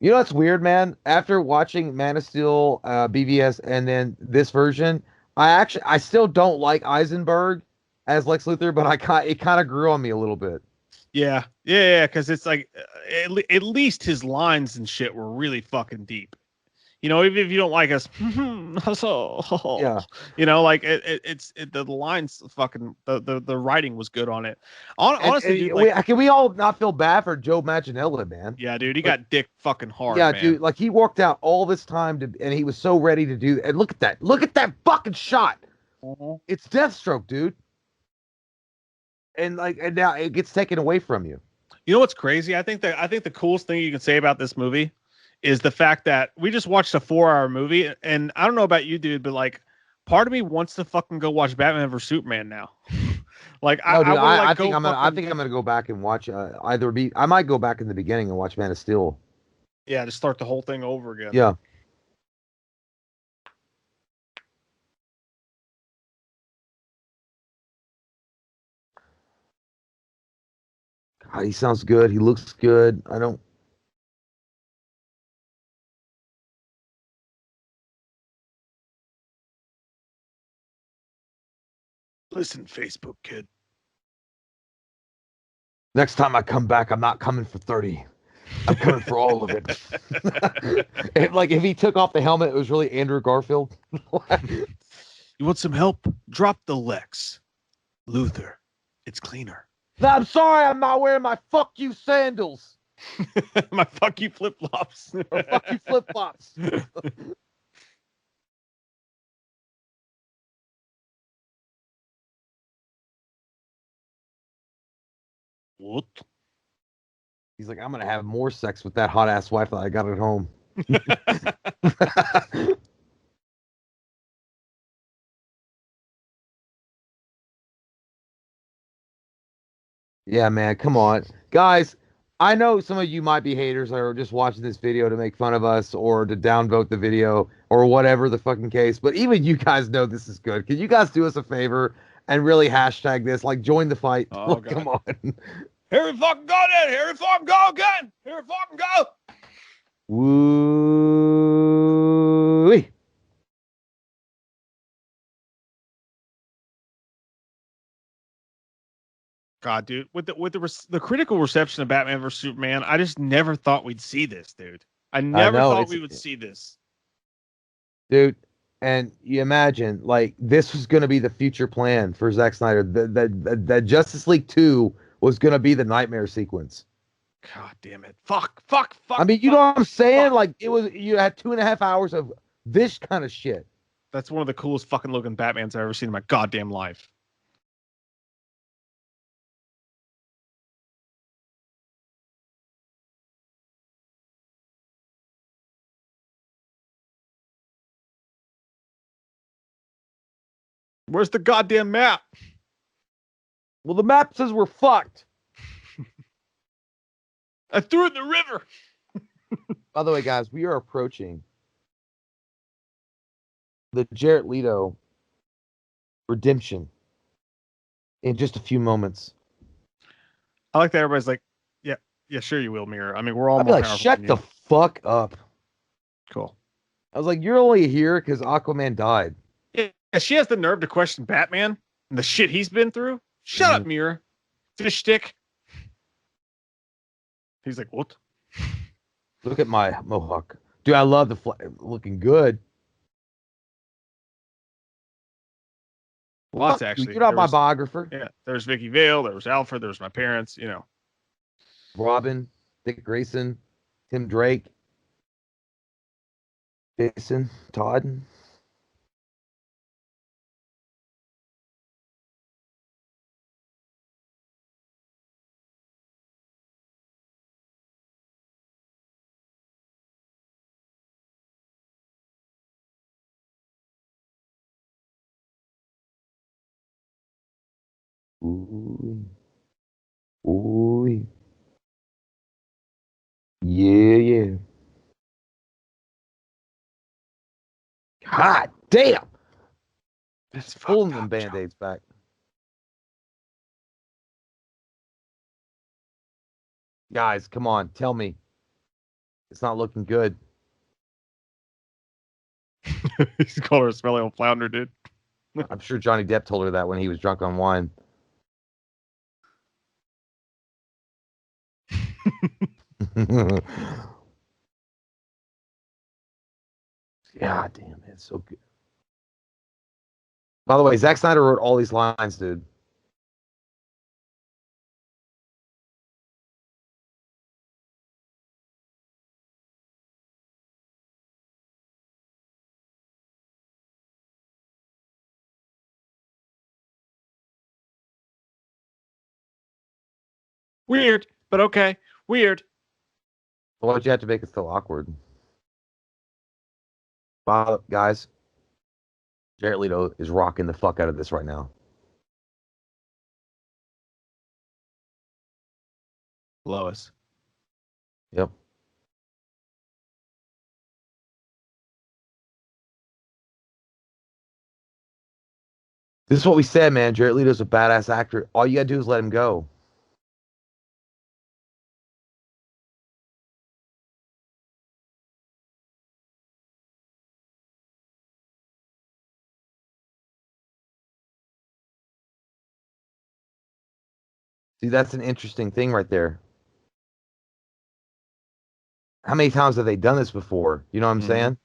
B: You know what's weird, man? After watching Man of Steel, BVS, and then this version, I still don't like Eisenberg as Lex Luthor, but it kind of grew on me a little bit.
A: Yeah. Because it's like at least his lines and shit were really fucking deep. You know, even if you don't like us, so
B: Yeah.
A: you know, like the lines fucking the writing was good on it. Honestly, dude,
B: And
A: like
B: can we all not feel bad for Joe Manganiello, man?
A: yeah, dude, he
B: Like,
A: got dick fucking hard,
B: yeah,
A: man.
B: dude, like he worked out all this time and he was so ready to do. And look at that fucking shot.
A: Mhm.
B: It's Deathstroke, dude. And now it gets taken away from you.
A: You know what's crazy? I think the coolest thing you can say about this movie is the fact that we just watched a 4 hour movie, and I don't know about you, dude, but like part of me wants to fucking go watch Batman vs Superman now. Like
B: No,
A: I
B: dude,
A: want to
B: I
A: like
B: think
A: go
B: I
A: fucking
B: think I'm gonna go back and watch I might go back in the beginning and watch Man of Steel.
A: yeah, to start the whole thing over again.
B: Yeah. God, he sounds good. He looks good. I don't.
A: Listen, Facebook kid.
B: Next time I come back, I'm not coming for 30. I'm coming for all of it. If he took off the helmet, it was really Andrew Garfield.
A: You want some help? Drop the Lex. Luther. It's cleaner.
B: No, I'm sorry, I'm not wearing my fuck you sandals
A: My fuck you flip flops.
B: or fuck you flip flops.
A: What?
B: He's like, I'm gonna have more sex with that hot ass wife that I got at home. Yeah, man, come on. Guys, I know some of you might be haters that are just watching this video to make fun of us or to downvote the video or whatever the fucking case, but even you guys know this is good. Can you guys do us a favor and really hashtag this? Like, join the fight.
A: Oh
B: Like,
A: god.
B: come on.
A: Here we fucking go then. Here we fucking go again. Here we fucking go.
B: Woo.
A: God, dude, with the critical reception of Batman vs Superman, I just never thought we'd see this, dude. I
B: I
A: never
B: know
A: thought
B: it's
A: we would see this.
B: dude, and you imagine like this was going to be the future plan for Zack Snyder. That Justice League 2 was going to be the nightmare sequence.
A: God damn it! Fuck.
B: I mean, you know what I'm saying?
A: Fuck.
B: Like you had 2.5 hours of this kind of shit.
A: That's one of the coolest fucking looking Batmans I've ever seen in my goddamn life. Where's the goddamn map?
B: Well, the map says we're fucked.
A: I threw it in the river.
B: By the way, guys, we are approaching the Jared Leto redemption in just a few moments.
A: I like that everybody's like, yeah, sure you will, Mirror. I mean, we're all
B: I'd be
A: more
B: like,
A: powerful
B: shut
A: than
B: the
A: you.
B: fuck up.
A: Cool.
B: I was like, you're only here because Aquaman died.
A: Yeah, she has the nerve to question Batman and the shit he's been through. Shut up, Mirror. Fish stick. He's like, what?
B: Look at my mohawk. Dude, I love looking good.
A: Lots
B: Fuck you,
A: actually.
B: you're not
A: There
B: my
A: was
B: biographer.
A: there's Vicky Vale, there was Alfred, there was my parents, you know.
B: Robin, Dick Grayson, Tim Drake, Jason, Todd. Ooh. Ooh. Yeah, yeah. God damn.
A: That's
B: Pulling
A: fucked
B: them
A: up, Joe.
B: band-aids back. Guys, come on, tell me. It's not looking good.
A: He's called her a smelly old flounder, dude.
B: I'm sure Johnny Depp told her that when he was drunk on wine. God damn, it's so good. By the way, Zack Snyder wrote all these lines, dude.
A: Weird, but okay. Weird.
B: Why'd you have to make it so awkward? Guys, Jared Leto is rocking the fuck out of this right now.
A: Lois.
B: Yep. This is what we said, man. Jared Leto's a badass actor. All you gotta do is let him go. See, that's an interesting thing right there. How many times have they done this before? You know what I'm saying?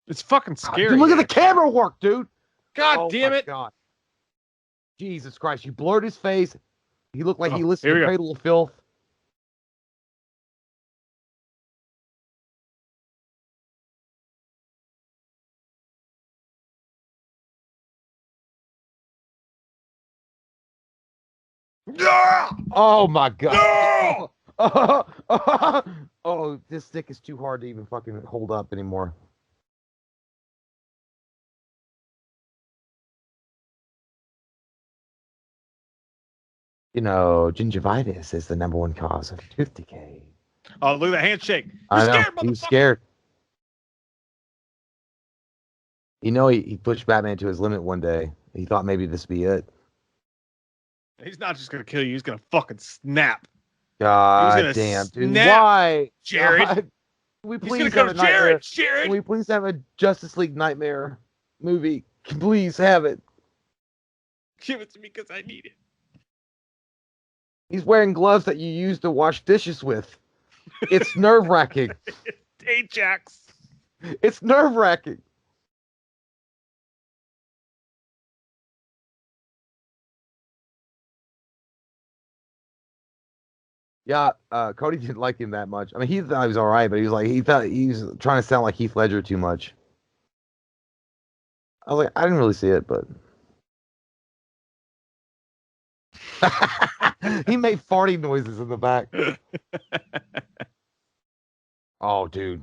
A: It's fucking scary.
B: Dude, look at the camera work, dude.
A: God
B: Oh
A: damn
B: my
A: it.
B: God. Jesus Christ. You blurred his face. He looked like he listened
A: here we
B: to
A: go.
B: Cradle of Filth.
A: Yeah!
B: Oh my God.
A: No!
B: Oh, this stick is too hard to even fucking hold up anymore. You know, gingivitis is the #1 cause of tooth decay.
A: Oh, look at that handshake. You're
B: I know.
A: scared,
B: He was
A: motherfucker.
B: scared. You know, he pushed Batman to his limit one day. He thought maybe this would be it.
A: He's not just gonna kill you. He's gonna fucking snap.
B: God damn, dude.
A: Snap,
B: Why?
A: Jared.
B: God. Can we
A: He's gonna
B: please
A: come
B: have
A: to
B: a nightmare?
A: Jared.
B: Can we please have a Justice League nightmare movie? Please have it.
A: Give it to me because I need it.
B: He's wearing gloves that you use to wash dishes with. It's nerve-wracking.
A: Ajax.
B: It's nerve-wracking. Yeah, Cody didn't like him that much. I mean, he thought he was all right, but he thought he was trying to sound like Heath Ledger too much. I was like, I didn't really see it, but he made farting noises in the back. Oh, dude.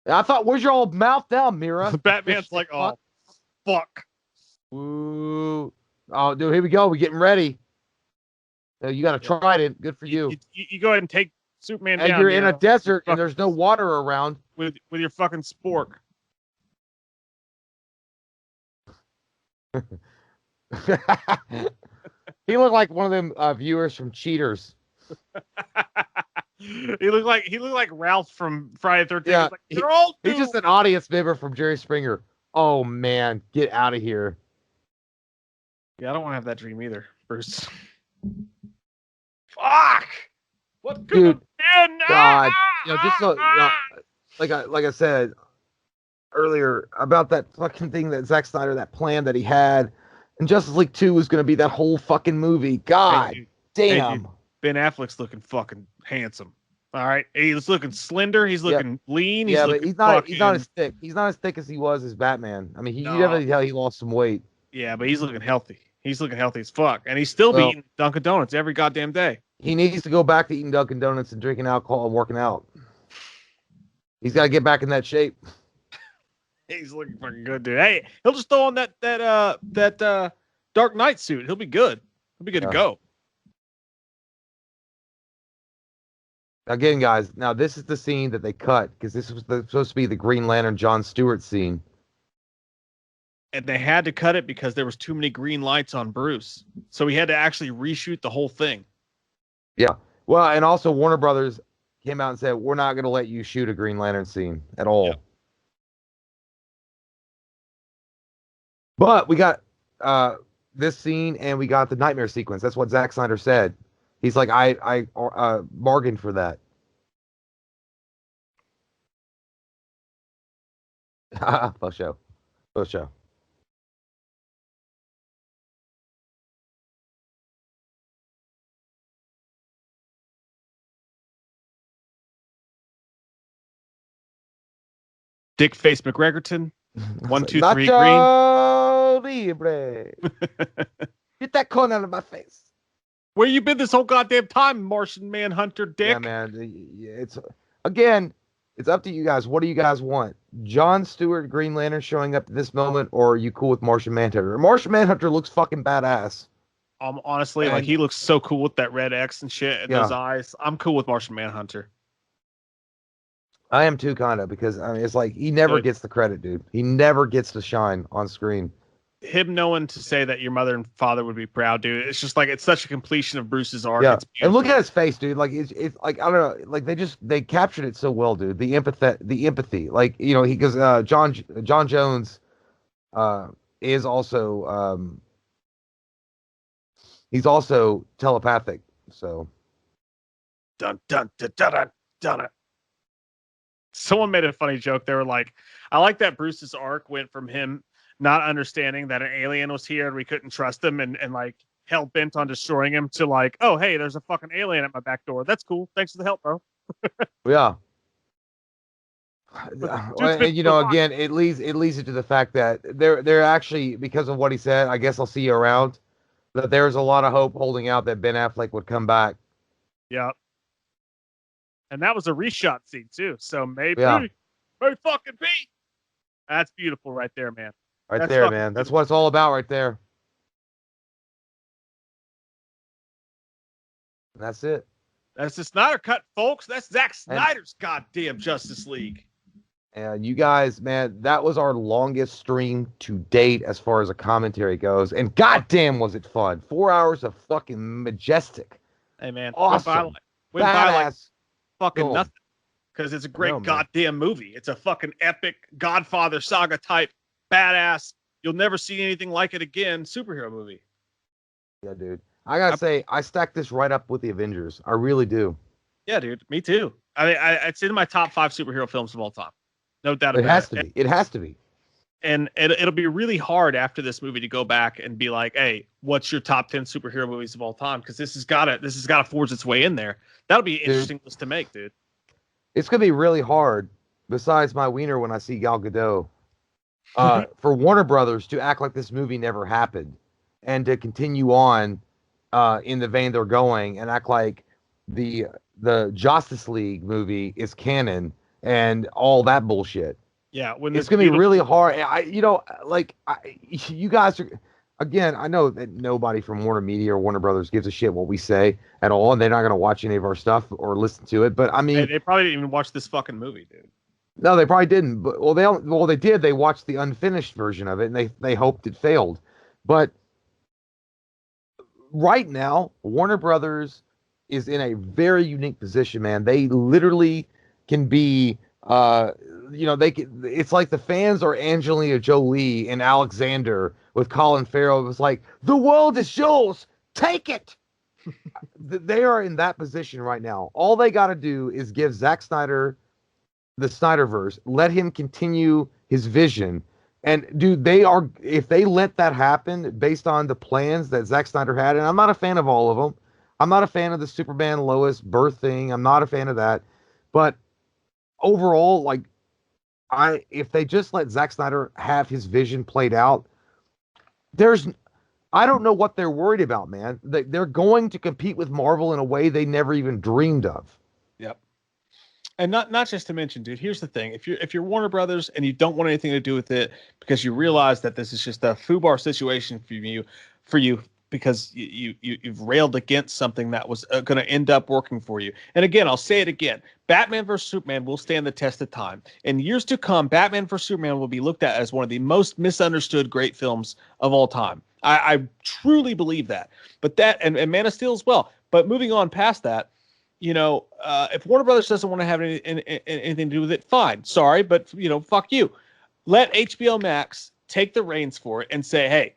B: I thought, where's your old mouth down, Mira?
A: Batman's like, oh, fuck.
B: Ooh. Oh, dude, here we go. We're getting ready. You got a trident. Good for you.
A: You go ahead and take Superman
B: And
A: down.
B: you're in a desert and there's no water around.
A: With your fucking spork.
B: He looked like one of them viewers from Cheaters.
A: He looked like Ralph from Friday the 13th.
B: Yeah,
A: Like, they're all
B: he's just an audience member from Jerry Springer. Oh man, get out of here.
A: Yeah, I don't want to have that dream either, Bruce. Fuck! What could have been?
B: God, just so, like I said earlier about that fucking thing that Zack Snyder, that plan that he had, and Justice League 2 was going to be that whole fucking movie. God damn.
A: Hey, Ben Affleck's looking fucking handsome. All right, he's looking slender. He's looking lean. He's looking
B: he's not
A: fucking.
B: as thick. He's not as thick as he was as Batman. I mean, you
A: No,
B: definitely tell he lost some weight.
A: yeah, but he's looking healthy. He's looking healthy as fuck, and he's still
B: Well,
A: eating Dunkin' Donuts every goddamn day.
B: he needs to go back to eating Dunkin' Donuts and drinking alcohol and working out. He's got to get back in that shape.
A: He's looking fucking good, dude. Hey, he'll just throw on that Dark Knight suit. He'll be good. He'll be good to go.
B: Again, guys, now this is the scene that they cut because this was supposed to be the Green Lantern John Stewart scene.
A: And they had to cut it because there was too many green lights on Bruce. So he had to actually reshoot the whole thing.
B: Yeah. Well, and also Warner Brothers came out and said, we're not going to let you shoot a Green Lantern scene at all. Yeah. But we got this scene and we got the nightmare sequence. That's what Zack Snyder said. He's like, I bargained for that. For sure. For sure.
A: Dick Face McGregorton. 1, 2, 3,
B: Nacho green. Libre. Get that corn out of my face.
A: Where you been this whole goddamn time, Martian Manhunter, Dick?
B: Yeah, man. It's up to you guys. What do you guys want? John Stewart, Green Lantern, showing up at this moment, or are you cool with Martian Manhunter? Martian Manhunter looks fucking badass.
A: Honestly, like he looks so cool with that red X and shit and those eyes. I'm cool with Martian Manhunter.
B: I am too, kind of, because I mean, it's like he never gets the credit, dude. He never gets to shine on screen.
A: Him knowing to say that your mother and father would be proud, dude. It's just like it's such a completion of Bruce's arc.
B: Yeah, and look at his face, dude. Like it's like I don't know, like they captured it so well, dude. The empathy. Like he goes, John Jones, is also he's also telepathic. So,
A: dun dun dun dun dun dun. Someone made a funny joke. They were like, I like that Bruce's arc went from him not understanding that an alien was here and we couldn't trust him and like hell bent on destroying him to like, oh, hey, there's a fucking alien at my back door. That's cool. Thanks for the help, bro.
B: Yeah. And, again, it leads it to the fact that they're actually, because of what he said, I guess I'll see you around, that there's a lot of hope holding out that Ben Affleck would come back.
A: Yeah. And that was a reshot scene too. So maybe fucking be. That's beautiful right there, man.
B: That's there, man. That's what it's all about right there. That's it.
A: That's the Snyder cut, folks. That's Zack Snyder's goddamn Justice League.
B: And you guys, man, that was our longest stream to date as far as a commentary goes. And goddamn was it fun. 4 hours of fucking majestic.
A: Hey, man.
B: Awesome.
A: Went by like fucking nothing. Because it's a great goddamn movie. It's a fucking epic Godfather saga type badass. You'll never see anything like it again. Superhero movie.
B: Yeah, dude. I gotta say, I stack this right up with the Avengers. I really do.
A: Yeah, dude. Me too. I mean, it's in my top 5 superhero films of all time. No doubt about it.
B: It has to be. It has to be.
A: And it'll be really hard after this movie to go back and be like, hey, what's your top 10 superhero movies of all time? Because this has gotta force its way in there. That'll be an interesting list to make, dude.
B: It's gonna be really hard, besides my wiener when I see Gal Gadot, for Warner Brothers to act like this movie never happened and to continue on in the vein they're going and act like the Justice League movie is canon and all that bullshit.
A: Yeah,
B: it's gonna be really hard. You guys are, again, I know that nobody from Warner Media or Warner Brothers gives a shit what we say at all, and they're not gonna watch any of our stuff or listen to it. But I mean,
A: they probably didn't even watch this fucking movie, dude.
B: No, they probably didn't. But they did. They watched the unfinished version of it, and they hoped it failed. But right now, Warner Brothers is in a very unique position, man. They literally can be, it's like the fans are Angelina Jolie and Alexander with Colin Farrell. It was like, the world is yours. Take it. They are in that position right now. All they got to do is give Zack Snyder the Snyderverse, let him continue his vision. And dude, if they let that happen based on the plans that Zack Snyder had, and I'm not a fan of all of them, I'm not a fan of the Superman Lois birth thing. I'm not a fan of that. But overall, like, if they just let Zack Snyder have his vision played out, there's I don't know what they're worried about, man. They're going to compete with Marvel in a way they never even dreamed of.
A: Yep. And not just to mention, dude, here's the thing. If you're Warner Brothers and you don't want anything to do with it because you realize that this is just a foobar situation for you because you've railed against something that was going to end up working for you. And again, I'll say it again. Batman vs Superman will stand the test of time. In years to come, Batman vs Superman will be looked at as one of the most misunderstood great films of all time. I truly believe that. But that and Man of Steel as well. But moving on past that, if Warner Brothers doesn't want to have anything to do with it, fine. Sorry, but fuck you. Let HBO Max take the reins for it and say, hey,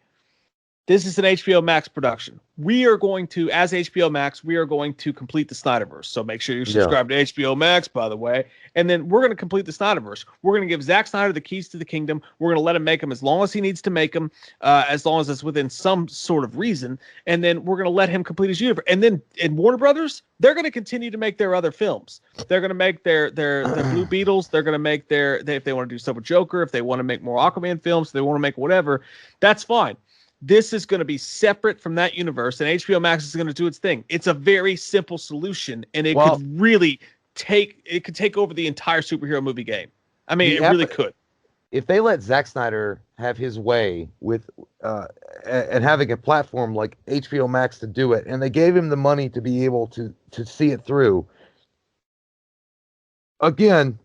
A: this is an HBO Max production. We are going to, as HBO Max, we are going to complete the Snyderverse. So make sure you're subscribed to HBO Max, by the way. And then we're going to complete the Snyderverse. We're going to give Zack Snyder the keys to the kingdom. We're going to let him make them as long as he needs to make them, as long as it's within some sort of reason. And then we're going to let him complete his universe. And then in Warner Brothers, they're going to continue to make their other films. They're going to make their Blue Beetles. They're going to make if they want to do stuff with Joker, if they want to make more Aquaman films, if they want to make whatever, that's fine. This is going to be separate from that universe, and HBO Max is going to do its thing. It's a very simple solution, and it could really take over the entire superhero movie game. I mean, it really could.
B: If they let Zack Snyder have his way with and having a platform like HBO Max to do it, and they gave him the money to be able to see it through, again,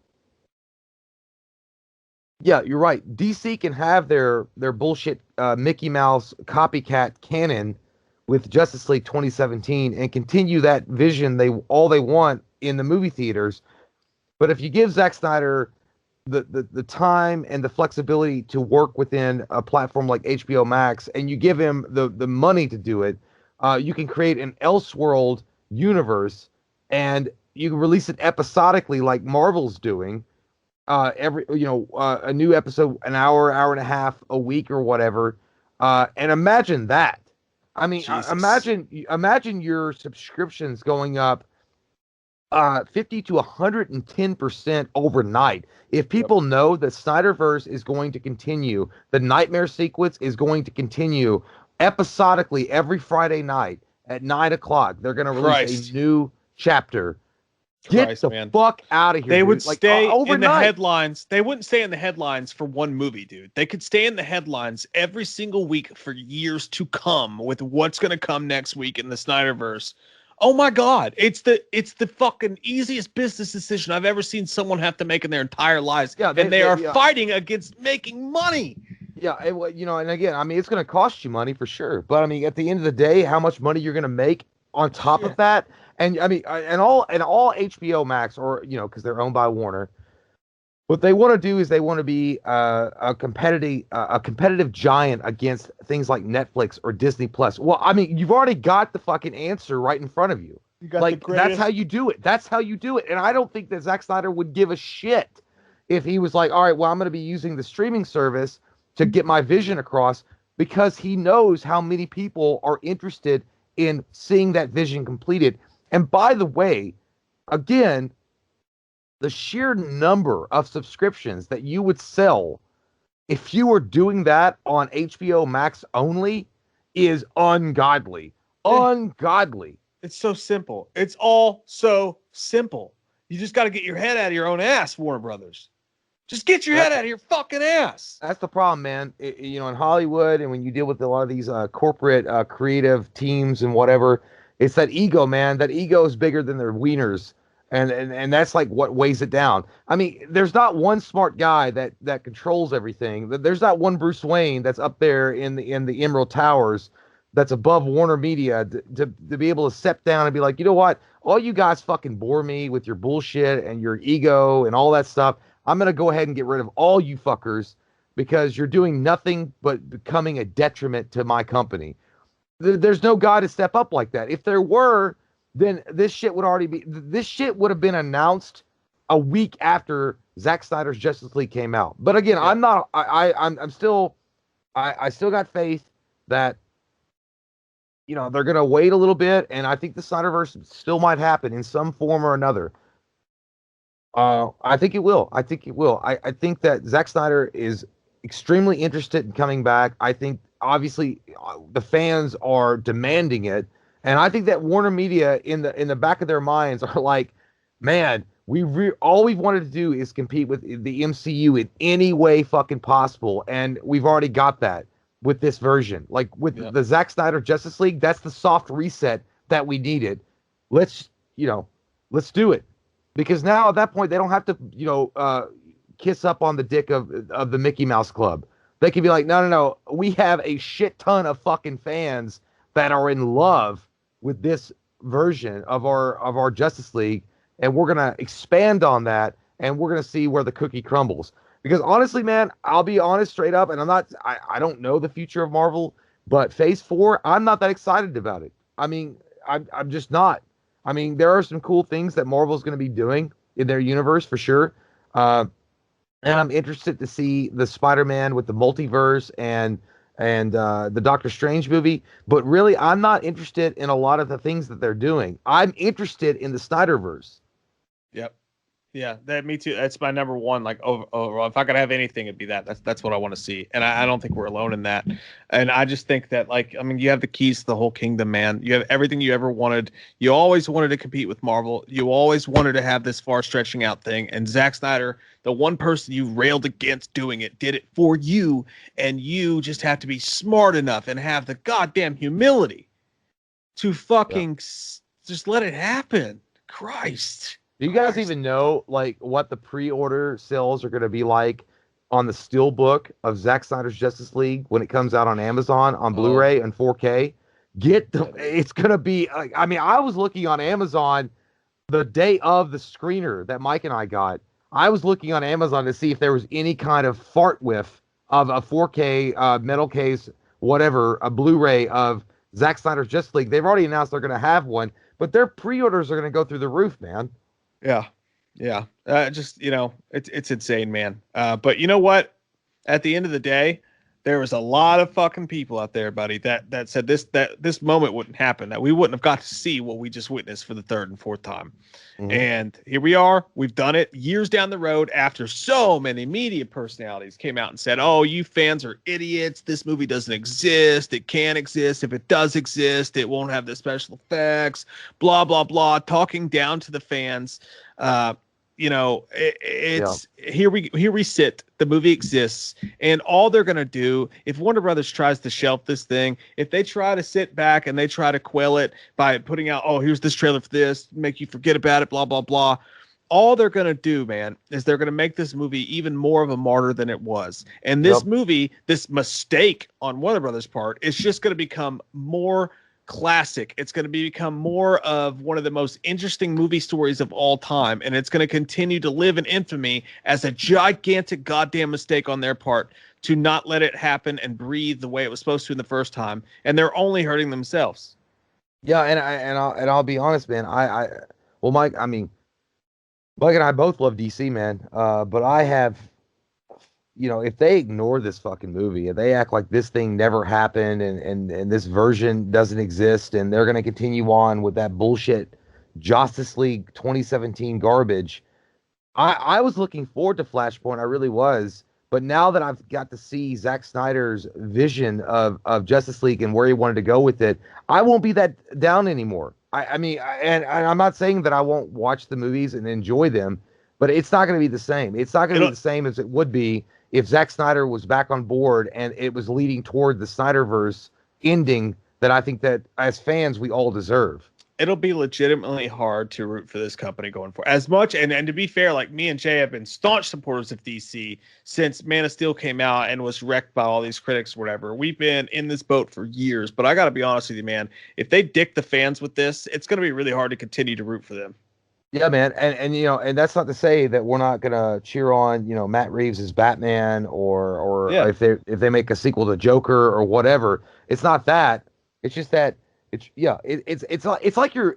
B: yeah, you're right. DC can have their bullshit Mickey Mouse copycat canon with Justice League 2017 and continue that vision they want in the movie theaters. But if you give Zack Snyder the time and the flexibility to work within a platform like HBO Max, and you give him the money to do it, you can create an Elseworld universe, and you can release it episodically like Marvel's doing. A new episode, an hour and a half a week or whatever. And imagine that. I mean, imagine your subscriptions going up 50 to 110% overnight. If people know that Snyderverse is going to continue, the Nightmare sequence is going to continue episodically every Friday night at 9:00. They're going to release a new chapter. Get the fuck out of here.
A: They would stay in the headlines. They wouldn't stay in the headlines for one movie, dude. They could stay in the headlines every single week for years to come with what's going to come next week in the Snyderverse. Oh my God. It's the fucking easiest business decision I've ever seen someone have to make in their entire lives. Yeah, they are fighting against making money.
B: Yeah, and again, I mean, it's going to cost you money for sure. But I mean, at the end of the day, how much money you're going to make on top of that? And I mean, and all HBO Max, or because they're owned by Warner, what they want to do is they want to be a competitive giant against things like Netflix or Disney Plus. Well, I mean, you've already got the fucking answer right in front of you. That's how you do it. That's how you do it. And I don't think that Zack Snyder would give a shit if he was like, all right, well, I'm going to be using the streaming service to get my vision across, because he knows how many people are interested in seeing that vision completed. And by the way, again, the sheer number of subscriptions that you would sell if you were doing that on HBO Max only is ungodly. Ungodly.
A: It's so simple. It's all so simple. You just got to get your head out of your own ass, Warner Brothers. Just get your head out of your fucking ass.
B: That's the problem, man. In Hollywood, and when you deal with a lot of these corporate creative teams and whatever, it's that ego, man. That ego is bigger than their wieners, and that's like what weighs it down. I mean, there's not one smart guy that controls everything. There's not one Bruce Wayne that's up there in the Emerald Towers that's above Warner Media to be able to step down and be like, you know what? All you guys fucking bore me with your bullshit and your ego and all that stuff. I'm going to go ahead and get rid of all you fuckers because you're doing nothing but becoming a detriment to my company. There's no guy to step up like that. If there were, then this shit would have been announced a week after Zack Snyder's Justice League came out. But again, yeah. I still got faith that they're gonna wait a little bit, and I think the Snyderverse still might happen in some form or another. I think it will. I think it will. I think that Zack Snyder is extremely interested in coming back. I think obviously the fans are demanding it, and I think that Warner Media in the back of their minds are like, man, all we've wanted to do is compete with the MCU in any way fucking possible, and we've already got that with this version. Like with the Zack Snyder Justice League, that's the soft reset that we needed. Let's let's do it. Because now at that point they don't have to, kiss up on the dick of the Mickey Mouse Club. They can be like, no, no, no, we have a shit ton of fucking fans that are in love with this version of our Justice League, and we're gonna expand on that, and we're gonna see where the cookie crumbles. Because honestly, man, I'll be honest straight up, and I don't know the future of Marvel, but Phase 4, I'm not that excited about it. I mean, I'm just not. I mean, there are some cool things that Marvel's going to be doing in their universe for sure. Uh, and I'm interested to see the Spider-Man with the multiverse and the Doctor Strange movie. But really, I'm not interested in a lot of the things that they're doing. I'm interested in the Snyderverse.
A: Yep. Yeah, that me too. That's my number one. Like overall, if I could have anything, it'd be that. That's what I want to see, and I don't think we're alone in that. And I just think that, like, I mean, you have the keys to the whole kingdom, man. You have everything you ever wanted. You always wanted to compete with Marvel. You always wanted to have this far stretching out thing. And Zack Snyder, the one person you railed against doing it, did it for you. And you just have to be smart enough and have the goddamn humility to fucking just let it happen. Christ.
B: Do you guys even know like what the pre-order sales are going to be like on the Steelbook of Zack Snyder's Justice League when it comes out on Amazon on Blu-ray and 4K? It's going to be. I mean, I was looking on Amazon the day of the screener that Mike and I got. I was looking on Amazon to see if there was any kind of fart whiff of a 4K metal case, whatever, a Blu-ray of Zack Snyder's Justice League. They've already announced they're going to have one, but their pre-orders are going to go through the roof, man.
A: Yeah. Yeah. Just, it's insane, man. But you know what? At the end of the day, there was a lot of fucking people out there, buddy, that said this moment wouldn't happen, that we wouldn't have got to see what we just witnessed for the third and fourth time. Mm-hmm. And here we are. We've done it years down the road after so many media personalities came out and said, oh, you fans are idiots. This movie doesn't exist. It can't exist. If it does exist, it won't have the special effects, blah, blah, blah, talking down to the fans. Here we sit. The movie exists, and all they're gonna do, if Warner Brothers tries to shelf this thing, if they try to sit back and they try to quell it by putting out, oh, here's this trailer for this, make you forget about it, blah blah blah. All they're gonna do, man, is they're gonna make this movie even more of a martyr than it was. And this movie, this mistake on Warner Brothers' part, is just gonna become more classic. It's going to become more of one of the most interesting movie stories of all time, and it's going to continue to live in infamy as a gigantic goddamn mistake on their part to not let it happen and breathe the way it was supposed to in the first time, and they're only hurting themselves.
B: Yeah, I'll be honest, man. Well, Mike, I mean, Mike and I both love DC, man. But I have, if they ignore this fucking movie, if they act like this thing never happened and this version doesn't exist, and they're going to continue on with that bullshit Justice League 2017 garbage, I was looking forward to Flashpoint. I really was. But now that I've got to see Zack Snyder's vision of Justice League and where he wanted to go with it, I won't be that down anymore. I mean, and I'm not saying that I won't watch the movies and enjoy them, but it's not going to be the same. It's not going to be the same as it would be if Zack Snyder was back on board and it was leading toward the Snyderverse ending that I think that as fans we all deserve.
A: It'll be legitimately hard to root for this company going forward. As much, and to be fair, like me and Jay have been staunch supporters of DC since Man of Steel came out and was wrecked by all these critics or whatever. We've been in this boat for years, but I got to be honest with you, man. If they dick the fans with this, it's going to be really hard to continue to root for them.
B: Yeah, man, and that's not to say that we're not gonna cheer on Matt Reeves as Batman or if they make a sequel to Joker or whatever. It's not that. It's just that it's like your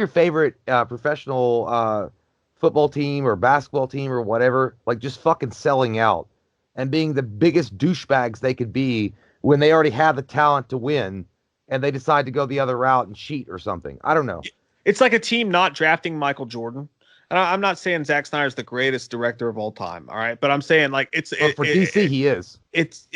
B: favorite professional football team or basketball team or whatever, like just fucking selling out and being the biggest douchebags they could be when they already have the talent to win, and they decide to go the other route and cheat or something. I don't know.
A: It's like a team not drafting Michael Jordan. And I'm not saying Zack Snyder's the greatest director of all time, all right? But I'm saying like
B: For DC, he is.
A: It's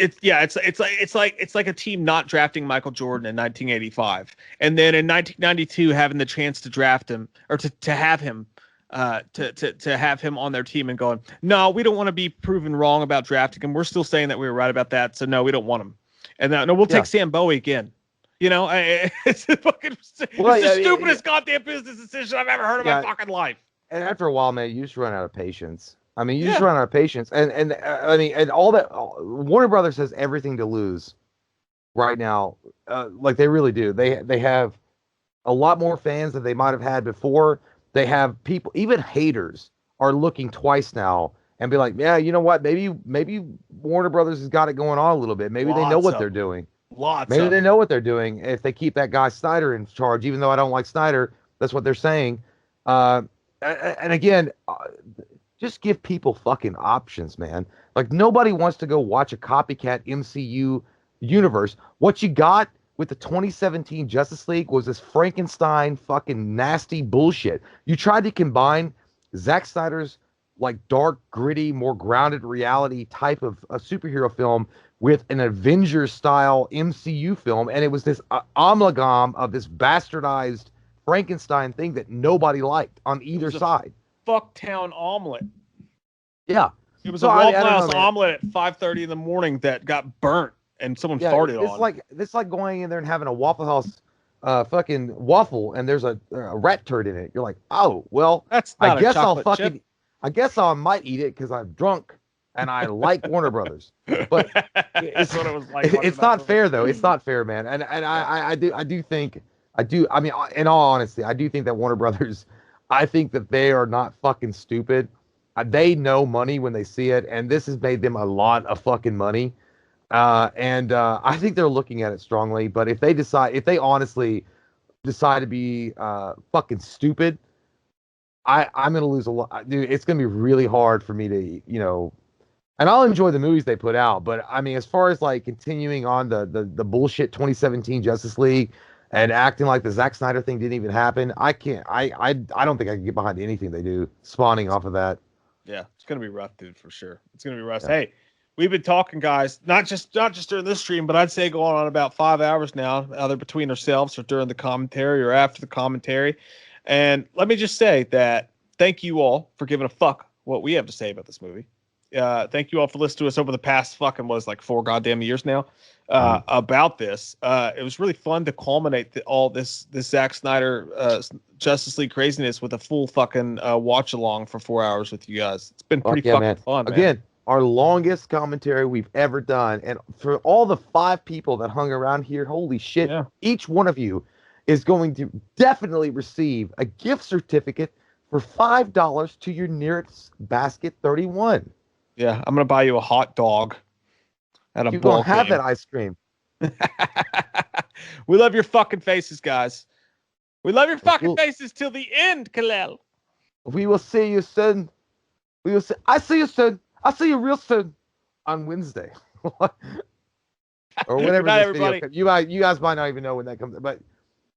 A: like a team not drafting Michael Jordan in 1985, and then in 1992 having the chance to draft him or to have him to have him on their team and going, no, we don't want to be proven wrong about drafting him. We're still saying that we were right about that, so no, we don't want him. And no, we'll take Sam Bowie again. You know, it's the stupidest goddamn business decision I've ever heard in my fucking life.
B: And after a while, man, you just run out of patience. I mean, you just run out of patience, and I mean, and all that. Warner Brothers has everything to lose right now. Like they really do. They have a lot more fans than they might have had before. They have people, even haters, are looking twice now and be like, yeah, you know what? Maybe Warner Brothers has got it going on a little bit. Maybe they know what they're doing. Maybe they know what they're doing if they keep that guy Snyder in charge. Even though I don't like Snyder, that's what they're saying. And again, just give people fucking options, man. Like nobody wants to go watch a copycat MCU universe. What you got with the 2017 Justice League was this Frankenstein fucking nasty bullshit. You tried to combine Zack Snyder's like dark, gritty, more grounded reality type of a superhero film with an Avengers style MCU film, and it was this amalgam of this bastardized Frankenstein thing that nobody liked on either side.
A: Fucktown omelet.
B: Yeah.
A: It was a Waffle omelet at 5:30 in the morning that got burnt and someone farted on.
B: It's like going in there and having a Waffle House fucking waffle and there's a rat turd in it. You're like, oh, well,
A: that's not
B: I guess I might eat it because I'm drunk and I like Warner Brothers. But
A: that's what it was like.
B: It's not fair though. It's not fair, man. And I mean, in all honesty, I do think that Warner Brothers, I think that they are not fucking stupid. They know money when they see it, and this has made them a lot of fucking money. I think they're looking at it strongly. But if they honestly decide to be fucking stupid, I'm gonna lose a lot, dude. It's gonna be really hard for me to, you know. And I'll enjoy the movies they put out, but I mean, as far as like continuing on the bullshit 2017 Justice League and acting like the Zack Snyder thing didn't even happen, I can't. I don't think I can get behind anything they do spawning off of that.
A: Yeah, it's gonna be rough, dude, for sure. It's gonna be rough. Yeah. Hey, we've been talking, guys, not just during this stream, but I'd say going on about 5 hours now, either between ourselves or during the commentary or after the commentary. And let me just say that thank you all for giving a fuck what we have to say about this movie. Thank you all for listening to us over the past fucking 4 goddamn years now about this. It was really fun to culminate all this Zack Snyder Justice League craziness with a full fucking watch along for 4 hours with you guys. It's been pretty fucking fun, man.
B: Again, our longest commentary we've ever done, and for all the 5 people that hung around here, holy shit! Yeah. Each one of you is going to definitely receive a gift certificate for $5 to your nearest Basket 31.
A: Yeah, I'm gonna buy you a hot dog at a
B: you
A: ball
B: game. Have that ice cream.
A: We love your fucking faces, guys. We love your fucking faces till the end, Kalel.
B: We will see you soon. We will see. I see you soon. I'll see you real soon on Wednesday. Or whenever this video. You guys might not even know when that comes, but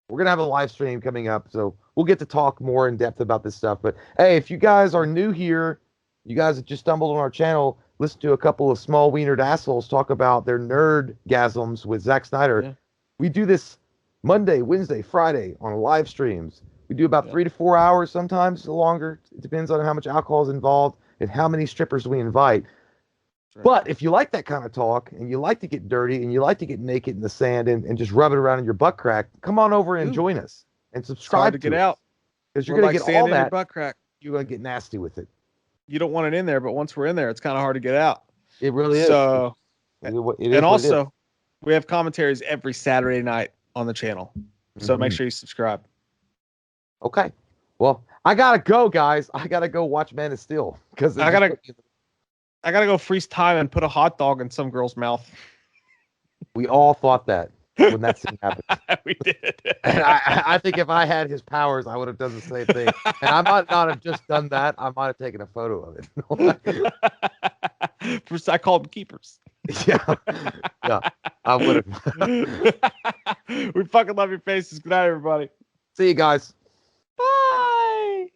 B: we're gonna have a live stream coming up, so we'll get to talk more in depth about this stuff. But hey, if you guys are new here, you guys have just stumbled on our channel, listen to a couple of small wienered assholes talk about their nerdgasms with Zack Snyder. Yeah. We do this Monday, Wednesday, Friday on live streams. We do about 3 to 4 hours, sometimes longer. It depends on how much alcohol is involved and how many strippers we invite. Right. But if you like that kind of talk and you like to get dirty and you like to get naked in the sand and just rub it around in your butt crack, come on over and join us and subscribe
A: to get out.
B: Because you're going to get all that. Butt crack. You're going to get nasty with it.
A: You don't want it in there, but once we're in there, it's kind of hard to get out.
B: It really is.
A: So, and also, we have commentaries every Saturday night on the channel. So make sure you subscribe.
B: Okay. Well, I gotta go, guys. I gotta go watch Man of Steel because
A: I gotta go freeze time and put a hot dog in some girl's mouth.
B: We all thought that when that scene happened.
A: We did.
B: And I think if I had his powers, I would have done the same thing. And I might not have just done that. I might have taken a photo of it.
A: I call them keepers.
B: Yeah. I would
A: have. We fucking love your faces. Good night, everybody.
B: See you guys.
A: Bye.